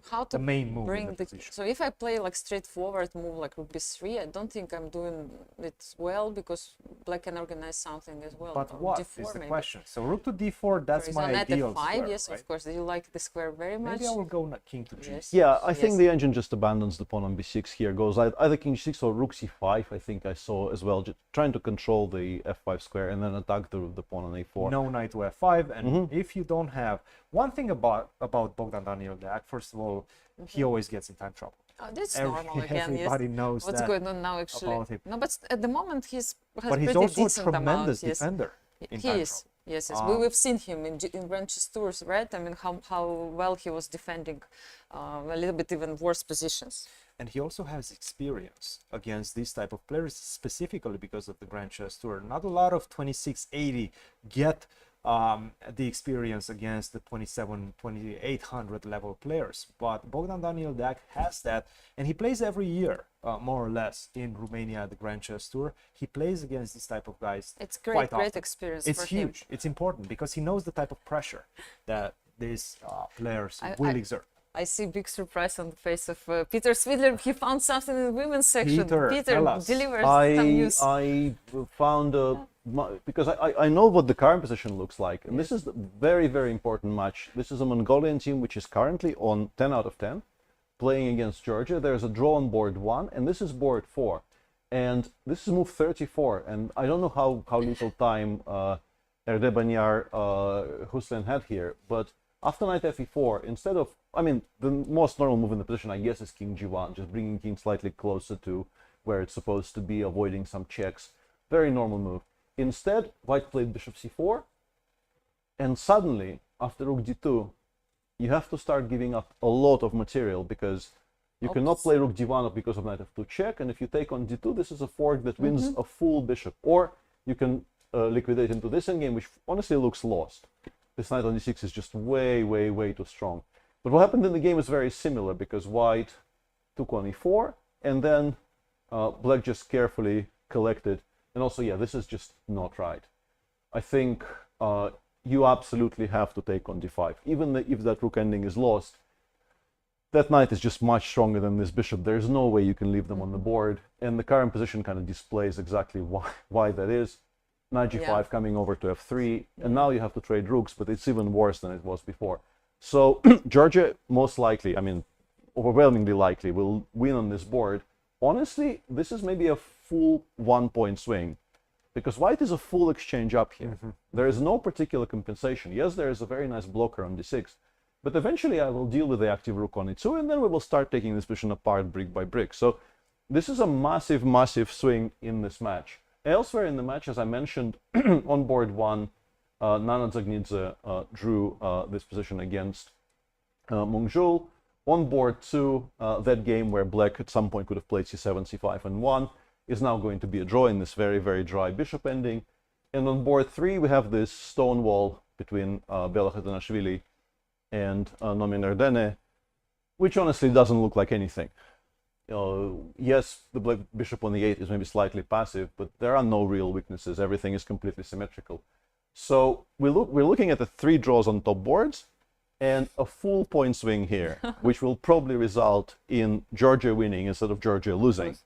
How to the main move bring in the position. So if I play like straightforward move like rook b3, I don't think I'm doing it well, because black can organize something as well. But Or what d4 is the maybe. question? So rook to d4, that's my knight ideal f5, square, yes, right? of course. You like the square very much. Maybe I will go king to g6. Yes. Yeah, I think the engine just abandons the pawn on b6 here. Goes either king g6 or rook c5, I think I saw as well, just trying to control the f5 square and then attack the pawn on a4. No knight to f5, and if you don't have... One thing about Bogdan Daniel Deac, first of all, he always gets in time trouble. Oh, that's normal again. Everybody Yes. knows What's that going on now, actually. about him. No, but at the moment he's has But he's pretty also a decent tremendous amount. defender. Yes. He is. Yes, yes. We've seen him in Grand Chess tours, right? I mean, how well he was defending a little bit even worse positions. And he also has experience against these type of players, specifically because of the Grand Chess Tour. Not a lot of 2680 get the experience against the 2800 level players. But Bogdan Daniel Dac has that, and he plays every year, more or less, in Romania, the Grand Chess Tour. He plays against this type of guys. It's quite great often. experience It's for him. huge. It's important because he knows the type of pressure that these players will exert. I see big surprise on the face of Peter Svidler. He found something in the women's section. Peter, tell us. Delivers some news. I found because I know what the current position looks like, and this is a very, very important match. This is a Mongolian team which is currently on 10 out of 10, playing against Georgia. There's a draw on board 1, and this is board 4, and this is move 34. And I don't know how little time Erdebanyar Hussein had here, but after knight fe4, instead of, I mean, the most normal move in the position, I guess, is king g1, just bringing king slightly closer to where it's supposed to be, avoiding some checks. Very normal move. Instead, white played bishop c4, and suddenly, after rook d2, you have to start giving up a lot of material, because you cannot play rook d1 because of knight f2 check, and if you take on d2, this is a fork that wins a full bishop. Or you can liquidate into this endgame, which honestly looks lost. This knight on d6 is just way, way, way too strong. But what happened in the game is very similar, because white took on e4, and then black just carefully collected. And also, yeah, this is just not right. I think you absolutely have to take on d5. Even if that rook ending is lost, that knight is just much stronger than this bishop. There's no way you can leave them on the board. And the current position kind of displays exactly why that is. Knight g5 coming over to f3, and now you have to trade rooks, but it's even worse than it was before. So Georgia most likely, I mean, overwhelmingly likely, will win on this board. Honestly, this is maybe a full 1-point swing, because white is a full exchange up here. There is no particular compensation. Yes, there is a very nice blocker on d6, but eventually I will deal with the active rook on e2, and then we will start taking this position apart brick by brick. So this is a massive, massive swing in this match. Elsewhere in the match, as I mentioned, on board 1, Nana Zagnidze drew this position against Mungjul. On board 2, that game where black at some point could have played c7, c5, and 1 is now going to be a draw in this very, very dry bishop ending. And on board 3, we have this stone wall between Bela Khatanashvili and Nomin Erdene, which honestly doesn't look like anything. Yes, the black bishop on the 8 is maybe slightly passive, but there are no real weaknesses. Everything is completely symmetrical. So we're looking at the 3 draws on top boards and a full point swing here, which will probably result in Georgia winning instead of Georgia losing.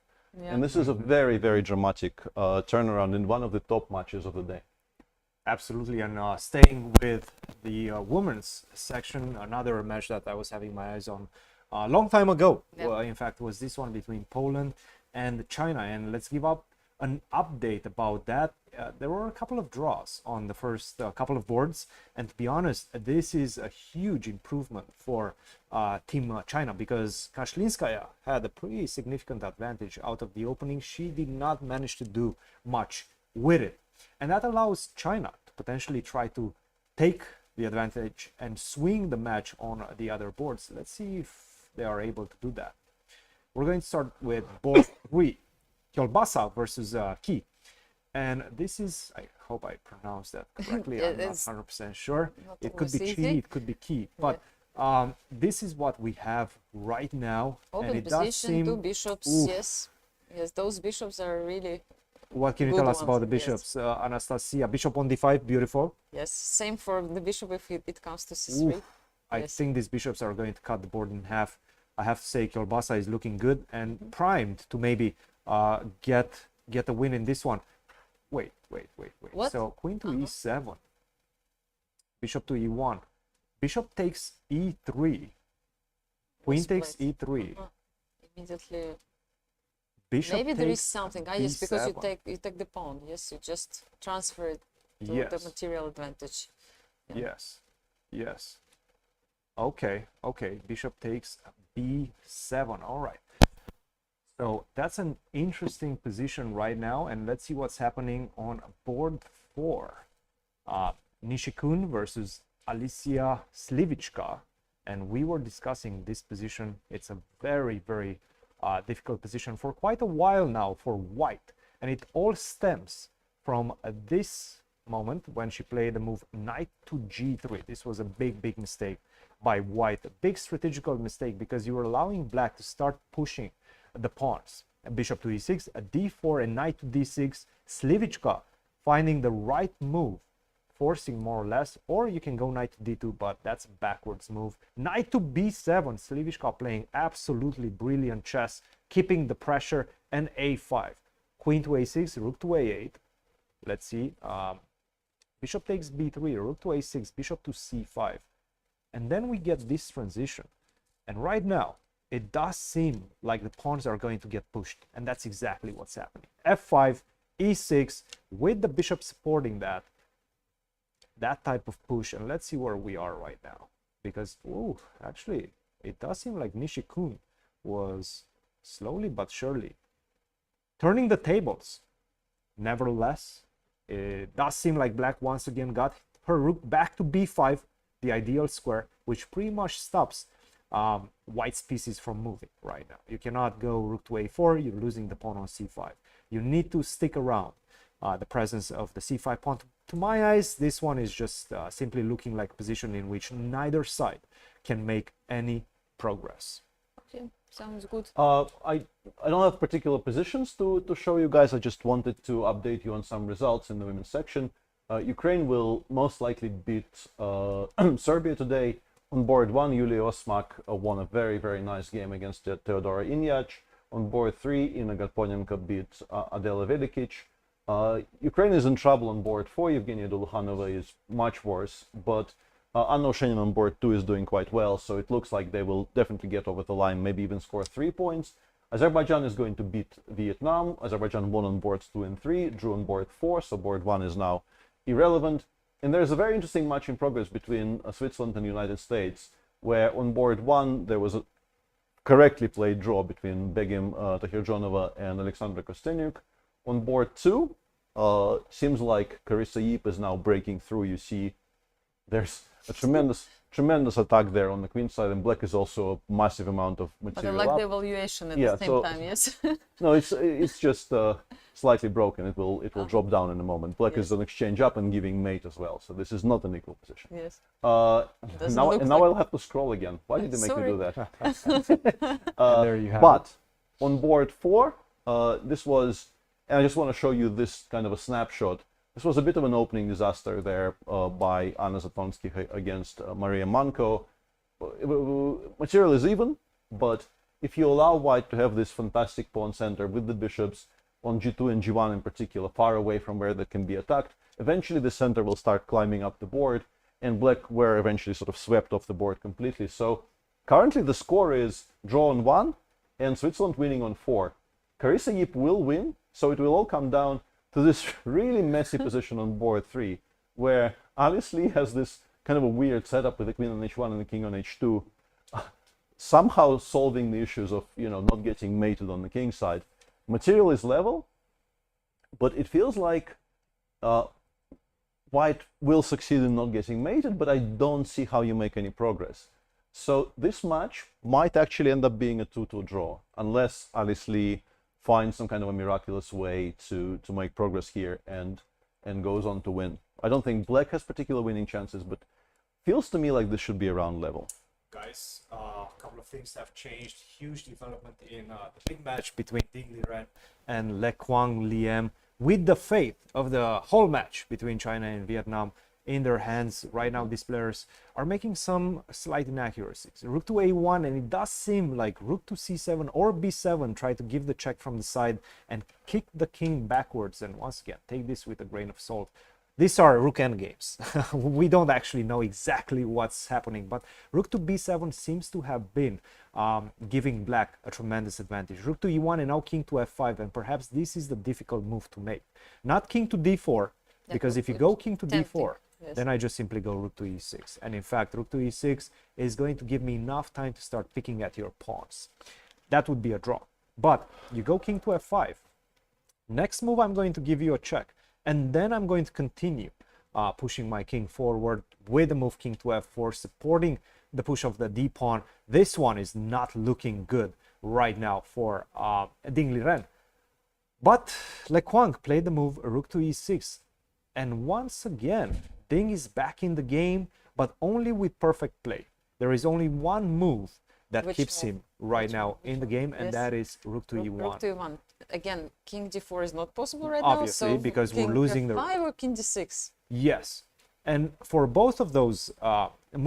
Yeah. And this is a very, very dramatic turnaround in one of the top matches of the day. Absolutely, and staying with the women's section, another match that I was having my eyes on a long time ago, well, in fact, was this one between Poland and China. And let's give up an update about that. There were a couple of draws on the first couple of boards, and to be honest, this is a huge improvement for Team China, because Kashlinskaya had a pretty significant advantage out of the opening. She did not manage to do much with it, and that allows China to potentially try to take the advantage and swing the match on the other boards. Let's see if they are able to do that. We're going to start with board 3, Kyolbasa versus Ki. And this is, I hope I pronounced that correctly, I'm not 100% sure. It could be Chi, it could be Ki, but this is what we have right now. Open and it position, does seem, 2 bishops, yes. Yes, those bishops are really What can you tell us about the bishops? Anastasiya, bishop on d5, beautiful. Yes, same for the bishop if it comes to c3. I think these bishops are going to cut the board in half. I have to say Kyolbasa is looking good and primed to maybe get a win in this one. Wait. What? So queen to e7, bishop to e1, bishop takes e3, queen takes e3. Immediately. Bishop Maybe there is takes something. Yes, because b7. you take the pawn. Yes, you just transfer it to the material advantage. Yeah. Yes. Okay. Bishop takes b7. All right. So that's an interesting position right now, and let's see what's happening on board 4. Nishikun versus Alicia Slivichka, and we were discussing this position. It's a very, very difficult position for quite a while now for white, and it all stems from this moment when she played the move knight to g3. This was a big mistake by white, a big strategical mistake, because you were allowing black to start pushing the pawns. A bishop to e6, a d4, and knight to d6. Slivichka finding the right move, forcing more or less, or you can go knight to d2, but that's a backwards move. Knight to b7, Slivichka playing absolutely brilliant chess, keeping the pressure, and a5. Queen to a6, rook to a8. Let's see, bishop takes b3, rook to a6, bishop to c5. And then we get this transition. And right now, it does seem like the pawns are going to get pushed, and that's exactly what's happening. f5, e6, with the bishop supporting that type of push. And let's see where we are right now, because actually it does seem like Nishikun was slowly but surely turning the tables. Nevertheless, it does seem like black once again got her rook back to b5, the ideal square, which pretty much stops white's pieces from moving right now. You cannot go rook to a4, you're losing the pawn on c5. You need to stick around the presence of the c5 pawn. To my eyes, this one is just simply looking like a position in which neither side can make any progress. Okay, sounds good. I don't have particular positions to show you guys. I just wanted to update you on some results in the women's section. Ukraine will most likely beat Serbia today. On board 1, Yulia Osmak won a very nice game against Teodora Injac. On board 3, Ina Garponenko beat Adela Velikic. Ukraine is in trouble on board 4. Evgenia Dulhanova is much worse, but Anna Oshenin on board 2 is doing quite well, so it looks like they will definitely get over the line, maybe even score 3 points. Azerbaijan is going to beat Vietnam. Azerbaijan won on boards 2 and 3, drew on board 4, so board 1 is now irrelevant. And there's a very interesting match in progress between Switzerland and United States, where on board 1 there was a correctly played draw between Begim Tahirjonova and Alexandra Kostenyuk. On board 2, seems like Carissa Yip is now breaking through. You see there's a tremendous attack there on the queen side, and black is also a massive amount of material. But I like the evaluation at the same time, yes. No, it's just slightly broken. It will drop down in a moment. Black is on exchange up and giving mate as well, so this is not an equal position. Yes. Now I'll have to scroll again. Why did they make me do that? There you have but on board 4, this was, and I just want to show you this kind of a snapshot. This was a bit of an opening disaster there by Anna Zatonsky against Maria Manko. Material is even, but if you allow white to have this fantastic pawn center with the bishops on g2 and g1 in particular, far away from where they can be attacked, eventually the center will start climbing up the board, and black were eventually sort of swept off the board completely. So currently the score is draw on 1 and Switzerland winning on 4. Carissa Yip will win, so it will all come down to this really messy position on board 3, where Alice Lee has this kind of a weird setup with the queen on h1 and the king on h2, somehow solving the issues of, not getting mated on the king side. Material is level, but it feels like white will succeed in not getting mated, but I don't see how you make any progress. So this match might actually end up being a 2-2 draw, unless Alice Lee finds some kind of a miraculous way to make progress here and goes on to win. I don't think black has particular winning chances, but feels to me like this should be around level. Guys, a couple of things have changed. Huge development in the big match between Ding Liren and Le Quang Liem, with the fate of the whole match between China and Vietnam in their hands. Right now, these players are making some slight inaccuracies. Rook to a1, and it does seem like rook to c7 or b7 try to give the check from the side and kick the king backwards. And once again, take this with a grain of salt. These are rook endgames. We don't actually know exactly what's happening, but rook to b7 seems to have been giving black a tremendous advantage. Rook to e1 and now king to f5, and perhaps this is the difficult move to make. Not king to d4, because if you go king to d4, then I just simply go rook to e6. And in fact, rook to e6 is going to give me enough time to start picking at your pawns. That would be a draw. But you go king to f5. Next move, I'm going to give you a check. And then I'm going to continue pushing my king forward with the move king to f4, supporting the push of the d pawn. This one is not looking good right now for Ding Liren. But Le Quang played the move rook to e6. And once again, Ding is back in the game, but only with perfect play. There is only one move that Which keeps move? him right Which now move? in the game, and Yes. that is rook to e1. Rook to e1. Again, king d4 is not possible right Obviously, now. So because we're king losing the... f5 or king d6? Yes. And for both of those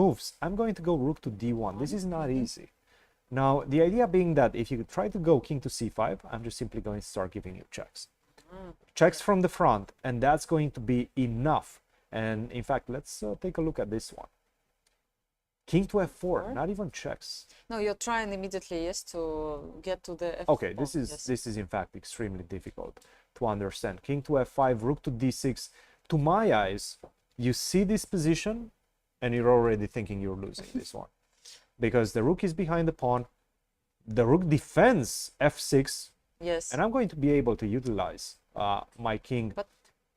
moves, I'm going to go rook to d1. This is not easy. Now, the idea being that if you try to go king to c5, I'm just simply going to start giving you checks. Checks from the front, and that's going to be enough. And in fact, let's take a look at this one. King to f4, not even checks. No, you're trying immediately, yes, to get to the f4. Okay, this is in fact extremely difficult to understand. King to f5, rook to d6. To my eyes, you see this position, and you're already thinking you're losing this one. Because the rook is behind the pawn, the rook defends f6, yes, and I'm going to be able to utilize my king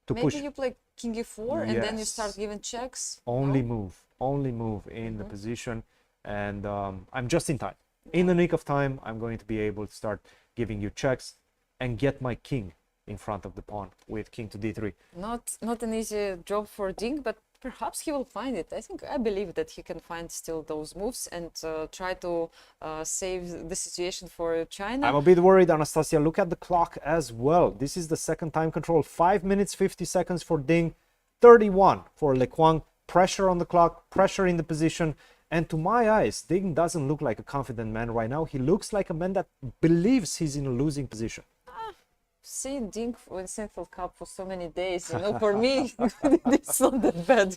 to maybe push. you play king e4 and then you Yes. start giving checks. Only move in the position, and I'm just in time. In the nick of time, I'm going to be able to start giving you checks and get my king in front of the pawn with king to d3. Not an easy job for Ding, but perhaps he will find it. I believe that he can find still those moves and try to save the situation for China. I'm a bit worried, Anastasiya. Look at the clock as well. This is the second time control. 5 minutes 50 seconds for Ding, 31 for Le Quang. Pressure on the clock, pressure in the position. And to my eyes, Ding doesn't look like a confident man right now. He looks like a man that believes he's in a losing position. Seeing Ding in Central Cup for so many days, for me, it's not that bad,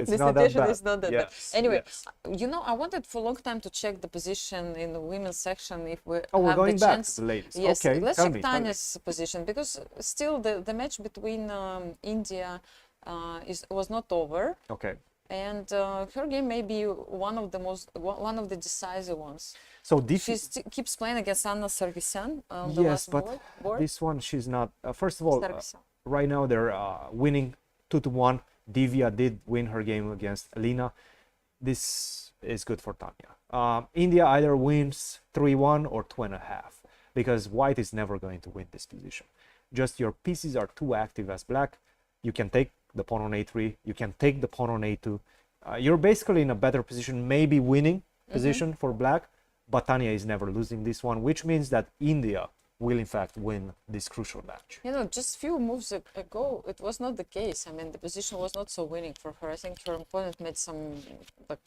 It's the not that situation bad. is not that Yes, bad. Anyway, yes. I wanted for a long time to check the position in the women's section if we Oh, we're have going the back chance. to the ladies. Yes, Okay, let's tell check me, tell me. Tanya's position, because still the match between India was not over. Okay. And her game may be one of the decisive ones. So she keeps playing against Anna Sargsyan on the yes, last but board. this one she's not. First of all, Sargsyan. right now they're winning 2-1. Divya did win her game against Alina. This is good for Tanya. India either wins 3-1 or 2.5, because White is never going to win this position. Just your pieces are too active as Black. You can take the pawn on a3. You can take the pawn on a2. You're basically in a better position, maybe winning position for Black. But Tanya is never losing this one, which means that India will in fact win this crucial match. Just few moves ago, it was not the case. I mean, the position was not so winning for her. I think her opponent made some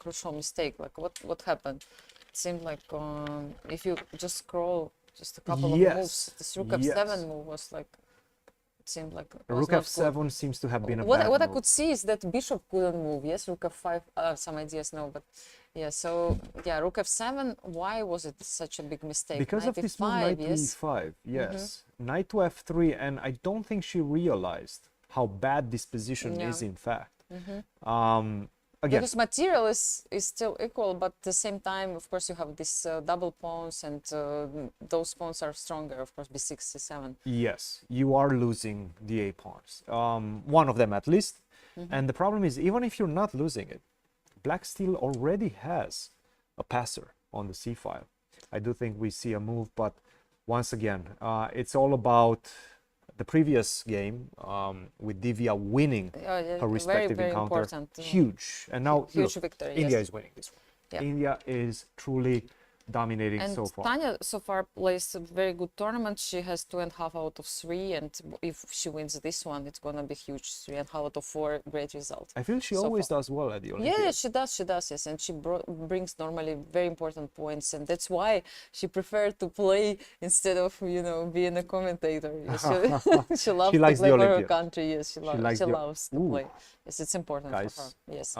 crucial mistake. What happened? It seemed like if you just scroll just a couple of moves, this rook f7 move was like, it seemed like rook f7 good. seems to have been a what bad I move. could see is that bishop couldn't move. Yes, rook f5. Some ideas, no, but yeah. So yeah, rook f7. Why was it such a big mistake? Because knight of this e5, move, knight yes. to e5. Yes, knight to f3, and I don't think she realized how bad this position is in fact. Again, because material is still equal, but at the same time, of course, you have this double pawns, and those pawns are stronger. Of course, b6, c7. yes, you are losing the a pawns, one of them at least. And the problem is, even if you're not losing it, Black still already has a passer on the c file. I do think we see a move, but once again, it's all about the previous game with Divya winning her respective very encounter. important. Huge. And now huge look, victory. India Yes. is winning this one. Yeah. India is truly dominating And so far. Tanya so far plays a very good tournament. She has 2.5 out of 3, and if she wins this one, it's gonna be huge. 3.5 out of 4, great result. I feel she so always far. does well at the Olympics. Yeah, she does, yes, and she brings normally very important points, and that's why she preferred to play instead of being a commentator. Yes, she loves to likes play the for her Olympiad. country. Yes, she loves to play. Yes, it's important Guys, for her. Yes.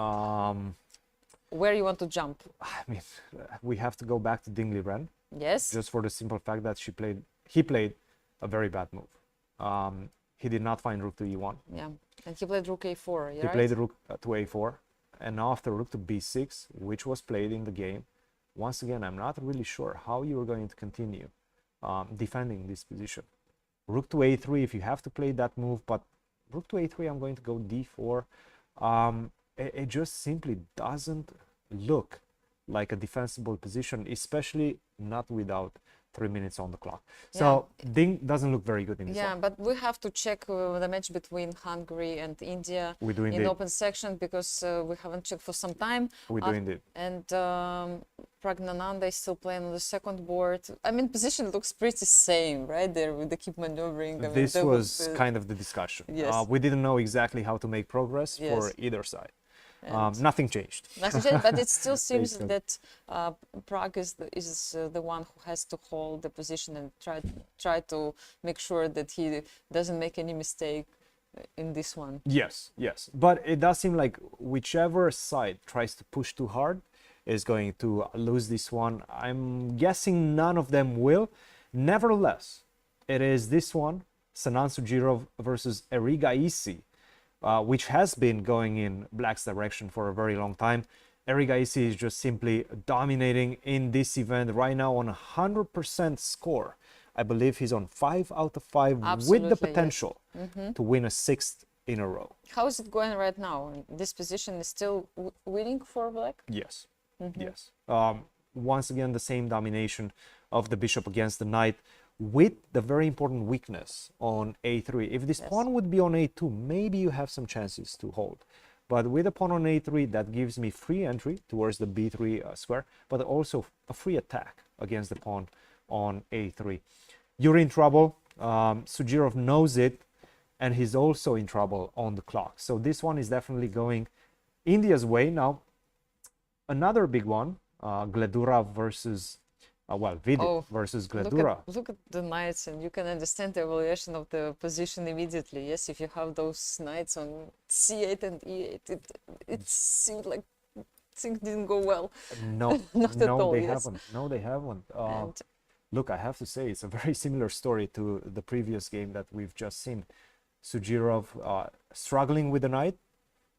Where you want to jump? I mean, we have to go back to Ding Liren. Yes. Just for the simple fact that he played a very bad move. He did not find rook to e1. Yeah, and he played rook a4. He played rook to a4, and after rook to b6, which was played in the game. Once again, I'm not really sure how you are going to continue defending this position. Rook to a3 if you have to play that move, but rook to a3, I'm going to go d4. It just simply doesn't look like a defensible position, especially not without 3 minutes on the clock. So Ding doesn't look very good in this Yeah, one. but we have to check the match between Hungary and India We do in indeed. open section because we haven't checked for some time. We do indeed. And Pragnananda is still playing on the second board. I mean, position looks pretty same, right? There, they keep maneuvering. I mean, This was kind of the discussion. Yes. We didn't know exactly how to make progress for either side. Nothing changed. Nothing changed, but it still seems Basically. that Prague is the one who has to hold the position and try to make sure that he doesn't make any mistake in this one. Yes, yes. But it does seem like whichever side tries to push too hard is going to lose this one. I'm guessing none of them will. Nevertheless, it is this one, Sanan Sujirov versus Eriga Isi, which has been going in Black's direction for a very long time. Eriga Isi is just simply dominating in this event right now on 100% score. I believe he's on 5 out of 5 Absolutely, with the potential yes. to win a 6th in a row. How is it going right now? This position is still winning for Black? Yes, yes. Once again, the same domination of the bishop against the knight, with the very important weakness on a3. If this pawn would be on a2, maybe you have some chances to hold. But with a pawn on a3, that gives me free entry towards the b3 square, but also a free attack against the pawn on a3. You're in trouble. Sujirov knows it, and he's also in trouble on the clock. So this one is definitely going India's way. Now, another big one, Gledura versus FIDE versus Gledura. Look at the knights, and you can understand the evaluation of the position immediately. Yes, if you have those knights on c8 and e8, it seemed like things didn't go well. No, Not at no, all, they yes. haven't. No, they haven't. And Look, I have to say, it's a very similar story to the previous game that we've just seen. Sujirov struggling with the knight.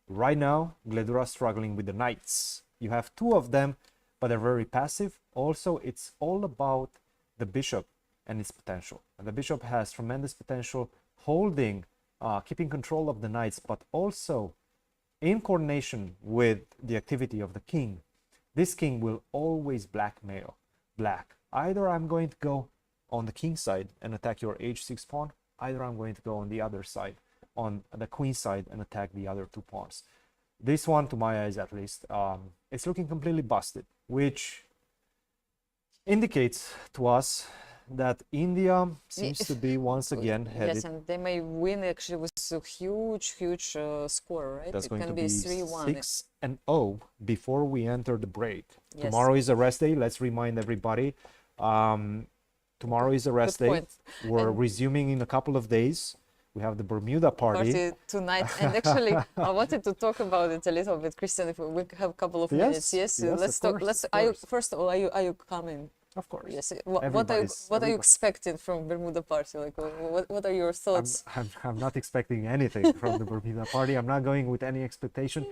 Right now, Gledura struggling with the knights. You have two of them, but they're very passive. Also, it's all about the bishop and its potential. And the bishop has tremendous potential holding, keeping control of the knights, but also in coordination with the activity of the king. This king will always blackmail Black. Either I'm going to go on the king side and attack your h6 pawn, either I'm going to go on the other side, on the queen side, and attack the other two pawns. This one, to my eyes at least, it's looking completely busted, which indicates to us that India seems to be once again headed. yes, and they may win actually with a huge score, right? That's It going can to be be 3-1. 6-0 before we enter the break. Yes. Tomorrow is a rest day. Let's remind everybody. Tomorrow is a rest Good day. point. We're And- resuming in a couple of days. We have the Bermuda party. Tonight, and actually, I wanted to talk about it a little bit, Cristian. If we have a couple of minutes, yes. yes, Let's of talk. course, Let's. of Are you, course. first of all, are you coming? Of course. Yes. What are you Everybody- expecting from Bermuda party? Like, what are your thoughts? I'm not expecting anything from the Bermuda party. I'm not going with any expectation.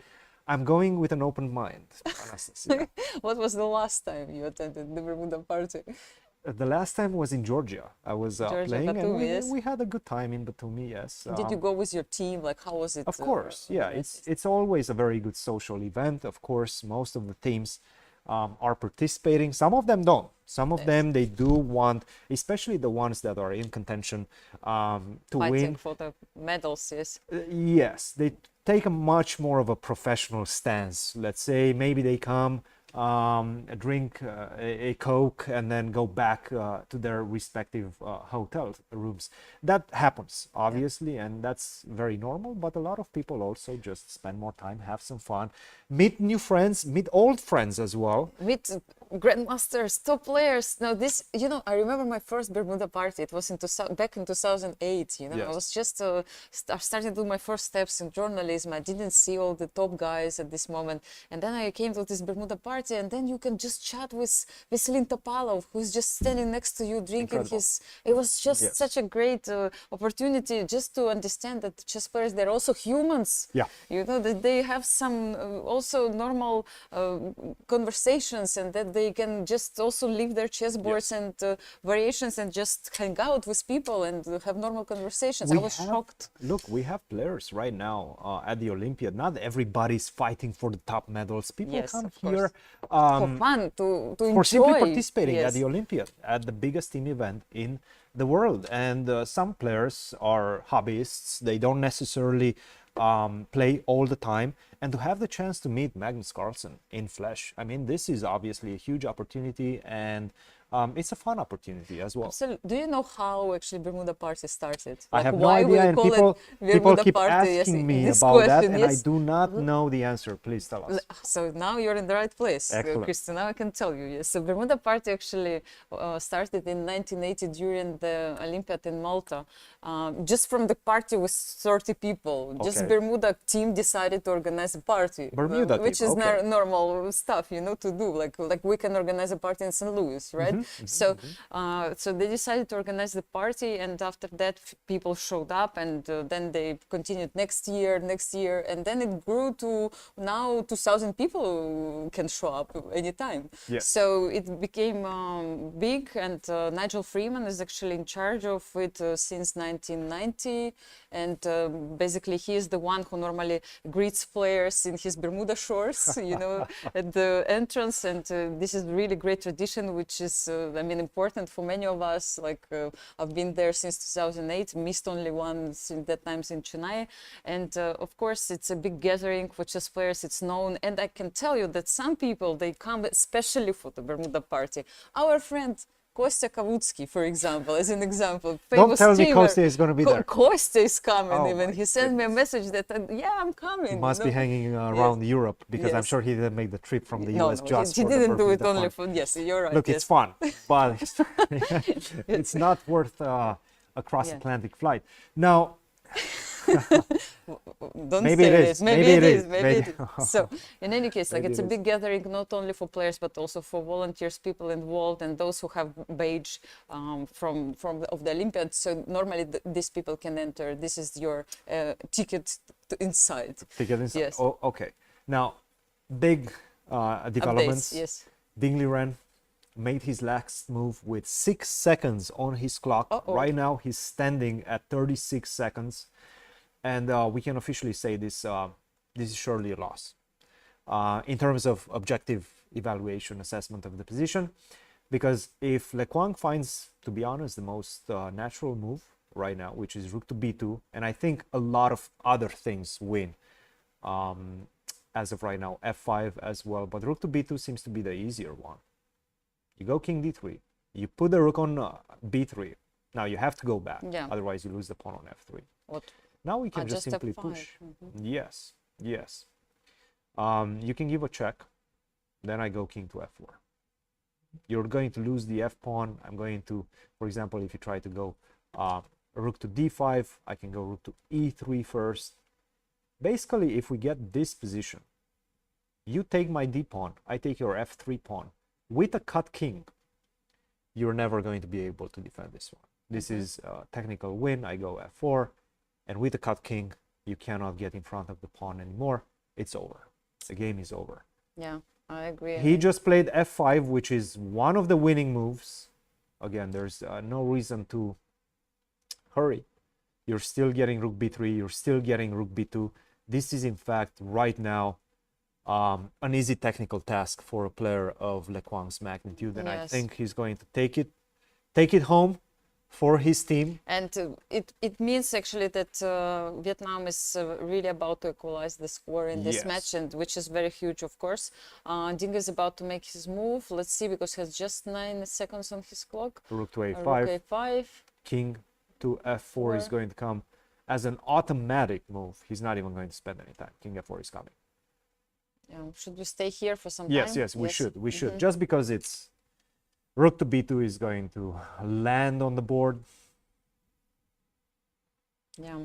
I'm going with an open mind, Anastasiya. What was the last time you attended the Bermuda party? The last time was in Georgia. I was Georgia, playing, and Batumi, yes. we had a good time in Batumi, yes. Did you go with your team? Like, how was it? Of course, yeah. It's always a very good social event. Of course, most of the teams are participating. Some of them don't. Some of them, they do want, especially the ones that are in contention to Fighting win. for the medals, yes. Yes, they take a much more of a professional stance. Let's say maybe they come, drink a Coke, and then go back to their respective hotel rooms. That happens, obviously, and that's very normal. But a lot of people also just spend more time, have some fun, meet new friends, meet old friends as well. Meet grandmasters, top players. Now this, I remember my first Bermuda party. It was back in 2008. I Yes. was just starting to do my first steps in journalism. I didn't see all the top guys at this moment, and then I came to this Bermuda party, and then you can just chat with Vasilin Topalov, who's just standing next to you, drinking Incredible. his. It was just Yes. such a great opportunity just to understand that chess players, they're also humans. Yeah. That they have some also normal conversations, and that they can just also leave their chessboards and variations and just hang out with people and have normal conversations. I was shocked. Look, we have players right now at the Olympiad. Not everybody's fighting for the top medals. People Yes, come of course. here for fun, to enjoy. For simply participating Yes. at the Olympiad, at the biggest team event in the world. And some players are hobbyists. They don't necessarily play all the time. And to have the chance to meet Magnus Carlsen in flesh, I mean, this is obviously a huge opportunity, and it's a fun opportunity as well. Absolutely. Do you know how actually Bermuda Party started? I Like, have no why idea, we and call people it Bermuda keep Party? Yes, asking me this about that, question, and yes. I do not know the answer. Please tell us. So now you're in the right place, Excellent. Cristian. Now I can tell you. Yes. So Bermuda Party actually started in 1980 during the Olympiad in Malta. Just from the party with 30 people. Just Okay. Bermuda team decided to organize a party. Bermuda which team, is okay. normal stuff, you know, to do. Like we can organize a party in St. Louis, right? So they decided to organize the party, and after that people showed up, and then they continued next year, and then it grew to now 2,000 people can show up anytime. Yes. So it became big, and Nigel Freeman is actually in charge of it since 1990, and basically he is the one who normally greets players in his Bermuda shorts, you know, at the entrance, and this is really great tradition, which is I mean important for many of us. Like I've been there since 2008, missed only once in that times in Chennai, and of course it's a big gathering for chess players. It's known, and I can tell you that some people, they come especially for the Bermuda Party. Our friend Kostya Kavutsky, for example, as an example, Don't tell me streamer. Kostya is going to be there. Kostya is coming. Oh even my he sent me a message that yeah, I'm coming. He you must be know. hanging around Europe, because I'm Yes. sure he didn't make the trip from the No, US no, just he for the didn't do it Bermuda only fun. for. Yes, you're right. Look, yes. it's fun, but it's not worth a cross-Atlantic flight. Now, Don't maybe say it this. is. Maybe it is. Maybe Maybe- it is. So, in any case, like Maybe it's a it big gathering, not only for players but also for volunteers, people involved, and those who have badge from of the Olympiad. So normally these people can enter. This is your ticket inside. Ticket inside. Yes. Oh, okay. Now, big developments. Updates, yes. Ding Liren made his last move with 6 seconds on his clock. Uh-oh. Right now, he's standing at 36 seconds. And we can officially say this is surely a loss in terms of objective evaluation assessment of the position, because if Le Quang finds, to be honest, the most natural move right now, which is rook to b2, and I think a lot of other things win as of right now, f5 as well, but rook to b2 seems to be the easier one. You go king d3, you put the rook on b3. Now you have to go back, Yeah. otherwise you lose the pawn on f3. What? Now we can just Just simply F5. push. Mhm. Yes, yes. You can give a check, then I go king to f4. You're going to lose the f pawn. I'm going to, for example, if you try to go rook to d5, I can go rook to e3 first. Basically, if we get this position, you take my d pawn, I take your f3 pawn. With a cut king, you're never going to be able to defend this one. This is a technical win. I go f4. And with the cut king, you cannot get in front of the pawn anymore. It's over. The game is over. Yeah, I agree. He just played f5, which is one of the winning moves. Again, there's no reason to hurry. You're still getting rook b3. You're still getting rook b2. This is, in fact, right now, an easy technical task for a player of Le Quang's magnitude. And I Yes. think he's going to take it home for his team. And it means actually that Vietnam is really about to equalize the score in this Yes. match, and which is very huge, of course. Ding is about to make his move. Let's see, because he has just 9 seconds on his clock. Rook to Rook a5. a5. King to f4 is going to come as an automatic move. He's not even going to spend any time. King f4 is coming. Yeah. Should we stay here for some Yes, time? yes, we should. We should. Mhm. Just because it's rook to b2 is going to land on the board. Yeah.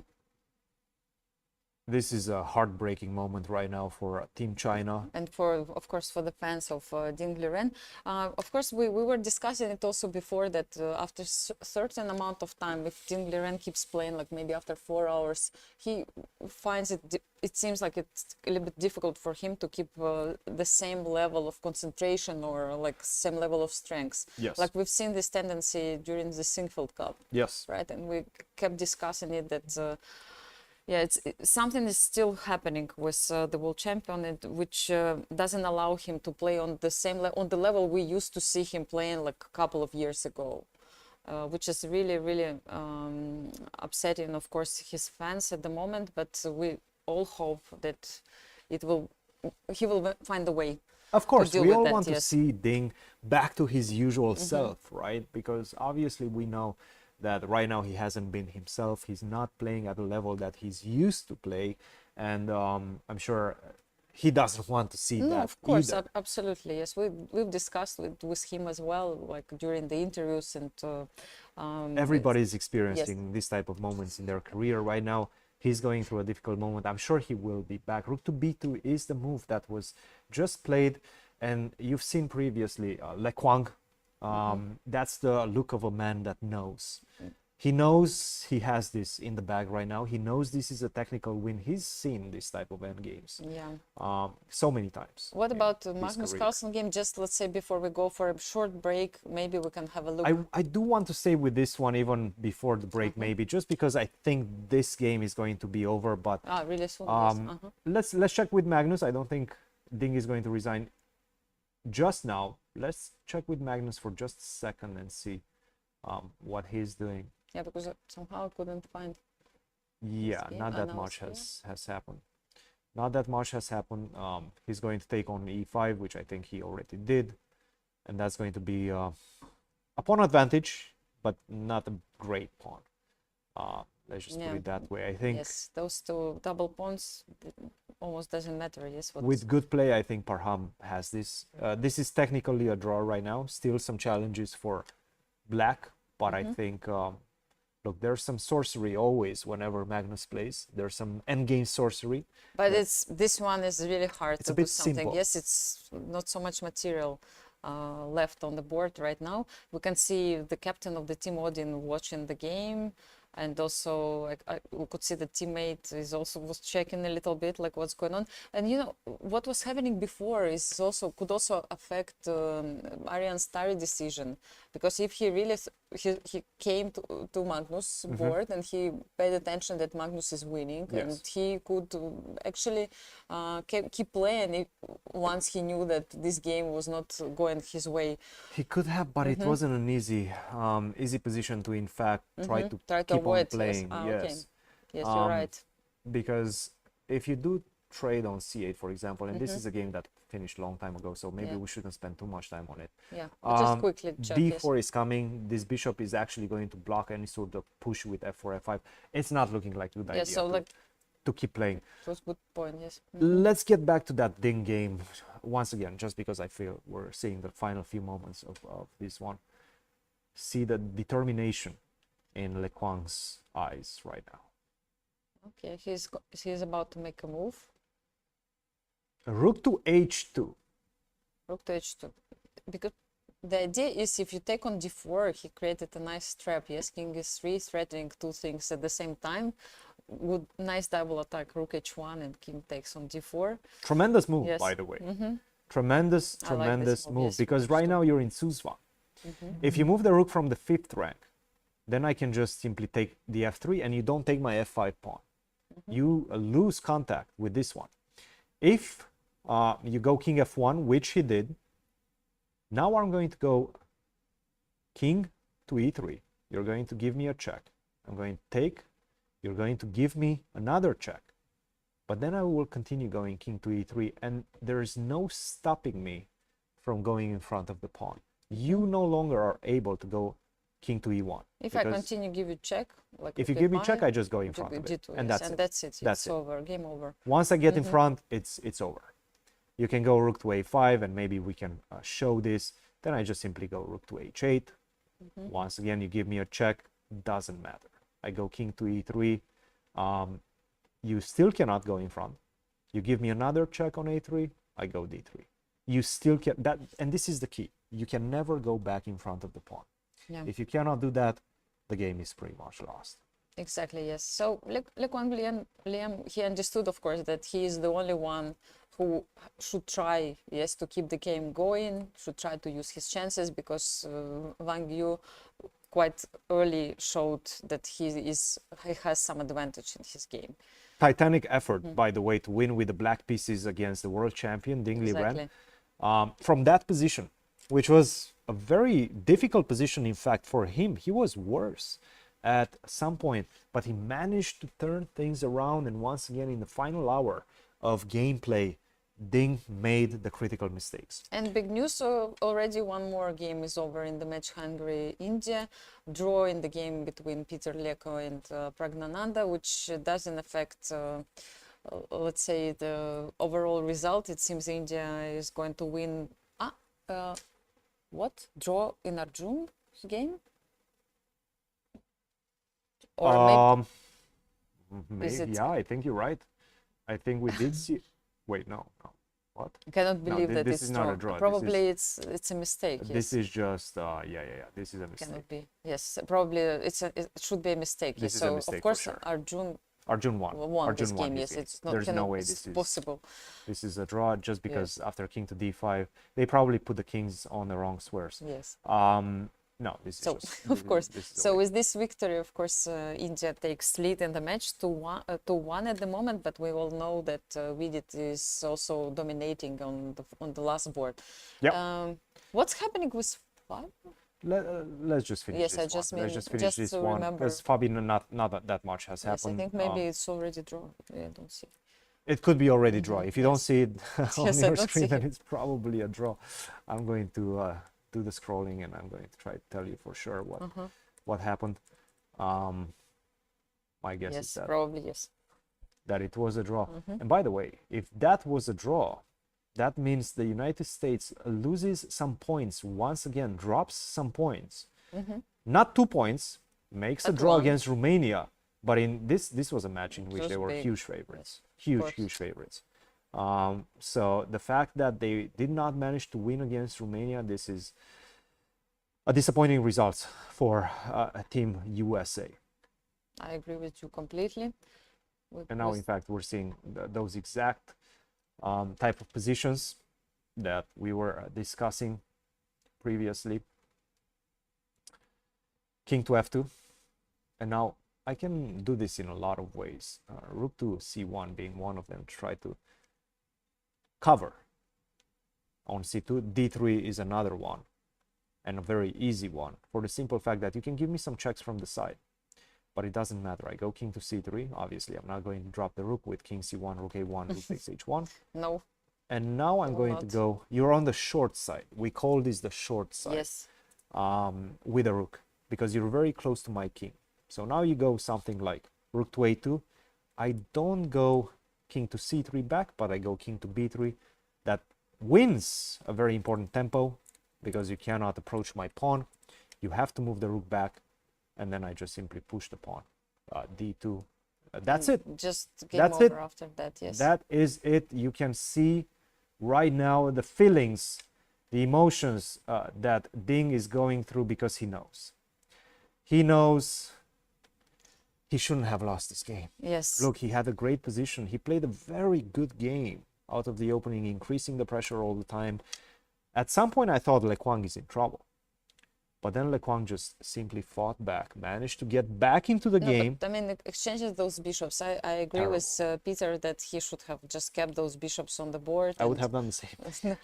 This is a heartbreaking moment right now for Team China. And for, of course, for the fans of Ding Liren. Of course, we were discussing it also before that after a certain amount of time, if Ding Liren keeps playing, like maybe after 4 hours, he finds it seems like it's a little bit difficult for him to keep the same level of concentration or like same level of strength. Yes. Like we've seen this tendency during the Singfield Cup. Yes. Right, and we kept discussing it that Yeah, something is still happening with the world champion, which doesn't allow him to play on the same on the level we used to see him playing like a couple of years ago, which is really, really upsetting, of course, his fans at the moment. But we all hope that he will find a way. Of course, we all that, want yes. to see Ding back to his usual self, right? Because obviously we know that right now he hasn't been himself. He's not playing at the level that he's used to play, and I'm sure he doesn't want to see that. Of course, either. absolutely, yes. We've discussed with him as well, like during the interviews, and everybody's experiencing this type of moments in their career right now. He's going through a difficult moment. I'm sure he will be back. Rook to b2 is the move that was just played, and you've seen previously Le Quang. That's the look of a man that knows. He knows he has this in the bag right now. He knows this is a technical win. He's seen this type of end games so many times. What about Magnus Carlsen game? Just let's say before we go for a short break, maybe we can have a look. I do want to stay with this one even before the break, maybe just because I think this game is going to be over. But really soon. let's check with Magnus. I don't think Ding is going to resign just now. Let's check with Magnus for just a second and see what he's doing. Yeah, because somehow I couldn't find. Yeah, not that much has happened. Not that much has happened. He's going to take on e5, which I think he already did, and that's going to be a pawn advantage, but not a great pawn. Let's just put it that way. I think yes, those two double pawns almost doesn't matter. Yes, with good play, I think Parham has this. This is technically a draw right now. Still some challenges for Black, but I think. Look, there's some sorcery always whenever Magnus plays. There's some endgame sorcery. But this one is really hard to do something. Simple. Yes, it's not so much material left on the board right now. We can see the captain of the team Odin watching the game, and also we could see the teammate was checking a little bit like what's going on. And you know what was happening before could also affect Arian Starry decision, because if he really he came to Magnus board and he paid attention that Magnus is winning, and he could actually keep playing once he knew that this game was not going his way. He could have, but it wasn't an easy position to in fact try to keep avoid, on playing. Okay. Yes, you're right. Because if you do trade on c8, for example, and this is a game that finished a long time ago, so maybe we shouldn't spend too much time on it. Yeah, just quickly check. d4 is coming. This bishop is actually going to block any sort of push with f4, f5. It's not looking like a good idea to keep playing. It was a good point, yes. Let's get back to that Ding game once again, just because I feel we're seeing the final few moments of this one. See the determination in Le Quang's eyes right now. Okay, he's about to make a move. Rook to h2. Rook to h2. Because the idea is if you take on d4, he created a nice trap. Yes, king is3, threatening two things at the same time. Good, nice double attack, rook h1 and king takes on d4. Tremendous move, by the way. Tremendous move, yes, because right now you're in Suswan. If you move the rook from the 5th rank, then I can just simply take the f3 and you don't take my f5 pawn. You lose contact with this one. If you go king f1, which he did, now I'm going to go king to e3. You're going to give me a check. I'm going to take. You're going to give me another check. But then I will continue going king to e3, and there is no stopping me from going in front of the pawn. You no longer are able to go king to e1. If I continue give you check, like if you give me check, I just go in front of it, and that's it. It's over. Game over. Once I get in front, it's over. You can go rook to a5, and maybe we can show this. Then I just simply go rook to h8. Once again, you give me a check. Doesn't matter. I go king to e3. You still cannot go in front. You give me another check on a3. I go d3. You still can that, and this is the key. You can never go back in front of the pawn. Yeah. If you cannot do that, the game is pretty much lost. Exactly, yes. So Liam, he understood, of course, that he is the only one who should try, yes, to keep the game going, should try to use his chances, because Wang Yu quite early showed that he has some advantage in his game. Titanic effort, by the way, to win with the black pieces against the world champion, Ding Liren. From that position, which was a very difficult position, in fact, for him. He was worse at some point, but he managed to turn things around, and once again, in the final hour of gameplay, Ding made the critical mistakes. And big news, already one more game is over in the match Hungary-India, draw in the game between Peter Leko and Pragnananda, which doesn't affect, let's say, the overall result. It seems India is going to win. What? Draw in Arjun game? Or maybe, yeah, I think you're right. I think we did see. Wait, no. What? I cannot believe that this it's is not a draw. Probably it's a mistake. This is just yeah. This is a mistake. Cannot be. Yes, probably it should be a mistake. This yes. is So a mistake, of course for sure. Arjun won this game. this Yes, game. it's not. There's no way this is possible. This is a draw just because after king to d5, they probably put the kings on the wrong squares. Yes. No, this is so just, of course. So way. with this victory, of course, India takes lead in the match 2-1 at the moment. But we all know that Vidit is also dominating on the last board. Yeah. What's happening with FIDE? Let's just finish yes, this I just one. mean, Let's just finish just this to one. remember. Because Fabi, not that much has Yes, happened. I think maybe it's already drawn. I don't see. It could be already draw. If you don't see it on Yes, your screen, then it's probably a draw. I'm going to do the scrolling, and I'm going to try to tell you for sure what happened. My guess is that probably yes. That it was a draw. And by the way, if that was a draw, that means the United States loses some points once again, drops some points. Not 2 points, makes a draw against Romania. But in this was a match in which they were huge favorites. Huge favorites. So the fact that they did not manage to win against Romania, this is a disappointing result for Team USA. I agree with you completely. And now, in fact, we're seeing those exact type of positions that we were discussing previously. King to f2. And now I can do this in a lot of ways. Rook to c1 being one of them. Try to cover on c2. d3 is another one, and a very easy one, for the simple fact that you can give me some checks from the side. But it doesn't matter. I go king to c3. Obviously, I'm not going to drop the rook with king c1, rook a1, rook takes h1. No. And now I'm going to go, you're on the short side. We call this the short side. Yes. With a rook, because you're very close to my king. So now you go something like rook to a2. I don't go king to c3 back, but I go king to b3. That wins a very important tempo, because you cannot approach my pawn. You have to move the rook back. And then I just simply push the pawn. d2. That's it. Just game That's over it. after that, yes. That is it. You can see right now the feelings, the emotions that Ding is going through, because he knows. He knows he shouldn't have lost this game. Yes. Look, he had a great position. He played a very good game out of the opening, increasing the pressure all the time. At some point, I thought Le Quang is in trouble. But then Le Quang just simply fought back, managed to get back into the game. But, I mean, exchanges those bishops. I agree with Peter that he should have just kept those bishops on the board. I would have done the same.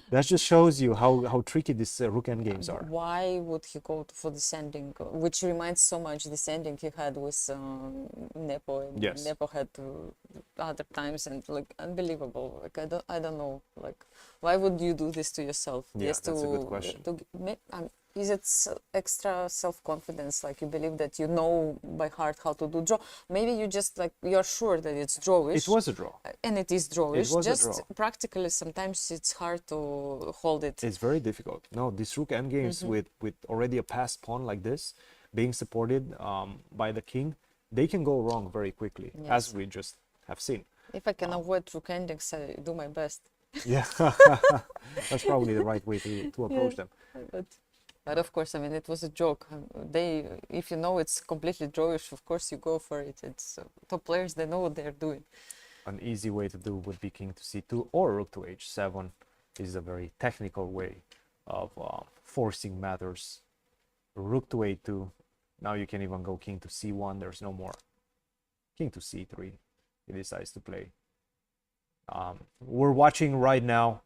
That just shows you how tricky these rook endgames are. Why would he go for descending, which reminds so much descending he had with Nepo, and Yes. Nepo had other times, and like unbelievable. Like I don't know, like why would you do this to yourself? Yeah, that's a good question. Is it extra self-confidence, like you believe that you know by heart how to do draw? Maybe you just like you're sure that it's drawish. It was a draw. And it is drawish. It was just a draw. practically, sometimes it's hard to hold it. It's very difficult. No, these rook endgames with already a passed pawn like this, being supported by the king, they can go wrong very quickly, as we just have seen. If I can avoid rook endings, I do my best. Yeah, that's probably the right way to approach them. But of course, I mean, it was a joke. If you know it's completely drawish, of course you go for it. It's top players, they know what they're doing. An easy way to do would be king to c2 or rook to h7. Is a very technical way of forcing matters Rook to a2. Now you can even go king to c1. There's no more. King to c3. He decides to play. We're watching right now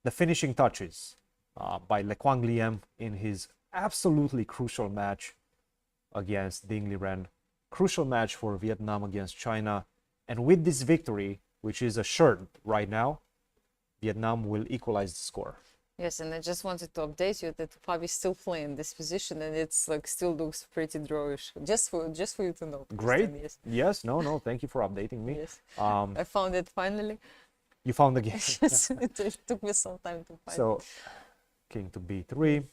the finishing touches by Le Quang Liem in his absolutely crucial match against Ding Liren. Crucial match for Vietnam against China. And with this victory, which is assured right now, Vietnam will equalize the score. Yes, and I just wanted to update you that Fabi is still playing this position, and it's like still looks pretty drawish. Just for you to know. Great. Cristian, yes. Yes. No. Thank you for updating me. Yes. I found it finally. You found the game. Yes, it took me some time to find. So, king to b3,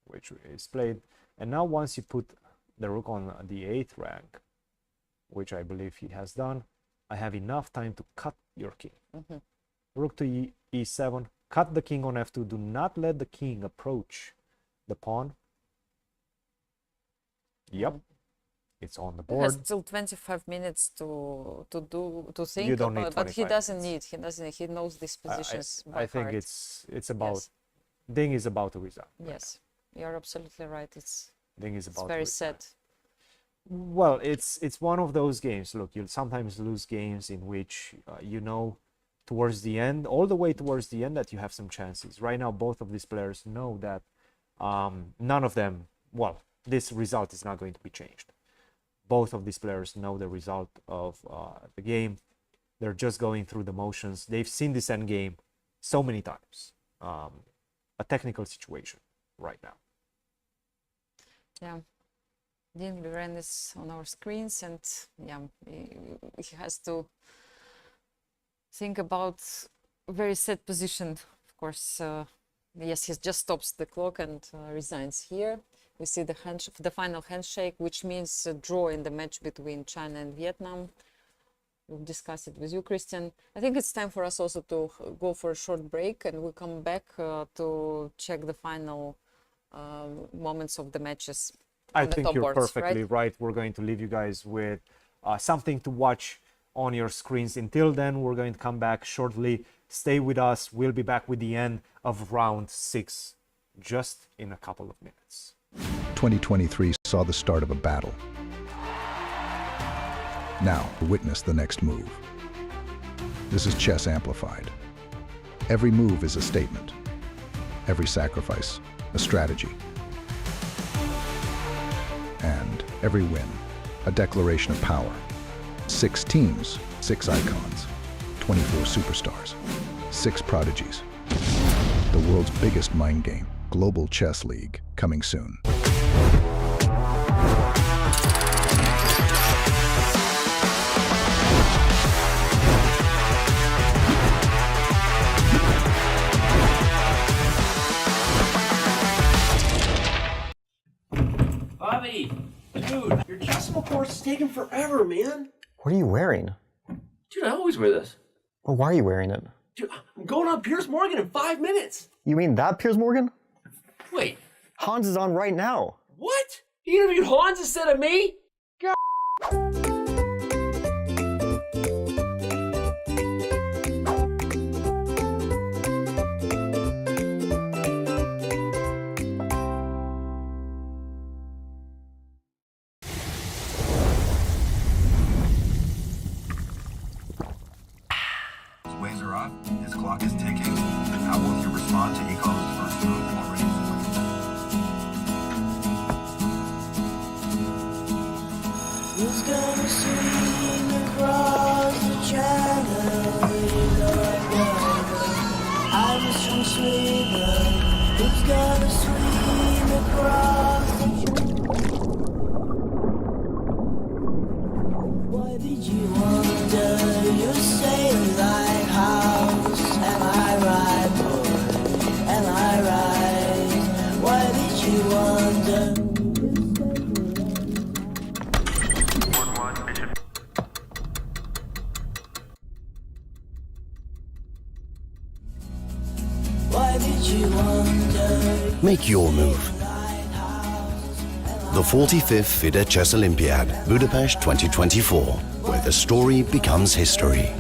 which is played, and now once you put the rook on the 8th rank, which I believe he has done, I have enough time to cut your king. Rook to e7. Cut the king on f2. Do not let the king approach the pawn. Yep, it's on the He board. has still 25 minutes to think You don't about, need but he 25 doesn't minutes. need. He doesn't. He knows these positions by I think heart. it's about Yes. Ding is about to resign. Yes, you're absolutely right. It's Ding is about to very resign. sad. Well, it's one of those games. Look, you'll sometimes lose games in which you know towards the end, all the way towards the end, that you have some chances. Right now, both of these players know that none of them, well, this result is not going to be changed. Both of these players know the result of the game. They're just going through the motions. They've seen this endgame so many times. A technical situation right now. Yeah. Ding Liren is on our screens, and yeah, he has to think about a very sad position. Of course, yes, he just stops the clock and resigns here. We see the final handshake, which means a draw in the match between China and Vietnam. We'll discuss it with you, Cristian. I think it's time for us also to go for a short break, and we'll come back to check the final moments of the matches. I think you're boards, perfectly right. We're going to leave you guys with something to watch on your screens. Until then, we're going to come back shortly. Stay with us. We'll be back with the end of round 6 just in a couple of minutes. 2023 saw the start of a battle. Now, witness the next move. This is Chess Amplified. Every move is a statement. Every sacrifice, a strategy. And every win, a declaration of power. 6 teams, 6 icons, 24 superstars, 6 prodigies. The world's biggest mind game, Global Chess League, coming soon. Bobby, dude, your decimal course is taking forever, man. What are you wearing? Dude, I always wear this. Well, why are you wearing it? Dude, I'm going on Piers Morgan in 5 minutes. You mean that Piers Morgan? Wait, Hans is on right now. what? You interviewed Hans instead of me? God. His waves are up, his clock is ticking. How will he respond to Eco's first move already complete? Who's gonna swing across the channel? I'm a strong swimmer. Who's gonna swim across the channel? Why did you wonder? You say a lighthouse. Am I right, boy? Am I right? Why did you wonder? Why did you wonder? Make your move. The 45th FIDE Chess Olympiad, Budapest 2024, where the story becomes history.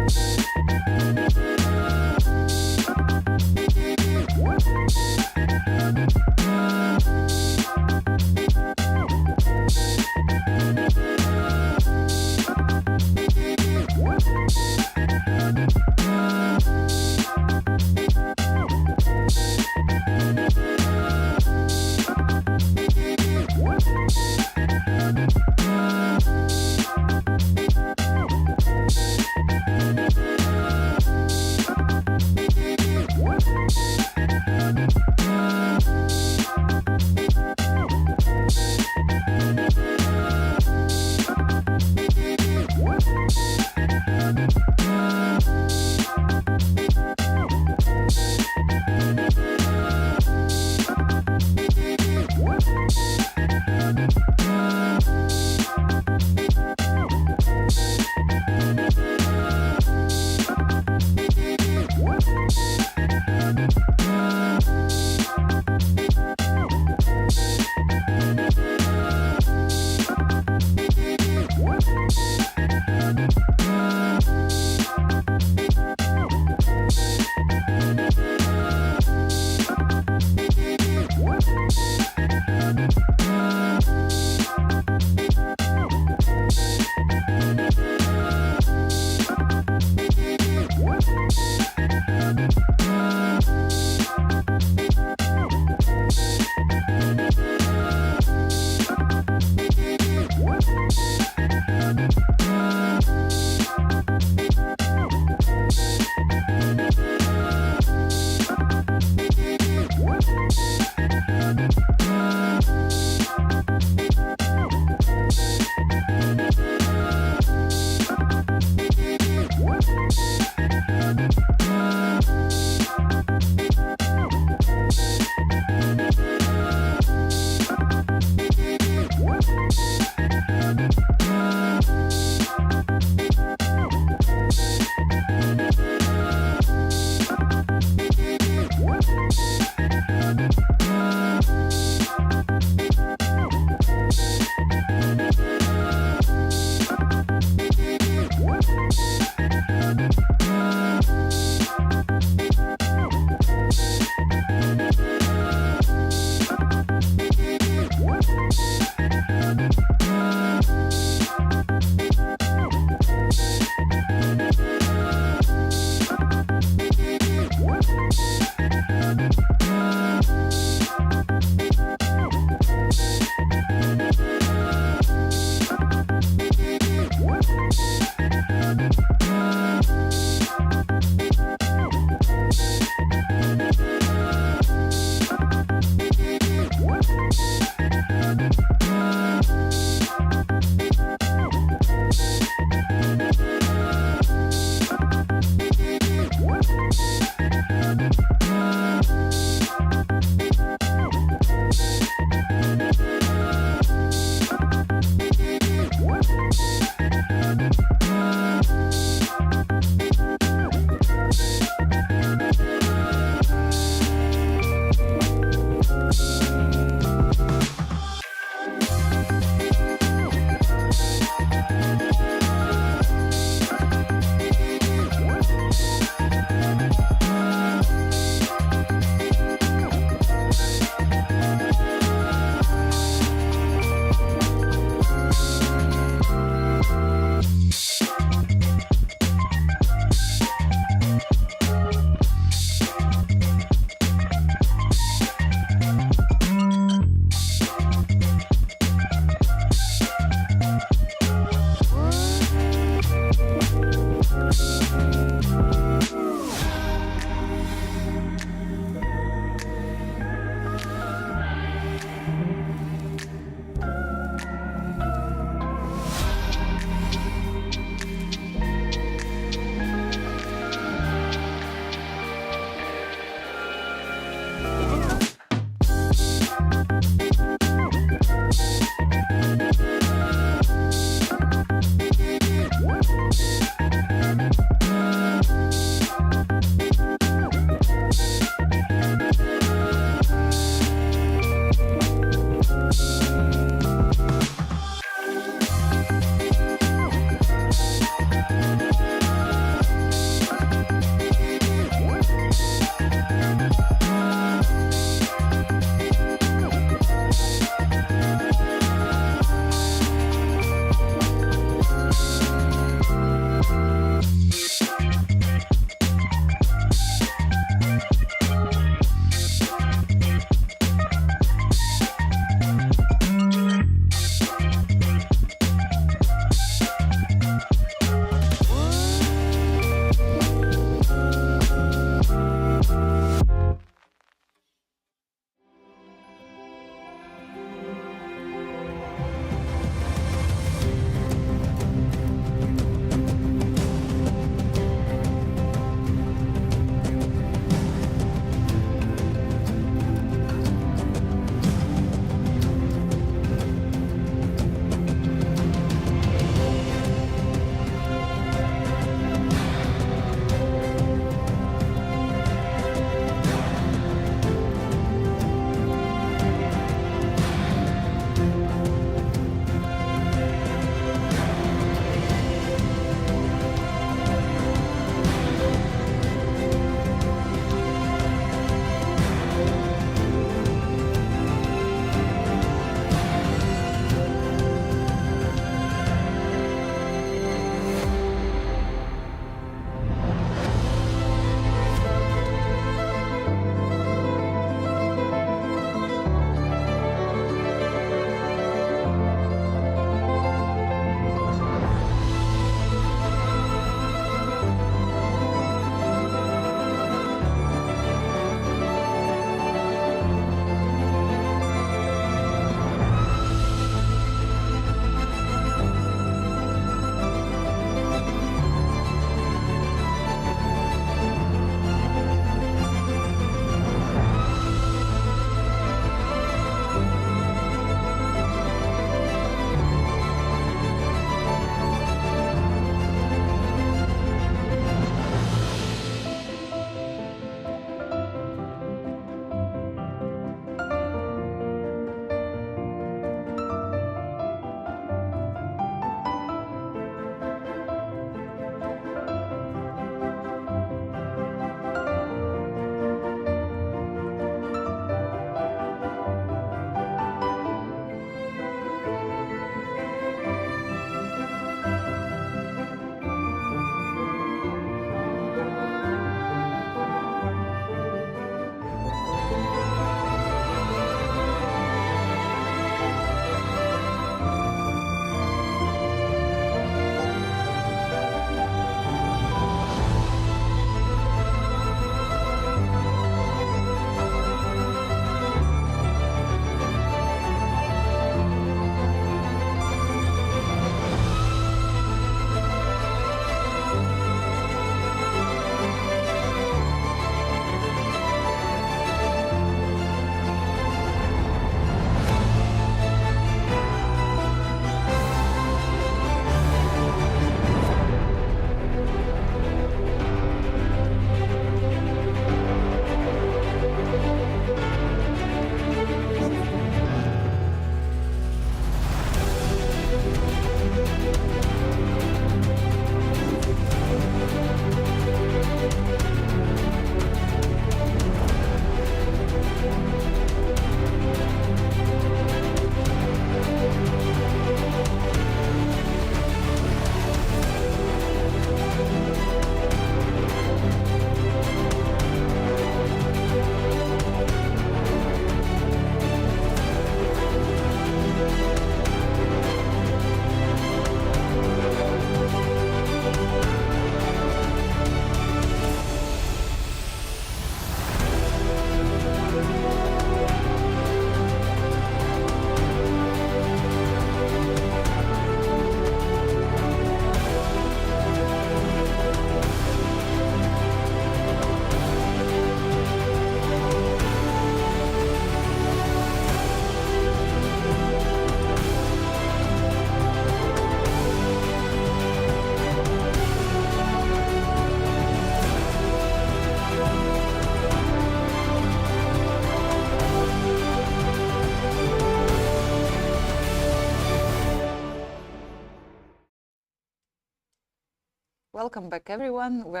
Welcome back, everyone. We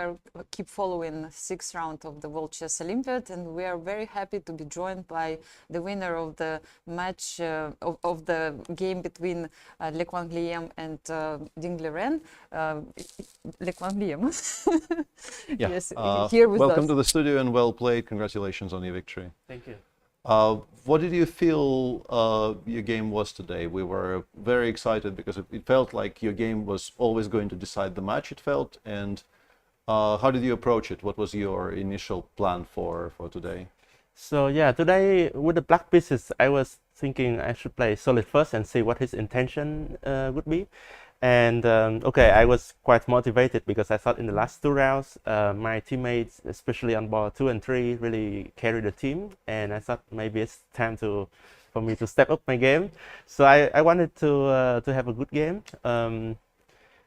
keep following 6th round of the World Chess Olympiad, and we are very happy to be joined by the winner of the match of the game between Le Quan Liam and Ding Liren. Le Quan Liam. Yeah. Yes, here with welcome us. to the studio and well played. Congratulations on your victory. Thank you. What did you feel your game was today? We were very excited because it felt like your game was always going to decide the match, it felt. And how did you approach it? What was your initial plan for today? So yeah, today with the black pieces, I was thinking I should play solid first and see what his intention would be. And okay, I was quite motivated because I thought in the last 2 rounds, my teammates, especially on ball 2 and 3, really carried the team. And I thought maybe it's time for me to step up my game. So I wanted to have a good game.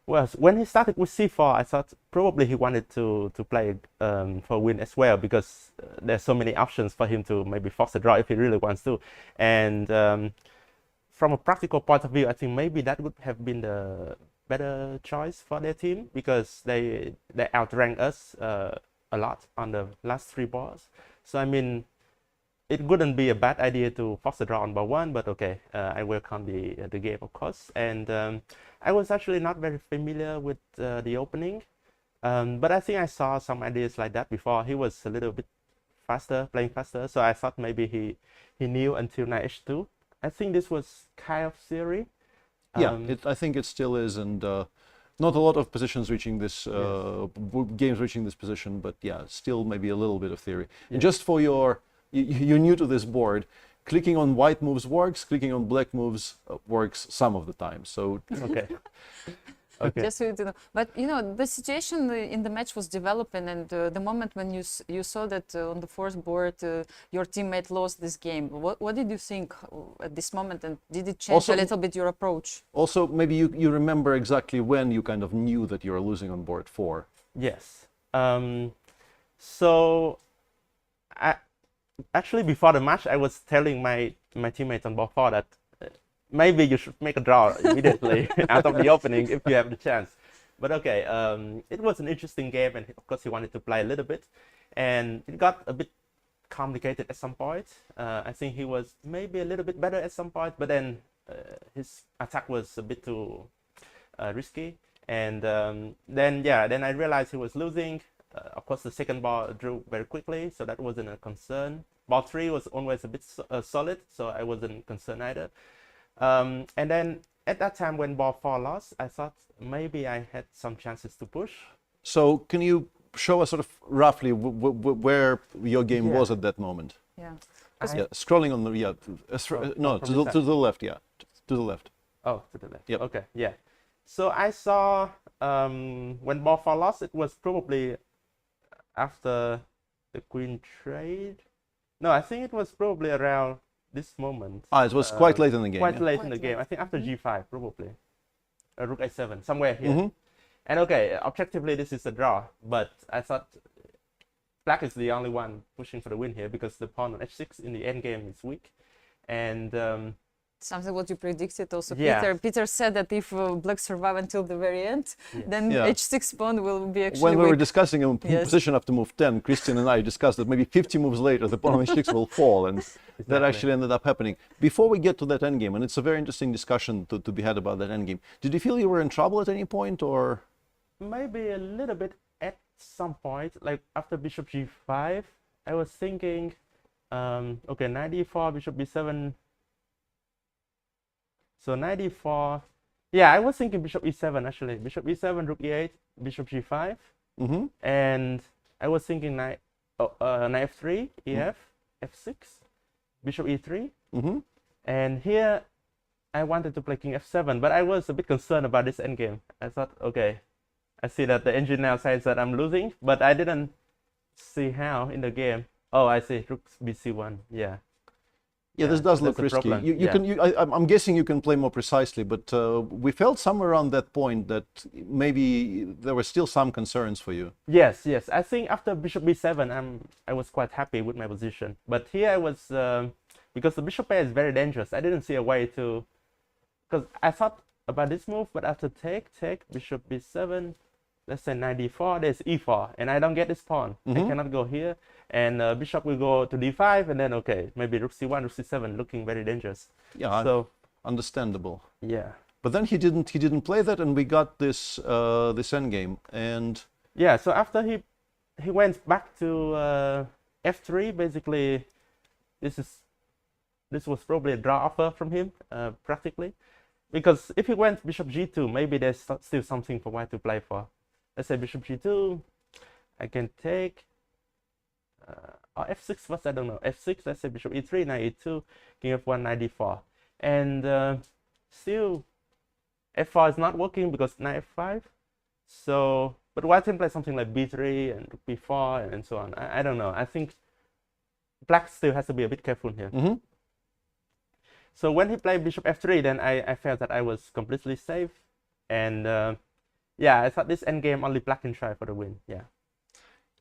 Well, when he started with c4, I thought probably he wanted to play for a win as well, because there's so many options for him to maybe force a draw if he really wants to. And from a practical point of view, I think maybe that would have been the better choice for their team, because they outranked us a lot on the last 3 balls. So I mean, it wouldn't be a bad idea to force a draw on ball 1, but okay, I welcome the game, of course. And I was actually not very familiar with the opening, but I think I saw some ideas like that before. He was a little bit faster, playing faster, so I thought maybe he knew until knight h2. I think this was kind of theory. Yeah, I think it still is, and not a lot of positions reaching this, games reaching this position, but yeah, still maybe a little bit of theory. Yeah. And just for you're new to this board, clicking on white moves works, clicking on black moves works some of the time, so... Okay. Okay. Just so you know. But you know, the situation in the match was developing, and the moment when you saw that on the 4th board your teammate lost this game, what did you think at this moment, and did it change Also, a little bit your approach? Also, maybe you remember exactly when you kind of knew that you were losing on board 4. Yes. So actually before the match, I was telling my teammates on board 4 that maybe you should make a draw immediately out of the opening if you have the chance. But okay, it was an interesting game, and of course he wanted to play a little bit, and it got a bit complicated at some point. I think he was maybe a little bit better at some point, but then his attack was a bit too risky, and then I realized he was losing. Of course, the second ball drew very quickly, so that wasn't a concern. Ball 3 was always a bit solid, so I wasn't concerned either. And then at that time when ball 4 lost, I thought maybe I had some chances to push. So can you show us sort of roughly where your game was at that moment? Yeah. Scrolling on the no, to the left, to the left. Oh, to the left. Yep. Okay, yeah. So I saw when ball 4 lost, it was probably after the queen trade. No, I think it was probably around this moment. It was quite late in the game. Quite late in the game. I think after g5 probably. Rook a7, somewhere here. And okay, objectively this is a draw, but I thought black is the only one pushing for the win here because the pawn on h6 in the endgame is weak. And something what you predicted also, yeah. Peter. Peter said that if black survive until the very end, then Yeah. h6 pawn will be actually When we were weak. discussing a position after move 10, Cristian and I discussed that maybe 50 moves later the pawn on h6 will fall, and that actually ended up happening. Before we get to that endgame, and it's a very interesting discussion to be had about that endgame, did you feel you were in trouble at any point, or...? Maybe a little bit at some point, like after bishop g5, I was thinking, okay, knight e4, bishop b7. So knight e4, yeah, I was thinking bishop e7 actually. Bishop e7, rook e8, bishop g5, and I was thinking knight f3, ef, f6, bishop e3, and here I wanted to play king f7, but I was a bit concerned about this endgame. I thought, okay, I see that the engine now says that I'm losing, but I didn't see how in the game. Oh, I see, rook bc1, yeah. Yeah, this does look risky. I'm guessing you can play more precisely, but we felt somewhere around that point that maybe there were still some concerns for you. Yes, yes. I think after bishop b7, I was quite happy with my position. But here I was, because the bishop pair is very dangerous, I didn't see a way to, because I thought about this move, but after take, bishop b7, let's say knight d4, there's e4, and I don't get this pawn. I cannot go here, and bishop will go to d5, and then okay, maybe rook c1, rook c7, looking very dangerous. Yeah, so understandable. Yeah. But then he didn't play that, and we got this this endgame, and yeah. So after he went back to f3, basically, this was probably a draw offer from him, practically, because if he went bishop g2, maybe there's still something for white to play for. Let's say bishop g2, I can take, or f6 first, I don't know, f6, let's say bishop e3, knight e2, king f1, knight d4, and still f4 is not working because knight f5, so, but white can play something like b3 and b4 and so on. I don't know, I think black still has to be a bit careful here. So when he played bishop f3, then I felt that I was completely safe, and yeah, I thought this endgame only black can try for the win. Yeah.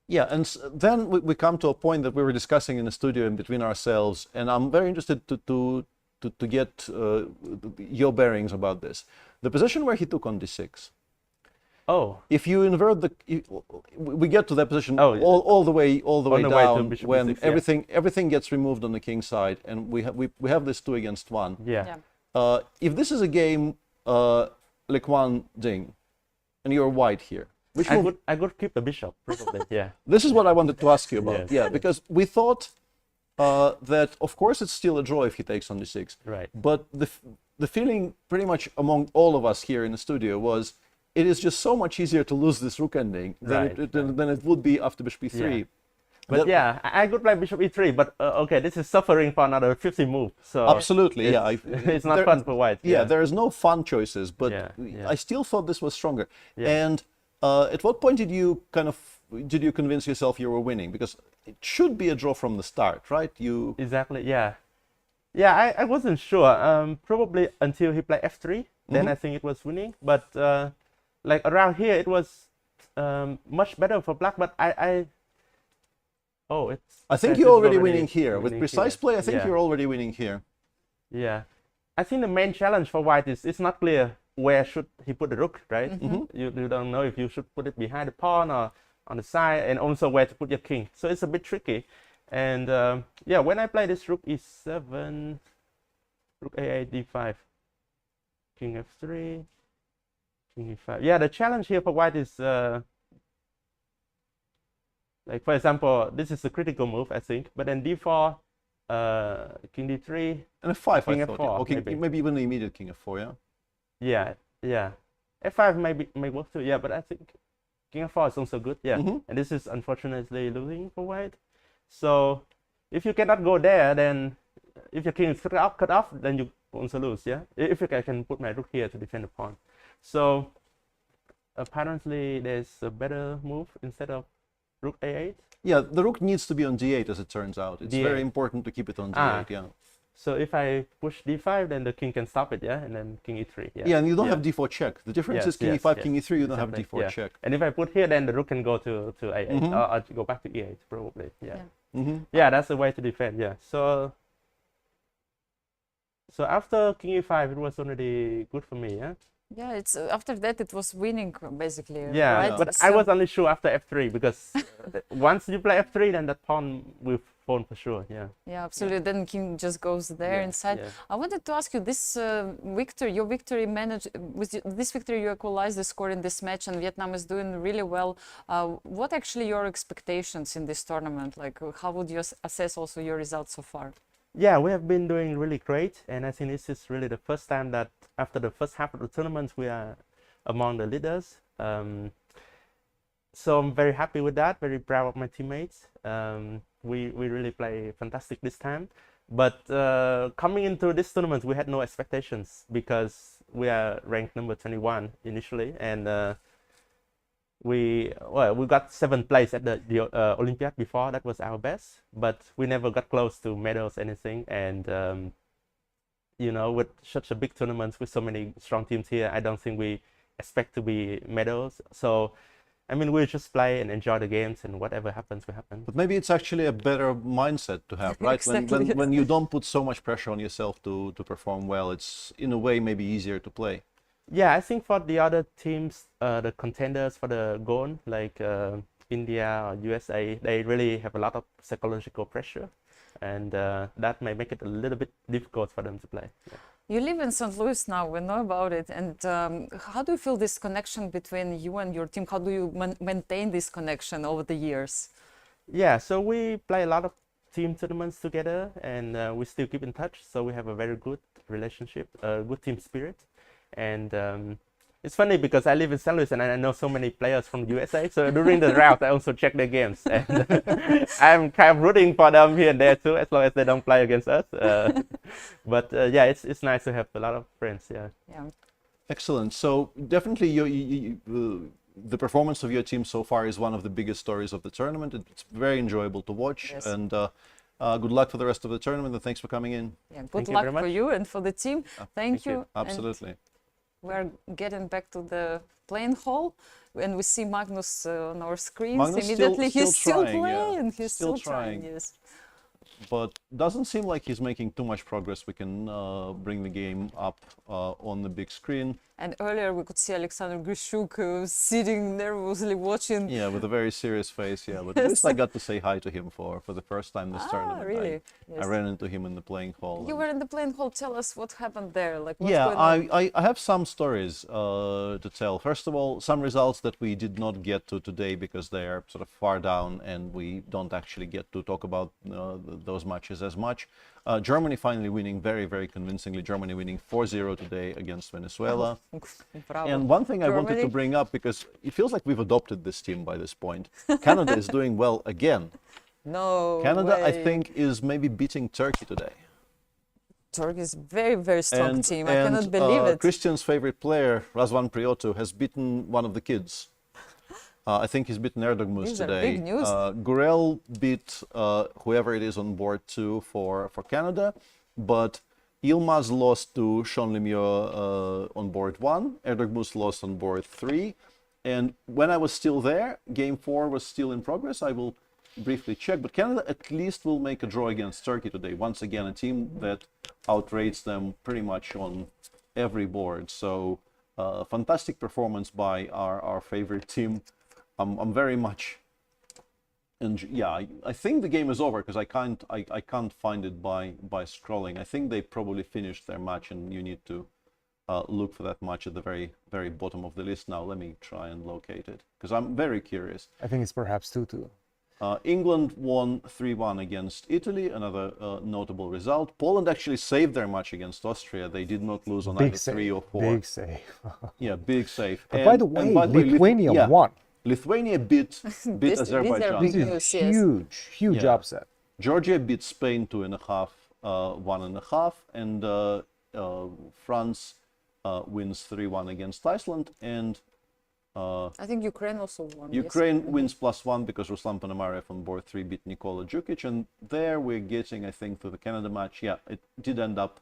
Yeah, and then we come to a point that we were discussing in the studio and between ourselves, and I'm very interested to get your bearings about this. The position where he took on d6. Oh. If you invert the, we get to that position all the way down when d6, everything gets removed on the king side, and we have this 2 against 1. Yeah. If this is a game like one Ding, and you're white here, which I could keep the bishop probably. Yeah. This is what I wanted to ask you about. Yes. Yeah, because we thought that of course it's still a draw if he takes on d6. Right. But the feeling pretty much among all of us here in the studio was it is just so much easier to lose this rook ending than it would be after bishop e3. Yeah. But yeah, I could play bishop e3, but okay, this is suffering for another 50 move. So absolutely, it's not fun for white. Yeah, there is no fun choices, but Yeah. I still thought this was stronger. Yeah. And at what point did you convince yourself you were winning? Because it should be a draw from the start, right? Exactly. Yeah. Yeah, I wasn't sure. Probably until he played f3, then I think it was winning. But like around here, it was much better for black. But I think you're already winning here. With precise play, I think you're already winning here. Yeah. I think the main challenge for white is it's not clear where should he put the rook, right? You don't know if you should put it behind the pawn or on the side, and also where to put your king. So it's a bit tricky. And yeah, when I play this rook e7, rook a8, d5, king f3, king e5. Yeah, the challenge here for white is like, for example, this is a critical move, I think. But then d4, king d3, and f5, king I thought. f4. Okay, maybe even the immediate king f4, yeah? Yeah. f5 may work too, yeah, but I think king f4 is also good, yeah. And this is unfortunately losing for white. So if you cannot go there, then if your king is cut off, then you also lose, yeah? If I can put my rook here to defend the pawn. So apparently there's a better move instead of rook a8. Yeah, the rook needs to be on d8 as it turns out. It's D8. very important to keep it on d8, yeah. So if I push d5, then the king can stop it, yeah? And then king e3, yeah. Yeah, and you don't have d4 check. The difference is king e5, king e3, you don't have d4 check. And if I put here, then the rook can go to a8, or go back to e8 probably, yeah. Yeah, that's the way to defend, yeah. So after king e5, it was already good for me, yeah? Yeah, it's after that it was winning basically. Yeah, right? but I was only sure after f3 because once you play f3, then that pawn will fall for sure. Yeah. Yeah, absolutely. Then king just goes there inside. Yeah. I wanted to ask you this victory. Your victory managed with this victory. You equalized the score in this match, and Vietnam is doing really well. What actually your expectations in this tournament? Like, how would you assess also your results so far? Yeah, we have been doing really great, and I think this is really the first time that after the first half of the tournament we are among the leaders. So I'm very happy with that, very proud of my teammates. We really play fantastic this time. But coming into this tournament, we had no expectations because we are ranked number 21 initially, and we got 7th place at the Olympiad before. That was our best, but we never got close to medals, anything. And you know, with such a big tournament with so many strong teams here, I don't think we expect to be medals. So I mean, we just play and enjoy the games, and whatever happens will happen. But maybe it's actually a better mindset to have, right? Exactly. when you don't put so much pressure on yourself to perform well, it's in a way maybe easier to play. Yeah, I think for the other teams, the contenders for the gold, like India or USA, they really have a lot of psychological pressure, and that may make it a little bit difficult for them to play. Yeah. You live in St. Louis now, we know about it. And how do you feel this connection between you and your team? How do you maintain this connection over the years? Yeah, so we play a lot of team tournaments together, and we still keep in touch. So we have a very good relationship, good team spirit. And it's funny because I live in St. Louis and I know so many players from the USA. So during the drought, I also check their games. And I'm kind of rooting for them here and there too, as long as they don't play against us. But yeah, it's nice to have a lot of friends. Yeah. Yeah. Excellent. So definitely the performance of your team so far is one of the biggest stories of the tournament. It's very enjoyable to watch. Yes. And good luck for the rest of the tournament, and thanks for coming in. Yeah, good luck for you and for the team. Thank you. Absolutely. And we're getting back to the playing hall, and we see Magnus on our screens. Magnus Immediately he's still playing. yeah. He's still trying. Yes. But doesn't seem like he's making too much progress. We can bring the game up on the big screen. And earlier we could see Alexander Grishuk sitting nervously watching. Yeah, with a very serious face. Yeah, but at least I got to say hi to him for the first time this tournament. Really? I ran into him in the playing hall. You were in the playing hall. Tell us what happened there. Like, what's Yeah, going on? I have some stories to tell. First of all, some results that we did not get to today because they are sort of far down and we don't actually get to talk about those matches as much. Germany finally winning very, very convincingly. Germany winning 4-0 today against Venezuela. Bravo. And one thing I wanted to bring up, because it feels like we've adopted this team by this point. Canada is doing well again. No Canada, I way. think, is maybe beating Turkey today. Turkey is very, very strong team. I cannot believe it. Christian's favorite player, Razvan Priotu, has beaten one of the kids. I think he's beaten Erdogmus These are today. big news. Gurel beat whoever it is on board 2 for Canada, but Yilmaz lost to Sean Lemieux on board 1. Erdogmus lost on board 3. And when I was still there, game 4 was still in progress. I will briefly check, but Canada at least will make a draw against Turkey today. Once again, a team that outrates them pretty much on every board. So fantastic performance by our favorite team. I'm very much, and yeah, I think the game is over because I can't find it by scrolling. I think they probably finished their match, and you need to look for that match at the very bottom of the list. Now let me try and locate it because I'm very curious. I think it's perhaps 2-2. England won 3-1 against Italy, another notable result. Poland actually saved their match against Austria. They did not lose on either 3 or 4. Big save. Yeah, big save. But by the way, Lithuania won. Lithuania beat Azerbaijan. These are big news, Huge upset. Georgia beat Spain 2.5, 1.5, and France wins 3-1 against Iceland, and I think Ukraine also won. Ukraine wins +1 because Ruslan Ponomarev on board 3 beat Nikola Djukic, and there we're getting, I think, to the Canada match. Yeah, it did end up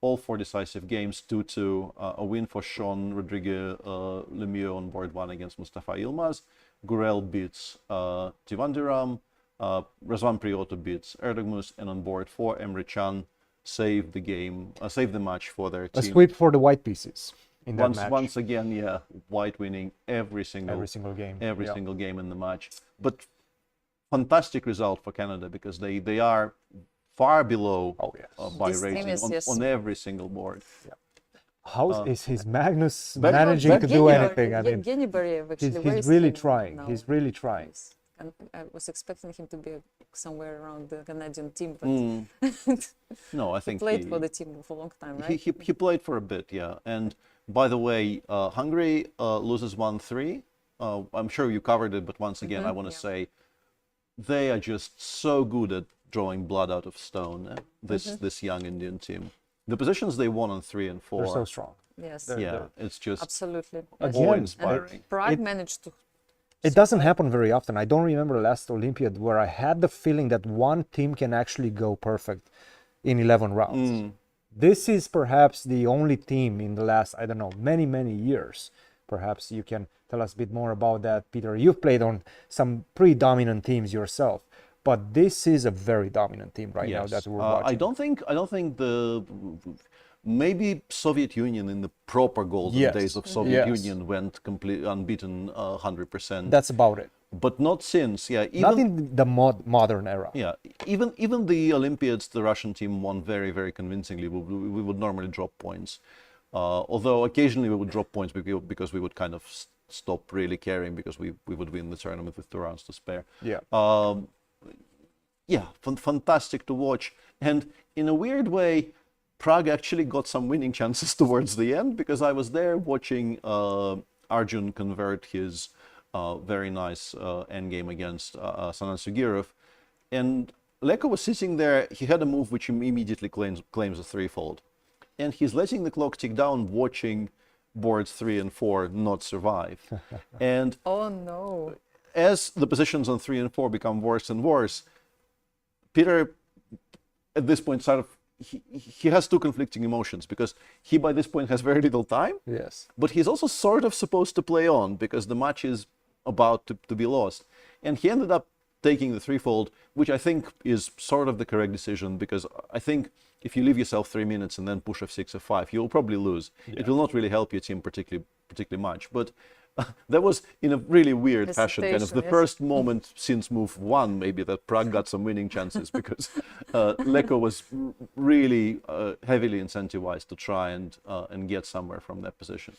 all 4 decisive games, 2-2, a win for Sean Rodrigue Lemieux on board 1 against Mustafa Yilmaz. Gurel beats Tivandiram, Razvan Priotu beats Erdogmus, and on board 4, Emre Can saved the match for their team. A sweep for the white pieces in that match. Once again, yeah, white winning every single game. Single game in the match. But fantastic result for Canada because they are far below by rating on every single board. Yeah. How is his Magnus managing to do anything? I mean, he's really trying. No. He's really trying. And I was expecting him to be somewhere around the Canadian team, but no, I think he played for the team for a long time, right? He played for a bit, yeah. And by the way, Hungary loses 1-3. I'm sure you covered it, but once again, I want to say they are just so good at drawing blood out of stone. This young Indian team. The positions they won on 3 and 4. They're so strong. Yes. It's just absolutely awe-inspiring. And Prague managed to. It doesn't happen very often. I don't remember last Olympiad where I had the feeling that one team can actually go perfect in 11 rounds. This is perhaps the only team in the last, I don't know, many years. Perhaps you can tell us a bit more about that, Peter. You've played on some pretty dominant teams yourself, but this is a very dominant team right now that we're watching. I don't think Maybe Soviet Union in the proper golden Yes. days of Soviet Yes. Union went completely unbeaten 100%. That's about it. But not since, yeah. Not in the modern era. Yeah, even the Olympiads, the Russian team won very, very convincingly. We would normally drop points, although occasionally we would drop points because we would kind of stop really caring because we would win the tournament with 2 rounds to spare. Yeah. Yeah, fantastic to watch. And in a weird way, Prague actually got some winning chances towards the end because I was there watching Arjun convert his very nice endgame against Sanan Sugirov. And Leko was sitting there. He had a move which immediately claims a threefold. And he's letting the clock tick down, watching boards 3 and 4 not survive. And Oh no. as the positions on 3 and 4 become worse and worse, Peter, at this point, sort of, he has 2 conflicting emotions because he, by this point, has very little time. Yes. But he's also sort of supposed to play on because the match is about to be lost. And he ended up taking the threefold, which I think is sort of the correct decision because I think if you leave yourself 3 minutes and then push f6, f5, you'll probably lose. Yeah. It will not really help your team particularly much. But that was in a really weird fashion, kind of the yes. first moment since move 1, maybe, that Prague got some winning chances because Leko was really heavily incentivized to try and get somewhere from that position.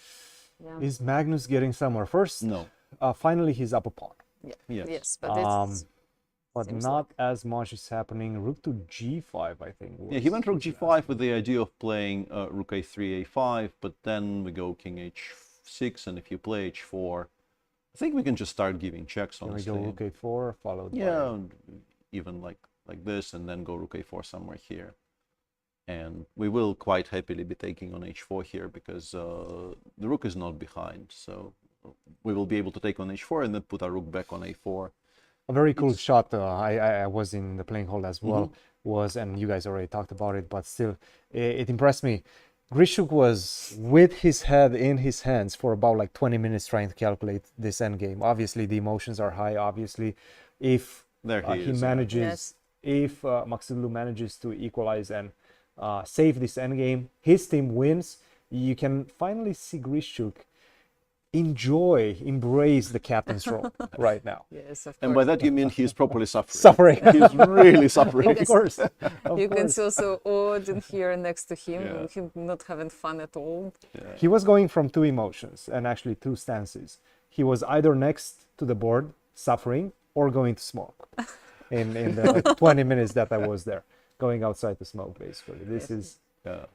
Yeah. Is Magnus getting somewhere first? No. Finally, he's up a pawn. Yeah. Yes. Yes, but it's But seems not as much is happening. Rook to g5, I think. Yeah, he went rook g5 with the idea of playing rook a3, a5, but then we go king h6, and if you play h4, I think we can just start giving checks, Here we honestly. go rook a4, followed Yeah, by... and even like this, and then go rook a4 somewhere here. And we will quite happily be taking on h4 here because the rook is not behind, so we will be able to take on h4 and then put our rook back on a4. A very cool shot. I was in the playing hall as well. Was, and you guys already talked about it, but still, it impressed me. Grishuk was with his head in his hands for about like 20 minutes trying to calculate this endgame. Obviously, the emotions are high. Obviously, if he manages, if Maxidlu manages to equalize and save this endgame, his team wins. You can finally see Grishuk embrace the captain's role right now. Yes, of course. And by that you mean he's properly suffering. Suffering. He's really suffering. Of course. You can see also Odin here next to him, him not having fun at all. Yeah. He was going from 2 emotions and actually 2 stances. He was either next to the board, suffering, or going to smoke. In the 20 minutes that I was there, going outside to smoke, basically. This is... I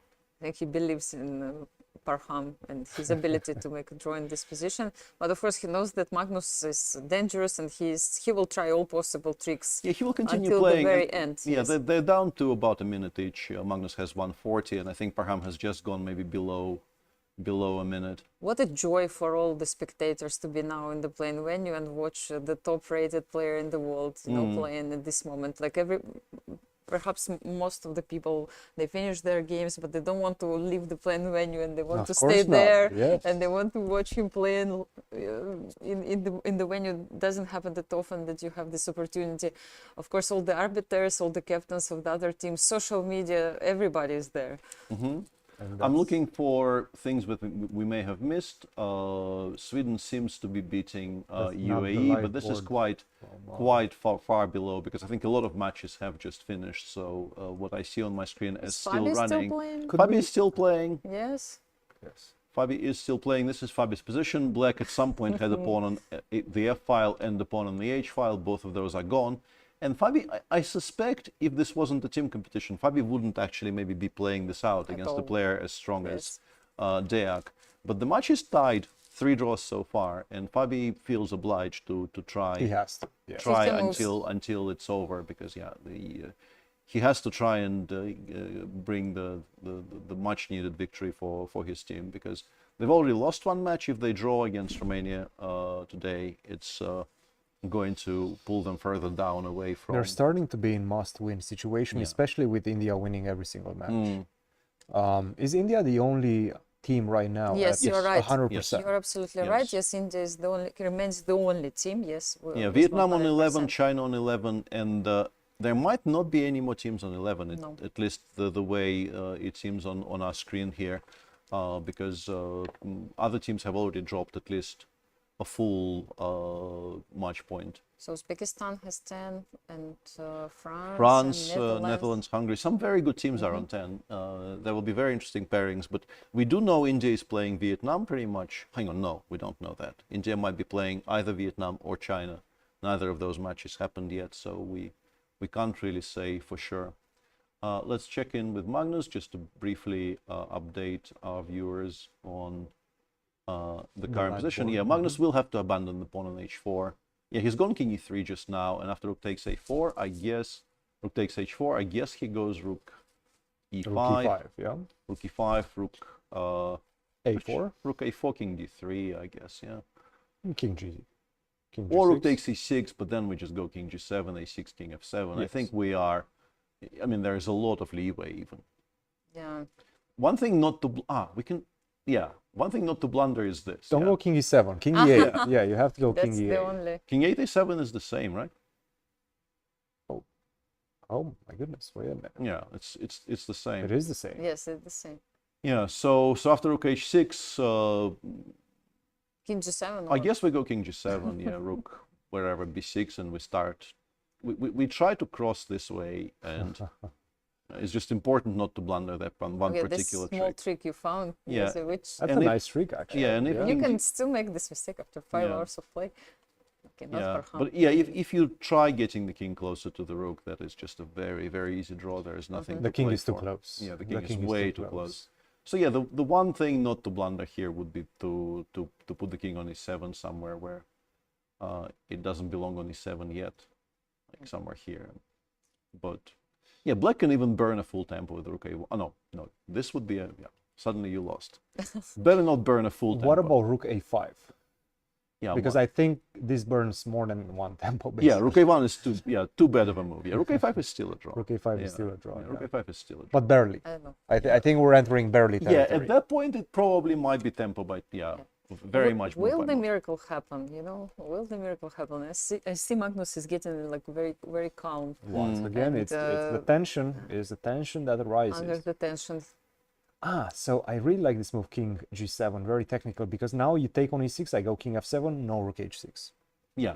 think he believes in Parham and his ability to make a draw in this position. But of course, he knows that Magnus is dangerous and he will try all possible tricks. Yeah, he will continue until playing. the very end. Yeah, Yes. they're down to about a minute each. Magnus has 140, and I think Parham has just gone maybe below a minute. What a joy for all the spectators to be now in the playing venue and watch the top-rated player in the world, playing at this moment. Like perhaps most of the people, they finish their games, but they don't want to leave the playing venue and they want to stay there. Yes. And they want to watch him playing in the venue. It doesn't happen that often that you have this opportunity. Of course, all the arbiters, all the captains of the other teams, social media, everybody is there. I'm looking for things that we may have missed. Sweden seems to be beating UAE, but this is quite far below because I think a lot of matches have just finished. So what I see on my screen is still running. Fabi is still playing. Yes. Yes. Fabi is still playing. This is Fabi's position. Black at some point had a pawn on the F file and the pawn on the H file. Both of those are gone. And Fabi, I suspect if this wasn't a team competition, Fabi wouldn't actually maybe be playing this out against a player as strong as Deak. But the match is tied, 3 draws so far, and Fabi feels obliged to try. He has to. Yeah. Try until it's over because he has to try and bring the much needed victory for his team because they've already lost 1 match. If they draw against Romania today, it's going to pull them further down away from... They're starting to be in must-win situation, especially with India winning every single match. Is India the only team right now? Yes, you're right. 100%. Yes. You're absolutely right. Yes, India is remains the only team. Yes. Vietnam on 11, China on 11, and there might not be any more teams on 11, No. at least the way it seems on our screen here, because other teams have already dropped at least a full match point. So Uzbekistan has 10, and France, and Netherlands, Hungary, some very good teams are on 10. There will be very interesting pairings, but we do know India is playing Vietnam pretty much. Hang on, no, we don't know that. India might be playing either Vietnam or China. Neither of those matches happened yet, so we can't really say for sure. Let's check in with Magnus just to briefly update our viewers on the current position. Yeah, Magnus will have to abandon the pawn on h4. Yeah, he's gone king e3 just now, and after rook takes a4, I guess, rook takes h4, I guess he goes rook e5. Rook e5, yeah. Rook e5, rook a4. Rook a4, king d3, I guess, yeah. King g. King or g6. rook takes e6, but then we just go king g7, a6, king f7. I think we are, I mean, there is a lot of leeway even. Yeah. One thing not to, one thing not to blunder is this. Don't go king e7, king e8. Yeah, you have to go king That's e8. the only. King 8 a7 is the same, right? Oh my goodness, wait a minute. Yeah, it's the same. It is the same. Yes, it's the same. Yeah, so after rook h6, King g7. I guess we go king g7, yeah, rook wherever b6, and we start. We try to cross this way, and it's just important not to blunder that one particular this small trick. trick you found. Yeah, Which That's a nice trick, actually. Yeah, and if you can still make this mistake after 5 Yeah. hours of play. Okay, not Yeah, for but yeah, if you try getting the king closer to the rook, that is just a very, very easy draw. There is nothing. The to king play is too for. close. Yeah, the The king king is is way too too close. close. So yeah, the one thing not to blunder here would be to put the king on e7 somewhere where it doesn't belong on e7 yet, like somewhere here. But yeah, black can even burn a full tempo with rook a1. Oh, no, this would be a suddenly you lost. Better not burn a full tempo. What about rook a5? Yeah, because I think this burns more than one tempo. Yeah, rook a1 is too bad of a move. Yeah, rook a5 is still a draw. Rook a5 is still a draw. Yeah, rook a5 is still a draw. But barely. I don't know. I think we're entering barely territory. Yeah, at that point it probably might be tempo, but very much. Will the miracle happen? You know, will the miracle happen? I see Magnus is getting like very, very calm. Once again, it's the tension. It's the tension that arises. Under the tension. So I really like this move, king g7, very technical, because now you take on e6, I go king f7, no rook h6. Yeah,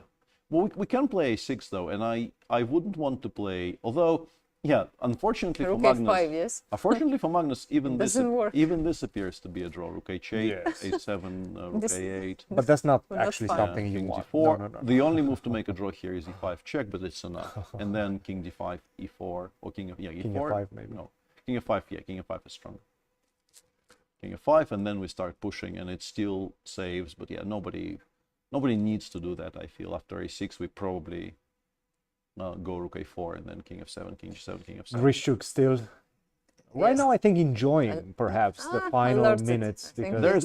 well, we can play a6 though, and I wouldn't want to play, although, yeah, unfortunately rook for Magnus, f5, yes. Unfortunately for Magnus, even this appears to be a draw. Rook h8, Yes. a7, rook a8. But that's not Well, that's actually fine. something you King want. d4. No. The only move to make a draw here is e5 check, but it's enough. And then king d5, e4, or king of e4. King f5 maybe. No, king f5. Yeah, king f5 is stronger. King f5, and then we start pushing, and it still saves. But yeah, nobody needs to do that. I feel after a6, we probably go rook a4, and then king f7, king g7, king f7. Grishuk still, right now I think enjoying perhaps the final alerted. minutes. I think Because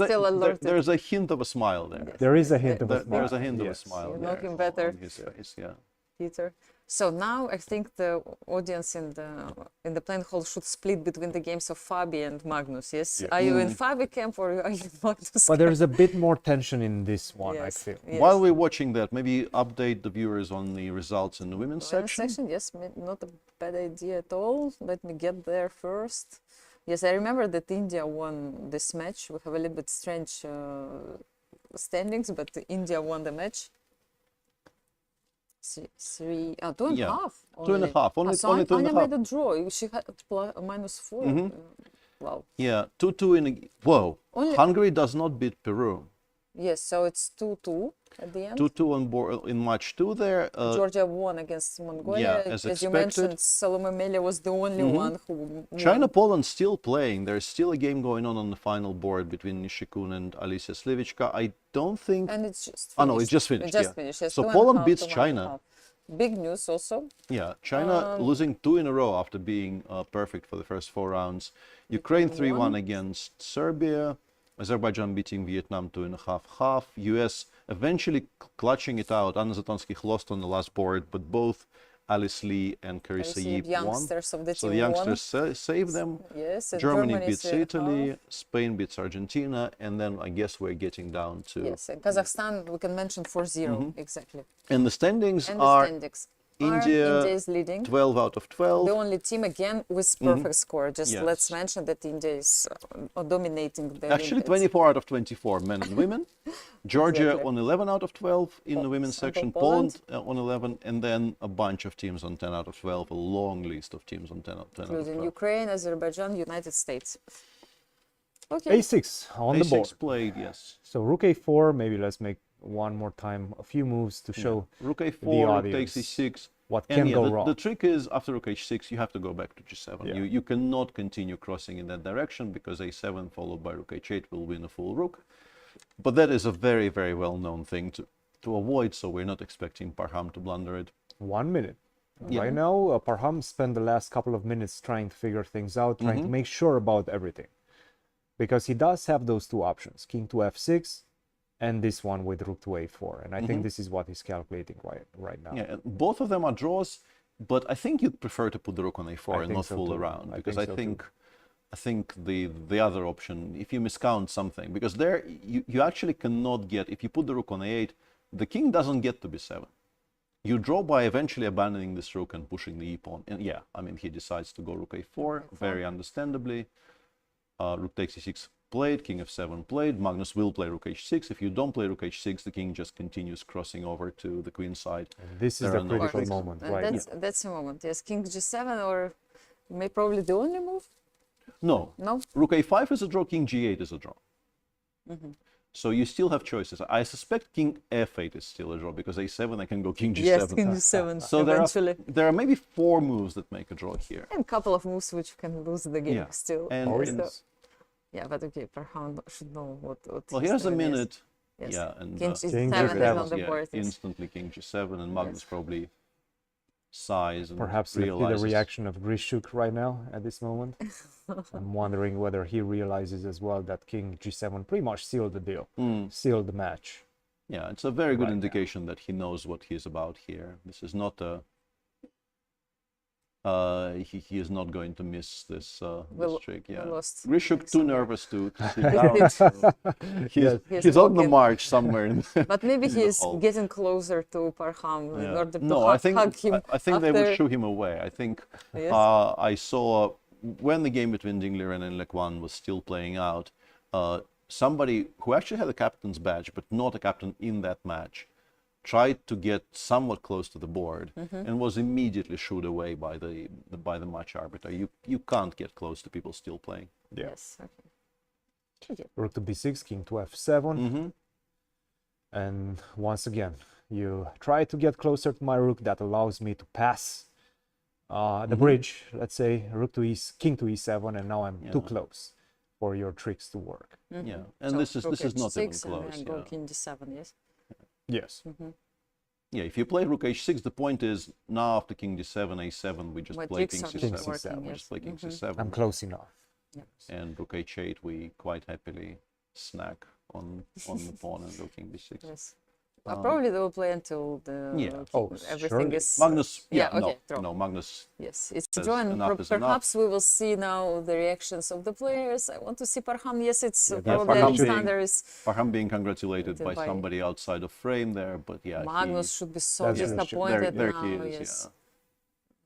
There's a hint of a smile there. there is a hint of a smile. There's a hint of a Yes. smile You there know him better. on his face, yeah. Peter. So now I think the audience in the playing hall should split between the games of Fabi and Magnus. Yes, Yeah. are you in Fabi camp or are you in Magnus? But there's a bit more tension in this one, I Yes. feel. Yes. While we're watching that, maybe update the viewers on the results in the women's Women's section. yes, not a bad idea at all. Let me get there first. Yes, I remember that India won this match. We have a little bit strange standings, but India won the match. Two and a Yeah. half. 2.5. Only, so only 2.5. Anya made a draw. She had -4. Wow. Yeah, 2-2 in a... Whoa. Only- Hungary does not beat Peru. Yes, so it's 2-2 at the end. 2-2 on board in match 2 there. Georgia won against Mongolia. yeah, as you expected. mentioned, Salome Melia was the only one who won. China-Poland still playing. There's still a game going on the final board between Nishikun and Alicia Slivicka. I don't think... And it's just finished. Oh, no, it's just finished, It just yeah. finished. Yes, So 2.5 Poland to beats 1.5. China. Big news also. Yeah, China losing 2 in a row after being perfect for the first 4 rounds. Ukraine 3-1 against Serbia. Azerbaijan beating Vietnam 2.5-half. US eventually clutching it out. Anna Zatonskih lost on the last board, but both Alice Lee and Carissa Alice Yip, Yip won. youngsters of the So the team youngsters saved them. Yes, and Germany Germany beats is, Italy, Spain beats Argentina, and then I guess we're getting down to... Yes, and Kazakhstan we can mention 4-0 exactly. And the standings And the are... standings. India is leading. 12 out of 12. The only team again with perfect score. Just Yes. let's mention that India is dominating the Actually, Olympiads. 24 out of 24 men and women. Georgia Exactly. on 11 out of 12 in the women's Sample section. Poland. Poland on 11, and then a bunch of teams on 10 out of 12. A long list of teams on 10 out of 12. Including Ukraine, Azerbaijan, United States. Okay. A6 on the board. A6 played, yes. So rook a4, maybe let's make one more time a few moves to show Rook the a4, rook audience takes e6. what And can yeah, go the, wrong. the trick is after rook h6, you have to go back to g7. Yeah. You cannot continue crossing in that direction because a7 followed by rook h8 will win a full rook. But that is a very, very well-known thing to avoid, so we're not expecting Parham to blunder it. 1 minute. Yeah. Right now, Parham spent the last couple of minutes trying to figure things out, trying to make sure about everything. Because he does have those two options, king to f6 and this one with rook to a4. And I think this is what he's calculating right now. Yeah, both of them are draws, but I think you'd prefer to put the rook on a4 and think not so fool too. around, I because think I so think too. I think the other option, if you miscount something, because there you actually cannot get, if you put the rook on a8, the king doesn't get to b7. You draw by eventually abandoning this rook and pushing the e-pawn. And yeah, I mean, he decides to go rook a4, very understandably. Rook takes e6 played, king f7 played. Magnus will play rook h6. If you don't play rook h6, the king just continues crossing over to the queen side. And this is There the are no critical tricks. moment, And right? that's the moment. Yes, king g7 or probably the only move. No. No? Rook a5 is a draw, king g8 is a draw. So you still have choices. I suspect king f8 is still a draw because a7 I can go king g7. Yes, king g7 So eventually. there are maybe 4 moves that make a draw here. And a couple of moves which can lose the game Yeah. still. And Yeah, but okay, Parham should know what well, he's here's a doing is. minute. Yes. Yeah, and King King g7 is on the yeah, board. Yes. instantly king g7, and Magnus probably sighs and Perhaps let's see the realizes. reaction of Grishuk right now at this moment. I'm wondering whether he realizes as well that king g7 pretty much sealed the deal, sealed the match. Yeah, it's a very good Right now. indication that he knows what he's about here. This is not a. He is not going to miss this this trick. Yeah, lost Grishuk too nervous to sit down. So he's on the walking. march somewhere. But maybe in the he's hall. getting closer to Parham in Yeah. order to No, I think hug him. I think they would after- shoo him away. I think Yes. I saw when the game between Ding Liren and Lekwan was still playing out. Somebody who actually had a captain's badge, but not a captain in that match, tried to get somewhat close to the board and was immediately shooed away by the match arbiter. You can't get close to people still playing. Yeah. Yes. Okay. Rook to b6, king to f7. And once again, you try to get closer to my rook. That allows me to pass the bridge. Let's say rook to king to e7, and now I'm too close for your tricks to work. Yeah, and So this is rook not even h6 close. and go Yeah. king d7. Yes. Yes. Yeah, if you play rook h6, the point is now after king d7, a7, we just My play tricks king are c7. not working, We yes. just play king c7. I'm close enough. And rook h8, we quite happily snack on the pawn and go king b6. Yes. Probably they will play until the everything surely. is Magnus, okay, draw. no, Magnus. Yes, it's says draw, and enough is enough. perhaps we will see now the reactions of the players. I want to see Parham. Yes, it's Yeah, probably Alexander is. Parham being congratulated by by- somebody outside of frame there, but yeah, Magnus should be so That's disappointed there now. he is, Yes,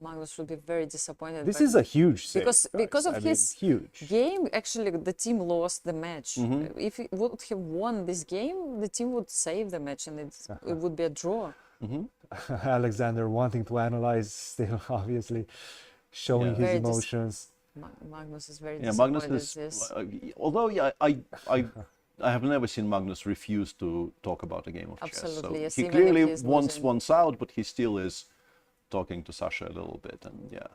Magnus should be very disappointed. This by- is a huge save, because guys. of I mean, his huge. game. Actually, the team lost the match. If he would have won this game, the team would save the match, and it would be a draw. Alexander wanting to analyze still, obviously, showing his Very emotions. Magnus is very Yeah, disappointed. Magnus is. Yes. Although, yeah, I have never seen Magnus refuse to talk about a game of chess. Absolutely, So yes, he even if clearly he's wants losing. out, but he still is talking to Sasha a little bit, and yeah.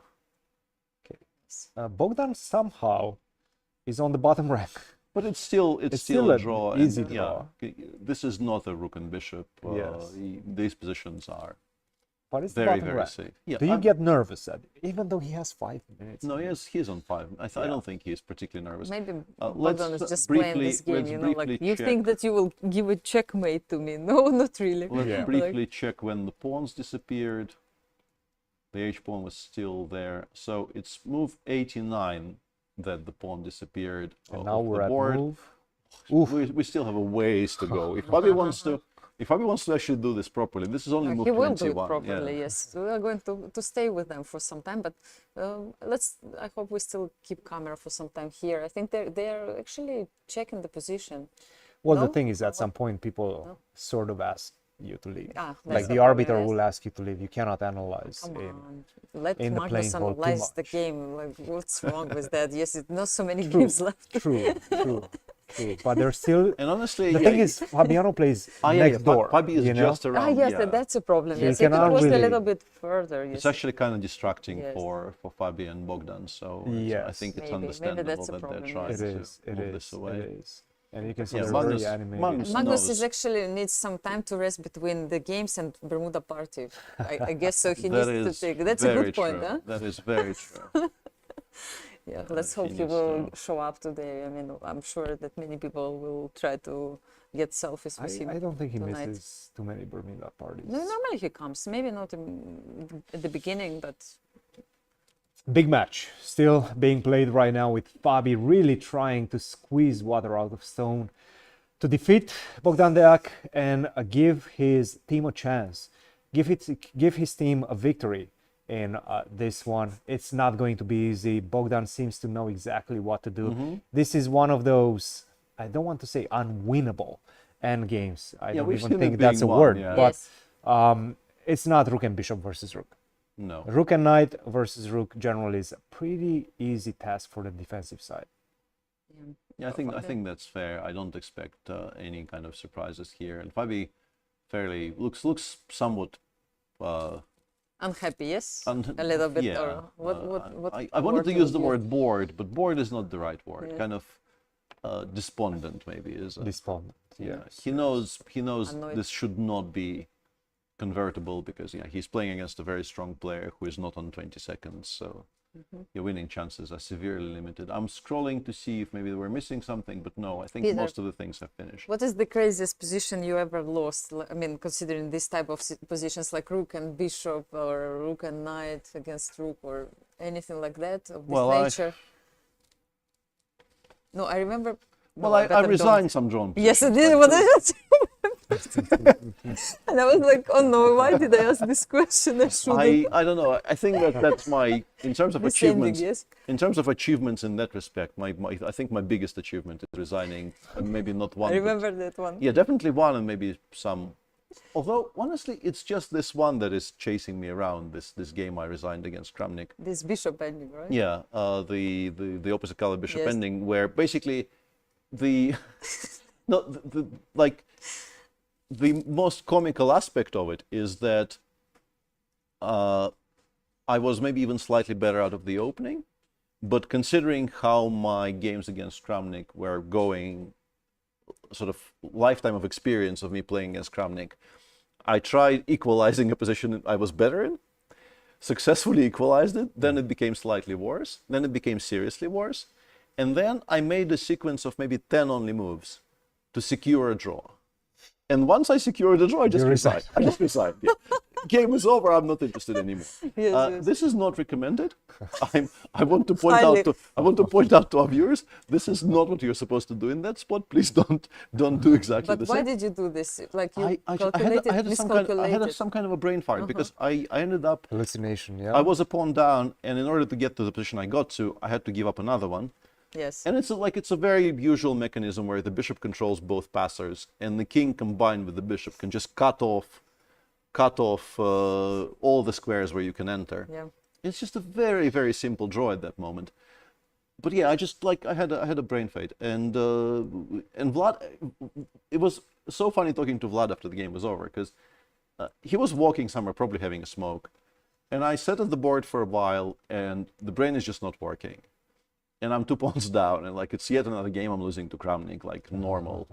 Bogdan somehow is on the bottom rank. But it's still still a an draw. easy and, draw. Yeah, this is not a rook and bishop. Yes. These positions are But it's the very, bottom very rank. safe. Yeah, Do you I'm- get nervous at it, even though he has 5 minutes? No, he's on 5. I don't think he's particularly nervous. Maybe let's Bogdan is just briefly- playing this game, let's you know, like briefly you check. think that you will give a checkmate to me. No, not really. Let's Yeah. briefly check when the pawns disappeared. The h-pawn was still there. So it's move 89 that the pawn disappeared And off now the we're at board. move. Oof. We still have a ways to go. If Bobby wants to, If Fabi wants to actually do this properly, this is only move He will do 21. it properly, yeah. yes. We are going to stay with them for some time, but I hope we still keep camera for some time here. I think they're actually checking the position. Well, No? the thing is, at some point, people sort of ask you to leave. Ah, that's Like the the problem, arbiter yes. will ask you to leave. You cannot analyze Come in, on, let in the playing Magnus hall too analyze the much. game. Like, what's wrong with that? Yes, not so many True, games left. true, true. But there's still. And honestly, the thing is, Fabiano plays next door. Fabi is you know? just around. Yes, yeah. that's a problem. So Yes, you if it cannot was a really- little bit further. Yes. It's actually kind of distracting Yes. for Fabi and Bogdan. So Yes. I think it's Maybe understandable that's a that problem, they're trying yes. It to is. It move is. this away. It is. And you can see Yeah, they're Magnus- very animated. Magnus Magnus knows. is actually needs some time to rest between the games and Bermuda party. I guess so. He That needs is to take. That's a very good point, true. huh? That is very true. Yeah, let's hope he needs will show up today. I mean, I'm sure that many people will try to get selfies with him. I don't think he tonight. misses too many Bermuda parties. No, normally he comes. Maybe not at the beginning, but Big match still being played right now with Fabi really trying to squeeze water out of stone to defeat Bogdan Deac and give his team a chance, give his team a victory in this one. It's not going to be easy. Bogdan seems to know exactly what to do. This is one of those, I don't want to say unwinnable end games. I don't we've even seen think it that's a being won, word, yeah. but it's not rook and bishop versus rook. No. Rook and knight versus rook generally is a pretty easy task for the defensive side. Yeah, I think that's fair. I don't expect any kind of surprises here. And Fabi fairly looks somewhat unhappy, yes, a little bit. Yeah. Or what I wanted word to would use the you- word bored, but bored is not the right word. Yeah. Kind of despondent maybe is. Despondent. Yeah. Yes, He knows Annoyed. this should not be convertible because he's playing against a very strong player who is not on 20 seconds. So your winning chances are severely limited. I'm scrolling to see if maybe we're missing something, but no, I think Peter, most of the things have finished. What is the craziest position you ever lost? I mean, considering this type of positions like rook and bishop or rook and knight against rook or anything like that of this nature. No, I remember. Well, I resigned some drawn Yes, I positions, did. like But I just and I was like, oh no, why did I ask this question? I shouldn't. I don't know. I think that's my in terms of Descending, achievements. yes. In terms of achievements in that respect, I think my biggest achievement is resigning. And maybe not one. I but- remember that one. Yeah, definitely one, and maybe some. Although honestly, it's just this one that is chasing me around. This game I resigned against Kramnik. This bishop ending, right? Yeah, the opposite color bishop Yes. ending, where basically the no like the most comical aspect of it is that I was maybe even slightly better out of the opening, but considering how my games against Kramnik were going, sort of lifetime of experience of me playing against Kramnik, I tried equalizing a position I was better in, successfully equalized it, then it became slightly worse, then it became seriously worse, and then I made a sequence of maybe 10 only moves to secure a draw. And once I secured the draw, I just resigned. I just resigned. Yeah. Game is over. I'm not interested anymore. Yes. This is not recommended. I want to point out to our viewers, this is not what you're supposed to do in that spot. Please don't do exactly But the why same. did you do this? Like you I calculated, had miscalculated. some kind of a brain fart because I ended up hallucination. Yeah, I was a pawn down, and in order to get to the position I got to, I had to give up another one. Yes. And it's a very usual mechanism where the bishop controls both passers, and the king combined with the bishop can just cut off all the squares where you can enter. Yeah. It's just a very, very simple draw at that moment. But yeah, I had a brain fade, and Vlad. It was so funny talking to Vlad after the game was over because he was walking somewhere, probably having a smoke, and I sat at the board for a while, and the brain is just not working. And I'm 2 pawns down, and like it's yet another game I'm losing to Kramnik, like normal.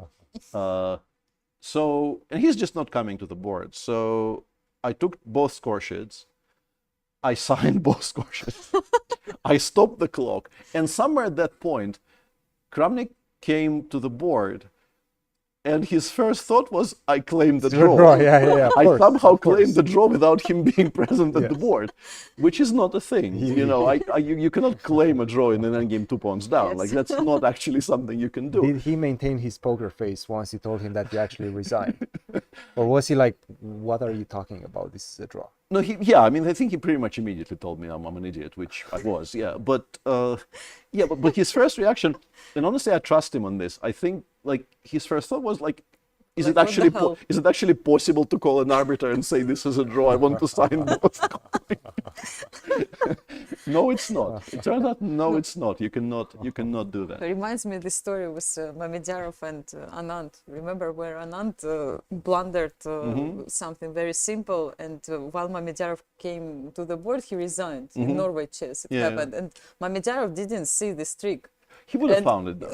And he's just not coming to the board. So I took both score sheets. I signed both score sheets. I stopped the clock, and somewhere at that point, Kramnik came to the board, and his first thought was, "I claimed the draw." Yeah. I somehow claimed the draw without him being present at the board, which is not a thing. You know, you cannot claim a draw in an endgame 2 pawns down. Yes. Like that's not actually something you can do. Did he maintain his poker face once you told him that you actually resigned? Or was he like, what are you talking about? This is a draw. No, yeah, I mean, I think he pretty much immediately told me I'm an idiot, which I was, yeah. But his first reaction, and honestly, I trust him on this. I think like his first thought was like, is it actually possible to call an arbiter and say this is a draw? I want to sign both. No, it's not. It turns out, no, it's not. You cannot do that. It reminds me of the story with Mamedyarov and Anand. Remember where Anand blundered something very simple, and while Mamedyarov came to the board, he resigned in Norway chess. It happened, and Mamedyarov didn't see this trick. He would have found it, though.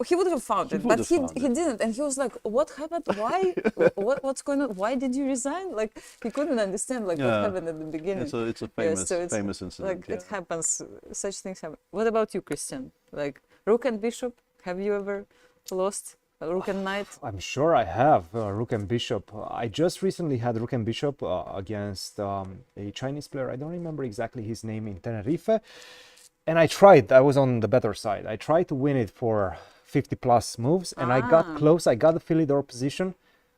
He would have found it, but he didn't. And he was like, what happened? Why? What's going on? Why did you resign? Like, he couldn't understand what happened at the beginning. It's a famous incident. Like, it happens. Such things happen. What about you, Cristian? Like, rook and bishop? Have you ever lost a rook and knight? I'm sure I have. Rook and bishop. I just recently had rook and bishop against a Chinese player. I don't remember exactly his name, in Tenerife. And I tried. I was on the better side. I tried to win it for 50 plus moves, and I got close. I got the Philidor position,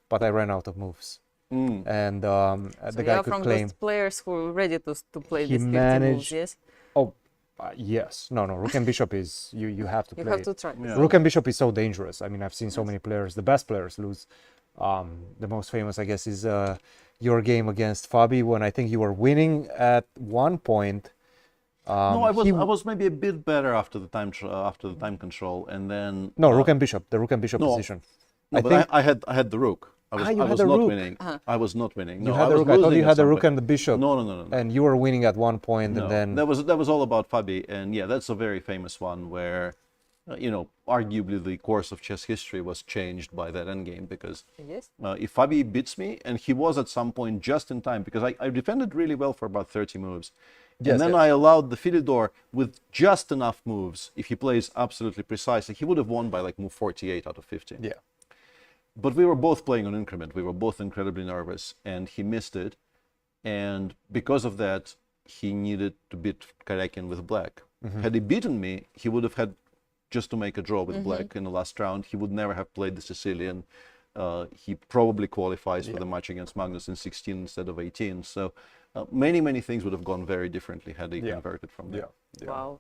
but I ran out of moves. And the guy could claim. Those players who are ready to play these 50 moves, yes? Oh, yes. No. Rook and bishop is you have to play. You have to try. Yeah. Rook and bishop is so dangerous. I mean, I've seen so many players. The best players lose. The most famous, I guess, is your game against Fabi, when I think you were winning at one point. No, I was maybe a bit better after the time control, and then rook and bishop, the rook and bishop position. No, but I had the rook. I was not winning. I was not winning. No, you had the rook. I thought you had the rook and the bishop. No. And you were winning at one point, and then that was all about Fabi, and yeah, that's a very famous one where, arguably the course of chess history was changed by that endgame, because if Fabi beats me, and he was at some point just in time, because I defended really well for about 30 moves. And then I allowed the Philidor with just enough moves. If he plays absolutely precisely, he would have won by like move 48 out of 50. Yeah. But we were both playing on increment. We were both incredibly nervous, and he missed it. And because of that, he needed to beat Karakin with black. Had he beaten me, he would have had just to make a draw with black in the last round. He would never have played the Sicilian. He probably qualifies for the match against Magnus in 16 instead of 18. So many things would have gone very differently had he converted from there. Yeah. Wow.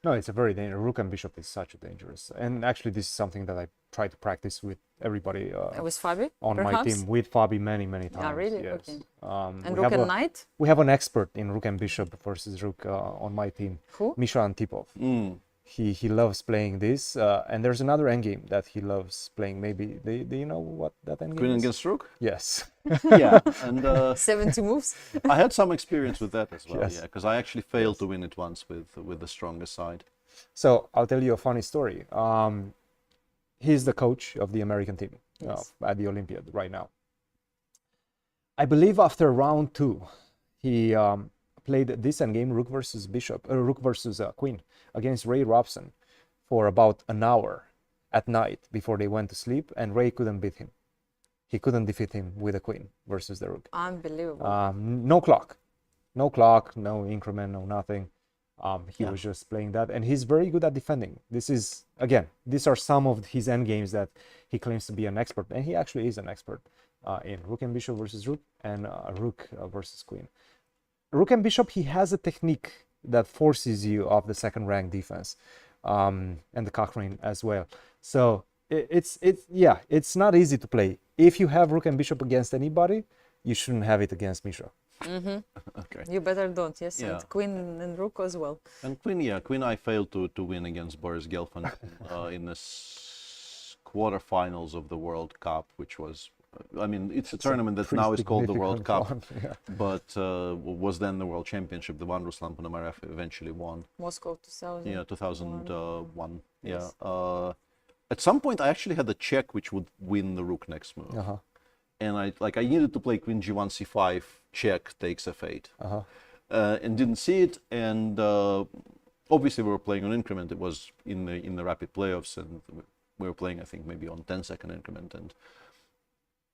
No, it's a very dangerous. Rook and bishop is such a dangerous. And actually, this is something that I try to practice with everybody. With Fabi? On my team, with Fabi many times. Ah, really? Yes. Okay. And rook and knight? We have an expert in rook and bishop versus rook on my team. Who? Misha Antipov. He loves playing this, and there's another endgame that he loves playing. Maybe do you know what that endgame Queen is? against rook? Yes. Yeah, and 70 moves. I had some experience with that as well. Yes. Yeah, because I actually failed to win it once with the strongest side. So I'll tell you a funny story. He's the coach of the American team at the Olympiad right now. I believe after round 2, he played this endgame, rook versus queen, against Ray Robson for about an hour at night before they went to sleep, and Ray couldn't beat him. He couldn't defeat him with a queen versus the rook. Unbelievable. No clock, no increment, no nothing. He was just playing that, and he's very good at defending. These are some of his endgames that he claims to be an expert, and he actually is an expert in rook and bishop versus rook, and rook versus queen. Rook and bishop, he has a technique that forces you off the second rank defense, and the Cochrane as well. So it's not easy to play. If you have rook and bishop against anybody, you shouldn't have it against Misha. Okay. You better don't, yes. Yeah. And queen and rook as well. And queen I failed to win against Boris Gelfand in the quarterfinals of the World Cup, which was, it's a tournament that now is called the World Cup, but was then the World Championship, the one Ruslan Ponomarev eventually won. Moscow 2000. Yeah, 2001. Yes. Yeah. At some point, I actually had a check which would win the rook next move. And I needed to play queen g1 c5, check takes f8, and didn't see it. And obviously we were playing on increment. It was in the rapid playoffs, and we were playing, I think, maybe on 10-second increment. And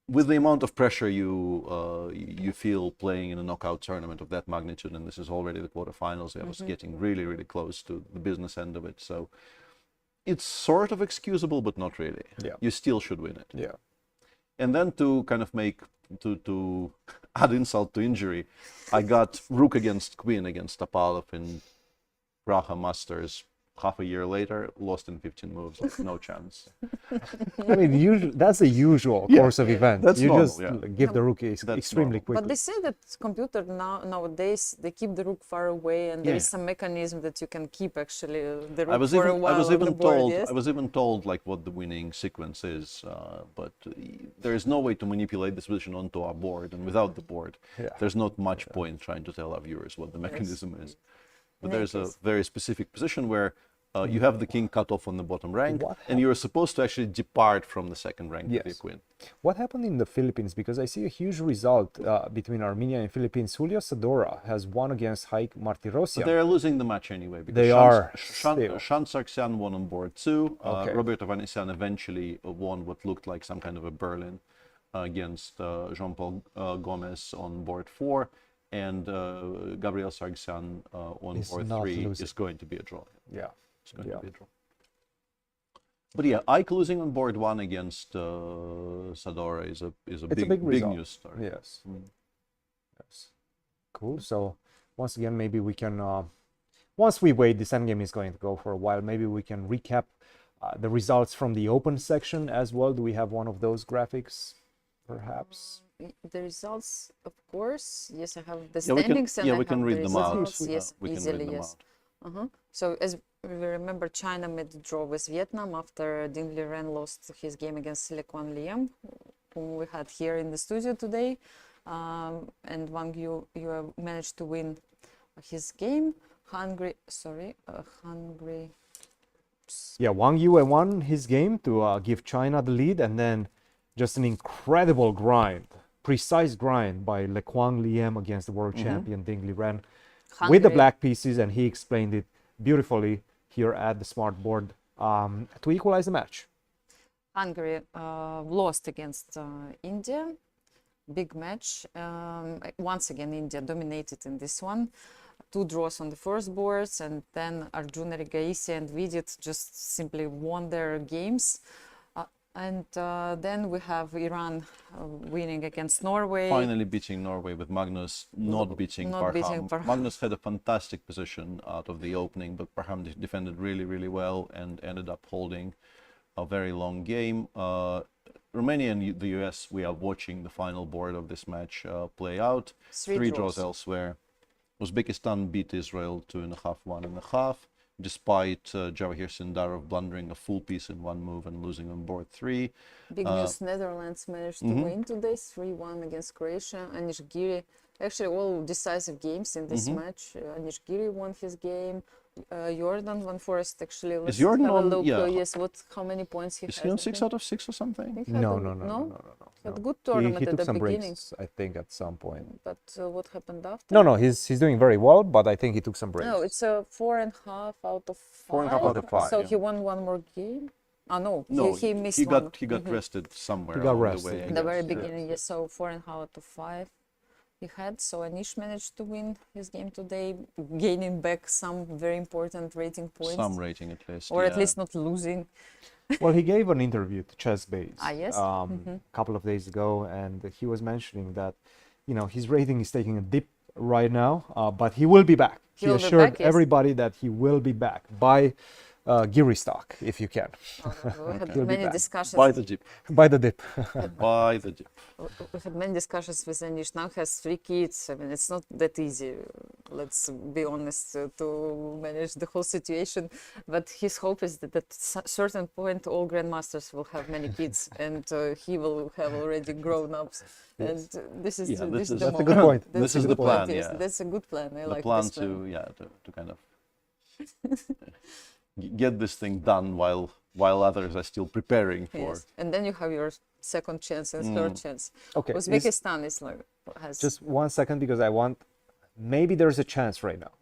with the amount of pressure you feel playing in a knockout tournament of that magnitude, and this is already the quarterfinals, I was getting really close to the business end of it. So it's sort of excusable, but not really. Yeah. You still should win it. Yeah. And then to kind of to add insult to injury, I got rook against queen against Topalov in Praha Masters. Half a year later, lost in 15 moves, no chance. I mean, that's the usual course of events. That's you normal, just give the rook extremely quickly. But they say that computer nowadays they keep the rook far away, and there is some mechanism that you can keep actually the rook for a while on the board. Yes? I was even told like what the winning sequence is, but there is no way to manipulate this position onto our board, and without the board, there's not much point trying to tell our viewers what the mechanism is. But there's a very specific position where you have the king cut off on the bottom rank, and you're supposed to actually depart from the second rank with your queen. What happened in the Philippines? Because I see a huge result between Armenia and Philippines. Julio Sadora has won against Haik Martirosyan. But they're losing the match anyway. Because They are. Shan Sargsyan won on board 2. Roberto Vanessian eventually won what looked like some kind of a Berlin against Jean-Paul Gomez on board 4. And Gabriel Sargsyan on board 3 is going to be a draw. Yeah. It's going to be a draw. But yeah, Ike losing on board 1 against Sadora is a big news story. Yes. Yes. Cool. So once again, maybe we can, once we wait, this endgame is going to go for a while. Maybe we can recap the results from the open section as well. Do we have one of those graphics, perhaps? The results, of course. Yes, I have the standings, and we can read them out. Yes, easily. Yes. So as we remember, China made the draw with Vietnam after Ding Liren lost his game against Lequan Liam, whom we had here in the studio today. And Wang Yu managed to win his game. Hungary. Yeah, Wang Yu won his game to give China the lead, and then just an incredible grind, precise grind by Lequan Liam against the world champion Ding Liren with the black pieces, and he explained it beautifully here at the smart board to equalize the match. Hungary lost against India. Big match. Once again, India dominated in this one. 2 draws on the first boards, and then Arjuna Regaisi and Vidit just simply won their games. And then we have Iran winning against Norway. Finally beating Norway with Magnus not beating Parham. Magnus had a fantastic position out of the opening, but Parham defended really, really well and ended up holding a very long game. Romania and the US, we are watching the final board of this match play out. 3 draws elsewhere. Uzbekistan beat Israel 2.5, 1.5. Despite Jawahir Sindarov blundering a full piece in one move and losing on board 3. Big news, Netherlands managed to win today, 3-1 against Croatia. Anish Giri, actually all decisive games in this match. Anish Giri won his game. Jordan Van Forest actually. Is Jordan have a on? look. Yeah. Yes, how many points he has? Is he on 6 out of 6 or something? No. He had a good tournament he at took the some beginning. breaks, I think, at some point. But what happened after? No, he's doing very well, but I think he took some breaks. No, it's a 4.5 out of 5. 4.5 out of 5. So he won one more game. No, he missed he one. He got rested somewhere. He got along rested. the way. In the very beginning, yes. So 4.5 out of 5 he had. So Anish managed to win his game today, gaining back some very important rating points. Some rating at least. Or at least not losing. Well, he gave an interview to Chess Base yes? a couple of days ago, and he was mentioning that, his rating is taking a dip right now, but he will be back. He assured everybody that he will be back. Buy Giri stock if you can. We had many discussions. Buy the dip. Buy the dip. Buy the dip. We had many discussions with Anish. Now has 3 kids. I mean, it's not that easy, let's be honest, to manage the whole situation. But his hope is that at a certain point, all grandmasters will have many kids, and he will have already grown ups. And this is that's the a good point. This is the plan. Yes, Yeah, that's a good plan. I like plan this plan. to kind of get this thing done while others are still preparing for. Yes. And then you have your second chance and third chance. Okay. Uzbekistan is like has just 1 second, because I want, maybe there's a chance right now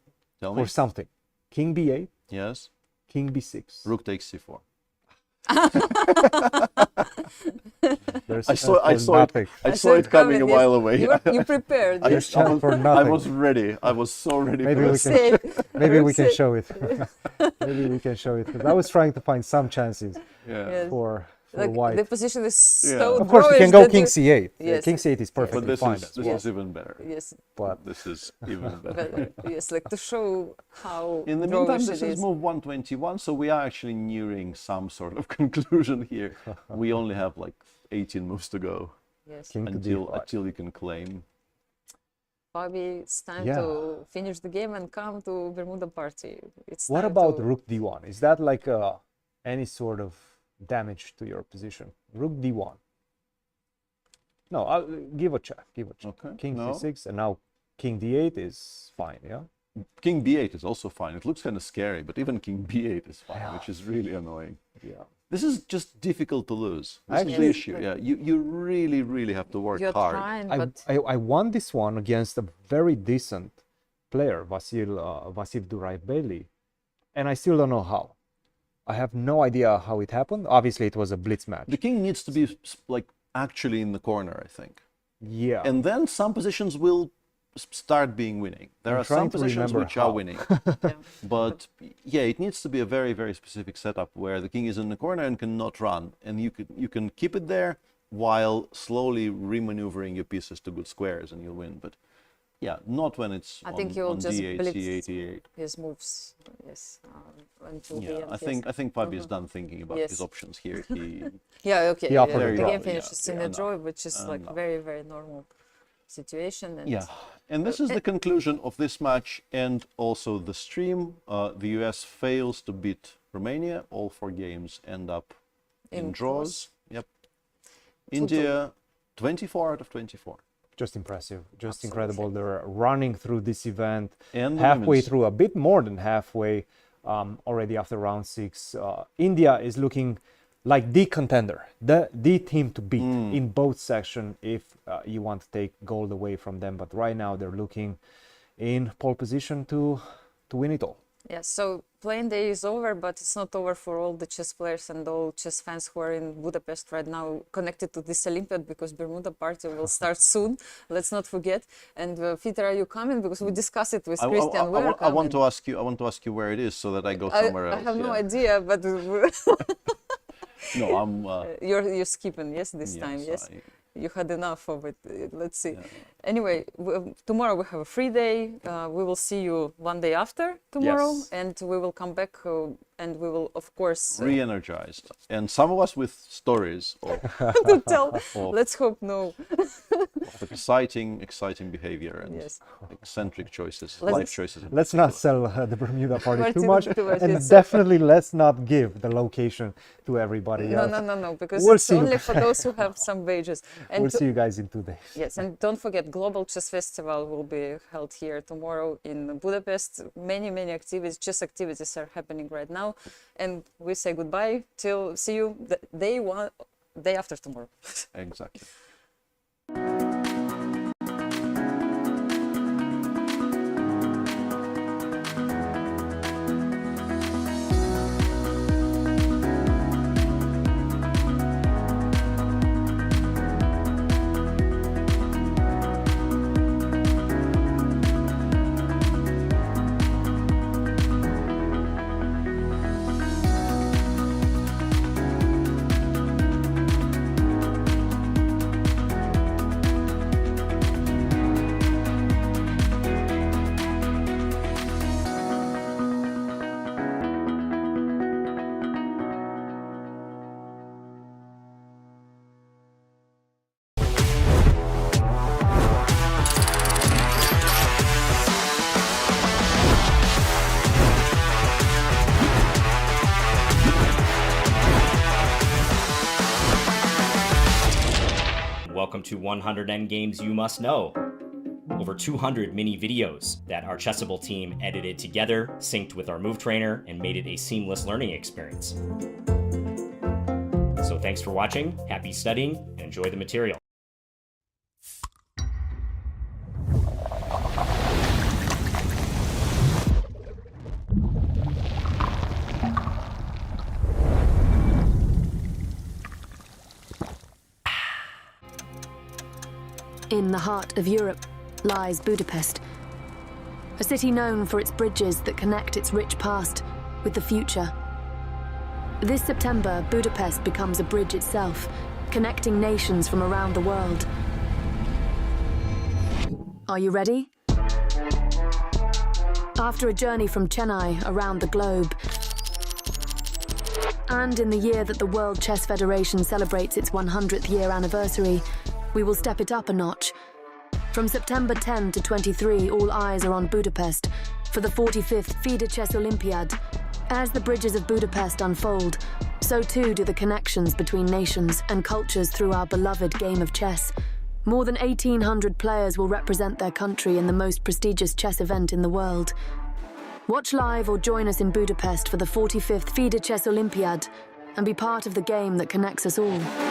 Tell for me. something. King b8, Yes. King b6. Rook takes c4. There's I saw it coming a while away. You prepared. There's chance for nothing. I was ready. I was so ready. Maybe for we this. can. Maybe we can show it. Maybe we can show it. 'Cause I was trying to find some chances Yeah. for for white. The position is so Of course, you can drawish go that king you- c8. Yes. King c8 is perfectly But this fine. is as this well. is even better. Yes. But This is even better. Yes, like to show how In the meantime, drawish this it is is. move 121, so we are actually nearing some sort of conclusion here. We only have like 18 moves to go Yes. King to d5. until you can claim. Bobby, it's time Yeah. to finish the game and come to Bermuda party. It's What time about to... rook d1? Is that like any sort of damage to your position? Rook d1. No, I'll give a check. Give a check. Okay. King No. c6, and now king d8 is fine. Yeah. King b8 is also fine. It looks kind of scary, but even king b8 is fine, which is really annoying. Yeah. This is just difficult to lose. This is the Actually- issue. Yeah, you really have to work You're hard. trying, I, but I won this one against a very decent player, Vasil Duraibeli, and I still don't know how. I have no idea how it happened. Obviously, it was a blitz match. The king needs to be like actually in the corner, I think. Yeah. And then some positions will start being winning. There I'm are some trying to positions remember which how. are winning. But yeah, it needs to be a very specific setup where the king is in the corner and cannot run, and you can keep it there while slowly remaneuvering your pieces to good squares, and you'll win. But yeah, not when it's I on, think you'll on just d8, blitz c8, e8. his moves. Yes. Until the Yeah, end, I think Fabi is done thinking about Yes. his options here. He Yeah, okay. Yeah, The there you game go. finishes in a Yeah, draw, which is like no. very normal situation. And Yeah, and this is the conclusion of this match and also the stream. The US fails to beat Romania. All 4 games end up in In draws. Yep. 2-2. India, 24 out of 24. Just impressive, just incredible. They're running through this event And the halfway women's. through, a bit more than halfway already after round 6. India is looking like the contender, the team to beat in both sections if you want to take gold away from them. But right now they're looking in pole position to win it all. yeah, so playing day is over, but it's not over for all the chess players and all chess fans who are in Budapest right now connected to this Olympiad, because Bermuda party will start soon. Let's not forget. And Peter, are you coming? Because we discussed it with Cristian. We are I want coming. to ask you where it is so that I go somewhere I else. have no yeah. idea, but No, I'm. you're skipping, yes, this Yes, time, yes. I- You had enough of it. Let's see. Anyway, tomorrow we have a free day. We will see you one day after tomorrow, Yes. and we will come back and we will, of course, Re-energized, and some of us with stories of, to tell. of, Let's hope no. of exciting behavior and Yes. eccentric choices, Let's- life choices. in Let's not sell the Bermuda party Party too much, too much, and yes. definitely let's not give the location to everybody else. No, because We'll it's see you only for guys. those who have some wages. And We'll to- see you guys in 2 days. Yes, and don't forget, Global Chess Festival will be held here tomorrow in Budapest. Many activities, chess activities are happening right now. And we say goodbye till see you the day after tomorrow. Exactly. Welcome to 100 Endgames You Must Know. Over 200 mini videos that our Chessable team edited together, synced with our move trainer, and made it a seamless learning experience. So thanks for watching, happy studying, and enjoy the material. In the heart of Europe lies Budapest, a city known for its bridges that connect its rich past with the future. This September, Budapest becomes a bridge itself, connecting nations from around the world. Are you ready? After a journey from Chennai around the globe, and in the year that the World Chess Federation celebrates its 100th year anniversary, we will step it up a notch. From September 10 to 23, all eyes are on Budapest for the 45th FIDE Chess Olympiad. As the bridges of Budapest unfold, so too do the connections between nations and cultures through our beloved game of chess. More than 1,800 players will represent their country in the most prestigious chess event in the world. Watch live or join us in Budapest for the 45th FIDE Chess Olympiad and be part of the game that connects us all.